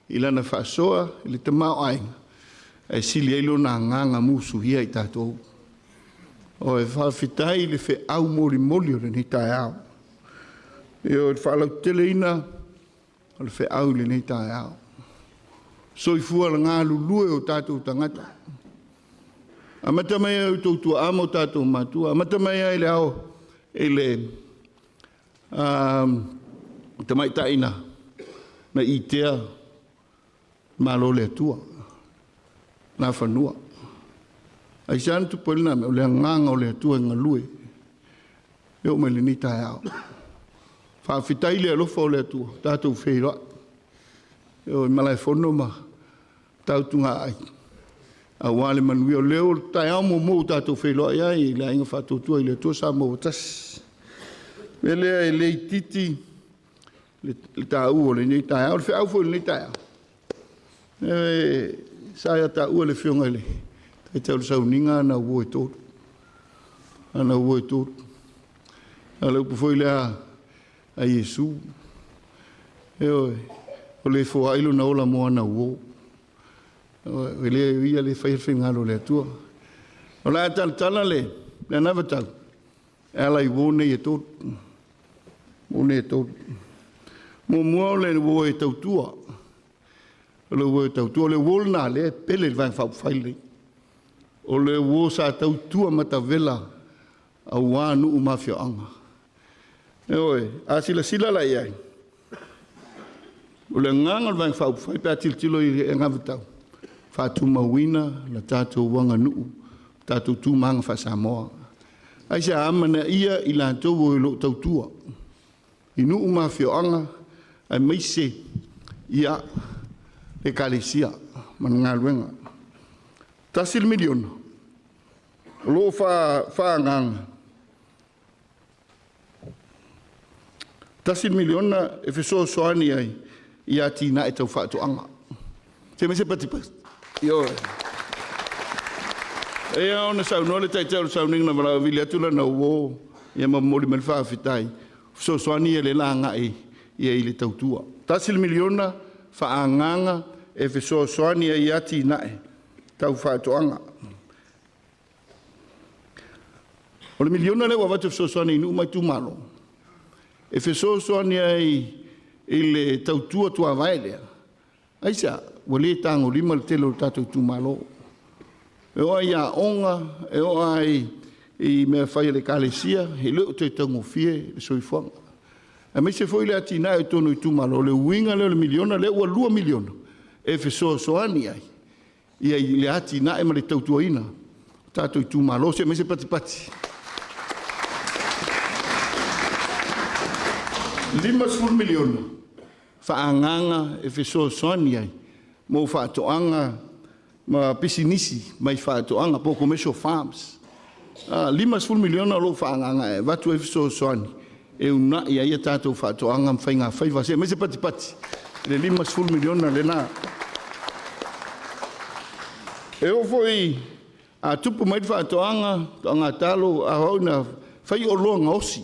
i lana whaasoa, i le te mao ai. E sili ai lo na nganga musu hia i tātou. O e whawhitai le whe au mori moli o le nei tai au. E o e whaalau tele ina, o le whe au le nei tai au. So i fua la ngā lulue o tātou tangata. Amata mai au tautua amo tātou matua. Amata mai ai le au, e le... tamai taina na itea malo le tua na fanua ai santu polna me le nganga o le tua ngalue eu me le ni tai au fa fitai le lo fo le tua tatu feira eu malai fono ma tautunga ai a wale manui o leo tai au mo tatu feira ai le inga fa tua le tua sa mo tas Ele le titi le tau o le nei tai au le whau fo le nei tai au. Sa ia tau le whionga le. Tai tau le sauninga ana ua e tōru. Ana ua e tōru. A leu pu foi le a Iesu. O le fo ailu na ola mo ana ua. O le ia le whairwhingalo le atua. O la tala le anava tau. Ala i wone e tōru. Mone tau. Mo mua le wo e tau tua. Le wo e tau tua le wolna le pele le vai faile. O le wo sa tau tua mata vela a wanu u mafia anga. E oi, a sila la ia. O le nganga le vai fai pa tilo i ngava tau. Fa tu mawina la tato wanga nu. Tato tu manga fa Samoa. Ai sa amana ia i la tau lo tau tua. Inu uma fioanga ai meise ia e kalesia mangaluenga tasil milion lo fa ngang tasil milion na e feso soani ai ia tina e tau fa to anga se me se pati pas yo e ona sa no le tai tau sa ninga na vila tula na wo ia ma moli mal fa fitai so soani le langa e le tautua. Tasil miliona fa anganga e fe so soani e ati nae tau fa toanga. O le miliona le wawatu so soani inu mai tu malo. E fe so soani e le tautua tua vaelea. Aisa, wale tango lima le telo tatu tu malo. E o ia onga, e o ai i mea whai le kalesia, he leo te tango fie, le soifuanga. E me se foi le atina e tonu Itumalo, le uinga leo le miliona, le ua 2 miliona. E fe soani ai. Ia i le atina e ma le tautuaina. Tato Itumalo, se me se pati. 5 miliona. Whaanganga e fe soani ai. Mo whaatoanga ma pisinisi, mai whaatoanga po commercial farms. 5 miliona lo whaanganga e watu e fe soani. E una ia ia tātou whaatoanga mwhainga whaiva se. Me se pati. Le 5 miliona le nā. E o foi a tupu mai whaatoanga, toanga talo, a hauna whai o loanga osi.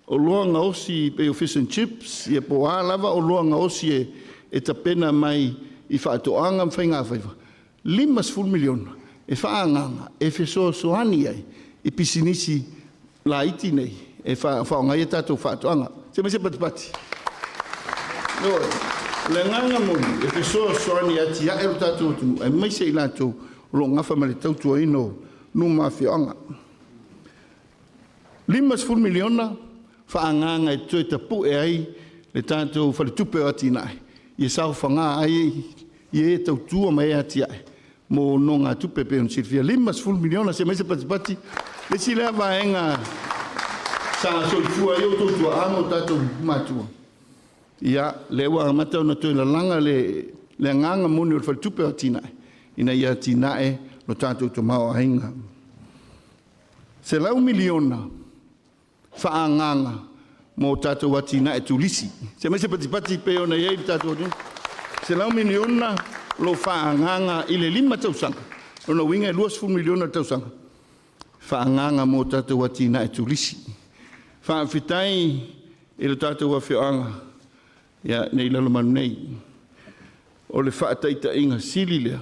O loanga osi pe o fish and chips, i e po a lava o loanga osi e tapena mai i whaatoanga mwhainga whaiva. 5 miliona. E whaanganga, e soani ai, i pisinisi la iti nei. E whaonga i tātou whaatoanga. Se me se pati. Le nganga moni, e pe soani ati a ero tātou tunu, e mai se i lātou lo ngafa ma le tautua ino nu mawhionga. 5 miliona, whaanganga e tue tapu e ai, le tātou whaletupe o ati nai. I e sau whanga ai, i e tautua mai ati ai. Mo no ngā tupe pe on sirfia. 5 miliona, se mai se pati. Le si lea vaenga sa soifua i o tautua amo tātou mātua. Ia, lewa amata o na toi la langa le nganga moni o le whaletupe o tinae. Ina ia tinae no tātou to mao ainga. Se lau miliona whaanganga mo tātou a tinae tulisi. Se mai se pati pe o na iei tātou o se lau miliona lo whaanganga i le 5 tausanga. O na winga 2 miliona tausanga. Whaanganga mo tātou a tinae tulisi. Whaamwhitai i lo tātou a whioanga. Ia, nei lalo manu nei. O le whaataita inga sili lea.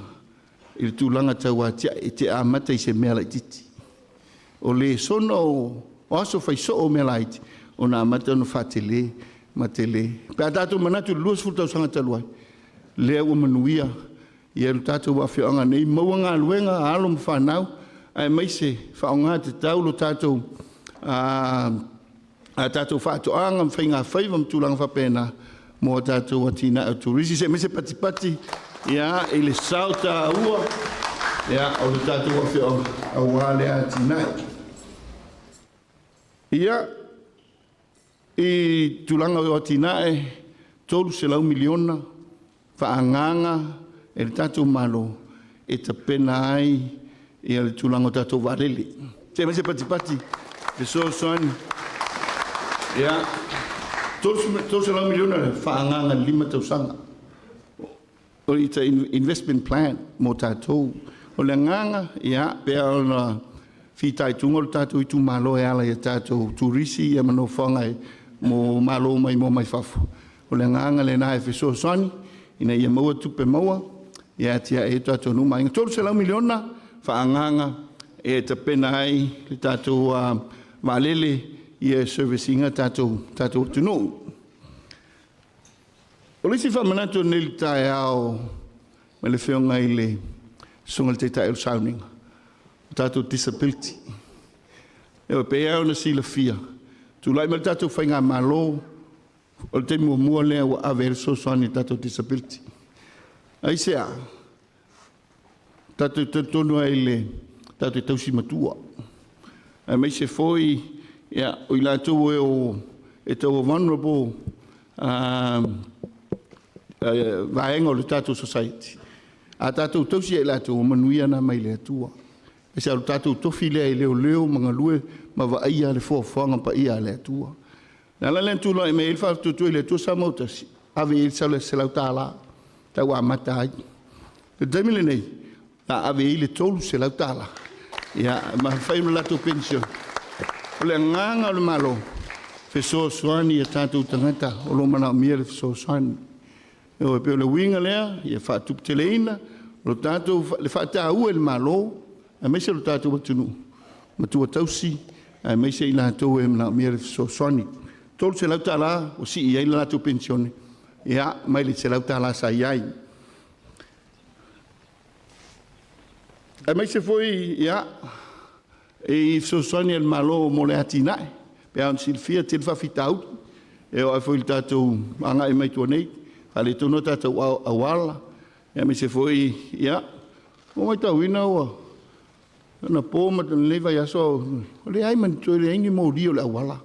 I le tūlanga tau atia e te amata i se mea lai titi. O le sona o aso whaiso o mea lai titi. O na amata no whaatele, matele. Pea tātou manatu le 2 tausanga taluai. Lea ua manuia. Ia lo tātou wa whioanga nei. Maua ngā luenga alo ma whanau. Ai mai se whaonga te tau lo tātou a tātou whaatoanga mwhainga whaiva mtūlanga whapena. Mo tātou atina au turisi. Se me se pati. Ia, i le sauta ua. Ia, o le tātou a whio au wale atina. Ia, i tūlanga o atina tolu se lau miliona. Whaanganga, e le tātou malo. E ta pena ai, ia le tūlanga o tātou warele. Se me se pati. Le soani. Ia, tolu se lau miliona whaanganga 5 tausanga. O i ta investment plan mo tātou. O le nganga, ia, pea o na whitai tunga o tātou Itumalo e ala i tātou turisi ia mano whangai mo malo mai mo mai whafu. O le nganga le nā e wheso sani, ina ia maua tupe maua, ia tia e tātou numa. Inga tolu se lau miliona whaanganga e ta pena ai le tātou malele ia servicinga tātou tunu. O le si whamanato neli tae ao me le whionga i le sungal te tae o sauninga. Tātou disability. E o pea o na sila fia. Tūlai me le tātou whainga malo o le te mua lea wa ave el sosoani tātou disability. Ai se a. Tātou tonu ai le tātou tausi matua. Ai mai se foi ia o i lātou e tau vulnerable vaenga o le tātou society. A tātou tausi e lātou o manuia na mai le atua. E se alu tātou tofi lea i leo mga lue ma wa aia le fuafuanga pa ia le atua. Nā la tūla e me il whātutu i le atua sa mautasi. Ave i sa le se lau tāla. Tau a mata ai. Le taimile nei. Nā ave i le tolu se lau tāla. Ia, ma whainu lātou pension. O le nganga o le malo. Wheso soani e tātou tangata. O lo mana o mia le wheso soani. E o e peo le winga lea. Ia whātupu te leina. Lo tātou le whātaa ua le malo. A me se lo tātou watunu. Matua tausi. A me se i lātou e mana o mia le wheso soani. Tolu se lau tāla. O si i ai lātou pensione. Ia, mai le se lau tāla sa iai. A mai se foi, ia, e so soani el malo mo le atinai, pe an silfia til fa fitau, e o foi tatou anga e mai tuanei, ale tono tatou awala, e mai se foi, ia, o mai tau ina ua, na pōma tan leva ia so, le ai man tō le ingi mō rio le awala,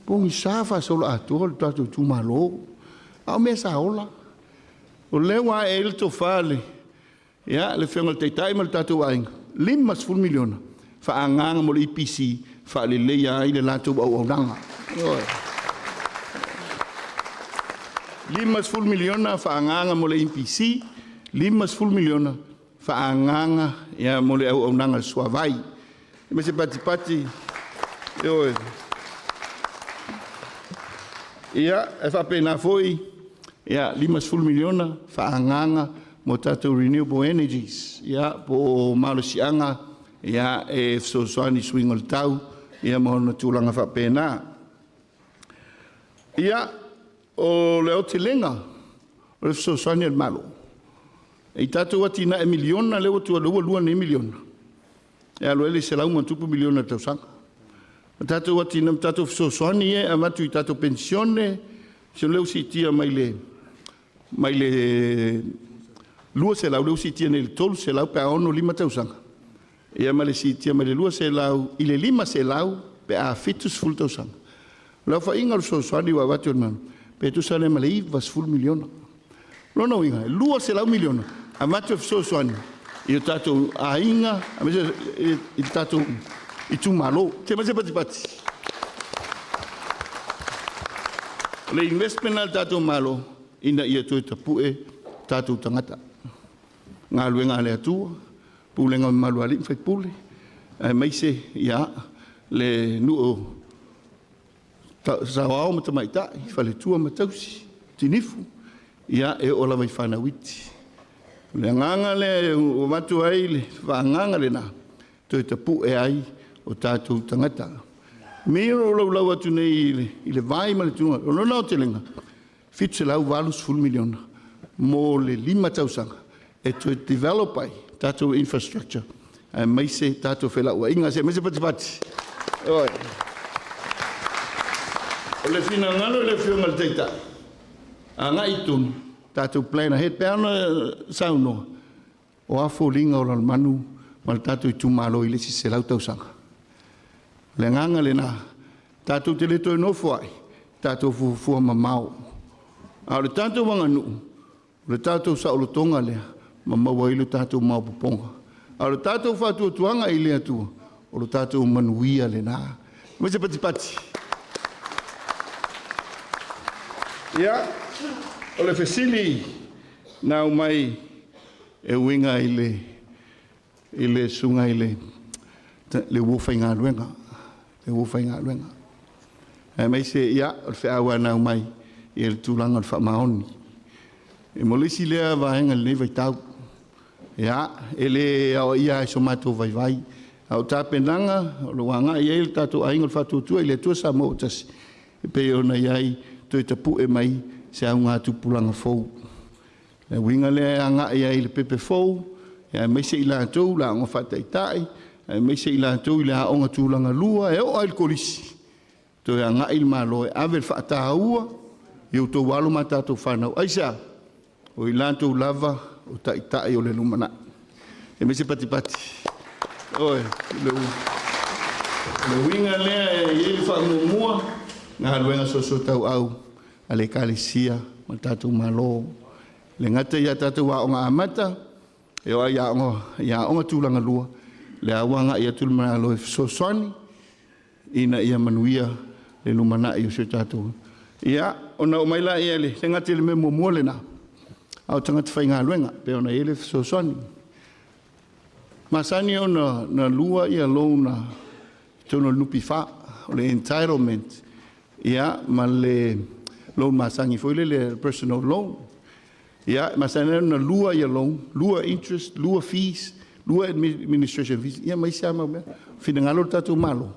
pōngi sāwha so la atua le tatou tū malo, au mea sa ola, o lewa e ele tō whale, ia, le whengal te taima le tatou ainga, 5 miliona, whaanganga mo le IPC, whaale leia ai le latou au nanga. 5 miliona whaanganga mo le IPC, 5 miliona whaanganga ia mo le au nanga suavai. Me se pati, ia, e whapena foi, ia, 5 miliona whaanganga mo tatou renewable energies, ia, po malosianga, ia, e soani swing o le tau, ia, mo na tūlanga whapena. Ia, o le o te lenga, o le soani al malo. E tatou atina e miliona, le o tua lua ni miliona. E alo ele se lau mantupu miliona tau sanga. Tatou atina, tatou soani e, amatu i tatou pensione, se leu si tia mai le lua se lau, leu si tia ne le tolu se lau, pe a ono 5 tau sanga. Ia ma le si tia mai le lua se lau, i le 5 se lau, pe a fitus ful tau sanga. Lau fa inga so soani wa watu manu, pe tu sane ma le i vas ful miliona. Lona winga, lua se lau miliona, amatu so soani, i o tatou a inga, i tatou Itumalo, te ma se pati. Le investment al tatou malo, ina ia toi tapue, tatou tangata. Ngā luenga le atua, pulenga malu alim fai pule, mai se ia le nuo sawao mata maitai, fale tua matausi, tinifu, ia e ola mai whanawiti. Le nganga le o matu ai le whaanganga le na, toi tapue ai, o tātou tangata. Mero lau atu nei i le vai ma le tunga. O nona o te lenga. Fitu se lau 5 miliona. Mo le 5 tausanga. E to develop ai tātou infrastructure. A mai se tātou whela ua inga se. Mai se pati. Oi. O le fina ngalo le whionga le teita. A ngā itun. Tātou plan ahead. Peana saunoa. O afo linga o lal manu. Ma le tātou Itumalo i le si se lau tausanga. Le nganga le na, tātou te leto e nofo ai, tātou fua mamau. A le tātou wanganu, le tātou sa olotonga lea, mamaua ilu tātou maupoponga. A le tātou whātua tuanga i lea tua, o le tātou manuia le na. Mai se pati. Ia, o le fesili, nau mai e winga i le sunga i le wofai ngā luenga. E wofai ngā luenga. E mai se ia, o le whiaua nau mai, i le tūlanga le whamaoni. E molisi lea vahenga le nei tau. Ia, e le au ia e so mātou vai. Au tāpenanga, o le wanga i le tātou ainga le whatutua, i le tua sa mo tasi. E pe ona iai, toi tapu e mai, se au ngā tupulanga fou. E winga lea anga iai le pepe fou, e mai se i la tau, la onga whataitai, me se ila tau ila onga tūlanga lua e o ail kolisi. To e anga il malo e avel whaatahaua i o tō walo mātātou whanau. Aisa, o ila tau lava o taitai o le lumana. E me se pati. Oe, le winga lea e ili whaamumua ngā luenga soso tau au a le kālesia mātātou malo. Le ngata ia tātou wa onga amata e o ia onga tūlanga lua. Le awanga ia tulmana aloe sosoani, ina ia manuia le lumana i o se tātou. Ia, ona o maila ia le ngati le me mua le na. Au tangata whai ngā luenga, pe ona ia le sosoani. Masani o na lua ia lou na tono nupi wha, o le entitlement. Ia, ma le loan masangi foi le personal loan. Ia, masani o na lua ia loan, lua interest, lua fees, lua administration fees, ia mai sama me, fina ngalo tātou malo.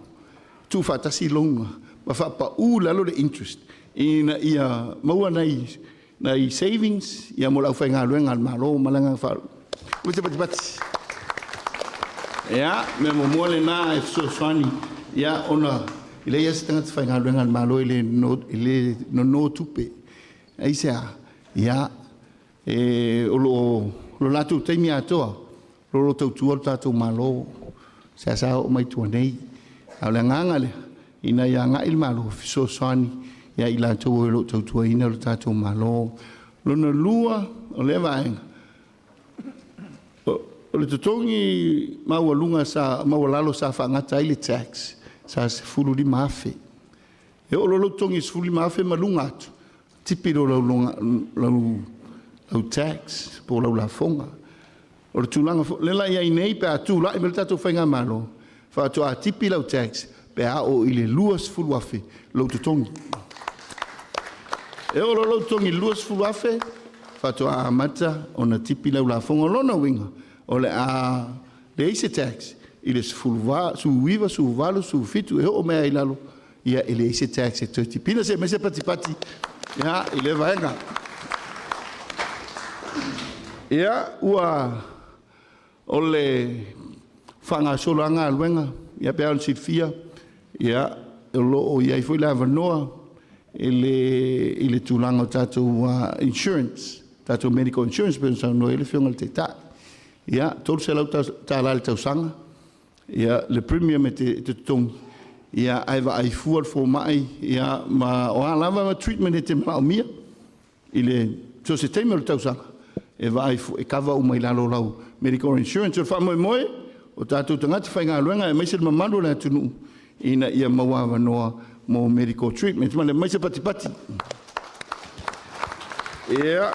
Tu whatasi longa, ma whapa lalo le interest. Ina ia maua nei savings, ia mo lau whai ngā luenga malo, malanga whao. Pati. Ia, me mo mole na e so swani. Ia, ona, ile ia se tangata whainga luenga malo ile no tupe. Ai sea, ia, o lo latu teimi atoa, lo tau tua tātou malo, sa sa o mai tua nei, au le ngangale, ina ia ngā il malo, fiso swani, ia i lātou o lo tau tua ina lo tātou malo, lo na lua, o le vaenga. O le tutongi maua lunga sa, maua lalo sa whangata i le tax, sa se fulu di mafe. E o lo tongi se fulu di mafe ma lunga atu, tipiro lau tax, po lau la fonga. O le tūlanga, lela ia i nei pe a tūla, i mele tatou whainga malo, wha ato a tipi lau tax, pe a o i le luas fulu afe, lau tutongi. E o lau tongi luas fulu afe, wha ato a amata, o na tipi lau la fonga, lona winga, o le a le eise tax, i le suuiva, suuvalu, suufitu, e o mea i lalo, ia i le eise tax e tōti. Pina se, me se pati, ia, i le vaenga. Ia, ua, o le whanga solanga aluenga, ia pe aon silfia, ia, o lo o ia i fwoi la vanoa, i le tūlanga o tātou insurance, tātou medical insurance, pero sa no ele whionga le te tā. Ia, tolu se lau tā lale tau sanga, ia, le premium e te tongi, ia, aiva ai fual fo mai, ia, ma o alava ma treatment e te mao mia, i le, so se teime le tau sanga, e vai e kava o mai lalo lau medical insurance o fa moe o tātou tangata whainga luenga e maise le mamalu le atunu ina ia mawawa noa mo medical treatment ma le maise pati ia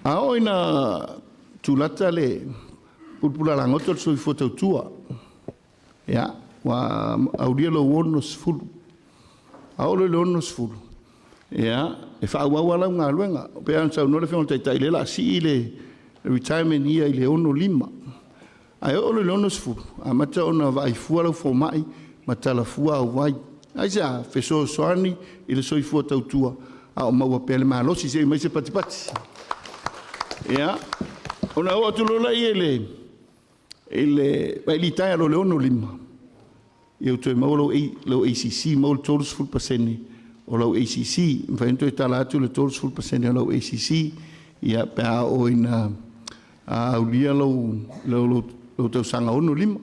ao ina tulata le pulpula langoto so i fotau tua ia wa auria lo wonos fulu ao le wonos fulu ia e fa wa la nga luenga pe an sa no le fon tai le la si le retirement ia ile ono lima ai o le ono sfu a mata ona vai fu ala fo mai mata la fu au vai ai ja fe so soani ile so i fu tau tua a o maua pele ma lo si se mai se pati ia ona o tu lo la ile vai li tai lo ono lima eu to mo lo ACC mo todos full percent o lau ACC, mwhainto e tala atu le 12% o lau ACC, ia pēa o ina aulia lau tau sanga ono lima.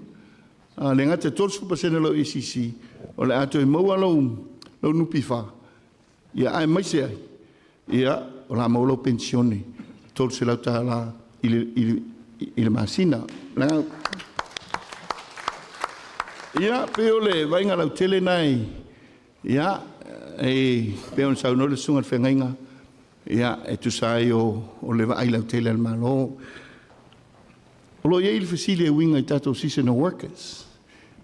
Le ngate 12% o lau ACC, o le atu e maua lau nupi wha. Ia ai maise ai, ia o la mau lau pensione, 12 lau tala i le masina. Ia pe o le vainga lau tele nai, ia e pe on sa no le sunga fengainga ia e tu sai o le vai lau tele al malo o lo ye il facile winga i tato seasonal workers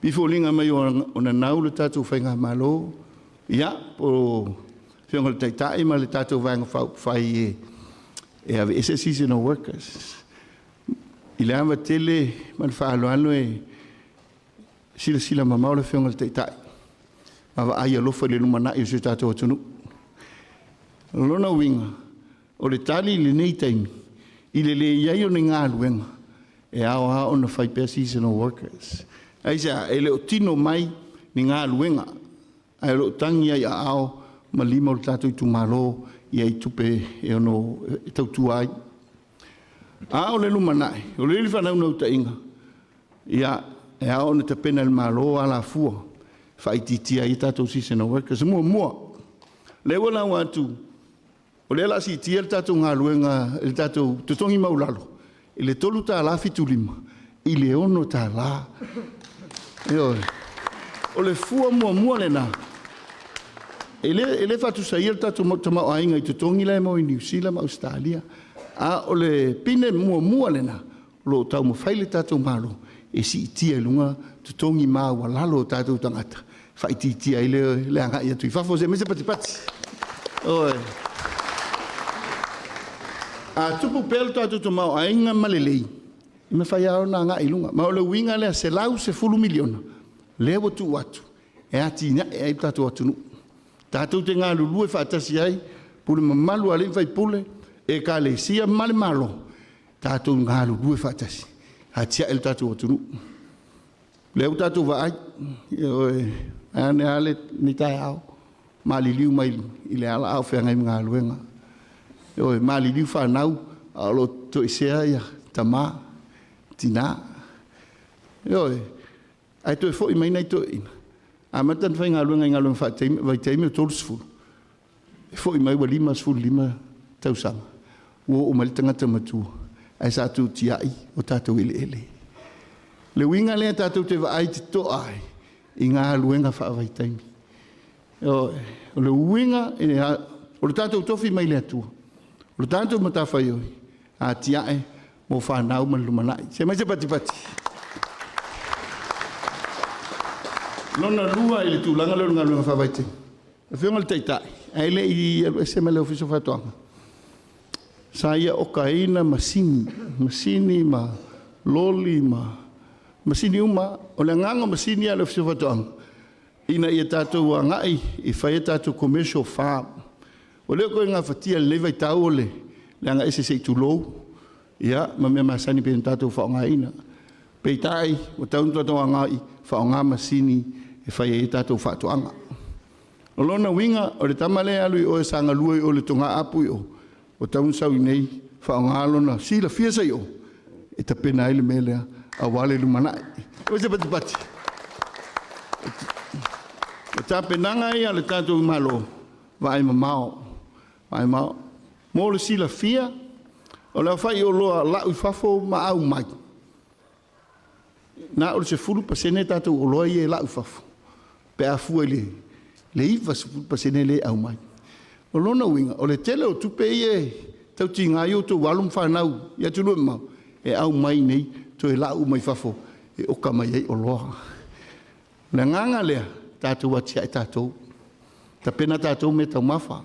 before linga mai ona nau le tato fenga malo ia po fenga le tai ma le tato vanga fai e ave ese seasonal workers il ava tele man fa alo e sila mama le fenga le tai ava ai alofa le lumana i se tātou atunu. Lona winga, o le tali le nei taimi, i le iai o ne ngā luenga, e ao o na whai pēr seasonal workers. Aisa, e le o tino mai ni ngā luenga, ai lo tangi ai a ao, ma lima o le tātou Itumalo, i ai tupe e ono tautu ai. A o le lumana, o le ili whanau nau ta inga, ia e ao na te pena le malo ala fua, fai titia i tātou seasonal workers mua le wala watu o le la si tia le tātou ngā luenga le tātou tutongi maulalo i le tolu tā la fitu lima i le ono tā la o le fua mua le na e le fatu sa i le tātou tamau ainga i tutongi le mo i New Zealand ma Australia a o le pine mua le na lo tau mo fai le tātou malo e si tia lunga tutongi ma walalo tātou tangata fai tia i le anga ia tui fafo se me se pati oi a tupu pel tātou tamau ainga malelei i me fai ao na anga i lunga ma o le winga le se lau se fulu miliona le watu watu e ati ina e tātou watu nu tātou te ngā lulu e whaatasi ai pule mamalu ale fai pule e ka le sia male malo tātou ngālu rue whātasi. Hatia el tātou atunu. Leu tātou vai, ane ale ni tai au. Mali liu mai i le ala au whengai mga luenga. Mali liu whanau, alo to isea ia, tamā, tina. Ai toi fo i mai nei to ina. A matan whai ngā luenga i ngā luenga vai teime o tōrusfuru. Fo i mai wa 5 tausanga. Wo o mali tangata matua. Ai sa tu tiai o tātou ele ele. Le winga lea tātou te waai te to ai. I ngā luenga wha vai taimi. O le winga, o le tātou tofi mai lea tua. O le tātou matawhai oi. A tiae mo whanau man lumanai. Se mai se pati pati. Lona lua i le tūlanga leo ngā luenga wha vai taimi. E whionga le teitai. Ai le i se me leo fiso whatuanga. Sa ia o kaina masini ma loli ma masini uma o le nganga masini ala fiso whatuanga. Ina ia tātou a ngai i whai tātou commercial farm. O leo koe ngā whatia le vai tau o le anga ese se tulou. Ia, ma mea masani pe tātou whaonga ina. Peitai o tauntua tau a ngai whaonga masini e whai e tātou whatuanga. O lona winga o le tamale alui o e sanga luai o le tonga apui o taun sau i nei whaongalona sila fiasa i o e ta pena ele melea a wale lumanai. O se pati pati. O ta penanga ia le tātou malo vai mamao. Vai mao. Mo le sila fia o le whai o loa lau fafo ma au mai. Na o le se fulu pasene tātou o loa i e lau fafo. Pe a fua le iwa se fulu pasene le au mai. O lona winga, o le tele o tupe i e tau ti ngā i o tō walum whanau, ia tulu e mau, e au mai nei, tō e lau mai fafo, e oka mai ei o loa. Le nganga lea, tātou atia e tātou, ta pena tātou me tau mawha,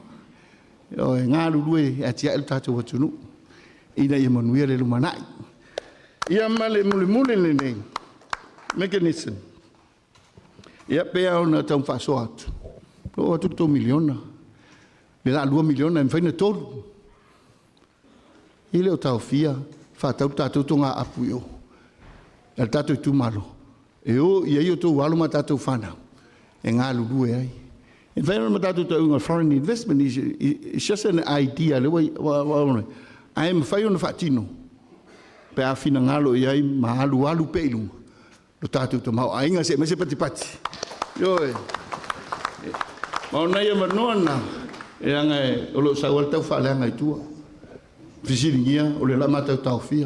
o e ngā lulue e atia e tātou atunu, ina i manuia le lumanai. Ia male mule le nei, mechanism, ia pea o na tau whaso atu, o atu tō miliona, le la 2 miliona en faina tolu. Ile o tau fia, whātau tātou tonga apu i o. El tātou Itumalo. E o, ia i o tō waluma tātou whanau. E ngā lulu e ai. En faina ma tātou tau inga foreign investment is just an idea. Le wai, ai ma whai ona whaatino. Pe a whina ngalo i ai, ma alu peilunga. Lo tātou tō mau, a inga se, ma se pati pati. Yoi. Ma o nei a manoa na. E anga e o lo sa wal tau whaaleanga i tua. Fisiringia o le lama tau tau fia.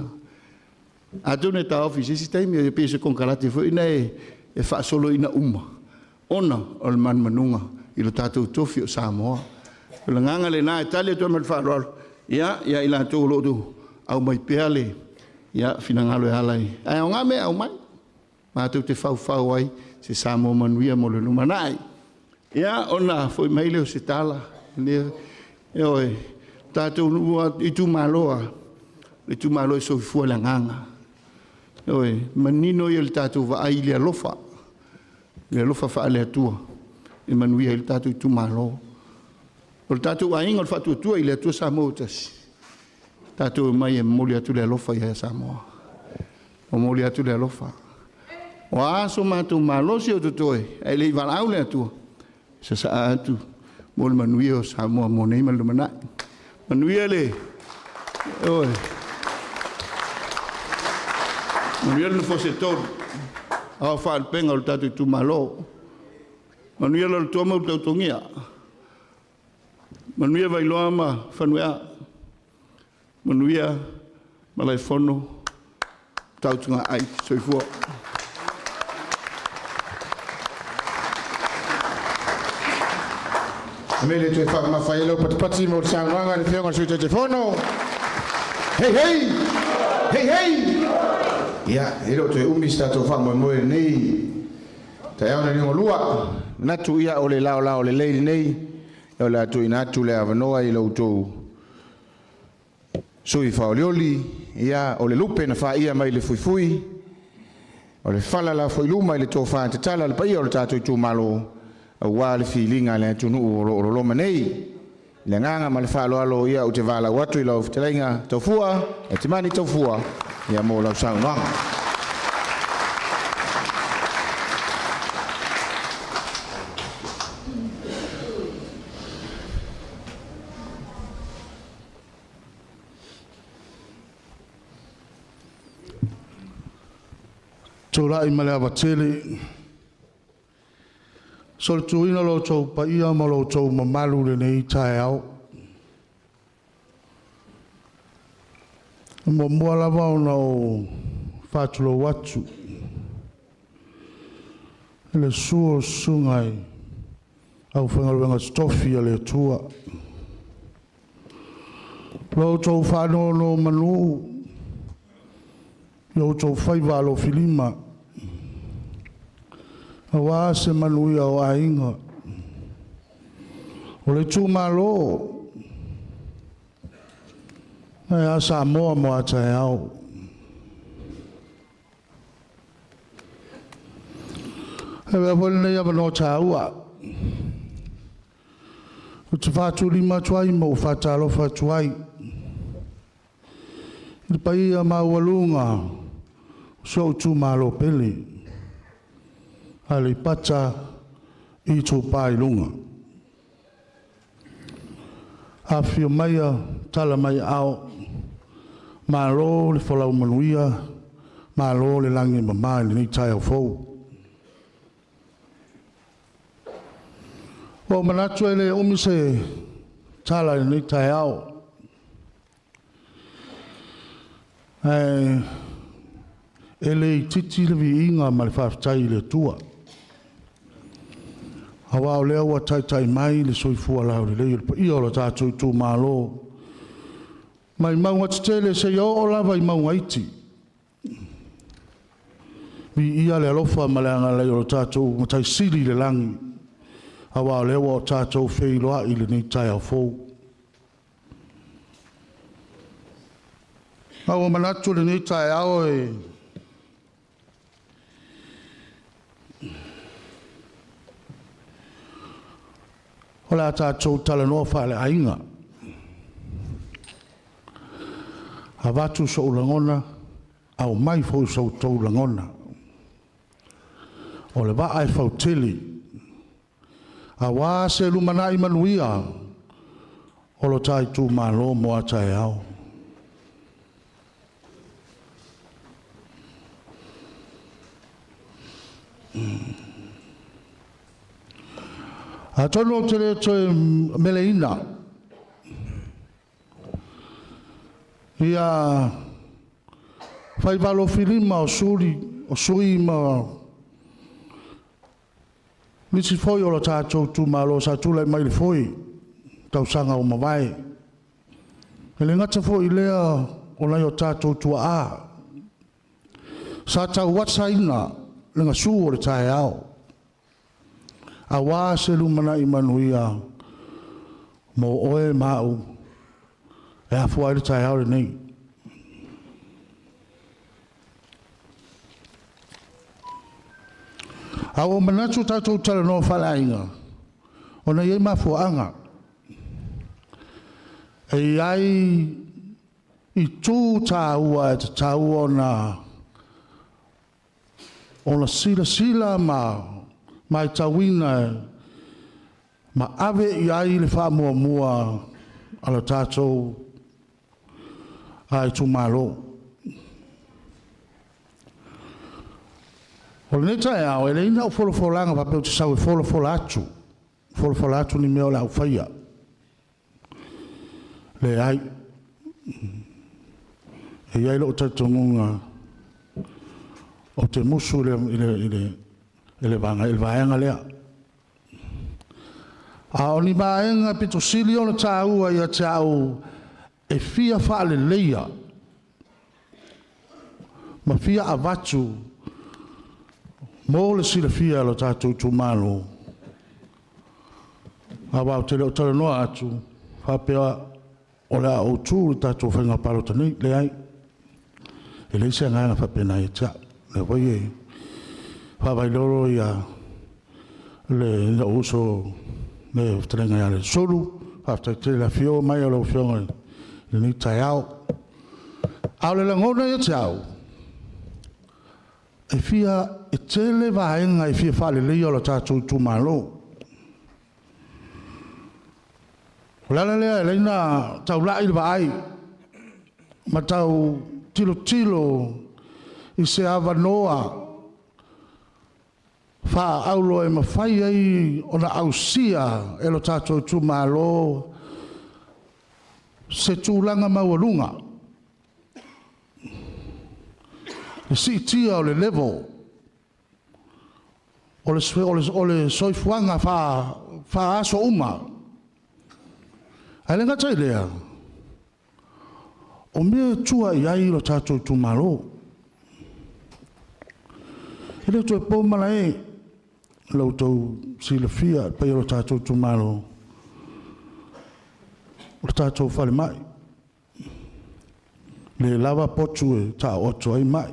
A tūne tau fisisi taimi e pese konkarate fo ina e whaasolo ina uma. Ona o le man manunga i lo tātou tofi o Samoa. O le nganga le nā e tali atua mal whaaloalo. Ia ila tō lo tu au mai peale. Ia finangalo e halai. Ai o ngame au mai. Mātou te whau ai se Samoa manuia mo le lumanai. Ia ona foi mai leo se tala. Oi, tātou nua Itumalo e sofua la nganga. Oi, manino i le tātou wa ai le alofa wha le atua. E manuia i le tātou Itumalo. O le tātou ainga o le whatu atua i le atua Samoa tasi. Tātou mai e moli atu le alofa i hea Samoa. O moli atu le alofa. O aso mātou malosi o tutoe, e le i walau le atua. Sa atu. Mo le manuia o Samoa mo nei malu manai. Manuia le. Oi. Manuia le fose tolu. Au whaal penga o le tātou Itumalo. Manuia le tua mau tau tongia. Manuia vai loa ma whanuea. Manuia malai whono. Tautunga ai soifua. Mele tu fa ma fai lo pati mo sanganga ni fionga su te fono. Hey. Ya, ilo tu umi sta to fa mo nei. Ta ya ni lua. Na tu ia o le lao le lei nei. O la tu ina tu le avanoa i lo tu. Sui fa olioli, ia o le lupe na fa ia mai le fui. O le fala la foi luma i le to fa te tala le pai o le tatu Itumalo. Wa le filinga le tunu o lo manei le nganga ma le whaaloalo ia o te wala watu i lau fitelainga taufua, e te mani taufua, ia mō lau saunoanga. Tōra i male awa tele. Sol tuina lo tau pa ia ma lo tau mamalu le nei tae au. Mo mua lava o na o whātulo watu. Ele suo sungai au whangaruenga stofi a le tua. Lo tau whāno no manu. Lo tau whaiva lo filima. Awa se manuia o ainga. O le tūmalo. Ai a sa moa moa tae au. E wea pole nei awa no tā ua. O te whātu lima tuai mo whātalo whātuai. I pai a maualunga. So tūmalo pele. Aleipata Itupa i Luga. A whio maia tala mai au. Ma ro le whalau manuia. Ma ro le langi mamai le nei tai au fau. O manatu ele umise tala le nei tai au. Ele titi le vi inga ma le whaftai le tua. Hawa o lea ua tai mai le soifua lau le leo le pa ia o la tātou tū mālo. Mai maunga te tele se ia o lava i maunga iti. Mi ia le alofa ma le anga leo la tātou matai siri le langi. Hawa o lea ua o tātou wheiloa i le nei tai au fou. Hawa manatu le nei tai au e o la tātou tala noa whaale ainga. Ha watu sa ulangona, au mai fau sa utau langona. O le wa ai fau tili. A wā se lumana i manuia, o lo tai tū mālo moa tai au. A tono te le toe meleina. Ia whai walo filima o suri ma nisi foi o la tātou tū malo sa tūlai mai le foi tau sanga o mawai. Ele ngata foi lea o lai o tātou tua a. Sa tau watsa ina le ngā su o le tae au. A wā se lumana i manuia mo oe mau e a fuaire tai aure nei. A o manatu tātou tala no whalainga o na iei mafuanga e ai i tū tāua e te tāua o na sila mai tawina ma ave i ai le wha mua ala tātou ai tū malo. O le neta e au, ele ina o folofolanga pa peo te sau e folofolatu. Folofolatu ni meo la au whaia. Le ai. E ai lo tatongunga o te musu ele vaenga lea. A o ni vaenga pito sili o na tāua ia te au e fia whaale leia. Ma fia a watu mō le sila fia lo tātou tū mālo. A wau te leo tala noa atu whapea o lea o tū le tātou whainga palo tanei le ai. E leise ngāna whapena e tia. Le wai e whawai loro ia le Aukuso le whatarenga ia le solu After te la fio mai o lo fio ni tai au. Au le langona ia tau. E fia e tele vaenga e fia fale le o lo tātou Itumalo. Lala lea leina tau lai vai. Ma tau tilo i se avanoa. Fa aulo e mawhai ai o na ausia e lo tātou Itumalo se tūlanga maualunga. E si tia o le level o le soifuanga fa aso uma. Ai le ngata i lea. O mea tua i ai lo tātou Itumalo. E le tue pōmana e lautou silafia pai o tātou Itumalo. O tātou whare mai. Le lava potu e tā oto ai mai.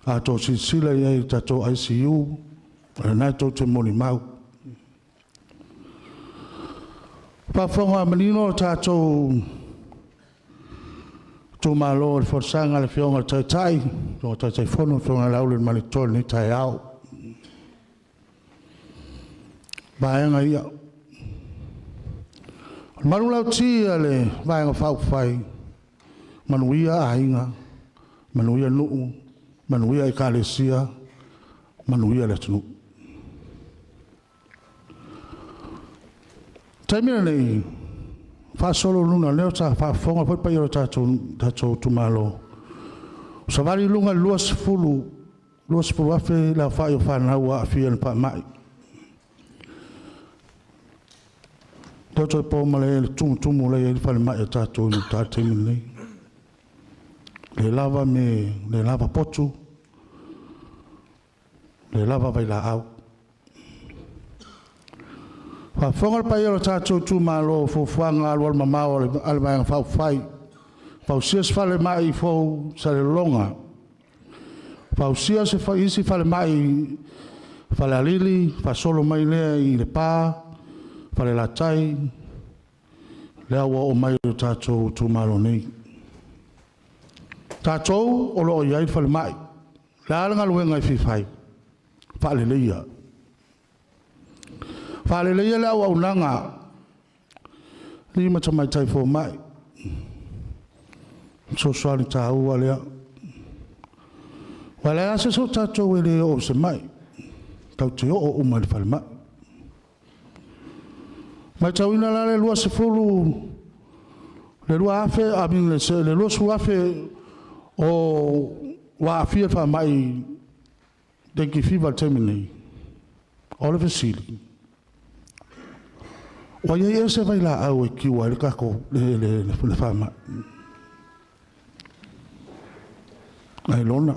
A tō sila i ai tātou ICU. E nai tō te moni mau. Pawhonga manino o tātou Itumalo le forsanga le fionga tai. Tō tai whono fionga laule manitol ni tai au. Baenga ia. Manulau tia le baenga whauwhai. Manuia ainga. Manuia nuu. Manuia e kālesia. Manuia le tunu. Taimina nei. Whasolo luna leo ta whawhonga poi pai o tātou Itumalo. Savari lunga luas fulu afe la whai o whanau a whia pa mai. Toto e pōmale le tumu le e whale mai o tātou i tātou nei. Le lava potu. Le lava vai la au. Whawhonga pai o tātou Itumalo fuanga alual mamao ale mai ngā whai. Pausias whale mai fau sa le longa. Pausias isi whale mai whale alili, whasolo mai lea i le pā, whale la tai, lea wa o mai o tātou Itumalo nei. Tātou o loo iai whale mai, lea alanga luenga i whiwhai, whale leia. Whale leia lea au nanga, lima tamai tai fo mai. So soani tā ua lea. Wale ase so tātou e le o se mai. Tau te o uma le whale mai. Mai tau ina la le lua se fulu. Le lua afe, le lua su afe o wa afia wha mai deki whiwa temini. O le vesili. Wa iei e se vai la au e kiwa e le kako le wha mai. Ai lona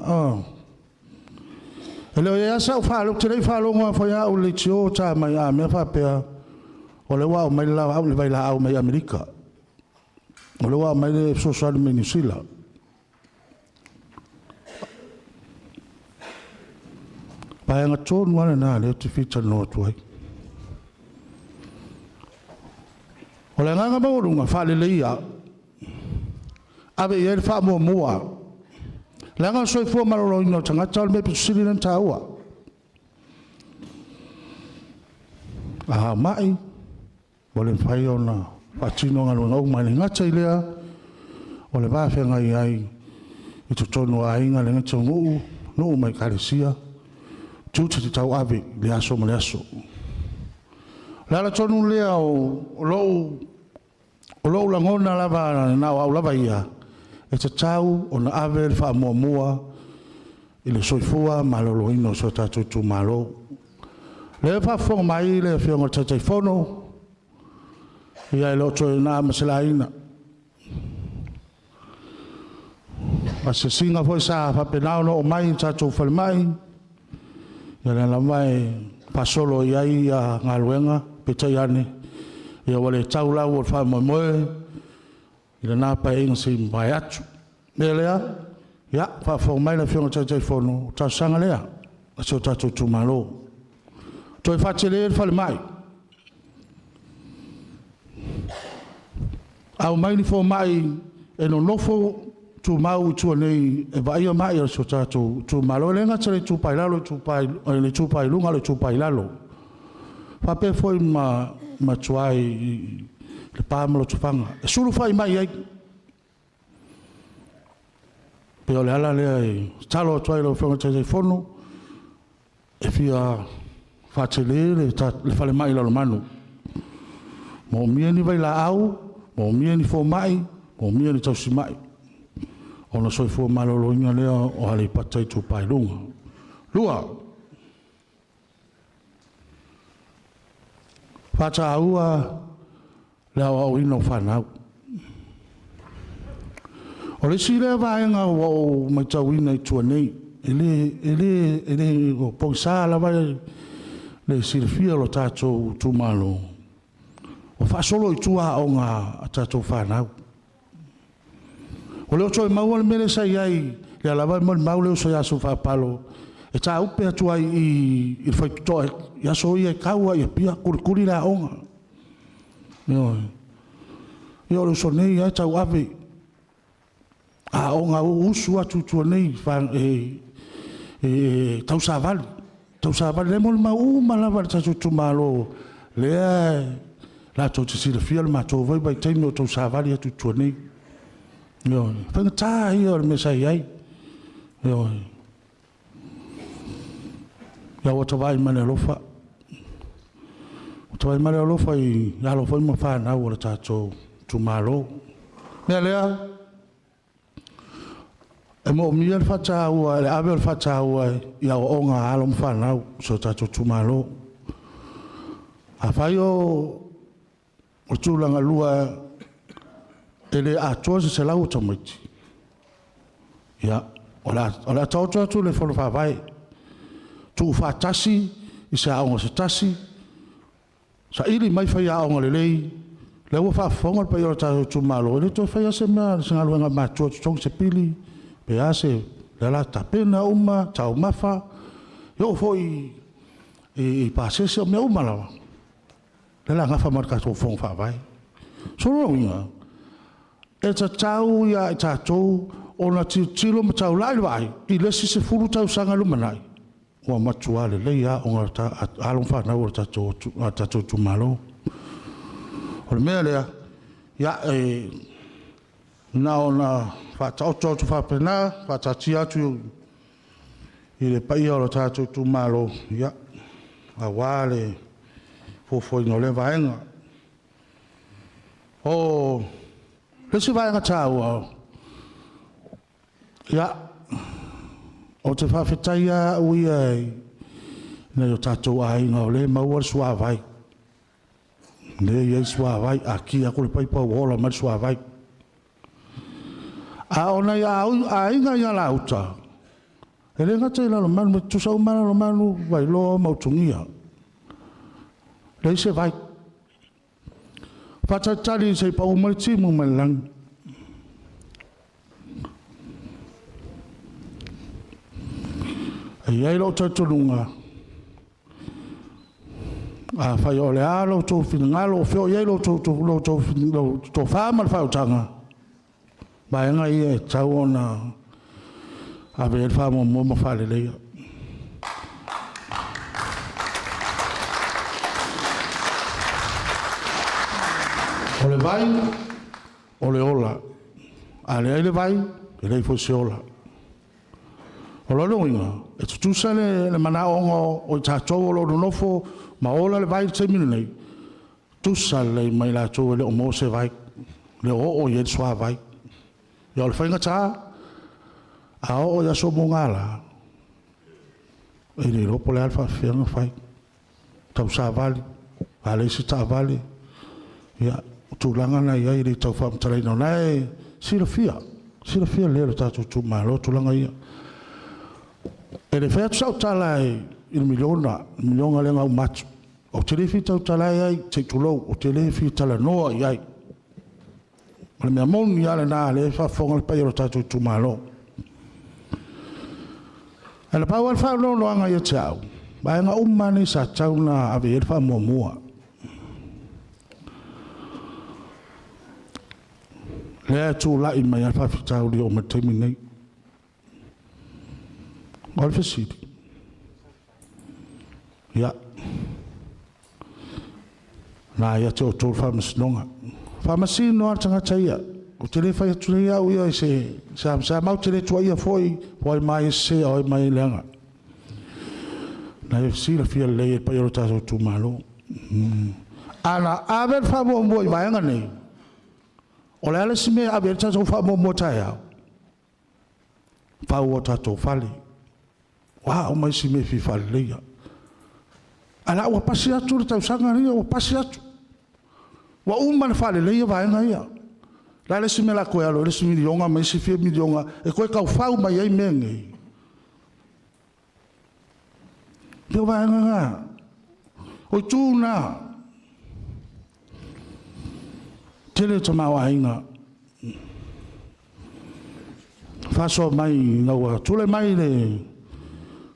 Ele ia sa falo te falo ngo foi a o le tio ta mai a me fa pe o le wa mai la au le vai la au mai Amerika. O le wa mai le social media. Pai nga ton wana na le te fita no tuai. O le nga mo runga fa le ia. Ave ia fa mo moa. Langa soi fua marolo ino tanga tau me pisiri nan taua. Mai. Wale whai o na patino ngalo ngau mai ngata ilea. Wale wawhenga i ai. I tu tonu a inga le ngata nuu mai karesia. Tuta ti tau ave le aso ma le aso. Lala tonu lea o lou langona lava na au lava ia. E te tau o na ave le wha mua i le soifua malolo ino so tātou Itumalo. Le wha mai le whionga tatai whono i ai loto i nā masela ina. A se singa foi sa whapenao no o mai tātou whale mai. Ia le la mai pasolo i ai a ngā luenga petai ane. Ia wale tau lau o wha moe. Ila nā pai inga si mai atu. Mea lea, ia, whawhau mai na whionga tai whono, tā sanga lea, a seo tātou Itumalo. Toi whate lea whale mai. Au mai ni fo mai e no nofo tu mau tu nei e vai mai o so tato tu malo lenga tsere tu pai lalo tu pai le tu pai lunga le tu pai lalo. Fa pe foi ma tuai le pamelo tu fanga. E suru fai mai ai. Pe ole ala le talo tuai lo fanga tse fono e fia fa tele le fale mai lo manu. Mo mie ni vai la au, mo mie ni fo mai, mo mie ni tau si mai. Ona soi fo malolo inga lea o Aleipata Itupa i Luga. Lua. Fata aua lea o ino whanau. O le si lea vaenga o mai tau ina i tua nei. Ele o poisa la vai le sirfia lo tato tu malo. O fa solo i tua o nga tato whanau. O leo toi mau le mele sai ai le alava mau leo sai aso whapalo e tā upe atu ai i whaitoe i aso i e kaua i pia kurikuri la onga i o leo so nei ai tau ave a onga o usu atu tua nei tau savali le mol mau malava le tatu tumalo lea la tau te sila fia le matou vai bai taimi o tau savali atu tua nei yo, fanga tā i o me sai ai. Yo. Ya o tawai mane lofa. O tawai mane lofa i ya lo foi mo fa na o tato tu malo. Me lea. E mo mi al fata o le ave al fata o ya o nga alo mo fa na so tato tu malo. A faio o tulanga lua ele a toa se lau tamiti. Ya, ola tau tu le folo fa vai. Tu fa tasi, i se aonga se tasi. Sa ili mai fai aonga le lei. Le ua fa fonga pa yora tau tu malo. Ele to fai ase mea, se ngalu nga matua tu tong se pili. Pe ase, le la tapena uma, tau mafa. Yo foi i pasese o mea uma lawa. Le la ngafa marka to fonga fa vai. Solo winga. E ta tau ia e tātou o na tilo ma tau lai vai i lesi se furu tau sanga lumanai. Ua matua le leia o ngā along whanau o tātou tu malo. O le mea lea, ia e na o na whatau tōtu whapena, whatati atu i le pai o tātou tu malo. Ia, a wale fofoi no le vaenga. O lesi vai ngatau au. Ya. O te whawhetai a ui ai. Nei o tātou ai ngau le maua sua vai. Nei ei sua vai. A ki a kore paipa uola mari sua vai. A ona ia a inga ia la uta. E le ngatai la lo manu, me tusau mana lo manu vai loa mautungia. Lei se vai. Fatatali se pa umai timu melang. Ai lo tatulunga. A fai ole alo to finngalo fio ye lo to fama fa utanga. Ba nga ie tawona. A ver famo mo fa le le. O le vai, o le ola. A le vai, e lei fosse ola. O lo inga, e tu sale le mana ongo o tātou o lo nofo, ma ola le vai te minu nei. Tu sale mai la tō le o mo se vai, le o ye swa vai. Ia o le whainga tā, a o ia so mo ngala. E le ropo le alfa whianga whai. Tau sa vali, a le si tā vali. Ia, tūlanga na ia i tau whamtarai no nei, sira fia lea le tātou tū malo tūlanga ia. E le whea tau talai i miliona le ngau matu. O te lefi tau talai ai, te tulou, o te lefi tala noa i ai. O le mea moni ale nā le whafonga le pai o tātou tū malo. E le pau al whao no anga ia te au. Ba nga umani sa tau na ave e wha mua. Le tu la i mai fa fitau ri o me temi nei. Ol fesidi. Ya. Na ia te o tō whamasnonga. Whamasino ar tanga taia. O te le whai atu nei au ia i se sa mau te le tua ia foi mai se o mai leanga. Na e sila fia le e pai o tato tu malo. Ana aver whamo mo i vaenga nei. O le ala si me aver tato whamo mo tai au. Whau o tato whale. Wa o mai si me fi whale leia. Ala ua pasi atu le tausanga ria, ua pasi atu. Wa umana whale leia vaenga ia. La le si me la koe alo, le si milionga, mai si fia milionga, e koe kau whau mai ei menge. Pio vaenga ngā. Oi tūna. Tele ta mawa inga. Faso mai ngaua, tule mai le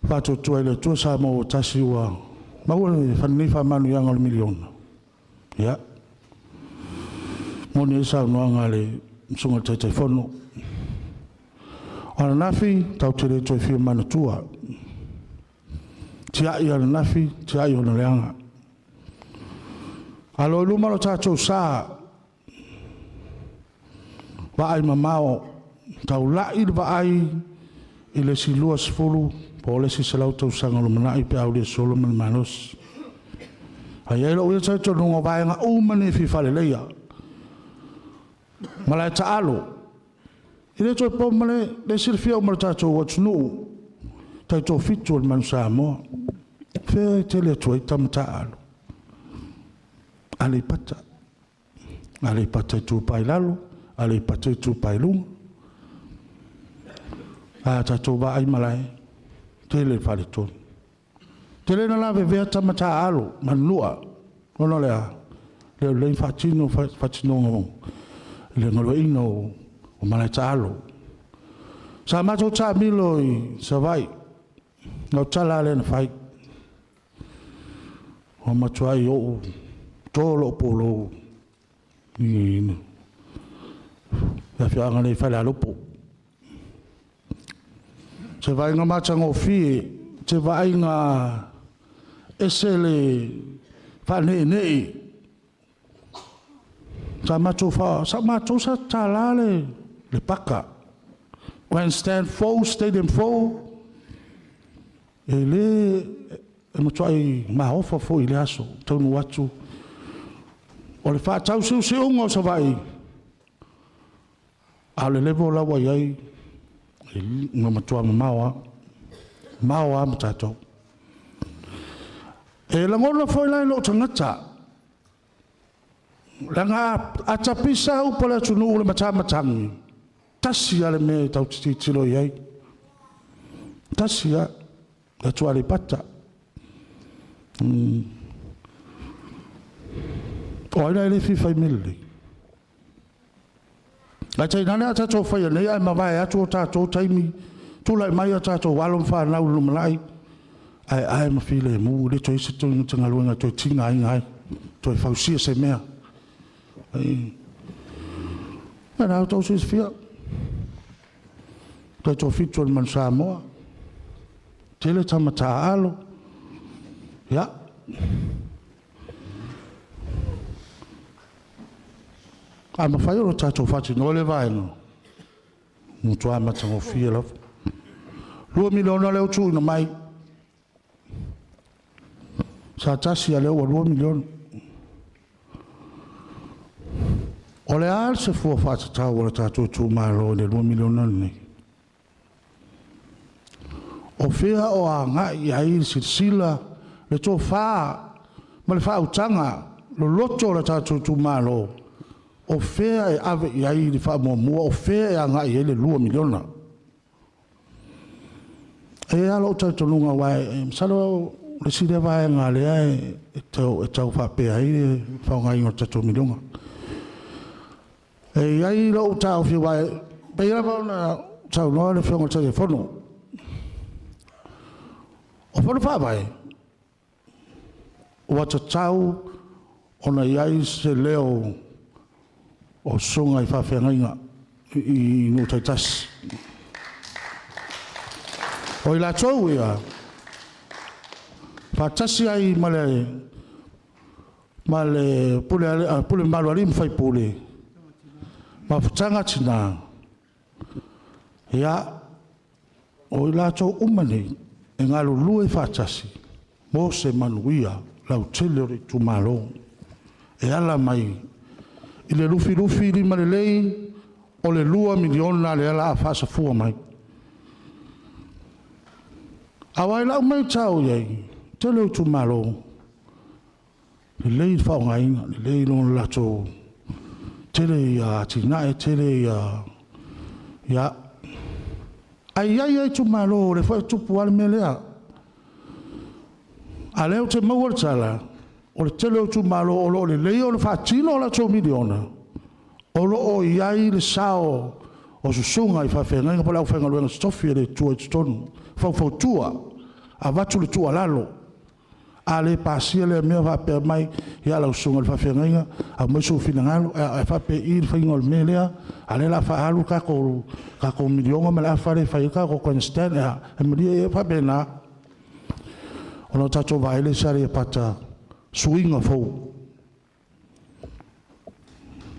fato tua le tua sa mo tasi ua. Mau le whanifa manu ianga le miliona. Ya. Moni isa unuanga le msunga tete whono. Ana nafi, tau tere toi whia mana tua. Tia i ana nafi, tia i ona leanga. Alo lumalo tātou sā. Waai mamao, tau lai le waai i le si lua sifuru, po le si salau tau sanga lo manai pe au le solo man manos. Ai ero uia tātou nunga waenga umane fi whale leia. Malai ta alo. I le toi po male, le sirfia umara tātou watunu. Tātou fitu al manu sā moa. Whea te le tuai tamata alo. Aleipata. Aleipata Itupa i lalo. Aleipata Itupa i lunga. A tātou wa ai malai. Te le whale tonu. Te le na lawe vea tamata alo. Manua. Ono lea. Leo lei whatino ngongo. Le ngalo ino o malai ta alo. Sa mato ta milo i sa vai. Ngau tala le na whai. O matuai o tolo Upolu. Ino. Ia whianga nei whale alopo. Te vai ngā matanga o fie. Te vai ngā ese le whane nei. Sa mato sa talale le paka. Grandstand full, stadium full. E le e matuai mahofa fo i le aso, taunu atu. O le whātau siu unga o sa vai. A le levo lawa iai. E ngā matua maua. Maua matatou. E langona fo i lai lo tangata. Langa atapisa upala tunu le matamatangi. Tasia le me tau titilo iai. Tasia le tua Aleipata. O ina ele fifai mili. La tai nane ata tō whaia nei ai mawai atu o tātou taimi. Tūlai mai a tātou walon whanau lumalai. Ai mawhile e mū le toi se tōi ngutanga luenga toi tinga inga ai. Toi whausia se mea. Ana tau se fia. Toi tō fitu al man Samoa. Tele tamata alo. Ya. A ma whai oro tātou whati no le vai no. Mutu a matango fia love. 2 miliona leo tū ina mai. Sa tasi a leo wa 2 miliona. O le al se fua whata tau ora tātou tū malo le 2 miliona nei. O fea o a ngai ai sila le tō wha ma le wha utanga lo loto le tātou tū malo. O fea e ave i ai li wha mua, o fea e a ngai le 2 miliona. E alo tātou nunga wai, msalo le sile vai ngā lea e tau wha pēa i le wha ngai o tātou miliona. E ai lo tau fi wai, peira wau na tau noa le whionga tātou whono. O whono wha vai, o wata tau ona iai se leo o sunga i whawhenga inga. i no tai tas. O I la tau ia. Fatasi ai male pule malu alim fai pule. Ma futanga tina. Ia o I la tau umane e ngalo lue fatasi. Mo se manuia lau tele o Itumalo. E ala mai I le lufi li ma le lei o le 2 miliona le ala a fasa fua mai. Awai lau mai tau iei, te leo Itumalo. Le lei whaongainga, le lei lona lato. Te le ia tinae, te le ia. Ai Itumalo, le whai tupu ale me lea. A leo te maua le tala. O le tele o Itumalo o lo le lei o le whaatino o la 2 miliona. O lo o iai le sao o susunga I whawhenga inga pala whenga luenga stofi le tua I tonu. Whau tua, a watu le tua lalo. A le pasia le mea whapea mai I ala usunga le whawhenga inga. A maiso fina ngalo, a whapea I le whainga o le melea. A le la whahalu kako milionga me la whare whaika ko kwenye stand. E milia e whapea na. Ono tato vaile sari e pata swinga fou.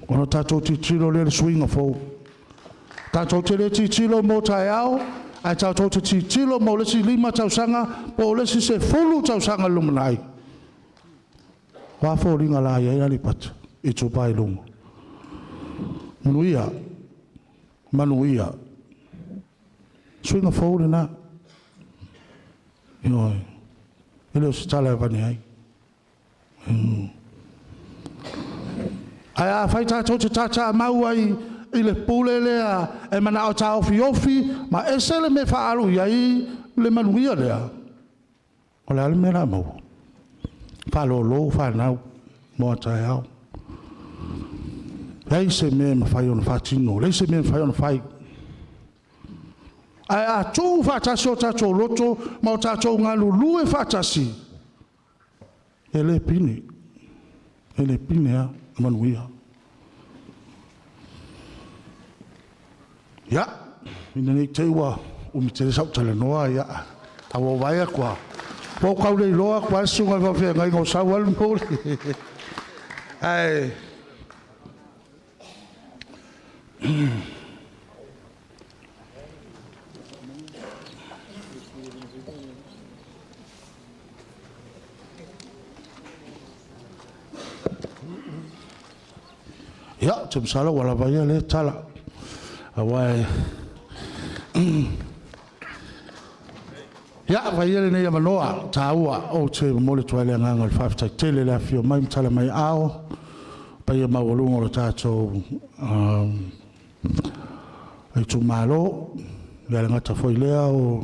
Ono tato titilo le swinga fou. Tato tele titilo mo tai au, ai tato titilo mo le si 5 tausanga, po le si se fulu tausanga lumanai. Wa fo ringa la ia Aleipata Itupa I lunga. Manuia. Swinga fou le na. Ioi. Ele o se tala e vani ai. Ai a fai tātou te tata mau ai I le pule lea e mana o tā ofi ma e sele me whaaru iai le manuia lea. O le ale mera mau. Whalolo, whanau, moa tai au. Lei se me ma whai ona whatino, lei se me ma whai ona whai. Ai a tū whatasi o tātou loto ma o tātou ngā lulu e whatasi. Ele pine a manuia. Ya, ina nei te ua umi te resau tale noa ya. Awa vai a kua. Pau kau nei loa kua sunga whawhia ngai ngau sau alu mōri. Ai. Ya, te msala wala vaya le tala. Awai. Ya, vaya le nei manoa taua o te mole toile nganga le whaftai tele le afio mai mtala mai ao. Paya mawalunga o tātou Itumalo. Yale ngata foi lea o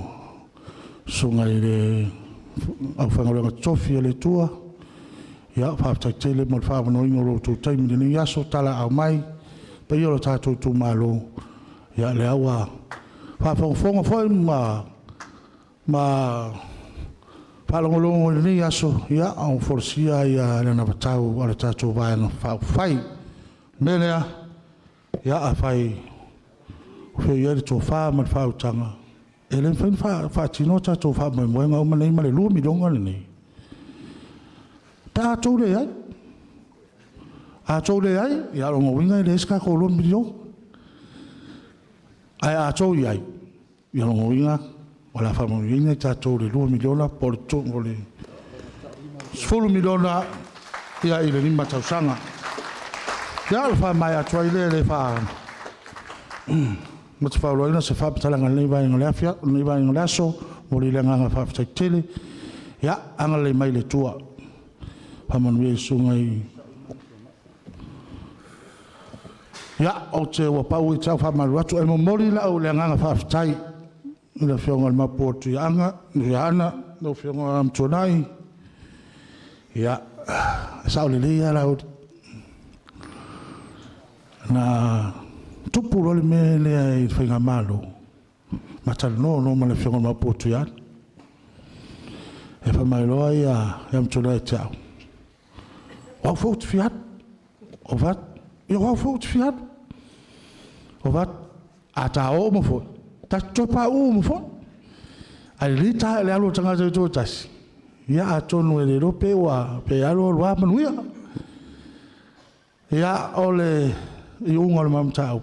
sunga I le au whangaruanga tofi le tua. Ya, whaftai tele mo le whaamano ingo ro tū taimi ni aso tala au mai. Paya o tātou Itumalo. Ya, le awa. Whafonga foi ma palongolongo ni aso ya au forsia ya na batau ala tatu vai no fai melea ya afai fe ya to fa ma fa tanga ele fa tino tatu fa mo nga ma nei ma le lu mi donga ni ta to le ai a to le ai ya lo winga le ska ko lo mi yo ai a to ai ya lo winga wala famiglia tato le 2 miliona porto le solo miliona ia ile ni matausanga ya fa mai a toile le fa mo fa lo ina se fa talanga le vai ngale afia le vai ngale aso mo le nga fa tele ya anga le mai le tua fa man we sungai ya o te wa pa u fa ma watu e mo mori la o le nga fa tai ina fionga ma portu yanga yana no fionga am tonai ya sauli ya la na tupu le me le finga malo matal no ma le fionga ma portu ya e fa mai lo ya am tonai tau wa fout fiat o vat yo wa fout fiat O vat ata o mo fo. Ta topa u mo fo. Ai lita le alo tanga to tas. Ya atonu le rope wa pe alo wa manuia. Ya ole i ungol mam tau.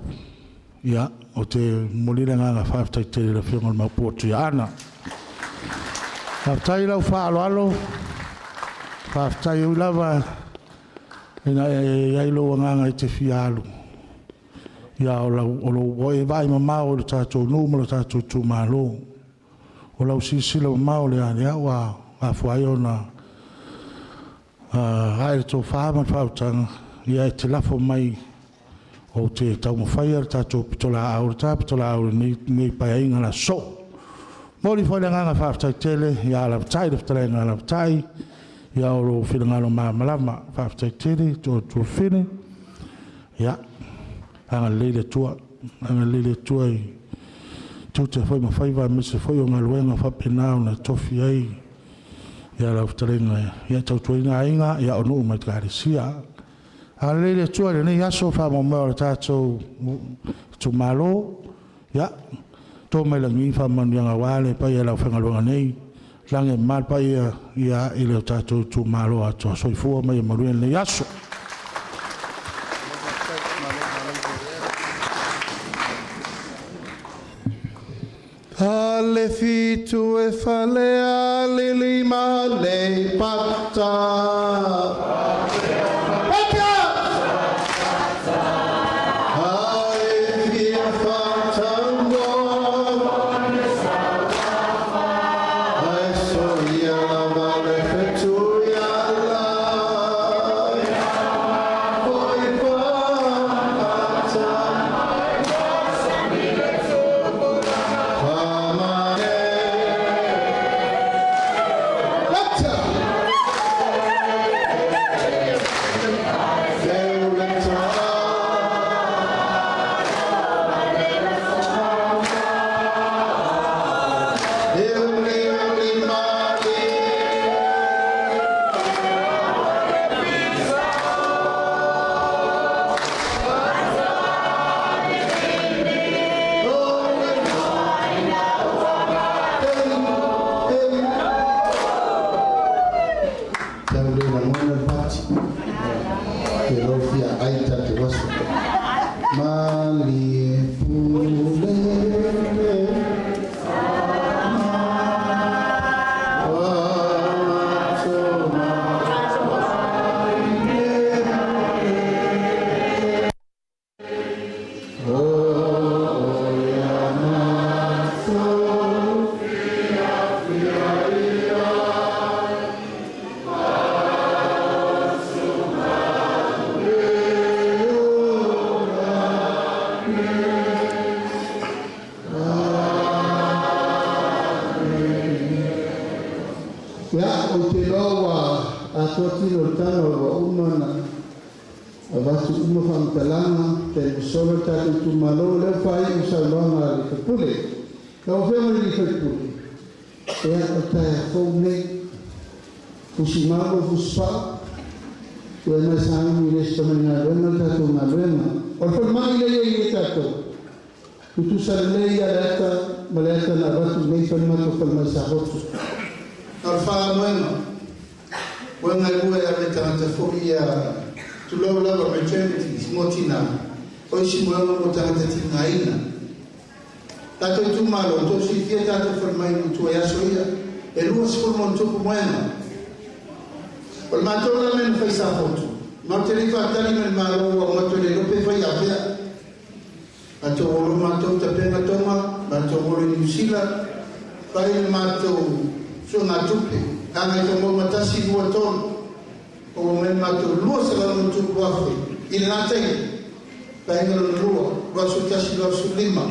Ya o te molira nga fa ta te le fiongol ma potu ya ana. Fa tai la fa alo. Fa tai u lava. Ina ya ilo nga te fialu. Ya o lo e vai ma o ta to no mo ta to tu malo. O la sisila ma o le ya wa fa na ai to fa ma fa tanga ya te la fo mai o te tau mo fire ta to pitola au ni pa inga la so mori fo nga fa ta tele ya la tai de trenga la tai ya o lo fina lo ma malama fa ta tele to fine ya anga lele tua tu te foi ma fai va me se foi nga luenga fa pena na tofi ai ya la trenga ya tau tuina inga ya o no ma sia alele tua le nei aso fa mo mo ta tu malo ya to me la ngi fa man yang wale pa ya la fa ngalo nei lange mal pa ya ile ta tu malo a to so fu me mo le nei aso Ale fitu e fale ale lima le pata Itumalo Aleipata Itupa. Kau fema ni fekule. Ya kata fone kusimamo fuspa. Ya masamu ile stamina wema tatu na wema. Orfalma ile ile tatu. Kutusale ya lata malata na watu nei falma to falma sahotu. Orfa wema. Wema kuwa ya metanta fobia. Tulo la maternity motina. Hoje moramos no tanga tina aina. Tato Itumalo to si fia tato formai mutu ya soia. E lua se formou to moema. Ol mato la men fai sa foto. Mato li fa tali men malo o mato le lope fai afia. Mato o mato ta pena toma, mato o ni sila. Fai mato so na tupe. Anga to mo matasi bo ton. O men mato lua se la mutu boafe. Il na tai Pengen lua, wasu tasi wasu lima.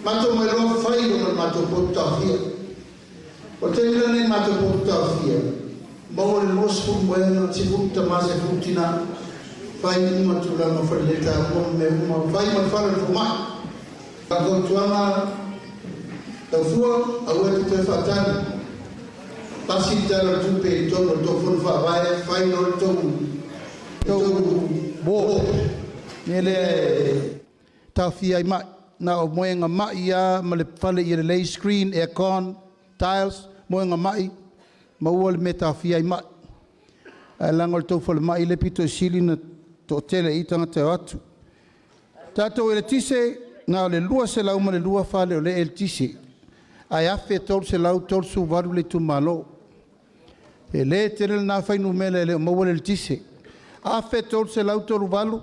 Mato melo fai lo mato portafia. Potendo nem mato portafia. Bom lo sfumbueno ci butta mase futina. Fai mato la no falleta, bom me uma fai ma fare fuma. Quando tuama da fua, awete te fatani. Passi dalla tupe tono to furfa vai fai no to bo. Nele tawhia i mai. Na o moenga mai ia, ma le whale i le screen, aircon, tiles, moenga mai, ma ua le me tawhia i mai. Ai langa le tau whale mai le pito i sili na to tele i tangata o atu. Tātou e le tise, na o le lua se lau ma le lua whale o le e le tise. Ai afe tol se lau tol su varu le Itumalo. E le tere na whainu mele le maua le tise. Afe tol se lau tolu valu,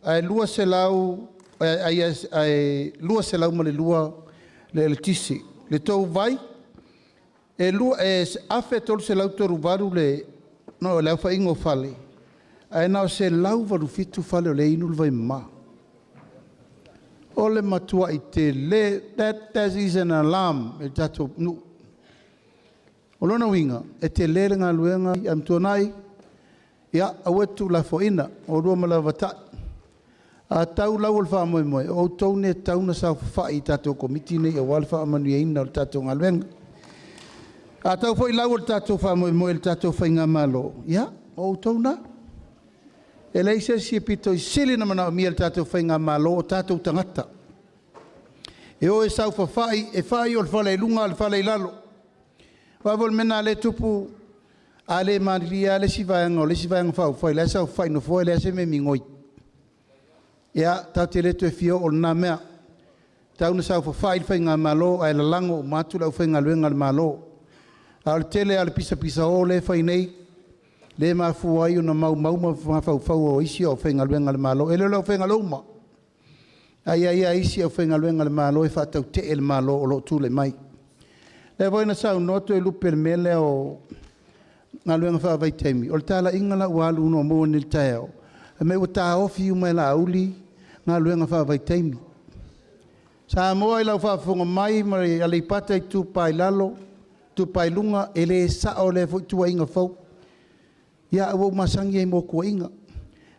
ai lua se lau, ai lua se lau ma le lua le tise. Le tau vai, e lua, afe tol se lau tolu varu le, no, le awha ingo whale. Ai nao se lau varu fitu whale o le inu vai maa. Ole matua i te le, that is an alarm, e tato nu. O lona winga, e te le ngā luenga i am tuanai, ia awetu la foina, o rua malavata. A tau lau al wha moe moe, o tau ne tau na sa wha i tato komiti nei, o wal wha manu ina o tato ngā luenga. A tau fo i lau al tato wha moe moe, il tato wha inga malo. Ia, o tau na. E lei se si pito i sili na mana o mia tātou whainga malo o tātou tangata. E o e sau whawhai, e whai o le whale lunga, le whale lalo. Wawol mena le tupu, a le mariria, le si vaianga o le si vaianga whau whai, le sau whai no whai, le se me mingoi. Ia, tau te leto e fio o nā mea. Tau na sau whawhai whainga malo, ai la lango, matu lau whainga luenga le malo. A le tele, a le pisa pisa o le whai nei, le ma fu ai una mau ma fau o isi o fenga luenga le malo e le lo fenga luma ai isi o fenga luenga le malo e fatau te el malo o lo tu le mai le voi na sau noto e lupe mele o nga luenga fa vai temi o tala ingala walu no mo nil tao e me uta ofi uma la uli nga luenga fa vai temi sa mo ai la fa fonga mai ma Aleipata Itupa lalo tu pai lunga ele sa o le fo tu inga fo ia o masangi e mo kuinga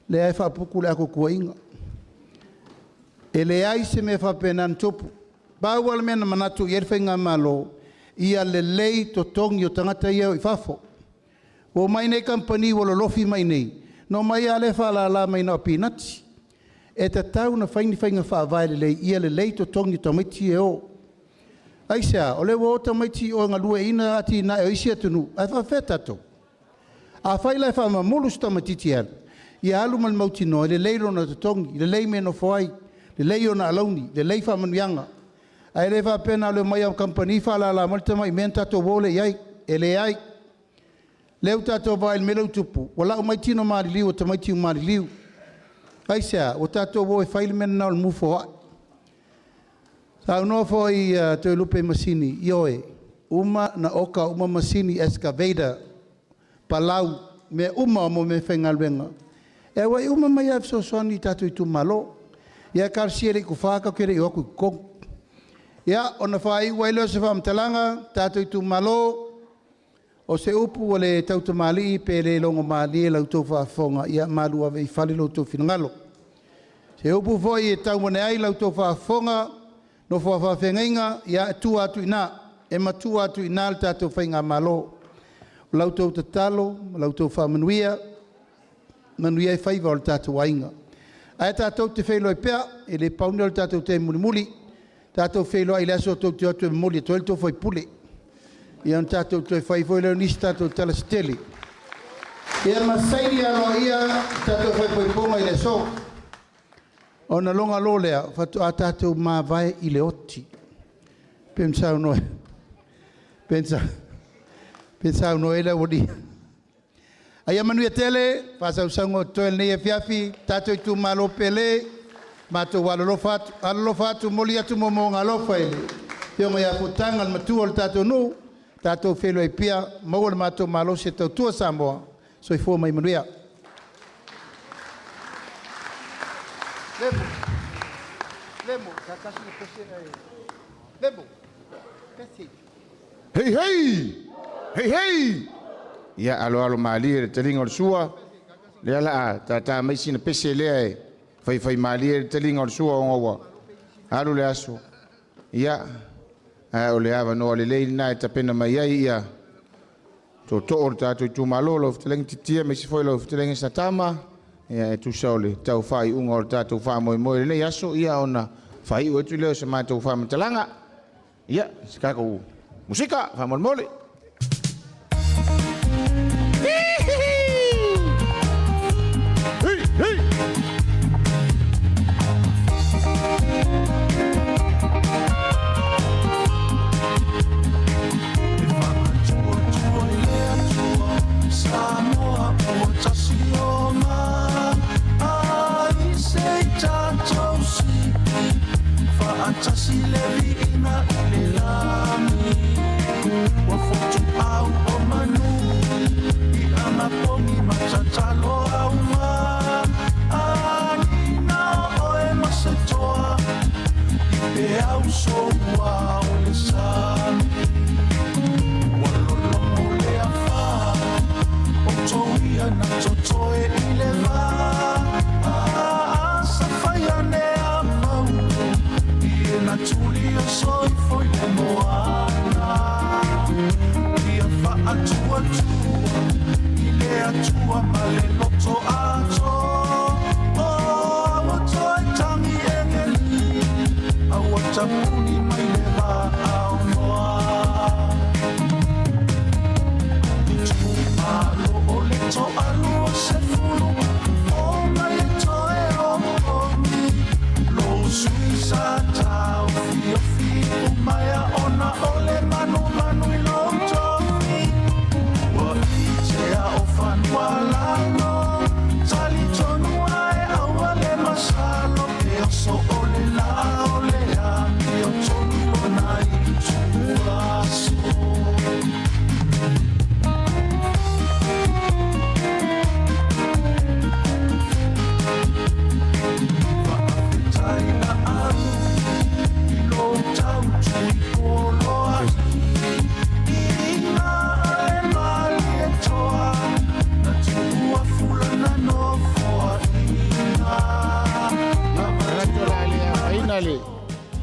le ai fa puku le ako kuinga ele ai se me fa penan topu ba wal men manatu yer fenga malo ia le lei to tongi o tangata ia i fafo o mai nei company wala lofi mai nei no mai ale fa la mai no pinati e ta tau na faini fenga fa vai le ia le lei to tongi to miti e o ai sa o le wo to miti o nga lue ina ati na e isi atunu ai fa feta to a fai lai fa ma mulu sta matiti al ia alu mal mauti no le leiro na tongi le lei me no foi le leio na aloni le lei fa manuanga ai le fa pena le mai company fa la malta mai menta to vole ai ele ai le uta to vai il melo tupu wala o mai tino mari liu to mai tino mari liu ai sa o tato vo fai il men na mu fo sa no foi to lupe masini ioe uma na oka uma masini excavator palau me uma mo me fenga luenga e wai uma mai af so soni tatu Itumalo ia karsiere ku faka kere yo ku kong ia ona fai wai lo se fam talanga tatu Itumalo o se upu ole tautu mali pe le longo mali la to fa fonga ia malu ave fali lo to finangalo se upu foi tau mone ai la to fa fonga no fa fenga ia tu atu ina e matu atu ina tatu fenga malo lautou te talo, lautou whamanuia, manuia e whaiva o le tātou wainga. Ai tātou te whailo e pēr, e le pauni o le tātou te muli, tātou whailo ai le aso tau te atu e muli, e toel tau whai pule. Ia on tātou te whaifo leo nisi tātou tala steli. Ia masairi aloa ia, tātou whai ponga i le so. Ona longa lo lea, whatu a tātou mā vai i le oti. Pensau noe. Pensau no ele wodi. Ai manu tele, pasa usango toel nei fiafi, tato Itumalo pele, mato walo lo fatu moli atu momo ngalo faile. Yo ya futanga matu ol tato no, tato felo e pia, mo mato malo se to tua Samoa. So ifo mai manuia. Lemo, kakasi pese. Lemo. Pese. Hey! Ia alo mali e te linga o sua. Le ala ta mai sina pese le fai mali e te linga o sua o ngwa. Alu le aso. Ia o le ava no le na ta pena mai ia. To o tatu Itumalo lo te linga titia me si foi lo te linga satama. ia e tusa o le tau whai unga o le tātou wha moe moe le aso ia ona whai ua tu leo se mātou wha matalanga ia sikako musika wha mole mole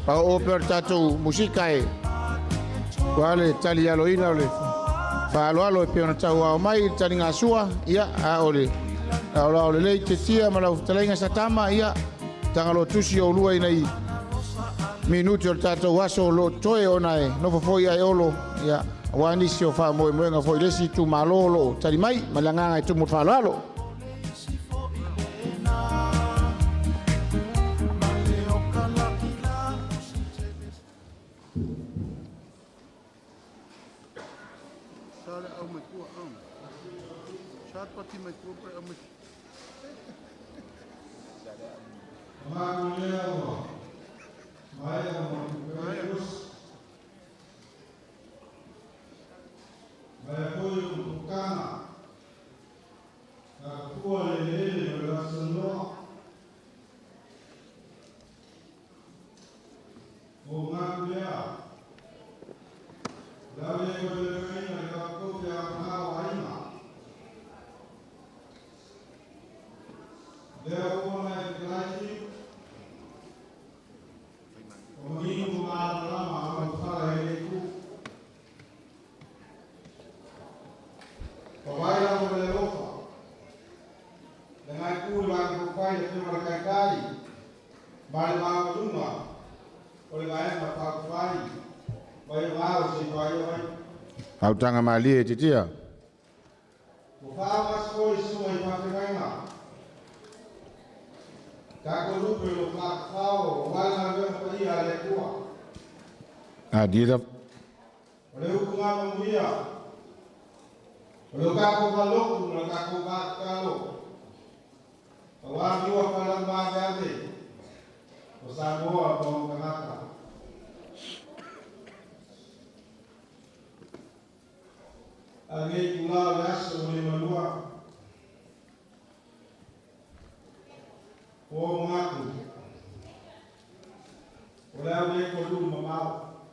pa o per tatou musika e wale tali alo ina ole fa alo e pe ona tau ao mai tani nga sua ia a ole ole le te tia ma la talenga satama ia tangalo tusi o lua ina i minuti o tatou aso lo toe ona e no fo ia e olo ia wani si o fa mo nga foi lesi tu malolo tali mai malanga e tu mo fa alo au tanga mali e titia o fa mas foi sua e pa pegaina ka ko lupe lo fa fao wala na pa ia le tua a dira o le ku nga muia o lo ka ko valoku lo ka ko ba ka lo o wa ni wa pa la ma ga de o sa mo a ko kanaka Alguém lá nessa manua o mato o lá o colu mamau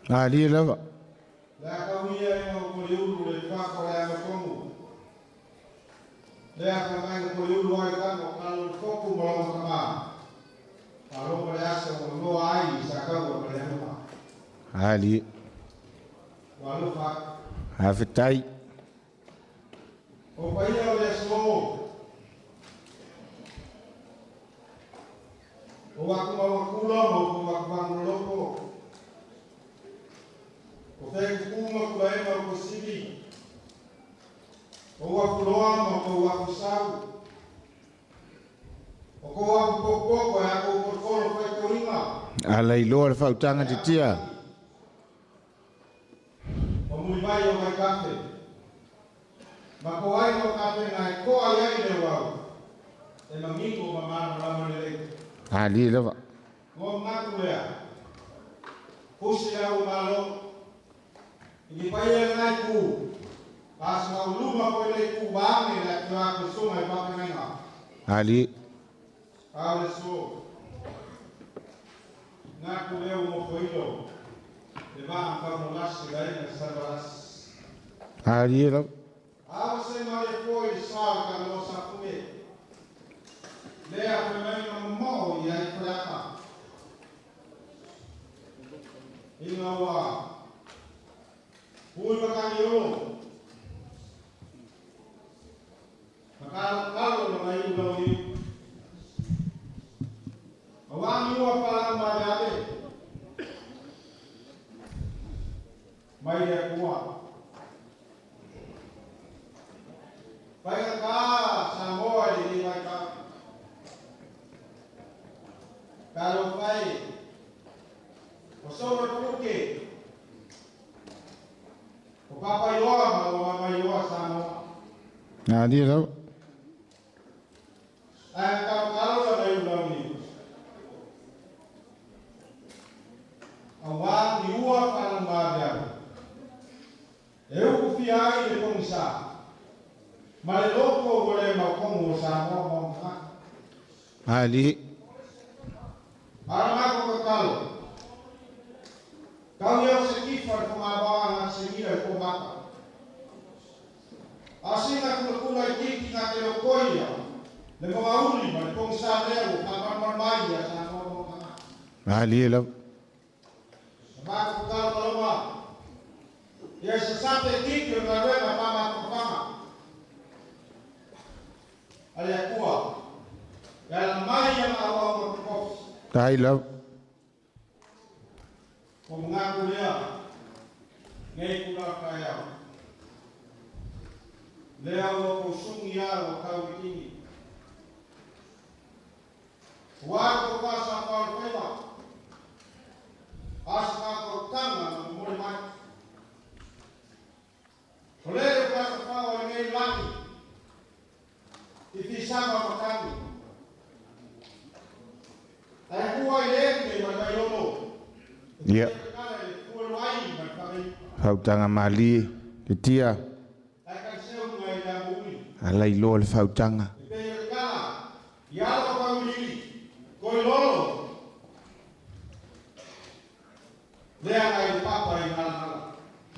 ali leva lá caminha no colu de faca lá no como lá caminha no colu lá cá no foco mal cama falou para essa no ai sacou para ela ali falou faca Hafitai. O pai o le so. O aku mau kulo mau aku bangun loko. O fai kuma kuai mau kusini. O aku loa mau aku sau. O ko aku pokoko aku porkolo fai koinga. Alai loa le whautanga te tia. O mui mai o mai kafe. Ma ko ai no kafe ngai ko ai ai le wau. E mangingo mamana rama le lei. Ali lewa. Ngo ngaku lea. Pusi au malo. Iki pai e ngai ku. Pas ngau luma ko le ku wange la kua ko sunga e pake ngai nga. Ali. Ale so. Ngaku lea mo koilo. Le va a fa molasi gai na sabaras. Ali lewa. Awa se mai foi sa ka lo sa kume. Lea ko mai no mo ia i praka. Ina wa. Hui makani o. Makalo no mai no ni. Awangi wa pala madade. Mai ya kuwa. Pai ka Samoa di mai ka. Kalau pai. Osoro puke. O papa yoa ma o mama yoa Samoa. Ali lewa. Ai kalau la mai ulang ni. Awang di ua para maga. Eu kufiai de komisa. Male loko boleh mau komu sama mau ha. Ali. Arang aku kekal. Kau yang sekifar pengabawan sehingga pembaka. Asing aku kulai tiki nak telokoya. Lego auli mal pongsa leo kapan marmaya sama mau ha. Ali lewa. Maka kekal kaloma. Ya sesate tiki ngawe mama pama. Alia kuah. Dalam mai yang awal berkos. Tai lewa. Mengaku dia. Ngai kula kaya. Lea wa kusung ya wa kau ini. Wa ko kasa kau pema. Asa ko kanga mo mai. Oleh kasa kau ngai lagi. Iti sama makani. Aku ai ni magayono. Ya. Whautanga mali te tia. Alai loa le whautanga.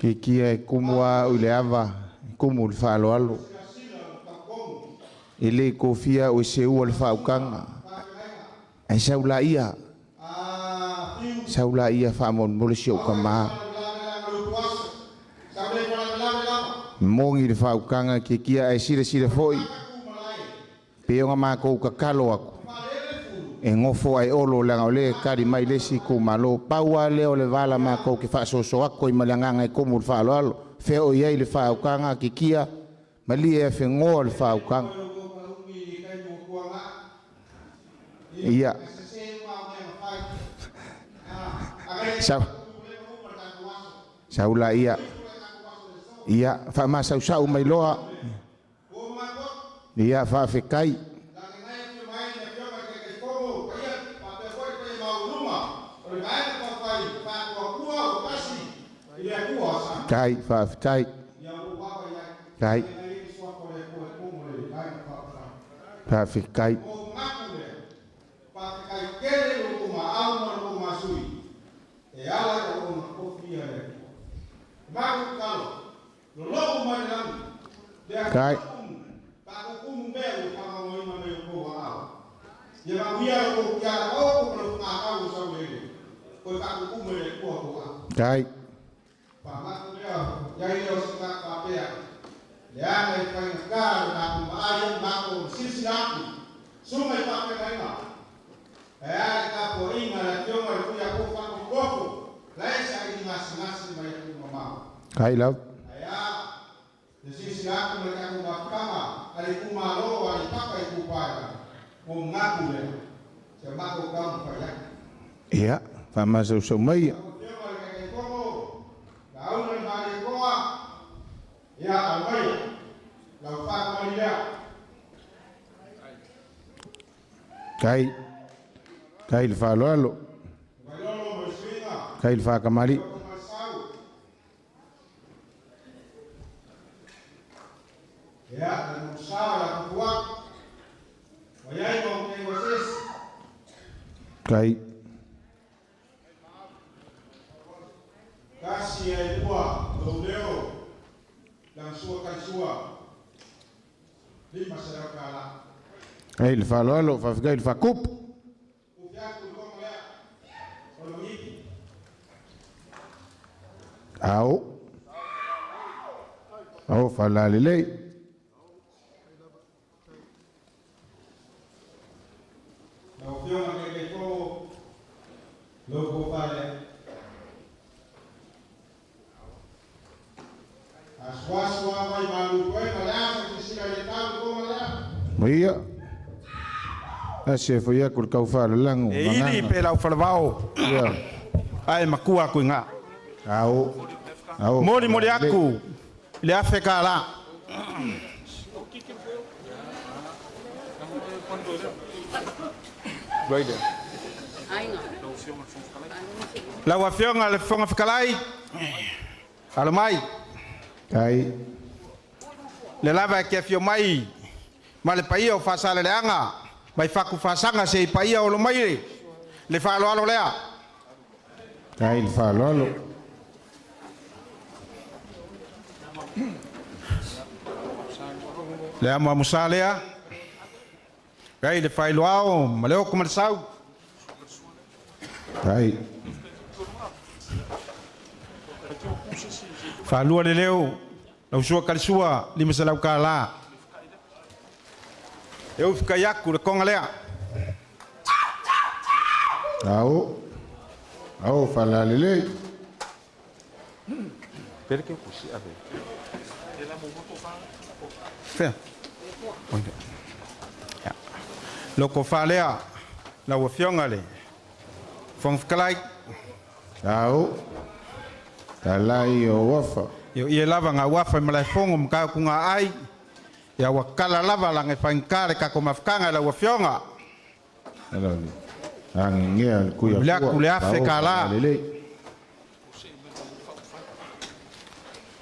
Ke kia e kumua ule ava, kumu le whaalo alo. E le kofia o se ua le whaukanga. E saula ia. Saula ia whaamon mole si o kamaa. Mongi le whaukanga ke kia e sire foi. Peonga maa kou kakalo ako. E ngofo ai olo langa ole kari mai lesi kou malo. Paua leo le vala maa kou ke whaasoso ako i malanganga e kumu le whaalo alo. Feo iai le whaukanga ke kia. Mali e whengoa le whaukanga. Ia. Saula ia. Ia, fa ma sau mai loa. Ia fa fekai. Kai fa fekai. Kai. Fa fekai. Kai. Kai. ngasi mai ku mama. Kai lau. Aya. Desi aku mereka ku mafkama, Itumalo Aleipata Itupa. Mo ngaku le. Sema ko kamu payak. Iya, famasuk sumai. Ya, almai. Lau fak malia. Kai le fa lo. Kai le fa kamali. Ya, dan usaha yang kuat. Wayai mau negosiasi. Kai. Kasih ya dua, leo. Langsung kan sua. Lima serakala. Kai le fa lo, fa kai le fa kup. Au fa la le. Logo pale. Aswa mai malu koe malasa kisira le tau ko malasa. Iya. Ase foi a kur kau fa lang. E ili pe lau falvao. Ya. Ai makua ku nga. Au. Mori aku. Le afeka la. Right there. La wafionga le fonga fikalai. Almai. Kai. Le lava ke fio mai. Ma le paia o fasale le anga. Mai faku fasanga se paia o lo mai. Le fa lo lea. Kai le fa lo. Le ama musalea. Kai le fa lo ao, ma le o kuma sau. Kai. Fa lua le leo. Lau sua kalsua lima salau kala. Eu fica yaku le konga lea. Au fa la le. Pera que eu cusi a ver. Fea. Loko fa lea. La wafionga le. Fong fikalai. Talai o wafa. Yo ia lava nga wafa malai fongo mka ku nga ai. Ya wakala lava la ngai fankare ka ko mafkanga la wafionga. Hello. Angea kuya. Bla kule Afrika la.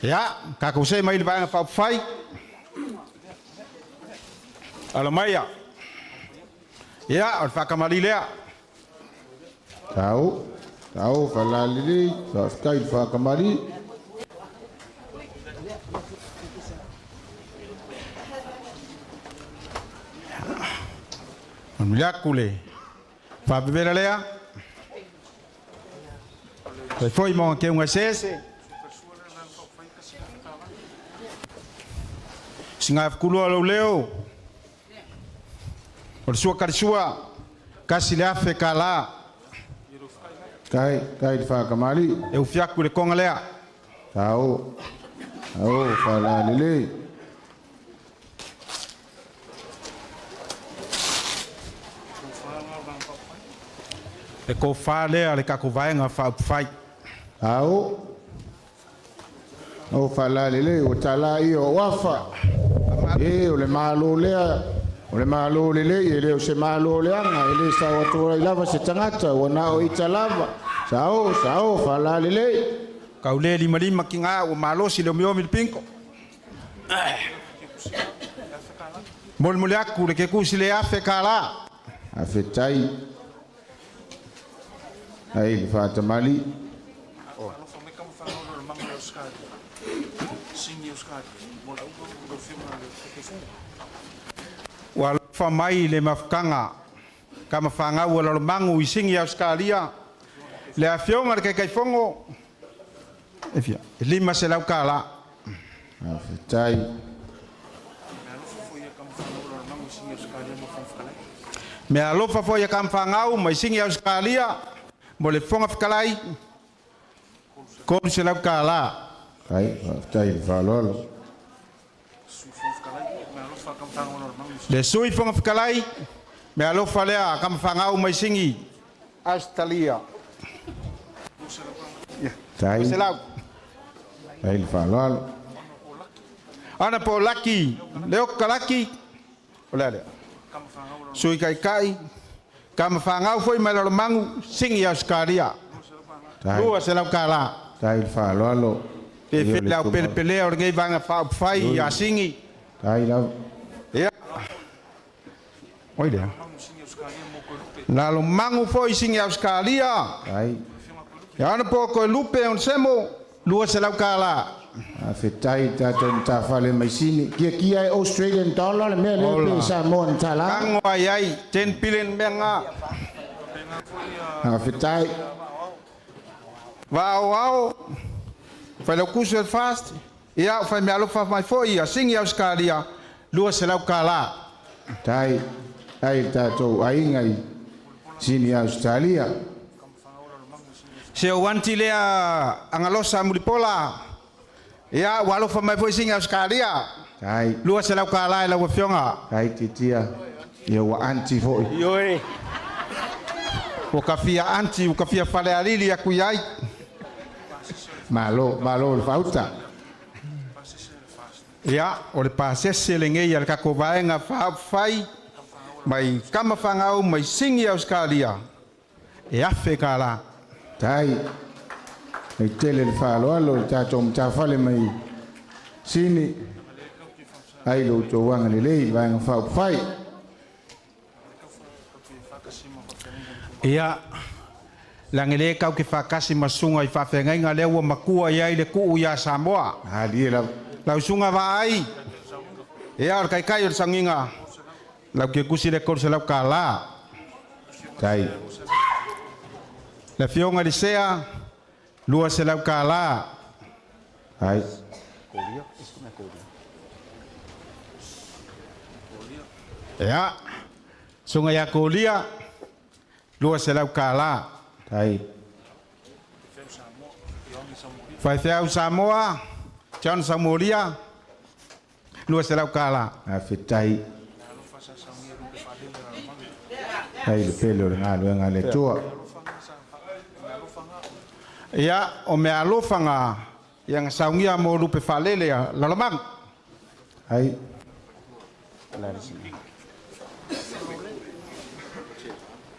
Ya, ka ko se mai lava fa fai. Alamaya. Ya, al fa kamalilea. Tahu fa lili, fa kai fa kamari. Miakule. Fa bebera lea. Foi mon que un SS. Singa kulo lo leo. Por sua karsua. Kasi le Afrika la. Kai fa kamari. Eu fiaku le konga lea. Tahu fa lili. Le ko fa lea le ka ko vaenga fa fai. O fa lili o tala I o wafa. O le malo lea. O le malo lili le o se malo leanga le sa watu lava se tangata wana o italava. Sao fa lili. Kau le lima kinga o malo si le miomi pinko. Mol aku le ke kusi le Afrika la. Afetai. Ai fa mali. Wala fa mai le mafkanga. Kama fanga wala mangu isingi Australia. Le afionga le kai fongo. Efia, lima se lau kala. Afetai. Me alofa foi kam fangau mai singi Australia. Mo le fonga fikalai. Ko se lau kala. Ai, tai whalolo. Le sui fonga fikalai. Me alofa lea kama whangau mai singi. Australia. Tai. Se lau. Ai whalolo. Ana po laki. Leo kalaki. Olea lea. Sui kai kai. Kama whangau foi mai lalo mangu. Singi Australia. Lua se lau kala. Tai whalolo. Pe lau pele o ngei vanga whai a singi. Tai lau. Ia. Oi lea. Lalo mangu foi singi Australia. Tai. Ya ana po ko lupe on semo. Lua se lau kala. A whetai tātou tā whale mai sini. Kia e Australian dollar le mea leo pe sa moa ta la. Kango ai ai 10 billion menga. A whetai. Wow. Fai Aukuso fast. Ia fai me alofa mai foi a singi Australia. Lua se lau kala. Tai. Ai tātou aingai sini Australia. Se o wanti lea angalosa mulipola. Ia walofa mai foi singi Australia. Tai. Lua se lau kala e lau fionga. Tai titia. Ia wa anti foi. Ioi. O kafia anti, o kafia fale alili aku iai. Malo le fauta. Ia, o le pasese le ngei al kako vaenga fai mai kama whangau mai singi Australia. E afe kala. Tai. Ai tele le whaloalo le tātou mta whale mai sini. Ai lo tō wanga le lei vaenga whai. Ia, langele kau ke whakasi masunga I whawhengai ngā lewa makua iai le kuu ia Samoa. Hali e lau. Lau sunga vai. Ia, or kai kai or sanginga. Lau ke kusi le korse lau ka la. Tai. Le fionga li sea, lua se lau ka la. Ai. Ia, sunga ia kolia. Lua se lau ka la. Tai. Fai feau Samoa, John Samoria. Lua se lau ka la. A whetai. Ai le pelo le ngā luenga le tua. Ia, o me alofanga, ia ngā saungia mo lupe whalele a lalamang. Ai.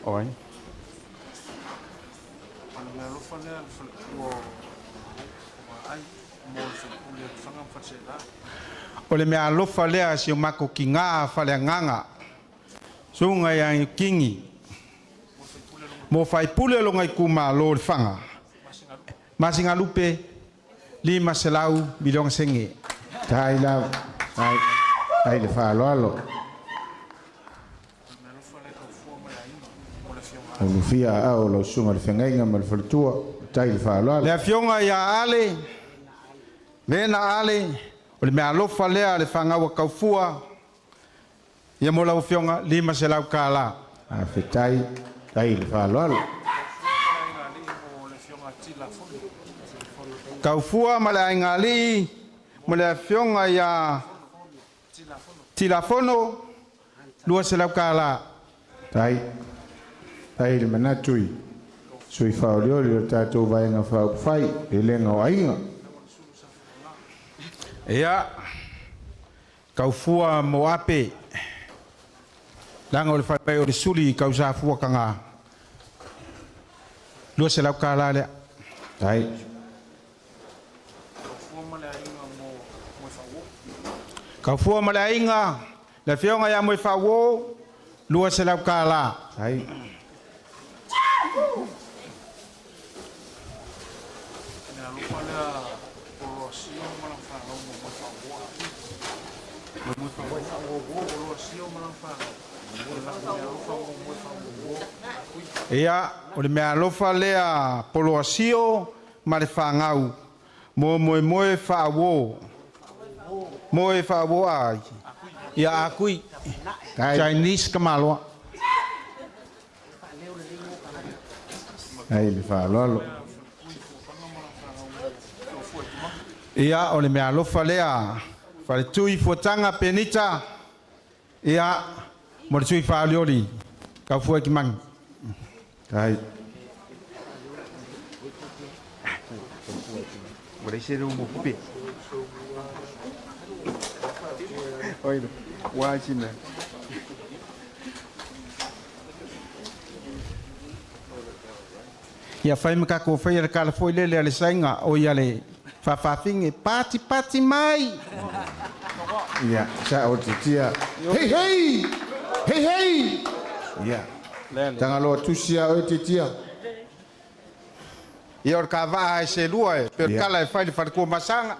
Oi. O le mea alofa lea si o mako ki ngā whale nganga. Sunga ia i kingi. Mo whai pule lo ngai kuma lo le whanga. Masinga lupe, 5 selau milionga senge. Tai lau. Ai. Ai le whaloalo. O lufia au lo sunga le whengainga ma le whalitua. Tai le whaloalo. Le fionga ia ale. Vena ale. O le mea alofa lea le whangaua kaufua. Ia mo lau fionga 5 selau ka la. A whetai. Tai le whaloalo. Kaufua ma le aingali. Mo le fionga ia tilafono. 2 selau ka la. Tai. Tai le manatui. Sui whaolioli o tātou vaenga whai. E lenga o ainga. Ia, kaufua mo ape. Langa o le whaipai o le suli kausafua ka ngā. 2 selau ka la lea. Tai. Kaufua ma le ainga. Le fionga ia mo I whawo. 2 selau ka la. Tai. Ia, o le mea alofa lea poloasio ma le whangau. Mo moe whawo. Moe whawo ai. Ia akui. Chinese kamaloa. Ai le whaloalo. Ia o le mea alofa lea, whare tui fuatanga penita, ia mo le tui whaaliori, kau fua ki mangi. Tai. Mare se ru mo pupe. Oi, wa china. Ia fai me kako fai le kala foi le le sainga o ia le fafafinge pati mai. Ia, sa o te tia. Hei hei! Hei hei! Ia. Tanga loa tusia o te tia. Ia or ka va se lua e per kala e fai le farko masanga.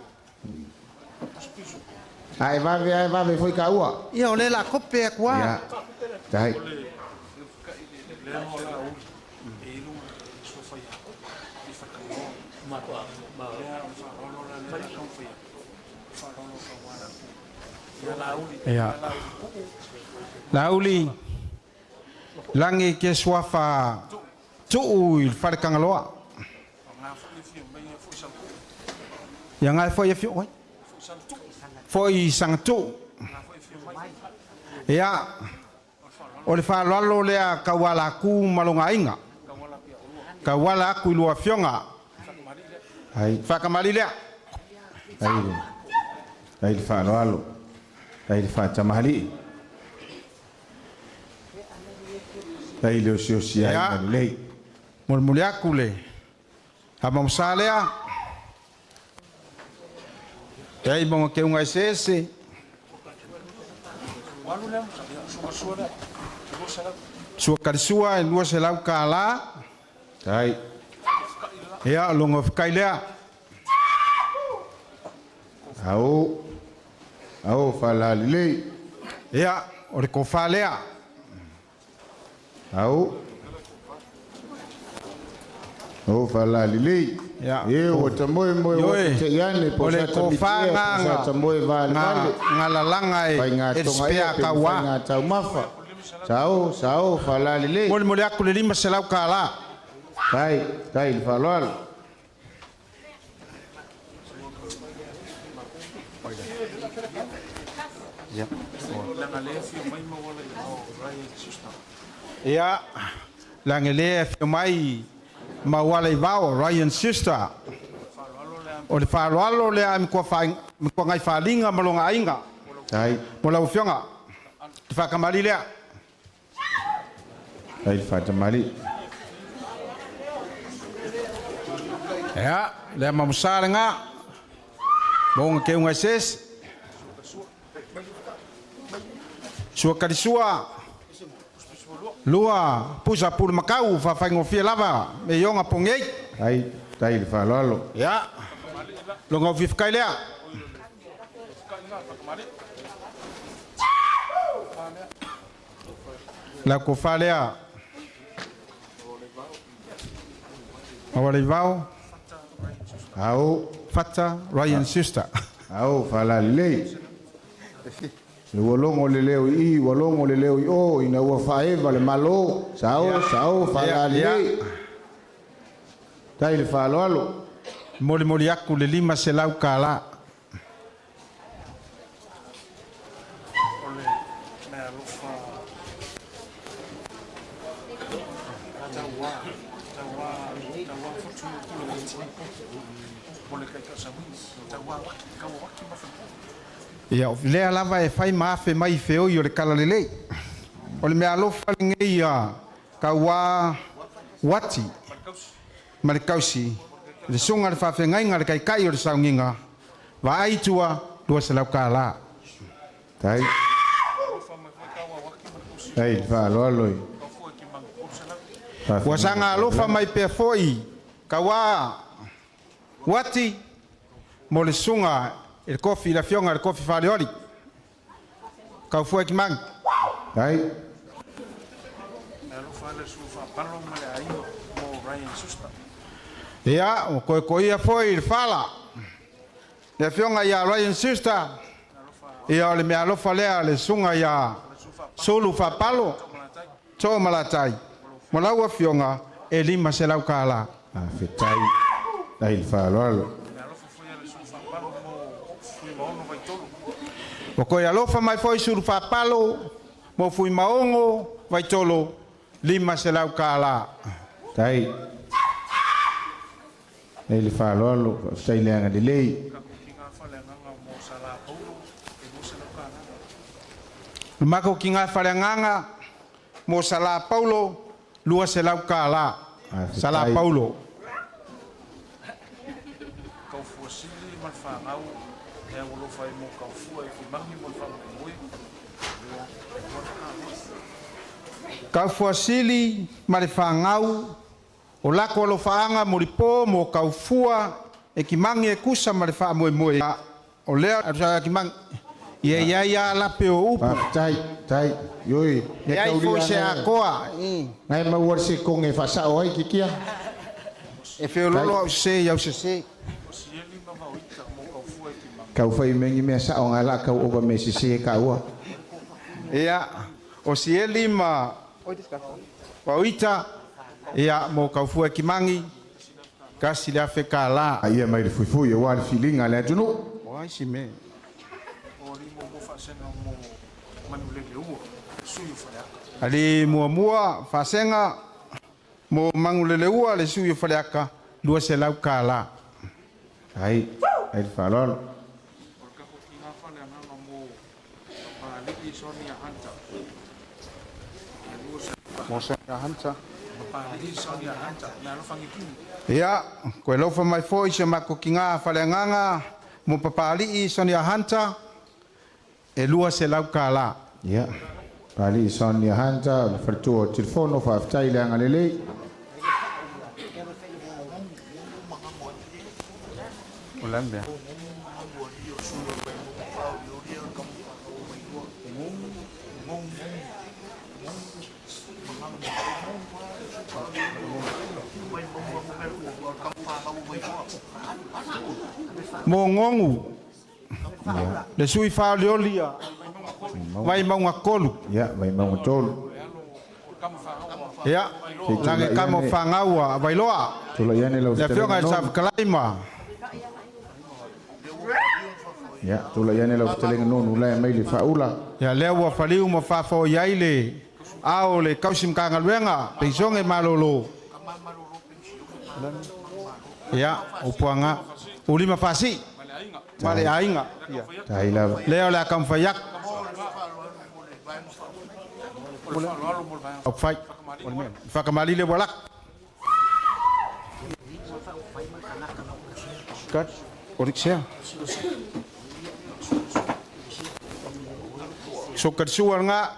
Ai vave foi ka ua. Ia o le la kope kwa. Ia. Tai. Ia. Lauli. Langi ke swafa tu il farkanga loa. Yang ai foi fio oi. Foi sang tu. Ia. O le fa lalo le kawala ku malonga inga. Kawala ku lua fionga. Ai. Fakamali le. Ai. Ai fa lalo. Ai fa tamali. Ai lo sia ai lei. Mulmuliaku le. Hama msalea. Ai mo ke unga sese. Sua karisua e lua se lau kala. Tai. Ia longo fkailea. Au fala lei. Ia ore ko falea. Au fala lei. Ya. O tamoe mo te yane po sa tamoe vale. Ngalalanga e spea kawa. Nga tau mafa. Sao fala lei. Mole aku le lima se lau kala. Tai falal. Ya. Ia langele fe mai mawala vao Ryan sister o le falo le am ko fa ko ngai falinga malonga ainga Tai mola ufionga fa kamali le tai fa tamali ya le mamsara nga bon ke un ses sua karisua lua pusa pul makau fa fango fia lava me yonga pongei tai falalo ya longa vif kailea la ko falea awale vao au fata Ryan sister au fala lei le wolongo le leo i o ina ua faeva le malo sao fala lei tai le falalo moli aku le lima se lau kala ia le lava e fai mafe mai feo i o le kala lelei o le mea alofa ngei ia kaua wati ma le kausi le sunga le whawhengainga le kaikai o le saunginga wa aitua lua se lau kala tai falalo ua sanga alofa mai pea foi kaua wati mo le sunga il kofi la fionga il kofi falioli kau fue ki mang tai ia o ko ia foi il fala le fionga ia Ryan sister ia le me alofa le sunga ia solu fa palo to malatai mo laua fionga e lima se lau kala fetai tai falalo O koe alofa mai foi suru whapalo, mo fui maongo, vai tolo, 5 se lau kāla. Tai. Nei le whāloalo, tai leanga de lei. Mako ki ngā whareanganga, mo Sala Paulo, 2 se lau kāla. Sala Paulo. Kau sili mare whangau, o lako alo whaanga moripo mo kau fua, e ki mangi e kusa mare wha moe moe. O lea, a ki mangi, ia lape o upu. Tai, yoi. Ia fo se a koa. Ngai mauar se kong e whasao ai ki kia. E wheo lolo au se, iau se. Kau whai mengi mea sao ngā la kau oba me se ka ua. Ia, o si e 5, Pauita, ia mo kau fua ki mangi, kasi lea whe ka la. Ia mai le fui e wale filinga le atunu. Wai si me. Ali mua fasenga mo mangulele ua le suyo faleaka 2 se lau ka la. Ai whalol. Ia, koe laufa mai foi se mako ki ngā whaleanganga mo papali i Sonia Hunter e 2 se lau ka la. Ia, pali Sonia Hunter, wharitua o telefono, whaftai leanga lelei. O lambea. Mo ngongu le sui fa leolia vai maunga kolu vai maunga tolu lange kamo fangaua vai loa tula yane lo le fionga sa kalaima tula yane lo telenga nonu la mai le faula lewa faliu mo fa fo yaile ao le kausim kanga luenga peisonge malolo upuanga ulima fasi male ainga leo la kam fayak au fai fakamali le bolak kat oriksia sokat suar nga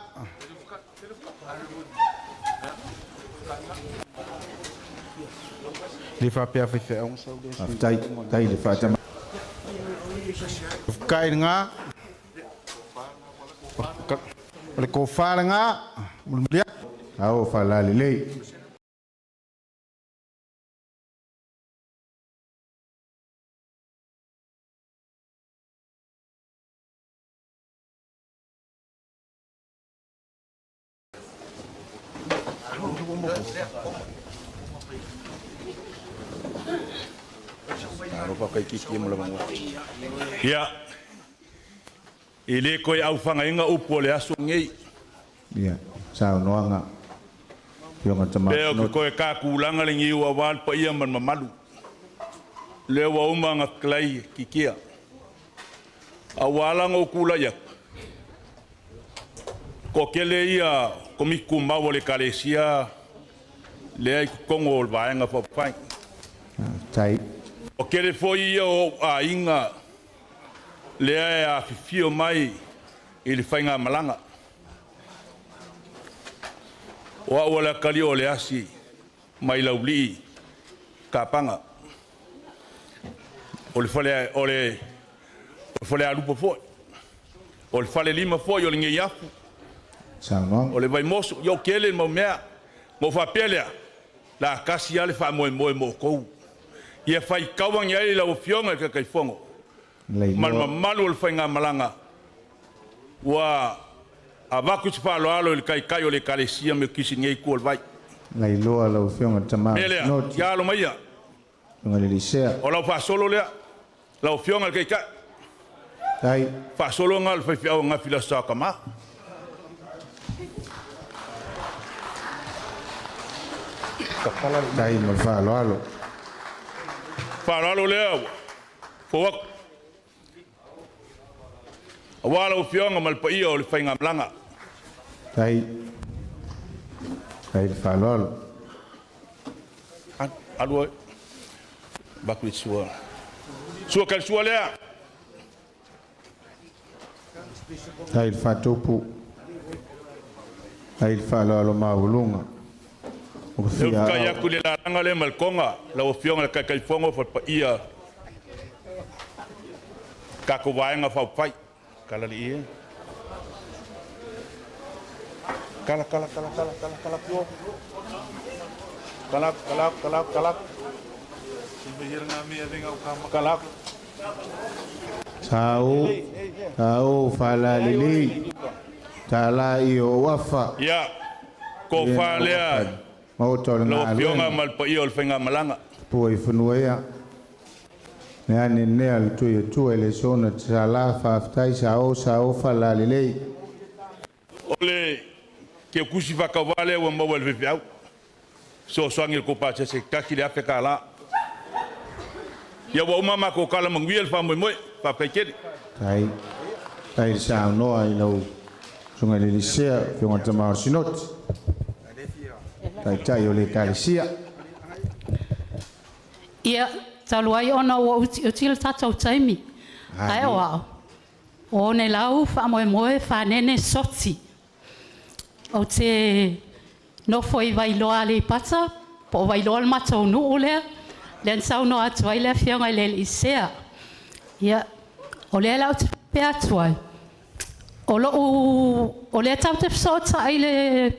li fa pe fa fe on tai le fa tama kai nga le ko fa nga mulia au fa la le Ia, ile koe au whangainga upo le aso ngei. Ia, sao noanga. Peo koe ka kulanga le ngiu awal pa ia man mamalu. Le wa umanga klai kikia. Awalanga o kula ia. Ko kele ia komiku mawo le kalesia. Le ai kongo o vaenga pa pai. Tai. O kere foi ia o a inga. Le ai a fifio mai i le whainga malanga. O a wala kali o le asi mai lauli ka panga. O le fale alupo foi. O le fale 5 foi o le nge yafu. O le vai moso yo kele mo mea mo fa pelea la kasi ale fa mo ko. Ia fai kawang ia la ofionga ka kai fongo. Malu le whainga malanga. Wa avaku te whaalo alo le kai o le kalesia me kisi ngei kua vai. Lai loa la ofionga tama. Melea, ia alo maia. Nga le lisea. O lau wha solo lea. La ofionga le kai. Tai. Fa solo ngal fa fi nga fila sa kama. Tai mo fa lo. Fa lo le. Fo wak. Awala o fionga mal pa ia o le fainga mlanga. Tai. Tai fa lo. Alua. Bakwi sua. Sua kal sua le. Tai fa topu. Tai fa lo maulunga. Eu kaya kule la ranga le malkonga la o fionga le kai fongo fa pa ia. Ka ko vaenga fa pai. Kala li ia. Kala pio. Kala. Kala. Tau fala lili. Tala io wafa. Ya. Ko fa lea. Mau tol lo na. fionga mal pa ia o fenga malanga. Poi funuea. Ne ane ne al tu ele sona tsala fa aftai sao fala lili. Ole ke kusi va kavale o mo wel viau. So sangi ko pa se taki le afeka la. Ya wa mama ko kala mangwiel fa mo fa pekedi. Tai sa no ai lo. Sunga le sia fionga tamar sinot. Tai ole kalisia. Ia taluai ona o util tatou taimi. Ai wa. O ne lau fa moe fa nene soti. O te no foi vai loa le pata, po vai loa matou no ole. Len sau no atu ai le fionga le isea. Ia o le lau te pe atu ai. O le tau te fsota ai le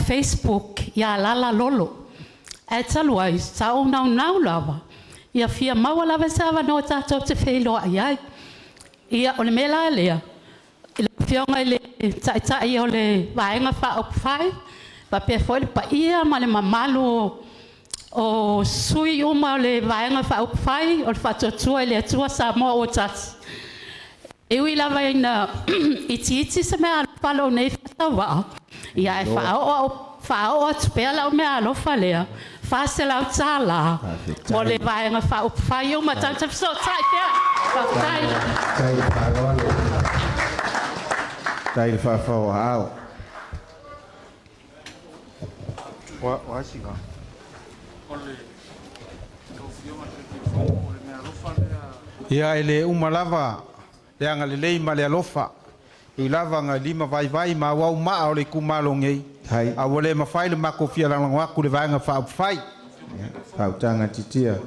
Facebook ia lala lolo. E talu ai, sau nau lava. Ia fia maua lava sawa no tatou te whelo ai. Ia o le mela lea. Le fionga le tai o le vaenga wha o whai. Pa pia foi le pa ia ma le mamalu o sui uma o le vaenga wha o whai. O le whatotua le atua sa moa o tati. Ewi lava ina iti se mea palo nei whatawa. Ia e whao o tupea lau mea alofa lea. Whase lau tala. Mo le vaenga whao whai o matanta so tai pia. Tai whawhau au. Wa singa. Ia ele umalava. Ia ngalelei ma le alofa. I lava nga lima vai ma wau maa o le kumalo ngei. A wale ma whai le mako fia lang waku le vaenga wha whai. Whau tanga titia.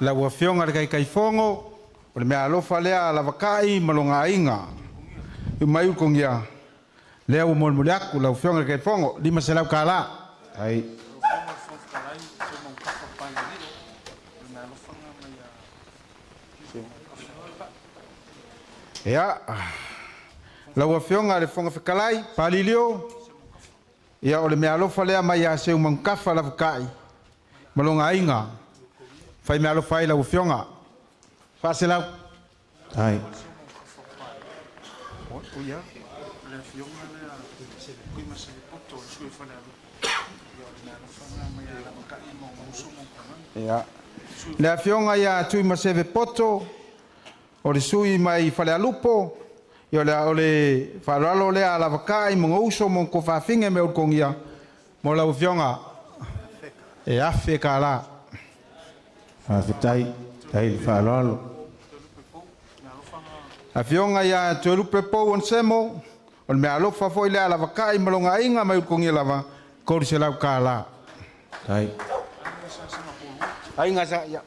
La ua fionga le kai fongo. O le mea alofa lea la wakai malonga inga. I mai ukongia. Lea ua molmole aku la ua fionga le kai fongo. Lima se lau ka la. Hai. Ia, lau fionga le fonga whakalai, palilio. Ia o le mea alofa lea mai a seu mangkafa la wakai. Malonga inga. Whai mea alofa i lau fionga. Whase lau. Hai. Ia. Lea fionga ia tui maseve poto. O le sui mai whale alupo, i o le whalalo lea la wakai, mga uso, mga ko whawhinge me urkongia, mo lau fionga, e awhi ka la. Whawhitai, tai le whalalo. A fionga ia tuerupe pou on semo, o le mea alofa foi lea la wakai, malonga inga mai urkongia lava, kori se lau ka la. Tai. Ainga sa, ia,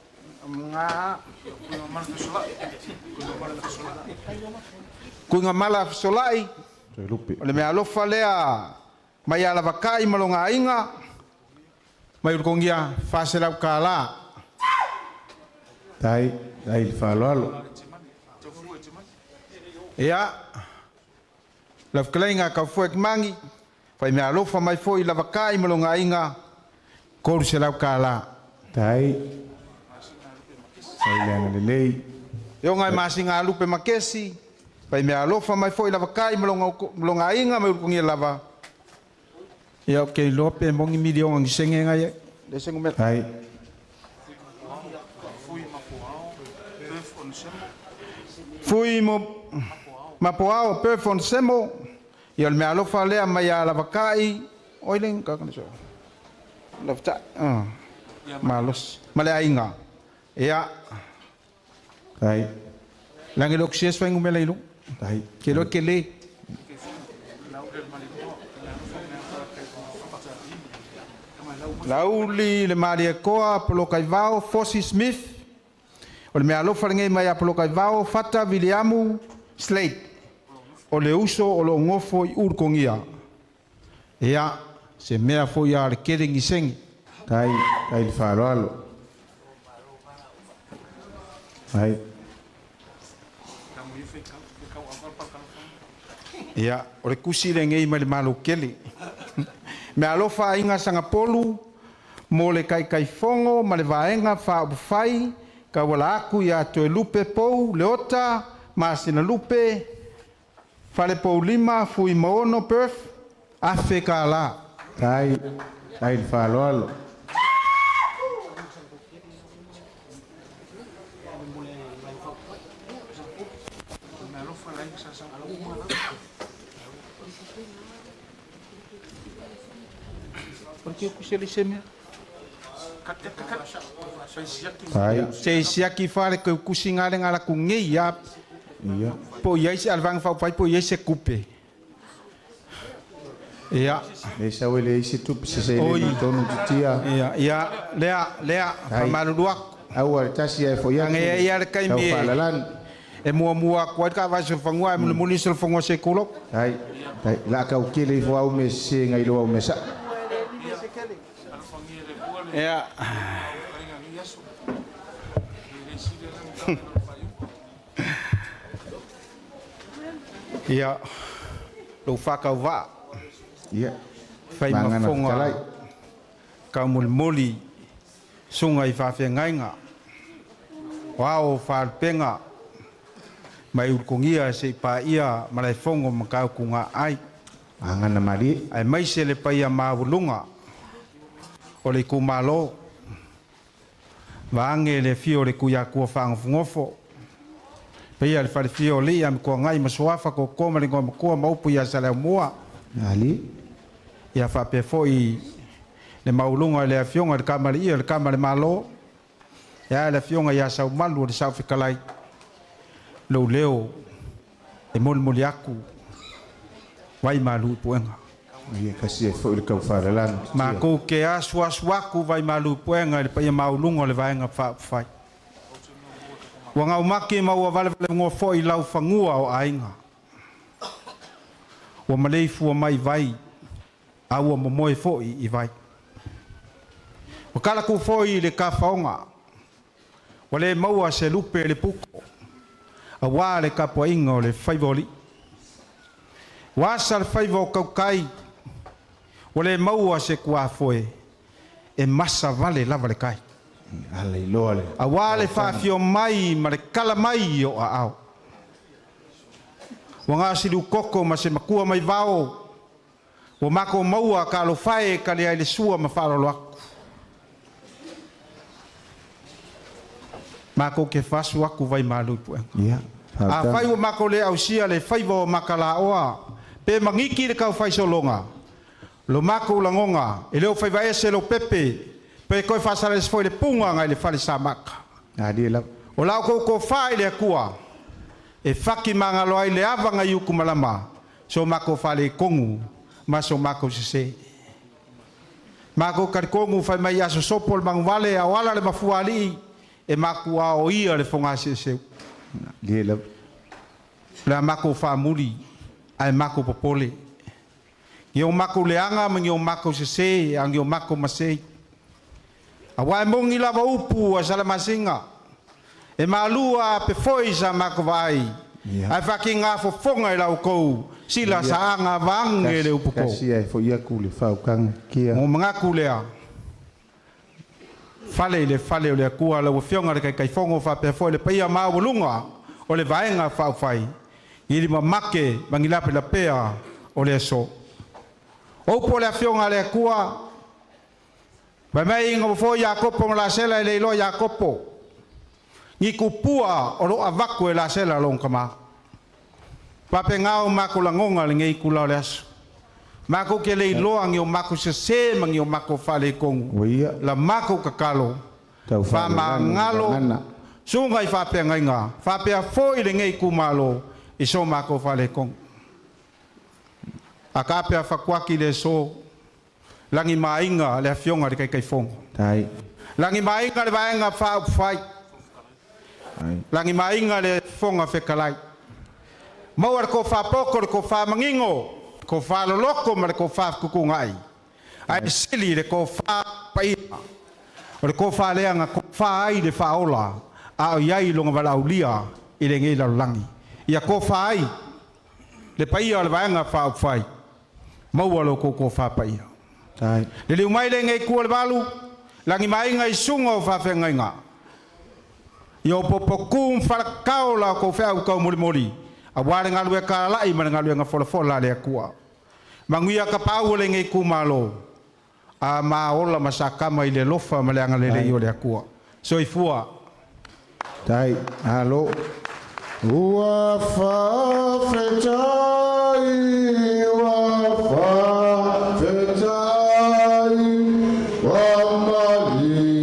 ngā... Kuinga mala fisolai. O le mea alofa lea mai ala wakai malonga inga. Mai urkongia whase lau ka la. Tai le whalalo. Ia. La whakalainga ka fua ki mangi. Whai mea alofa mai foi la wakai malonga inga. Koru se lau ka la. Tai. Yo ngai masinga lupe makesi. Pai me alofa mai foi lava kai malonga inga mai kungi lava. Ya ke lope mongi milio ngi senge ngai. De sengu met. Hai. Fui mo mapoao perfon semo. Yo me alofa lea mai lava kai. Oiling ka kana so. Lafta. Malos. Male inga. Ya. Hai. Langi lok sies fa ngu mele ilung. Hai. Kelo kele. Lauli le Maria Koa Polo Kaivao Fossi Smith. O le mea alofa ngei mai a Polo Kaivao Fata Williamu Slate. O le uso o lo ngofo I urkongia. Ea se mea fo ia le kerengi sengi. Tai le whaaloalo. Hai. Ia, o le kusi le ngei mai le malo kele. Me alofa inga sanga polu, mo le kai fongo, ma le vaenga wha upufai, ka wala aku ia toe lupe pou, le ota, maasina lupe, fale pou lima, fui maono perf, afe ka la. Tai le whaaloalo. Porque eu kusi se me. Hai. Se siaki fale que kusi ngale ngala ku ngei ya. Ia. Po ia se alvang fa pai po ia se kupe. Ia. Le sa wele isi tup se le tonu tia. Ia, lea, maluak. Au al tasi e fo ia. Nge ia kai me. E mua kwa ka va se fangwa mo muli se fangwa se kulo. Hai. La ka o kile fo au me se ngai lo au me sa. Ja. Ja. Lo whakau wā. Ia. Whai mawhonga. Ka muli. Sunga I whawhia ngainga. Wao whārpenga. Mai urkongia se pā ia malai whongo makau ku ngā ai. Angana mari. Ai mai se le paia mawulunga. O le kumalo. Vaange le fio le kuya kua whangofo. Pea le whare fio li am kua ngai masuafa ko koma le ngoma kua maupu ia sa leo mua. Ali. Ia whape foi le maulunga le fionga le kamari ia le kamari malo. Ia le fionga ia sau malu le sau whikalai. Leo leo e moli aku. Wai malu puenga. Ia kasi e fo le kau wharelan. Ma ko ke aswaku vai malu puenga le paia maulunga le vaenga whai. Wanga umaki maua vale ngo fo I lau whangua o ainga. Wa malei fua mai vai. Aua momoe fo I vai. Wakala ku fo I le ka whaonga. Wale maua se lupe le puko. A wā le kapua inga o le whaivoli. Wasa le whaivo kaukai. Wale maua se kua foe. E masa vale lava le kai. Ale loa le. A wā le whawhio mai ma le kala mai o a au. Wa ngā siru koko ma se makua mai vao. Wa mako maua ka alo whae ka le aile sua ma whaarolo aku. Mako ke whasu aku vai malu puenga. Ia. A whai wa mako le au sia le whaivo makala oa. Pe mangiki le kau whai solonga. Lo mako langonga. E leo whaiva ese lo pepe. Pe koe whasara se foi le punga ngai le whale sa maka. Adi la. O lau ko whai le akua. E whaki mangalo ai le avanga I uku malama. So mako whale kongu. Ma so mako se. Mako karikongu whai mai aso sopol mangwale a wala le mafuali. E mako a o ia le whonga se. Dia la. Le mako whamuri. Ai mako popole. Ngio mako leanga ma ngio mako se. A ngio mako masei. A wai mongi lava upu a salamasinga. E malua pe foi sa mako vai. Ai whaki ngā fofonga I lau kou. Sila sa anga vange le upu kou. Kasi ai fo ia ku le whau kanga kia. Mo mga kulea. fale o le kua le fionga le kai fongo fa pe fo le paia ma bulunga o le vaenga fa fai ili mamake mangilape la pea o le so o po le fionga le kua ba mai ngo fo ya kopo la sela le lo ya kopo ni kupua o lo avaku la sela long kama pa pe ngao makulangonga le ngai kula le aso mako ke le lo ang yo mako se mang yo mako fale kong la mako kakalo fa mangalo sungai fa pe nga fa pe fo ile ngai kumalo iso mako fale kong akape fa kwaki le so langi mainga le fionga de kai fong tai langi mainga le vaenga fa fai langi mainga le fonga fe kalai mawar ko fa pokor ko fa mangingo ko fa loko mar ko fa kukungai ai sili le ko fa pai o ko fa le anga ko fa ai de fa ola a yai longa vala ulia ile ngai la langi ia ko fa ai le pai o le vaenga fa fai mawar ko fa pai tai le mai le ngai ku le balu langi mai ngai sungo fa fe ngai nga yo popokum fa kaula ko fa ko mori a wale ngalu ka la i man ngalu nga fola le kua manguia ka pau le ngai kumalo a ma ola masaka mai le lofa ma le ngale yo le kua so ifua dai halo wa fa fetai wa fa fetai wa mali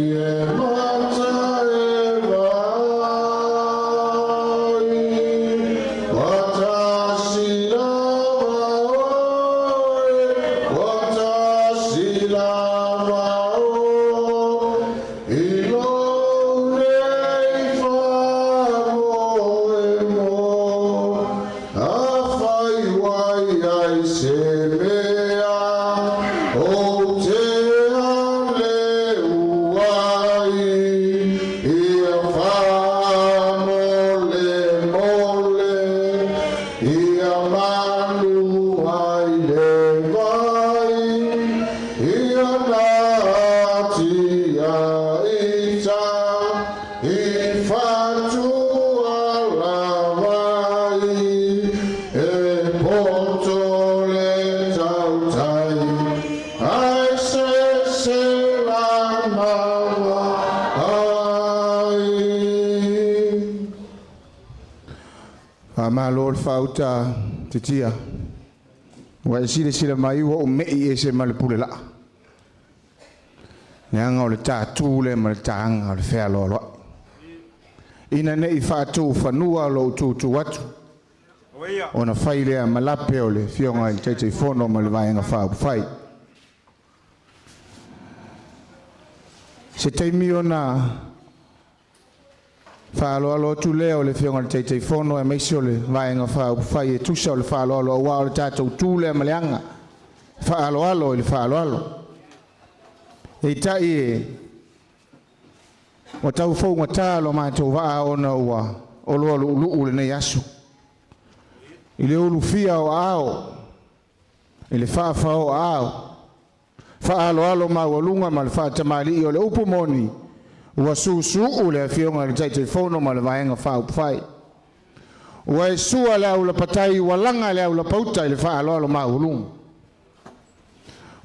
Lord fauta titia wa sile mai o mei ese mal pulela nyanga o le tatu le mal tanga le fe lo ina nei fatu fanua lo tu watu ona faile malape o le fionga i tete fono mal vaenga fa fai se taimi ona fa lo tu leo le fionga le tete fono e meisio le vaenga fa fai e tusa le fa lo wa le tatu tu le maleanga fa lo le fa lo e tai o tau fo ngata lo ma to va ona wa o lo lu le nei asu ile ulu fia o ao ile fa o ao fa lo ma o lunga ma le fa tamali o le upumoni wa su le fionga le tete fono ma le vaenga fa fai wa su ala o le patai wa langa le o le pauta ile fa lo ma o lunga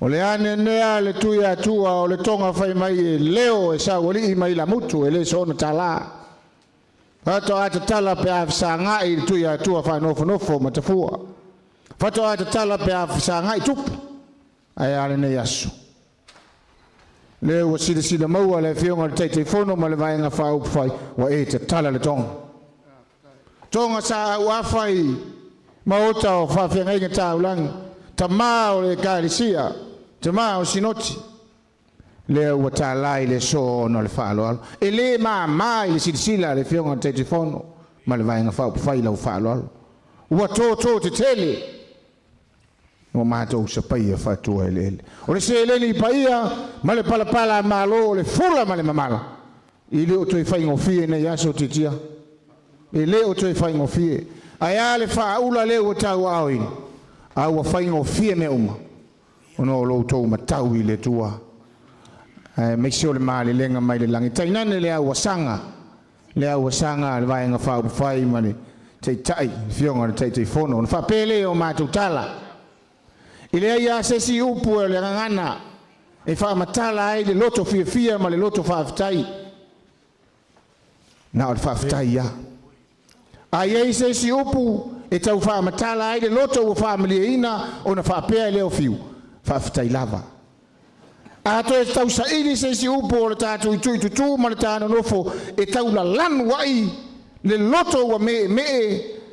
o le ane nea le tuia tua o le tonga fai mai leo e sa wali mai la mutu e le sona tala fato ata tala pe afsanga i tuia tua fa nofo matafua fato ata tala pe afsanga i tup ai ale ne yasu le o sida maua le fionga le tete fono ma le vaenga fa fai wa e te tala le tonga sa wa fai maota o fa fenga ta ulang tamao le kalisia tamao sinoti le watalai le sono le falo e le mai le silsila le fionga tete fono ma le vaenga fa fai la falo wa to te tele o mato se paia fa tu ele o le se le ni paia ma le pala malo le fula ma le mamala ile o to fai ngofie ne yaso titia ele o to fai ngofie aya le fa ula le o tau awin a wa fai ngofie me uma ono lo to matau ile tua make sure le mali lenga mai le langi tainane le awasanga le vai nga fa fai mani tai fionga tai fono on fa pele o matutala ile ya sesi upu le ngana e fa matala ai le loto fia ma le loto fa tai na o fa tai ya ai sesi upu e tau fa matala ai le loto o family ina ona fa pele le o fiu fa tai lava ato e tau sa ili sesi upu o le tatu tu ma le tano nofo e tau la lan wai le loto wa me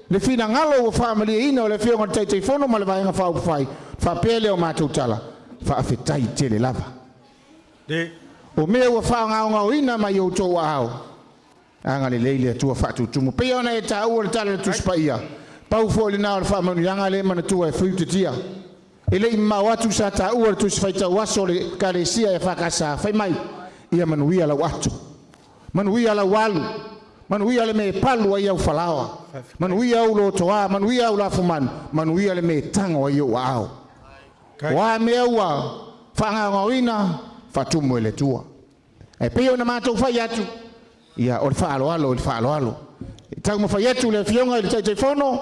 le fina ngalo o family ina o le fionga tai fono ma le vai nga fa fai fa pele o matutala fa afetai tele lava de o me o fa nga ina ma yo to ao anga le leile tu fa tu mo pe ona e ta o le tala tu spaia pau fo le na o fa manu yanga le mana tu e fruit tia ele ma watu sa ta o tu faita waso le kalesia e fa kasa fai mai ia manuia la watu manuia la walu manuia le me palu ia ufalawa manuia o lo toa manuia o la fuman manuia le me tango ia ao wa meua fanga ngawina fatumo ele tua e pio na mato fai atu ia o fa alo tau mo fai atu le fionga le tai fono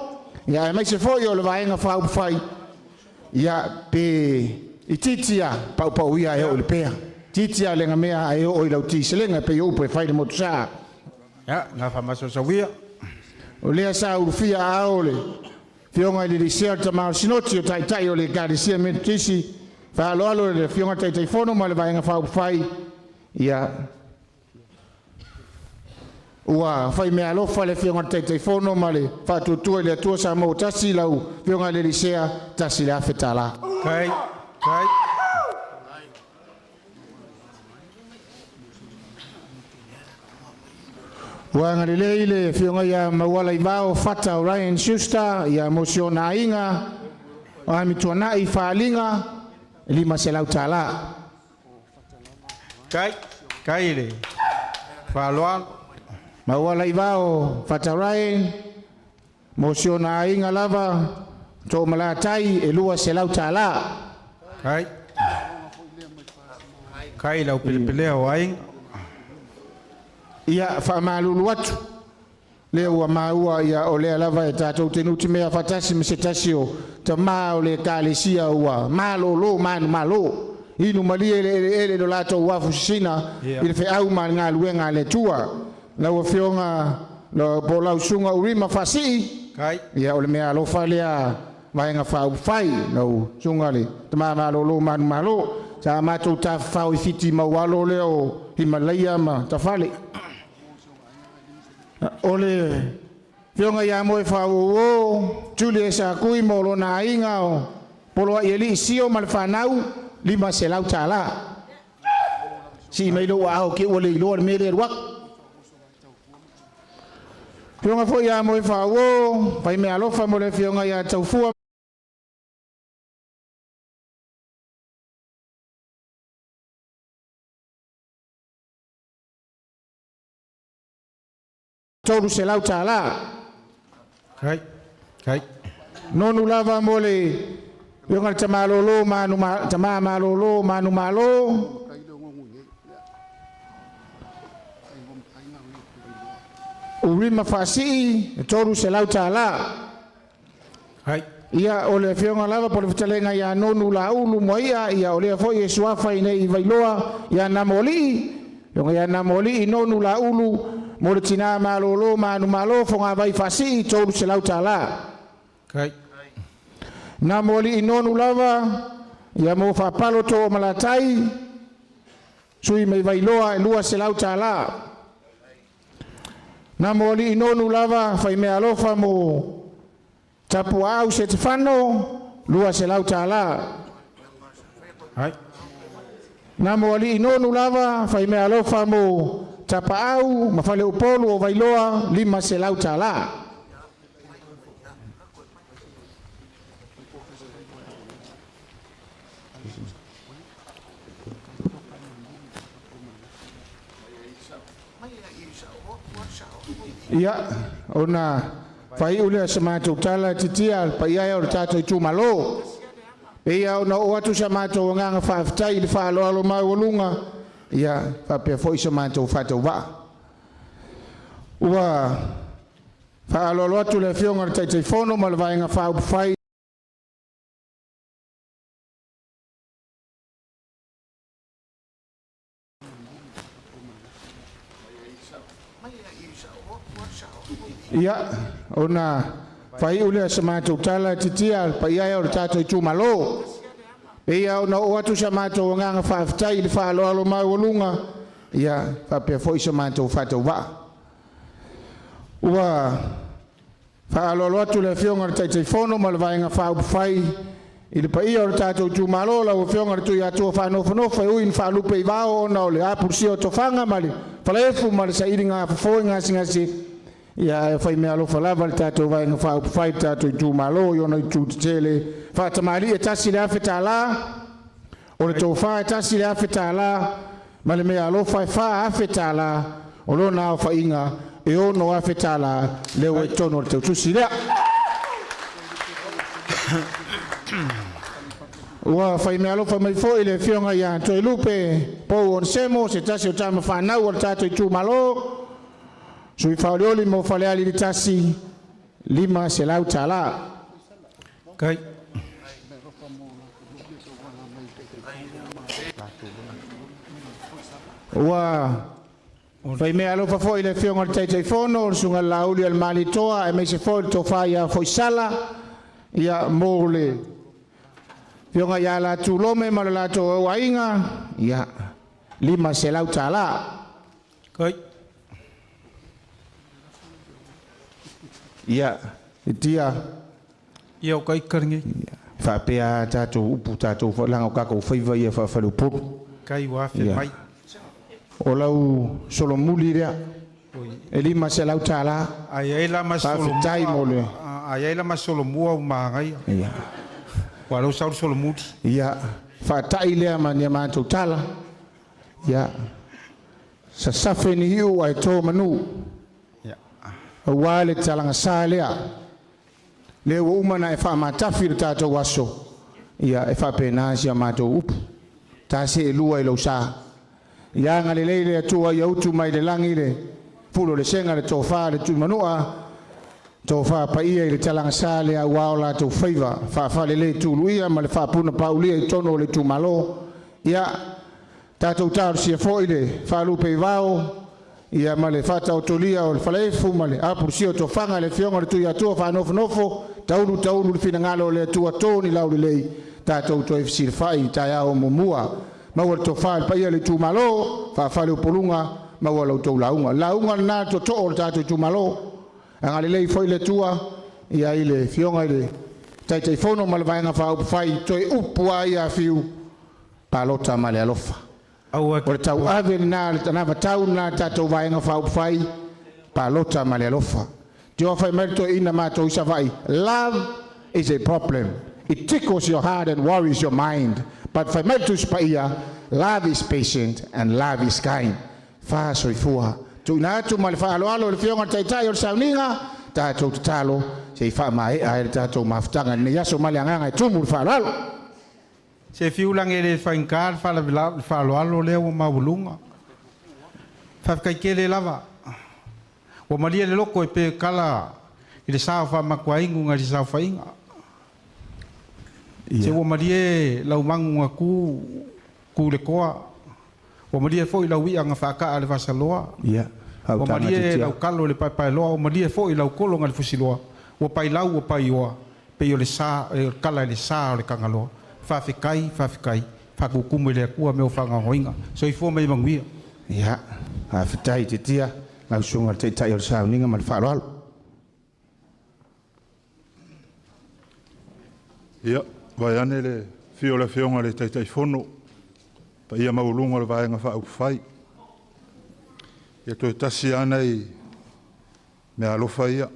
ia mai se foi o le vai nga fa fai ia pe ititia pau ia e o le pea titia le ngamea ai o ila uti selenga pe o pe fai le motsa ya nga fa maso sawia o le sa urfia aole fionga le riserta ma sinoti o tai o le garisia mentisi fa alo le fionga tai fono ma le vai nga fa fai ia ua fai me alo fa le fionga tai fono ma le fa tu le tu sa mo tasi lau fionga le risea tasi la fetala kai Wanga le fionga ya mawala ibao fata Ryan Schuster ya mosiona inga wa mituana ifalinga lima selau tala kai le falwa mawala ibao fata Ryan mosiona inga lava to malatai elua selau tala kai la upelepele waing ia fa malulu watu leo wa maua ia ole lava tatou tenuti mea fatasi mesetasio tama ole kalesia wa malolo malo inu mali ele do lato wafu sina ile fe au manga luenga le tua la wa fionga lo bola usunga urima fasi ia ole mea lo falia vainga fa fai no sunga le tama malolo malo sa matou ta fa fiti mawalo leo Himalaya ma tafale ole fionga ya mo fa o Julia sa kui molo na inga o polo yeli sio mal fanau lima selau tala si mai lo wa o ke ole lo me le wak fionga fo ya mo fa o pai me alo fa mo le fionga ya tau Toru selau tala kai nonu lava mole yonga tamalolo manu malo urima fasi toru selau tala ia ole fionga lava por fitalenga ya nonu la ulu moia ia ole fo yesuafa ine vailoa ya namoli yonga ya namoli nonu la ulu Moritina malolo manu malo fonga vai fasi toru selau tala na moli inonu lava ya mo fa palo to malatai sui mai vai loa lua selau tala na moli inonu lava fai me alofa mo tapu au setfano lua selau tala na moli inonu lava fai me alofa mo tapa au mafale upolu o vailoa lima selau tala ia ona fai ule samato tala titia pa ia o tato Itumalo ia ona o atu samato nganga fa ftai le fa lo mai wolunga ia whapea fo isa mātou whātou wā. Ua whaalolo atu le whionga le taitei whono ma le vaenga whaupu whai. Ia, ona whai ule sa mātou tala titia pa ia o le tātou Itumalo. Ia ona o atu sa mātou nganga whaafitai le whaaloalo mai walunga. Ia, whapea fo isa mātou whātou wā. Ua whaalolo atu le whionga le taitei whono ma le vaenga whaupu whai. I le pa ia o le tātou Itumalo la o whionga le tui atua whanofanofa e uin whaalupe i wao ona o le apursi o tofanga ma le whalefu ma le sa iri ngā whafoi ngasi. Ia e whai mea alofa lava le tātou vaenga whaupu whai tātou Itumalo i ona i tūtele. Whaatamari e tasi le awhi tā la. O le tō wha e tasi le awhi tā la. Ma le mea alofa e wha awhi tā la. O lona au whainga e ono awhi tā la. Leo e tono le tau tusi lea. Ua whai mea alofa mai fo i le whionga ia toi lupe. Pou on semo se tasi o tama whanau o le tātou Itumalo. Sui whaolioli mo whaleali li tasi lima se lau tā la. Kai. Ua whai mea alofa fo i le whionga le taitei whono, sunga lauli al malitoa, e mei se fo i tō whai a fo i sala, ia mō le whionga ia la tūlome ma le la tō wainga, ia lima se lau tā la. Kai. Ia, tia. Ia o kai karingi. Whapea tātou upu tātou langa o kakau whaiva ia whawhalu Upolu. Kai wafe mai. O lau solomuli rea. E lima se lau tāla. Ai ai la mas solomua. Ai ai la mas solomua o maangai. Ia. Walau saur solomuli. Ia. Whatai lea ma nia mātou tāla. Ia. Sa safe ni hiu ai tō manu. Wale talanga salea le wo umana e fa matafi tato waso ia e fa penasia mato up ta se lua i lo sa ia ngale le tua ia utu mai le langi le pulo le senga le tofa le tu manua tofa pa ia le talanga salea waola to favor fa le tu luia ma le fa puna paulia i tono le tu malo ia tato tar si fo ile fa lupe vao ia male fata otolia o le falefu male apursi o tofanga le fionga le tuia tua whanofo taunu le finangalo le tua tōni lauri lei tātou toi fisir whai tai au mumua maua le tofa le paia le Itumalo whawhale o polunga maua lau tau launga nā to o le tātou Itumalo angale lei foi le tua ia i le fionga i le taitei whono male vaenga whaupu whai toi upua ia fiu palota male alofa. O le tau ave na le tanava tau na tātou vaenga whaupu whai palota ma le alofa. Tio whai merito ina mātou isa vai. Love is a problem. It tickles your heart and worries your mind. But whai merito spaia, love is patient and love is kind. Wha soifua. Tu ina atu ma le whaaloalo le whionga taitai o le sauninga, tātou tatalo, se i wha mai a le tātou mafutanga. Ni yaso male anganga e tumu le whaaloalo. Se fiulang e le whainkar whaaloalo leo o maulunga. Whawkaikele lava. O maria le loko e pe kala i le sao whamakuaingu ngā le sao whainga. Se o maria lau mangu ngā ku le koa. O maria fo i lau ia ngā whaka le wasaloa. O maria lau kalo le pai loa. O maria fo i lau kolo ngā le fusiloa. O pai lau o pai oa. Pe o le sa kala le sa o le kangaloa. Whawhikai, whakukumu le kua meo whangahoinga. So i fō mei manguia. Ia, hawhitai te tia, ngau sunga te tai o sauninga ma le whaaloalo. Ia, vai ane le fio le whionga le taitai whono, pa ia maulunga le vaenga whaupu whai. Ia toi tasi ana i mea alofa ia.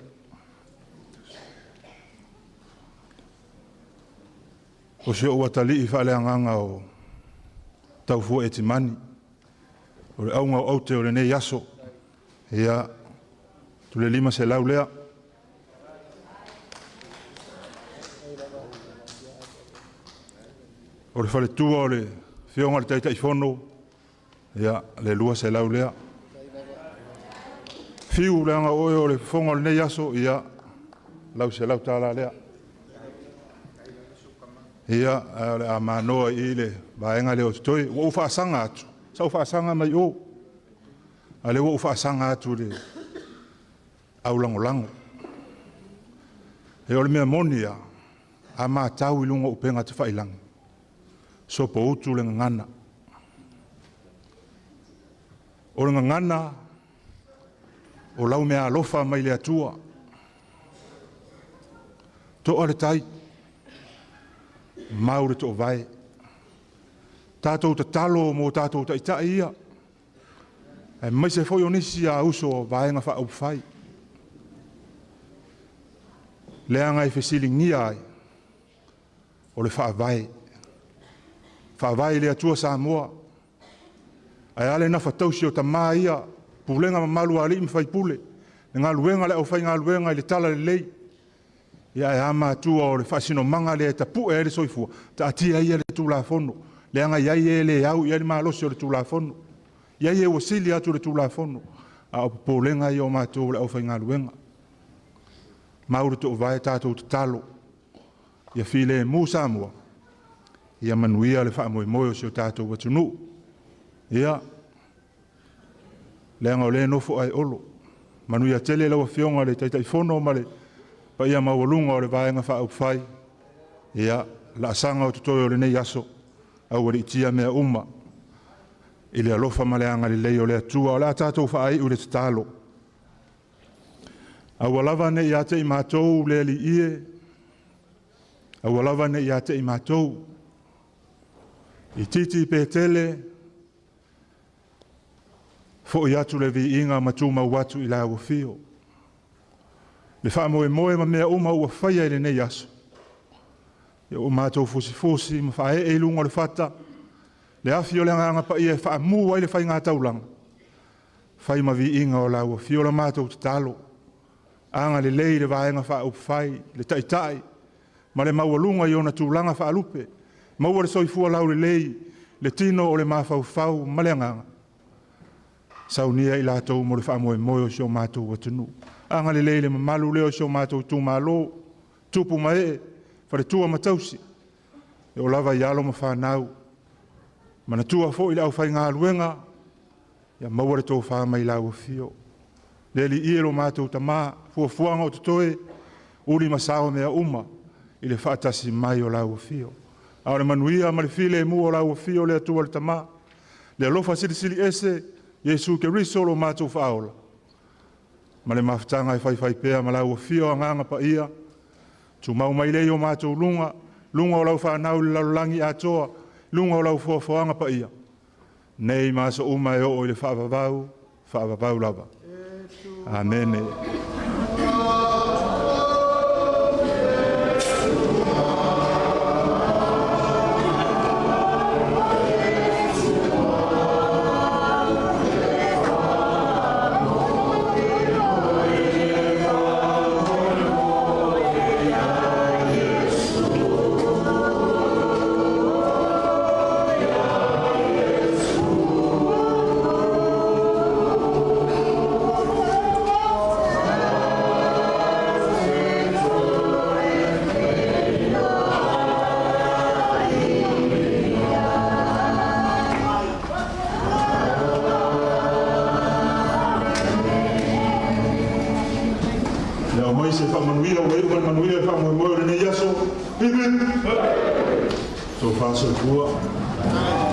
O se o watali i whale anganga o tau fua e te mani. O le aunga o aute o le nei aso. Ia, tu le lima se lau lea. O le whale tua o le whionga le taitai whono. Ia, le lua se lau lea. Fiu leanga oe o le fonga le nei aso, ia, lau se lau tala lea. Ia, le a manoa i le vaenga leo tutoi, wa ufa asanga atu. Sa ufa asanga mai o. Ale wa ufa asanga atu le au lango. E ole mea monia, a maa tau ilunga upenga te whailangi. So po utu le ngana. O le ngana, o lau mea alofa mai le atua. To ole tai, maure to vai. Tātou ta talo mo tātou ta ita ia. E mai se foi onisi a uso vaenga wha upwhai. Leanga i whesilingi ai. O le wha vai. Wha vai le atua sa moa. Ai ale na whatausi o ta maa ia. Pulenga ma malu ali im whai pule. Ngā luenga le au whai ngā luenga i le tala le lei. Ia e ama atua o le whasino manga le ta pu e le soifua. Ta atia ia le tūla fono. Leanga iai e le au ia le maalosi o le tūla fono. Iai e wasili atu le tūla fono. A o pulenga i o mātou le au whai ngā luenga. Mauru to vai tātou te talo. Ia while mū Samoa. Ia manuia le wha moe moe o si o tātou watunu. Ia. Leanga o le nofo ai olo. Manuia tele lawa fionga le taitai fono male. Pa ia mawalunga o le vaenga wha upwhai. Ia. La asanga o tutoi o le nei aso. Au wari itia mea uma. I le alofa maleanga le lei o le atua. O le tātou wha ai u le tatalo. Awalava ne ia te i mātou le li ie. Awalava ne ia te i mātou. I titi pe tele. Fo i atu le vi inga matu mau watu i la wafio. Le wha moe moe ma mea uma ua whaia i le nei aso. Ia o mātou fusi ma wha e lunga le whata. Le afi o le anga pa ia wha mua i le whai ngā taulanga. Whai ma vi inga o la wafio la mātou te talo. Anga le lei le vaenga wha upwhai, le taitai. Ma le maualunga i ona tūlanga wha alupe. Maua le soifua lau le lei, le tino o le mawhau ma le anganga. Saunia i lātou mo le wha moe moe o sio mātou watunu. Anga le lei le mamalu leo sio mātou tūmalo, tupu mae, whare tua matausi. E o lava i alo ma whanau. Mana tua fo i le au whai ngā luenga, ia maua le tō wha mai lau fio. Le li ielo mātou ta mā, fuafuanga o tutoe, uri masao mea uma, i le whaatasi mai o lau fio. Ao le manuia ma le file e mua o lau fio le atua le ta mā. Le alofa sili ese, Jesu ke risolo mātou whaola. Ma le mawhitanga e whai pēa ma lau fio a nganga pa ia. Tu mau mai leo mātou lunga o lau whanau le laulangi atoa, lunga o lau fuafuanga pa ia. Nei māsa uma e o le whaavavau lava. Amen. So far so good.